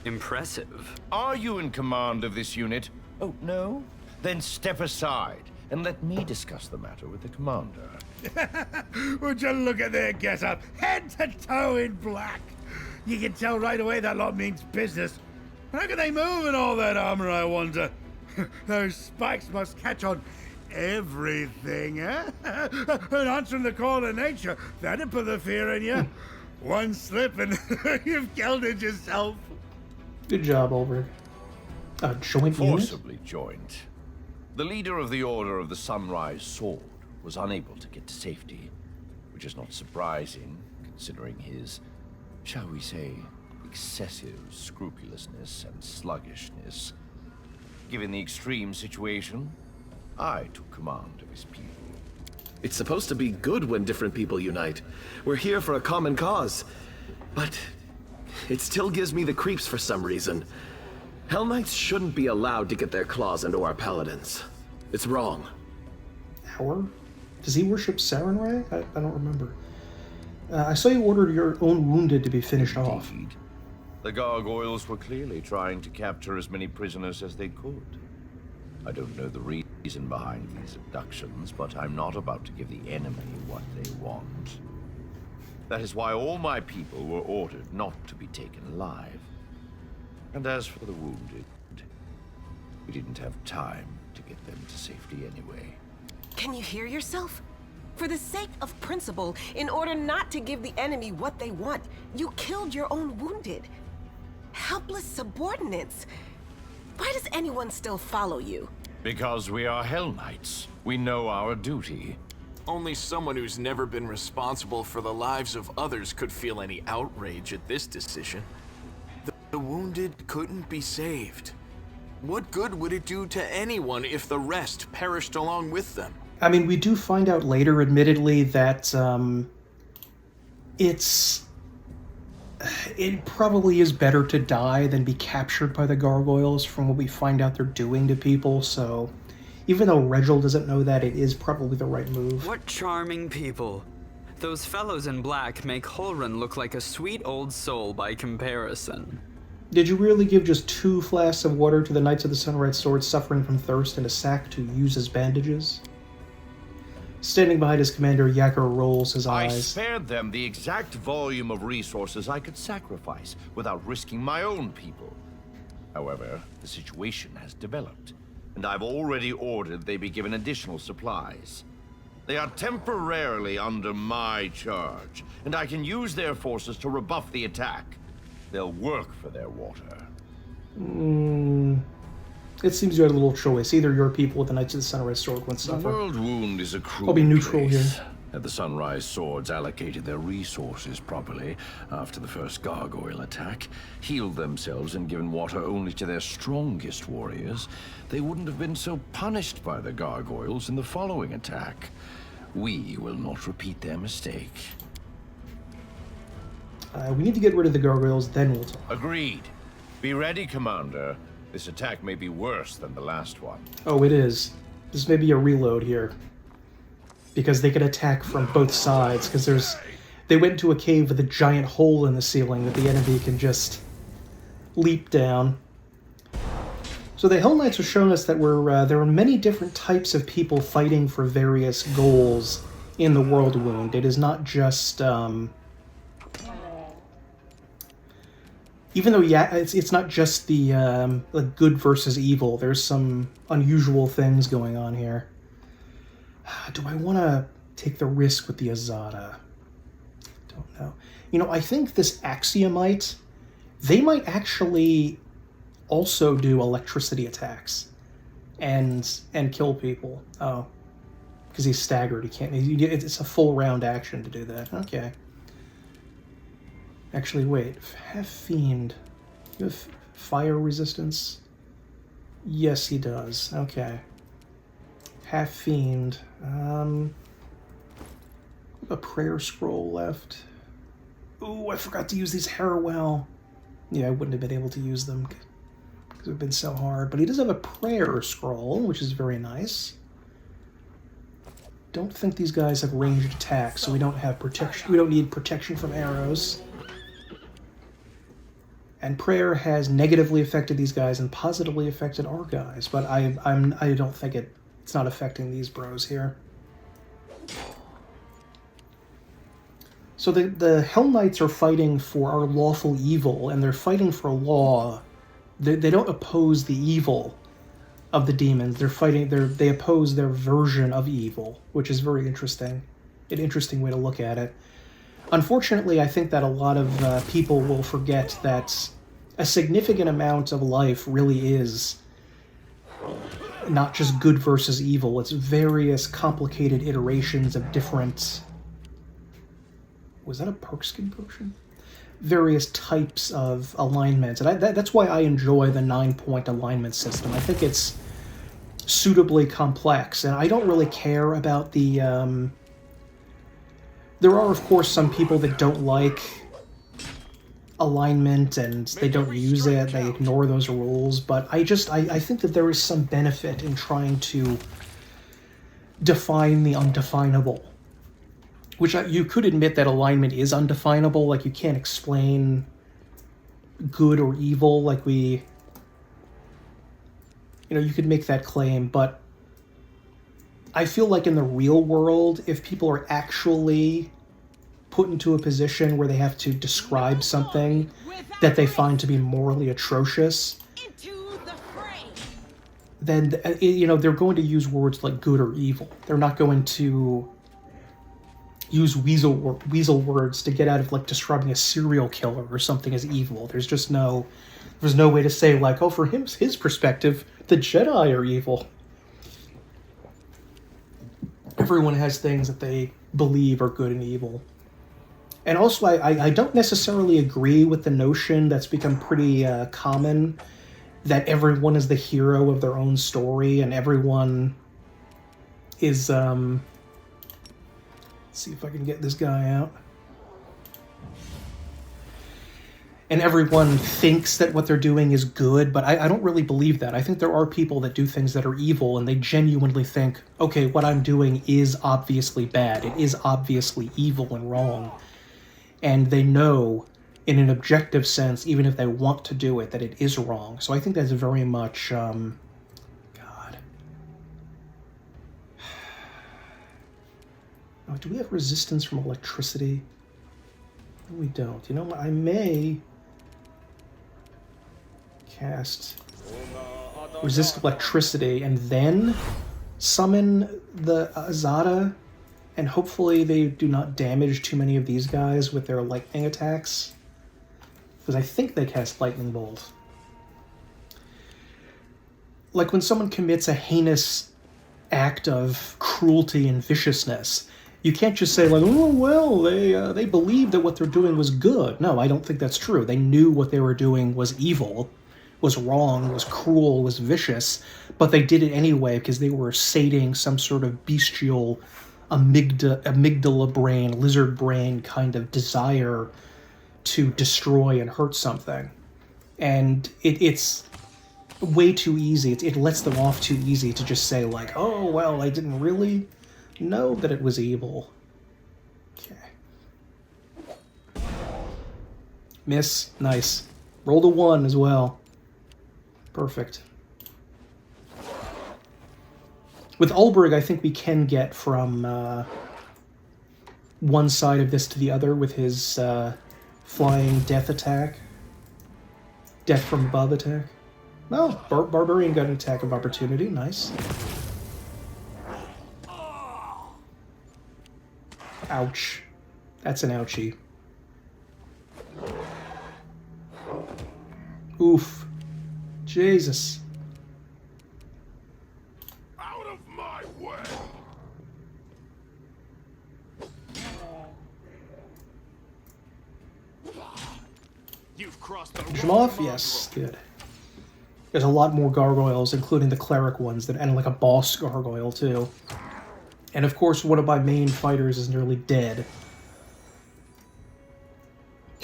Impressive. Are you in command of this unit? Oh, no? Then step aside and let me discuss the matter with the commander. Would you look at their get-up? Head to toe in black. You can tell right away that lot means business. How can they move in all that armor, I wonder? Those spikes must catch on everything, eh? And answering the call of nature, that'd put the fear in you. One slip and you've killed it yourself. Good job, Ulrich. Joint Forcibly joined. The leader of the Order of the Sunrise Sword was unable to get to safety, which is not surprising, considering his, shall we say, excessive scrupulousness and sluggishness. Given the extreme situation, I took command of his people. It's supposed to be good when different people unite. We're here for a common cause. But it still gives me the creeps for some reason. Hell Knights shouldn't be allowed to get their claws into our paladins. It's wrong. Our? Does he worship Sarenrae? I don't remember. I saw you ordered your own wounded to be finished off. The gargoyles were clearly trying to capture as many prisoners as they could. I don't know the reason behind these abductions, but I'm not about to give the enemy what they want. That is why all my people were ordered not to be taken alive. And as for the wounded, we didn't have time to get them to safety anyway. Can you hear yourself? For the sake of principle, in order not to give the enemy what they want, you killed your own wounded. Helpless subordinates. Why does anyone still follow you? Because we are Hell Knights. We know our duty. Only someone who's never been responsible for the lives of others could feel any outrage at this decision. The wounded couldn't be saved. What good would it do to anyone if the rest perished along with them? I mean, we do find out later, admittedly, that it probably is better to die than be captured by the gargoyles from what we find out they're doing to people, so even though Regil doesn't know that, it is probably the right move. What charming people. Those fellows in black make Holren look like a sweet old soul by comparison. Did you really give just 2 flasks of water to the Knights of the Sunrise Sword suffering from thirst in a sack to use as bandages? Standing behind his commander, Yakir rolls his eyes. I spared them the exact volume of resources I could sacrifice without risking my own people. However, the situation has developed, and I've already ordered they be given additional supplies. They are temporarily under my charge, and I can use their forces to rebuff the attack. They'll work for their water. It seems you had a little choice. Either your people with the Knights of the Sunrise Sword would suffer. The World Wound is a cruel I'll be neutral place. here. Had the Sunrise Swords allocated their resources properly after the first gargoyle attack, healed themselves and given water only to their strongest warriors, they wouldn't have been so punished by the gargoyles in the following attack. We will not repeat their mistake. We need to get rid of the gargoyles, then we'll talk. Agreed. Be ready, Commander. This attack may be worse than the last one. Oh, it is. This may be a reload here. Because they can attack from both sides, because they went into a cave with a giant hole in the ceiling that the enemy can just leap down. So the Hell Knights are showing us that there are many different types of people fighting for various goals in the World Wound. It is not just... even though, yeah, it's not just the good versus evil. There's some unusual things going on here. Do I want to take the risk with the Azada? Don't know. You know, I think this Axiomite, they might actually also do electricity attacks and kill people. Oh, because he's staggered. He can't. It's a full round action to do that. Okay. Actually, wait. Half Fiend. You have fire resistance? Yes, he does. Okay. Half Fiend. A prayer scroll left. Ooh, I forgot to use these Harrowell. Yeah, I wouldn't have been able to use them because it would have been so hard. But he does have a prayer scroll, which is very nice. Don't think these guys have ranged attacks, so we don't have protection. We don't need protection from arrows. And prayer has negatively affected these guys and positively affected our guys, but I don't think it's not affecting these bros here. So the Hell Knights are fighting for our lawful evil, and they're fighting for law. They don't oppose the evil of the demons. They oppose their version of evil, which is very interesting. An interesting way to look at it. Unfortunately, I think that a lot of people will forget that a significant amount of life really is not just good versus evil. It's various complicated iterations of different... Was that a Parkskin potion? Various types of alignments. And that's why I enjoy the 9-point alignment system. I think it's suitably complex, and I don't really care about the, there are, of course, some people that don't like alignment and they don't use it, they ignore those rules, but I think that there is some benefit in trying to define the undefinable. Which you could admit that alignment is undefinable, like you can't explain good or evil, like we... You know, you could make that claim, but I feel like in the real world, if people are actually put into a position where they have to describe something that they find to be morally atrocious, then, you know, they're going to use words like good or evil. They're not going to use weasel words to get out of, like, describing a serial killer or something as evil. There's no way to say, like, oh, for his perspective, the Jedi are evil. Everyone has things that they believe are good and evil. And also, I don't necessarily agree with the notion that's become pretty common, that everyone is the hero of their own story, and everyone is, let's see if I can get this guy out. And everyone thinks that what they're doing is good, but I don't really believe that. I think there are people that do things that are evil, and they genuinely think, okay, what I'm doing is obviously bad. It is obviously evil and wrong. And they know, in an objective sense, even if they want to do it, that it is wrong. So I think that's very much, God. Oh, do we have resistance from electricity? No, we don't. You know what? I may cast resist electricity and then summon the Azada, and hopefully they do not damage too many of these guys with their lightning attacks, because I think they cast lightning bolt. Like when someone commits a heinous act of cruelty and viciousness, you can't just say, like, oh, well, they believed that what they're doing was good. No, I don't think that's true. They knew what they were doing was evil, was wrong, was cruel, was vicious, but they did it anyway because they were sating some sort of bestial amygdala brain, lizard brain kind of desire to destroy and hurt something. And it's way too easy. It lets them off too easy to just say, like, oh, well, I didn't really know that it was evil. Okay. Miss. Nice. Rolled a 1 as well. Perfect. With Ulbrich, I think we can get from one side of this to the other with his flying death attack. Death from above attack. Oh, Barbarian got an attack of opportunity. Nice. Ouch. That's an ouchie. Oof. Jesus. Out of my way. You've crossed the Finish him off? Yes, good. There's a lot more gargoyles, including the cleric ones, and like a boss gargoyle, too. And of course, one of my main fighters is nearly dead.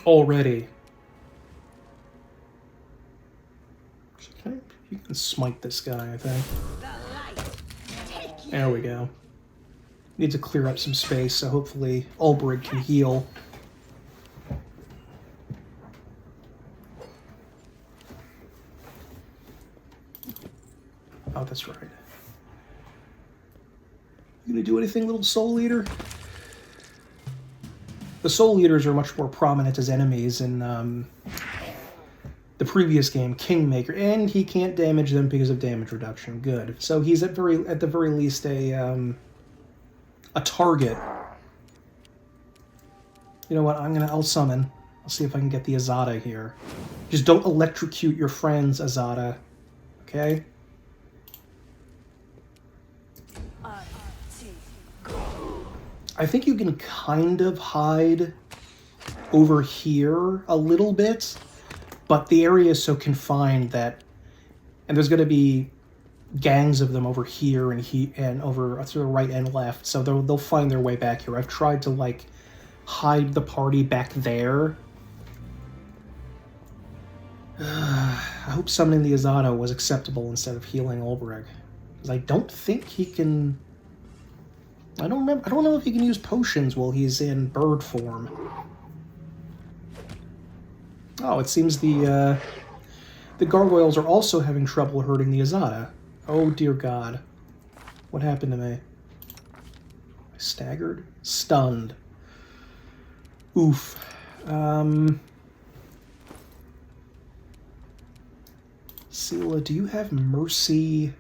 Already. You can smite this guy, I think. There we go. Need to clear up some space, so hopefully Ulbrich can heal. Oh, that's right. You gonna do anything, little Soul Eater? The Soul Eaters are much more prominent as enemies in the previous game, Kingmaker, and he can't damage them because of damage reduction. Good. So he's at the very least a target. You know what? I'll summon. I'll see if I can get the Azada here. Just don't electrocute your friends, Azada. Okay? I think you can kind of hide over here a little bit, but the area is so confined that, and there's going to be gangs of them over here and over to the right and left, so they'll find their way back here. I've tried to, like, hide the party back there. I hope summoning the Azada was acceptable instead of healing Ulbrich, because I don't think he can... I don't know if he can use potions while he's in bird form. Oh, it seems the gargoyles are also having trouble hurting the Azada. Oh, dear God. What happened to me? Staggered? Stunned. Oof. Sela, do you have mercy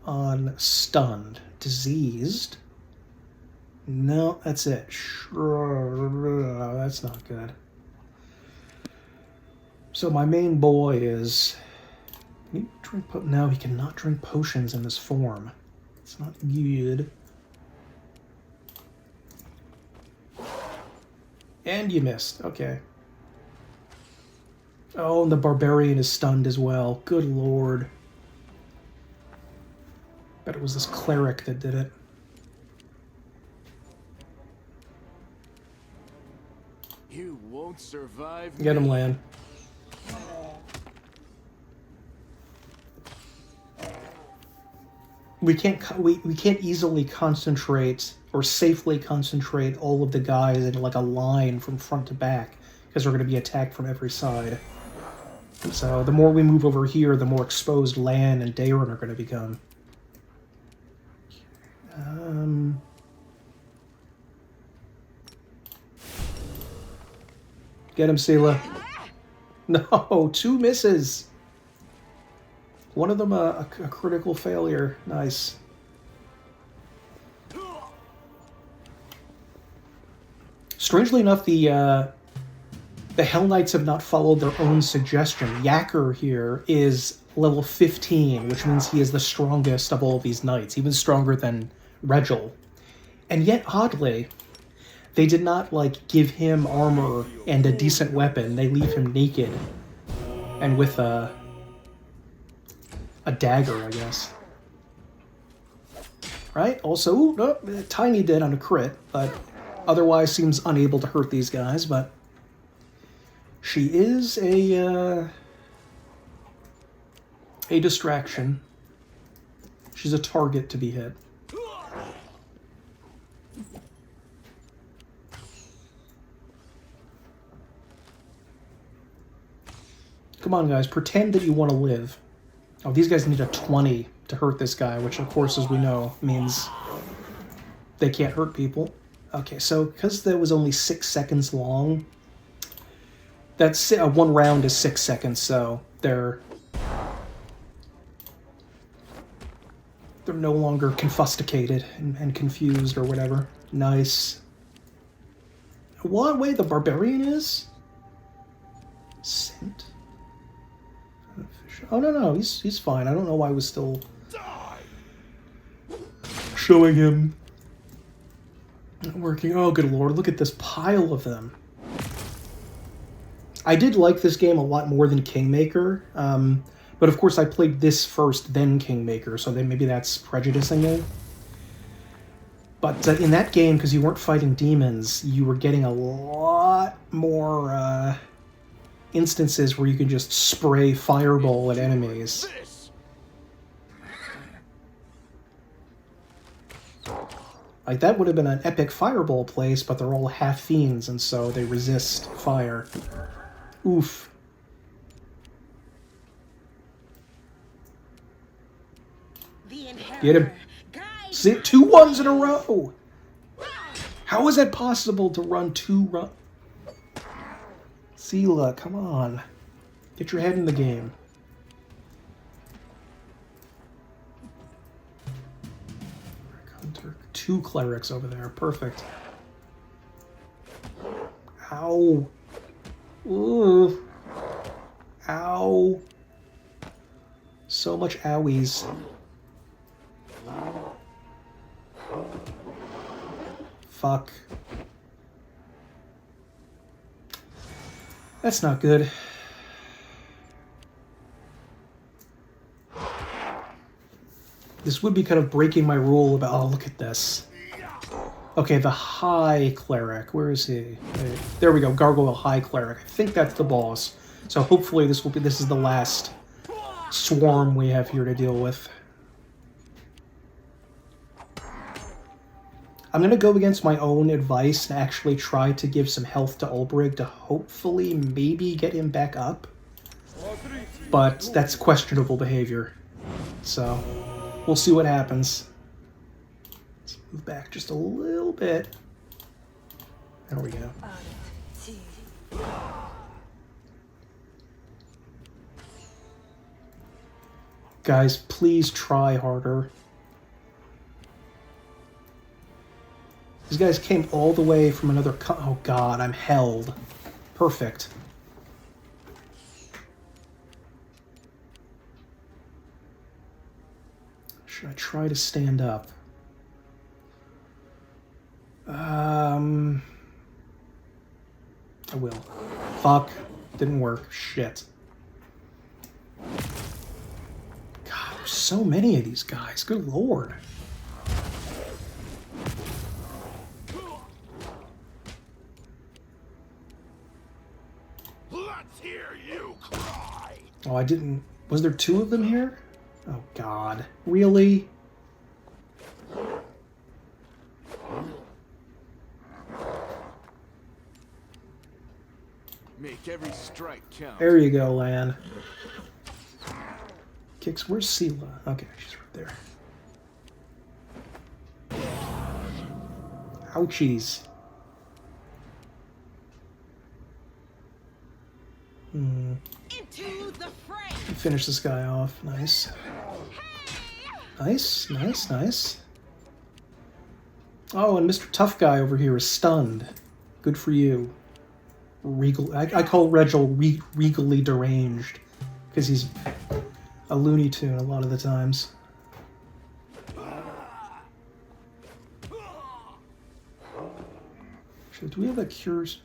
on stunned? Diseased? No, that's it. Sure, that's not good. So my main boy is... Can he drink no, he cannot drink potions in this form. It's not good. And you missed. Okay. Oh, and the barbarian is stunned as well. Good lord. Bet it was this cleric that did it. You won't survive. Get him, Lan. We can't easily concentrate or safely concentrate all of the guys in like a line from front to back because we're going to be attacked from every side. So the more we move over here, the more exposed Lan and Daron are going to become. Get him, Sela. No, 2 misses. One of them a critical failure. Nice. Strangely enough, the Hell Knights have not followed their own suggestion. Yacker here is level 15, which means he is the strongest of all these knights, even stronger than Regil. And yet, oddly, they did not, like, give him armor and a decent weapon. They leave him naked and with a dagger, I guess. Right? Also, ooh, no, Tiny did on a crit, but otherwise seems unable to hurt these guys, but she is a distraction. She's a target to be hit. Come on, guys, pretend that you want to live. Oh, these guys need a 20 to hurt this guy, which, of course, as we know, means they can't hurt people. Okay, so because that was only 6 seconds long, that's one round is 6 seconds, so they're no longer confusticated and confused or whatever. Nice. What way the barbarian is? Scent? Oh, no, he's fine. I don't know why I was still showing him not working. Oh, good lord, look at this pile of them. I did like this game a lot more than Kingmaker, but of course I played this first, then Kingmaker, so then maybe that's prejudicing me. But in that game, because you weren't fighting demons, you were getting a lot more instances where you can just spray fireball at enemies. Like, that would have been an epic fireball place, but they're all half fiends, and so they resist fire. Oof. Get him. See, 2 1s in a row! How is that possible to run 2 runs? Sela, come on. Get your head in the game. Hunter. 2 clerics over there. Perfect. Ow. Ooh. Ow. So much owies. Fuck. That's not good. This would be kind of breaking my rule about... Oh, look at this. Okay, the High Cleric. Where is he? Wait, there we go. Gargoyle High Cleric. I think that's the boss. So hopefully this is the last swarm we have here to deal with. I'm going to go against my own advice and actually try to give some health to Ulbrig to hopefully maybe get him back up. But that's questionable behavior. So, we'll see what happens. Let's move back just a little bit. There we go. Guys, please try harder. These guys came all the way from another oh god, I'm held. Perfect. Should I try to stand up? I will. Fuck. Didn't work. Shit. God, there's so many of these guys. Good lord. Let's hear you cry. Oh, I didn't... Was there two of them here? Oh, God. Really? Make every strike count. There you go, Lan. Kicks, where's Sela? Okay, she's right there. Ouchies. Into the fray. Finish this guy off. Nice. Nice, nice, nice. Oh, and Mr. Tough Guy over here is stunned. Good for you. Regal. I call Regil regally deranged because he's a Looney Tune a lot of the times. So do we have a cures?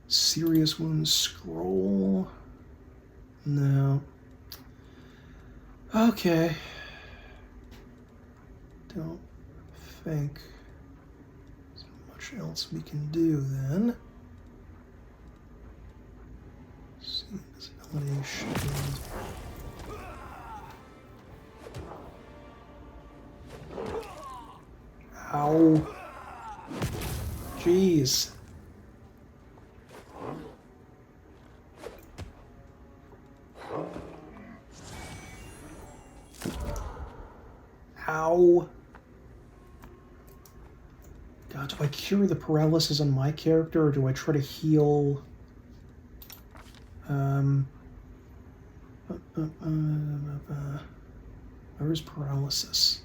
Serious wounds scroll? No. Okay. Don't think there's much else we can do then. See, visibility, shield. Ow. Jeez. Ow. God, do I cure the paralysis on my character, or do I try to heal... Where's paralysis?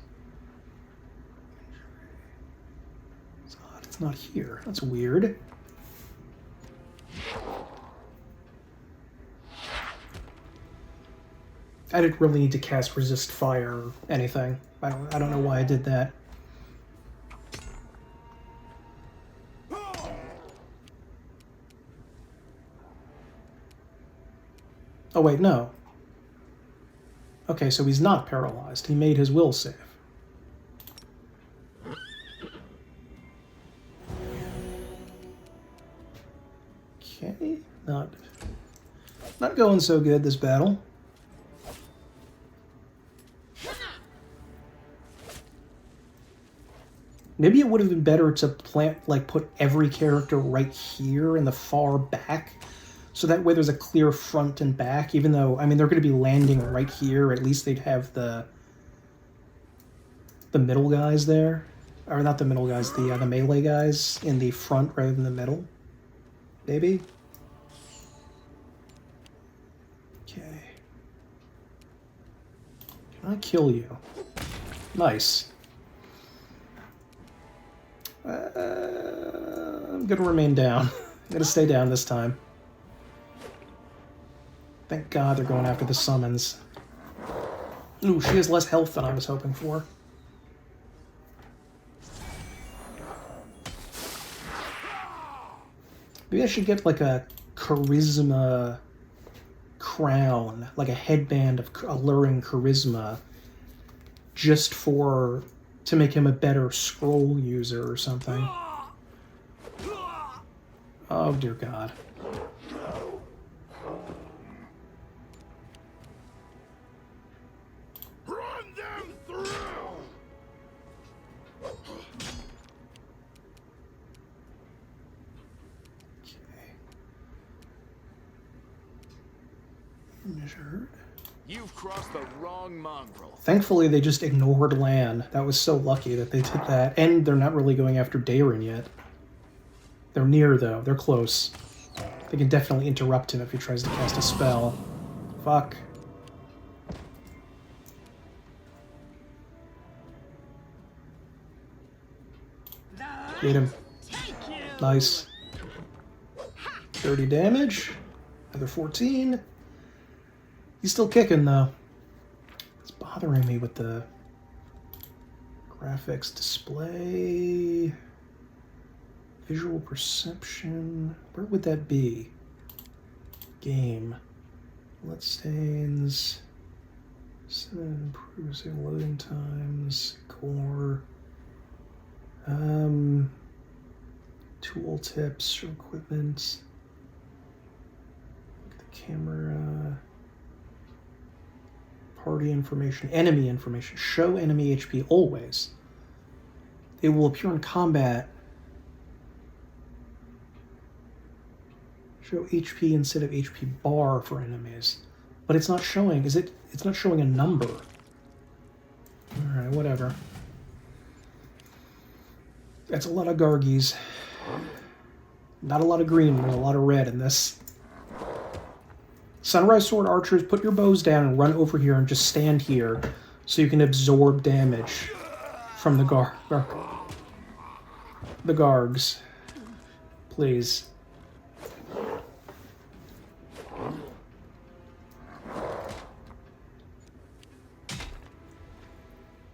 It's odd, it's not here. That's weird. I didn't really need to cast resist fire or anything. I don't know why I did that. Oh wait, no. Okay, so he's not paralyzed. He made his will save. Okay, not going so good this battle. Maybe it would have been better to put every character right here in the far back, so that way there's a clear front and back, even though, I mean, they're going to be landing right here. At least they'd have the middle guys there. Or not the middle guys, the melee guys in the front rather than the middle. Maybe? Okay. Can I kill you? Nice. I'm gonna remain down. I'm gonna stay down this time. Thank God they're going after the summons. Ooh, she has less health than I was hoping for. Maybe I should get like a charisma crown, like a headband of alluring charisma, just to make him a better scroll user or something. Oh dear God. Run them through! Measured. You've crossed the wrong mongrel. Thankfully, they just ignored Lan. That was so lucky that they did that. And they're not really going after Daeron yet. They're near, though. They're close. They can definitely interrupt him if he tries to cast a spell. Fuck. Get him. Nice. 30 damage. Another 14. He's still kicking, though. It's bothering me with the graphics display. Visual perception. Where would that be? Game. Bloodstains. 7 improves loading times. Core. Tool tips or equipment. Look at the camera. Party information. Enemy information. Show enemy HP always. It will appear in combat. Show HP instead of HP bar for enemies. But it's not showing, is it? It's not showing a number. Alright, whatever. That's a lot of Gargies. Not a lot of green, there's a lot of red in this. Sunrise Sword archers, put your bows down and run over here and just stand here so you can absorb damage from the Gargs. Please.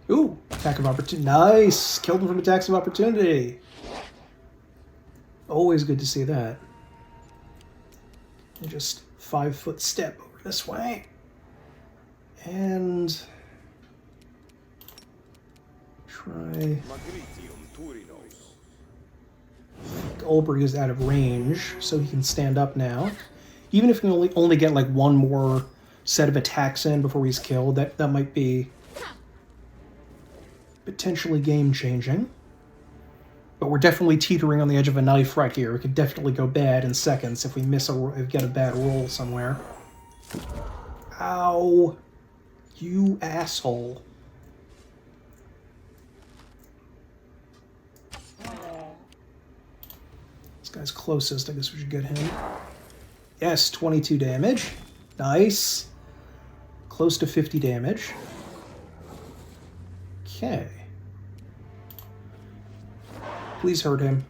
Ooh, attack of opportunity. Nice! Killed him from attacks of opportunity. Always good to see that. And just 5-foot step over this way. And try. Ulbrich is out of range, so he can stand up now. Even if he can only get like one more set of attacks in before he's killed, that might be potentially game-changing. But we're definitely teetering on the edge of a knife right here. It could definitely go bad in seconds if we get a bad roll somewhere. Ow. You asshole. This guy's closest. I guess we should get him. Yes, 22 damage. Nice. Close to 50 damage. Okay. Please hurt him.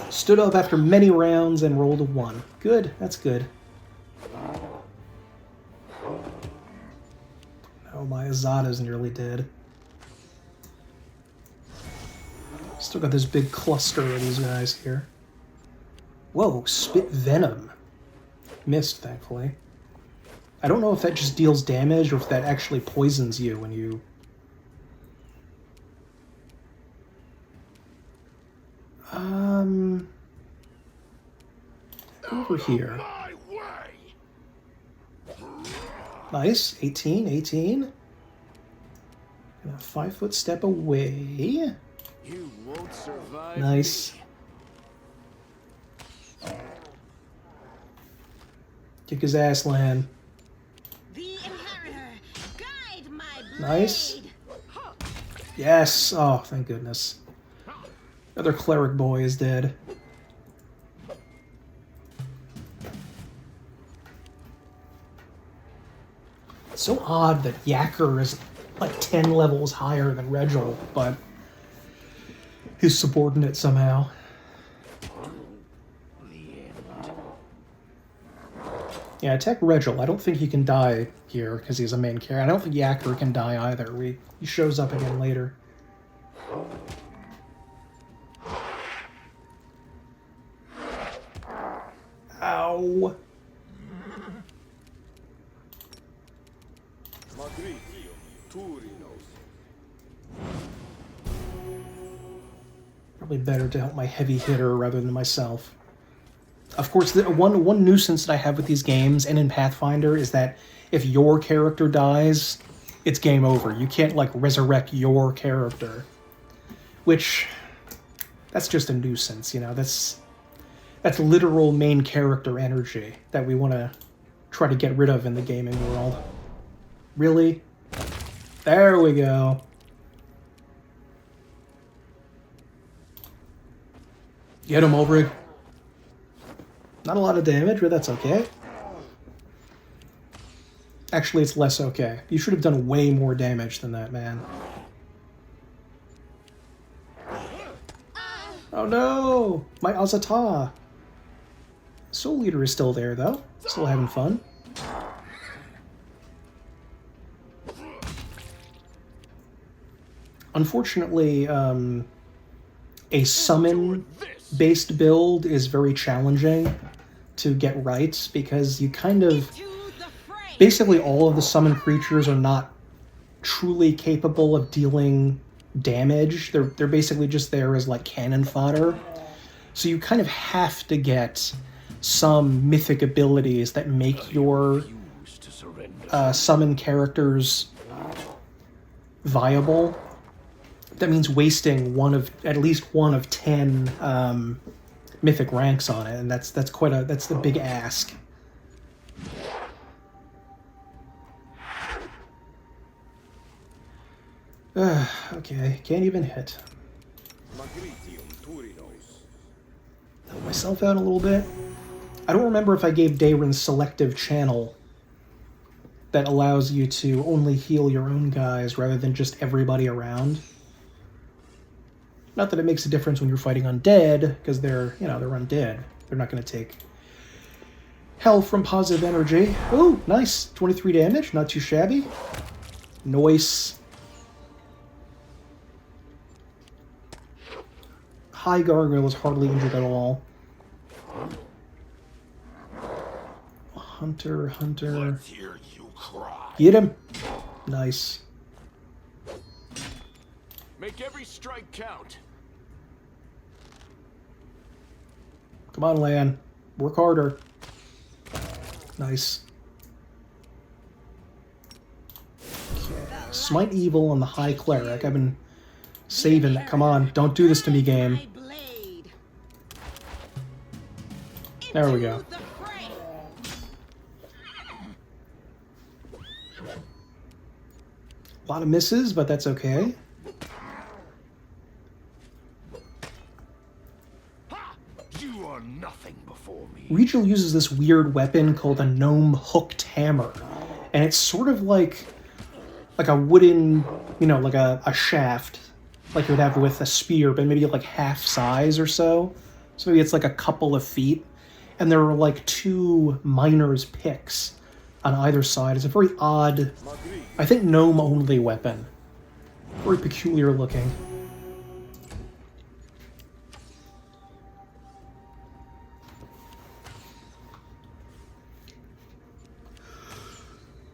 Stood up after many rounds and rolled a 1. Good, that's good. Oh, my Azada's nearly dead. Still got this big cluster of these guys here. Whoa, spit venom. Missed, thankfully. I don't know if that just deals damage or if that actually poisons you when you... Over here. Nice. 18. And a 5-foot step away. You won't survive. Nice. Kick his ass, Lan. Nice. Yes. Oh, thank goodness. Another cleric boy is dead. It's so odd that Yacker is like 10 levels higher than Regil, but his subordinate somehow. Yeah, attack Regil. I don't think he can die here because he's a main character. I don't think Yacker can die either. He shows up again later. Ow. Probably better to help my heavy hitter rather than myself. Of course, the one nuisance that I have with these games and in Pathfinder is that if your character dies, it's game over. You can't, like, resurrect your character. Which, that's just a nuisance, you know? That's literal main character energy that we want to try to get rid of in the gaming world. Really? There we go. Get him, Ulrich. Not a lot of damage, but that's okay. Actually, it's less okay. You should have done way more damage than that, man. Oh no! My Azata! Soul Eater is still there, though. Still having fun. Unfortunately, a summon-based build is very challenging to get right, because you kind of... Basically, all of the summoned creatures are not truly capable of dealing damage. They're basically just there as, like, cannon fodder. So you kind of have to get some mythic abilities that make your summon characters viable. That means wasting at least one of 10 mythic ranks on it, and that's the big ask. Okay, can't even hit. Help myself out a little bit. I don't remember if I gave Daeron selective channel that allows you to only heal your own guys rather than just everybody around. Not that it makes a difference when you're fighting undead, because they're undead. They're not going to take hell from positive energy. Ooh, nice. 23 damage, not too shabby. Nice. High Gargoyle is hardly injured at all. Hunter. Get him. Nice. Make every strike count. Come on, Lan. Work harder. Nice. Okay. Smite Evil on the High Cleric. I've been saving that. Come on. Don't do this to me, game. There we go. A lot of misses, but that's okay. You are nothing before me. Regil uses this weird weapon called a gnome hooked hammer, and it's sort of like a wooden, like a shaft, like you would have with a spear, but maybe like half size or so. So maybe it's like a couple of feet, and there are like two miner's picks on either side. It's a very odd, I think, gnome-only weapon. Very peculiar looking.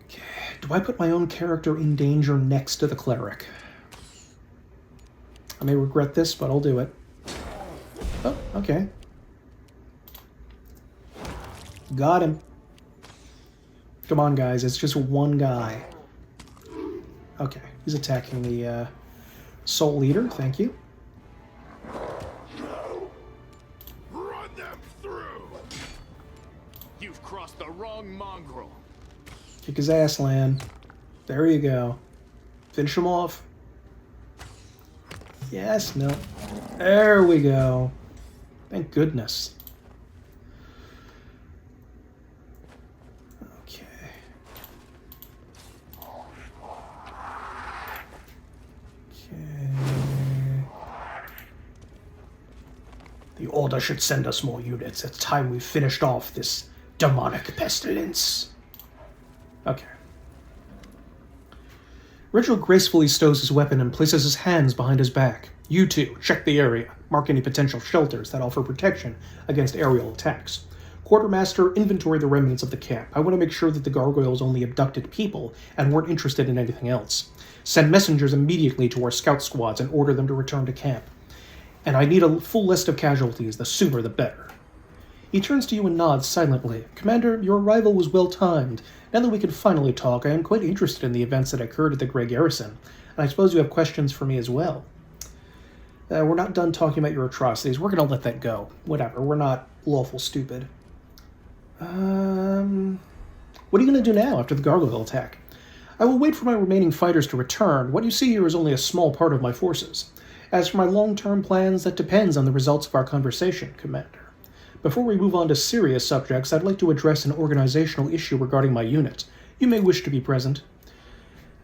Okay, do I put my own character in danger next to the cleric? I may regret this, but I'll do it. Oh, okay. Got him. Come on, guys. It's just one guy. Okay. He's attacking the Soul Eater. Thank you. Run them through. You've crossed the wrong mongrel. Kick his ass, Lan. There you go. Finish him off. Yes, no. There we go. Thank goodness. The Order should send us more units. It's time we finished off this demonic pestilence. Okay. Ritual gracefully stows his weapon and places his hands behind his back. You two, check the area. Mark any potential shelters that offer protection against aerial attacks. Quartermaster, inventory the remnants of the camp. I want to make sure that the gargoyles only abducted people and weren't interested in anything else. Send messengers immediately to our scout squads and order them to return to camp. And I need a full list of casualties, the sooner the better. He turns to you and nods silently. Commander, your arrival was well timed. Now that we can finally talk, I am quite interested in the events that occurred at the Grey Garrison, and I suppose you have questions for me as well. We're not done talking about your atrocities. We're going to let that go. Whatever, we're not lawful stupid. What are you going to do now after the gargoyle attack? I will wait for my remaining fighters to return. What you see here is only a small part of my forces. As for my long-term plans, that depends on the results of our conversation, Commander. Before we move on to serious subjects, I'd like to address an organizational issue regarding my unit. You may wish to be present.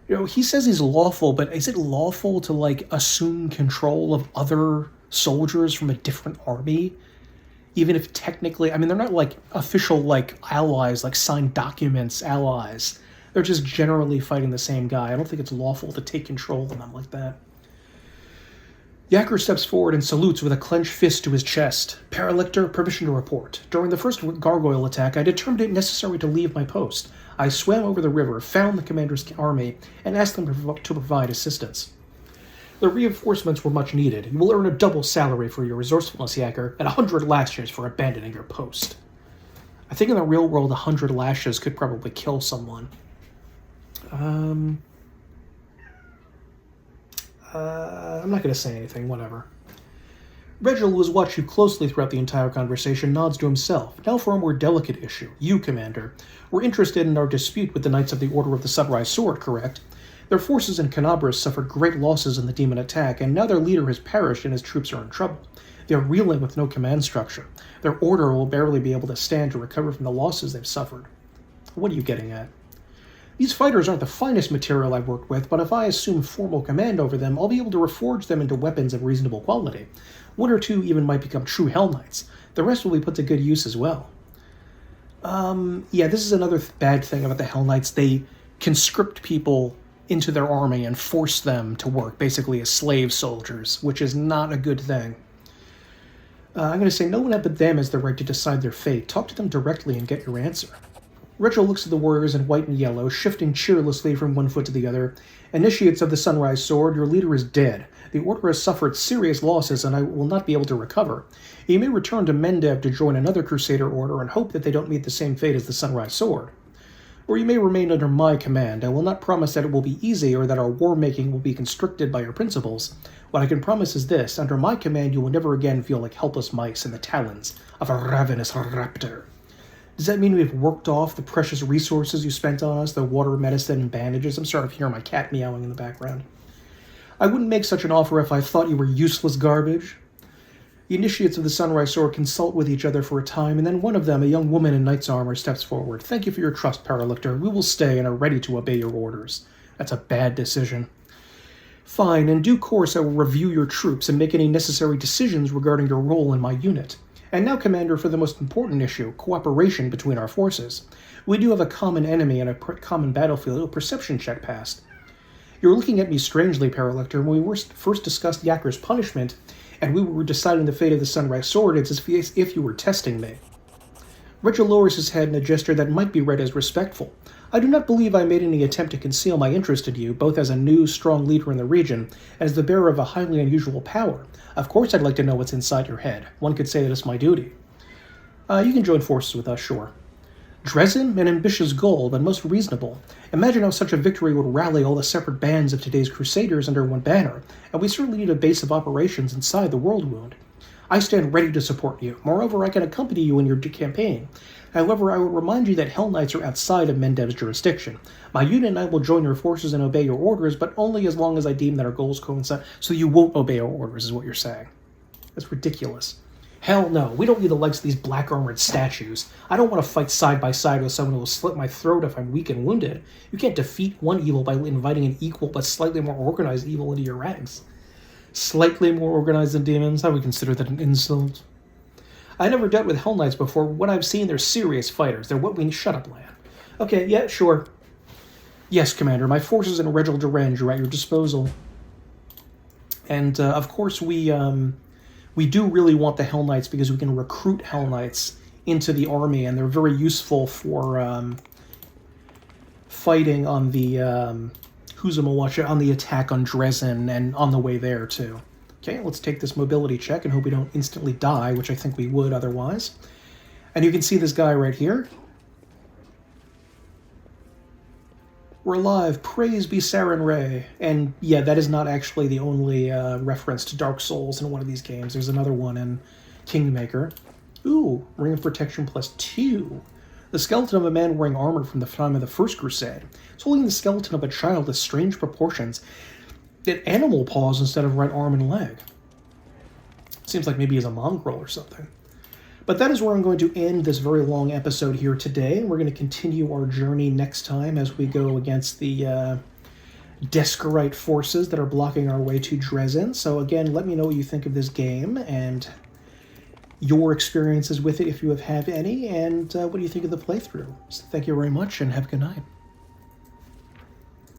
You know, he says he's lawful, but is it lawful to, assume control of other soldiers from a different army? Even if technically, they're not, official, allies, signed documents allies. They're just generally fighting the same guy. I don't think it's lawful to take control of them like that. Yacker steps forward and salutes with a clenched fist to his chest. Paralictor, permission to report. During the first gargoyle attack, I determined it necessary to leave my post. I swam over the river, found the commander's army, and asked them to provide assistance. The reinforcements were much needed. You will earn a double salary for your resourcefulness, Yacker, and 100 lashes for abandoning your post. I think in the real world, 100 lashes could probably kill someone. I'm not going to say anything, whatever. Reginald, who has watched you closely throughout the entire conversation, nods to himself. Now for a more delicate issue. You, Commander, were interested in our dispute with the Knights of the Order of the Sunrise Sword, correct? Their forces in Canabras suffered great losses in the demon attack, and now their leader has perished and his troops are in trouble. They are reeling with no command structure. Their order will barely be able to stand to recover from the losses they've suffered. What are you getting at? These fighters aren't the finest material I've worked with, but if I assume formal command over them, I'll be able to reforge them into weapons of reasonable quality. One or two even might become true Hell Knights. The rest will be put to good use as well. Yeah, this is another bad thing about the Hell Knights. They conscript people into their army and force them to work, basically as slave soldiers, which is not a good thing. I'm going to say no one but them has the right to decide their fate. Talk to them directly and get your answer. Rachel looks at the warriors in white and yellow, shifting cheerlessly from one foot to the other. Initiates of the Sunrise Sword, your leader is dead. The Order has suffered serious losses, and I will not be able to recover. You may return to Mendev to join another Crusader Order and hope that they don't meet the same fate as the Sunrise Sword. Or you may remain under my command. I will not promise that it will be easy or that our war-making will be constricted by your principles. What I can promise is this. Under my command, you will never again feel like helpless mice in the talons of a ravenous raptor. Does that mean we've worked off the precious resources you spent on us, the water, medicine, and bandages? I'm sorry if you hear my cat meowing in the background. I wouldn't make such an offer if I thought you were useless garbage. The initiates of the Sunrise Sword consult with each other for a time, and then one of them, a young woman in knight's armor, steps forward. Thank you for your trust, Paralictor. We will stay and are ready to obey your orders. That's a bad decision. Fine, in due course I will review your troops and make any necessary decisions regarding your role in my unit. And now, Commander, for the most important issue, cooperation between our forces. We do have a common enemy and a common battlefield. A perception check passed. You're looking at me strangely, Paralictor. When we first discussed Yakker's punishment, and we were deciding the fate of the Sunrise Sword, it's as if you were testing me. Richard lowers his head in a gesture that might be read as respectful. I do not believe I made any attempt to conceal my interest in you, both as a new, strong leader in the region, and as the bearer of a highly unusual power. Of course I'd like to know what's inside your head. One could say that it's my duty. You can join forces with us, sure. Dresden? An ambitious goal, but most reasonable. Imagine how such a victory would rally all the separate bands of today's Crusaders under one banner, and we certainly need a base of operations inside the World Wound. I stand ready to support you. Moreover, I can accompany you in your campaign. However, I will remind you that Hell Knights are outside of Mendev's jurisdiction. My unit and I will join your forces and obey your orders, but only as long as I deem that our goals coincide. So you won't obey our orders, is what you're saying. That's ridiculous. Hell no, we don't need the likes of these black-armored statues. I don't want to fight side by side with someone who will slit my throat if I'm weak and wounded. You can't defeat one evil by inviting an equal but slightly more organized evil into your ranks. Slightly more organized than demons? I would consider that an insult. I never dealt with Hell Knights before. What I've seen, they're serious fighters. They're what we need. Shut up, Lan. Okay, yeah, sure. Yes, Commander, my forces in Reginald Derenge are at your disposal. And, of course, we do really want the Hell Knights because we can recruit Hell Knights into the army, and they're very useful for fighting on the Huzumawacha, on the attack on Dresden, and on the way there, too. Okay, let's take this mobility check and hope we don't instantly die, which I think we would otherwise. And you can see this guy right here. We're alive, praise be Saren Ray. And yeah, that is not actually the only reference to Dark Souls in one of these games. There's another one in Kingmaker. Ooh, Ring of Protection +2. The skeleton of a man wearing armor from the time of the First Crusade. It's holding the skeleton of a child with strange proportions. It animal paws instead of right arm and leg. Seems like maybe he's a mongrel or something. But that is where I'm going to end this very long episode here today. We're going to continue our journey next time as we go against the Descarite forces that are blocking our way to Dresden. So again, let me know what you think of this game and your experiences with it if you have had any, and what do you think of the playthrough. So thank you very much and have a good night.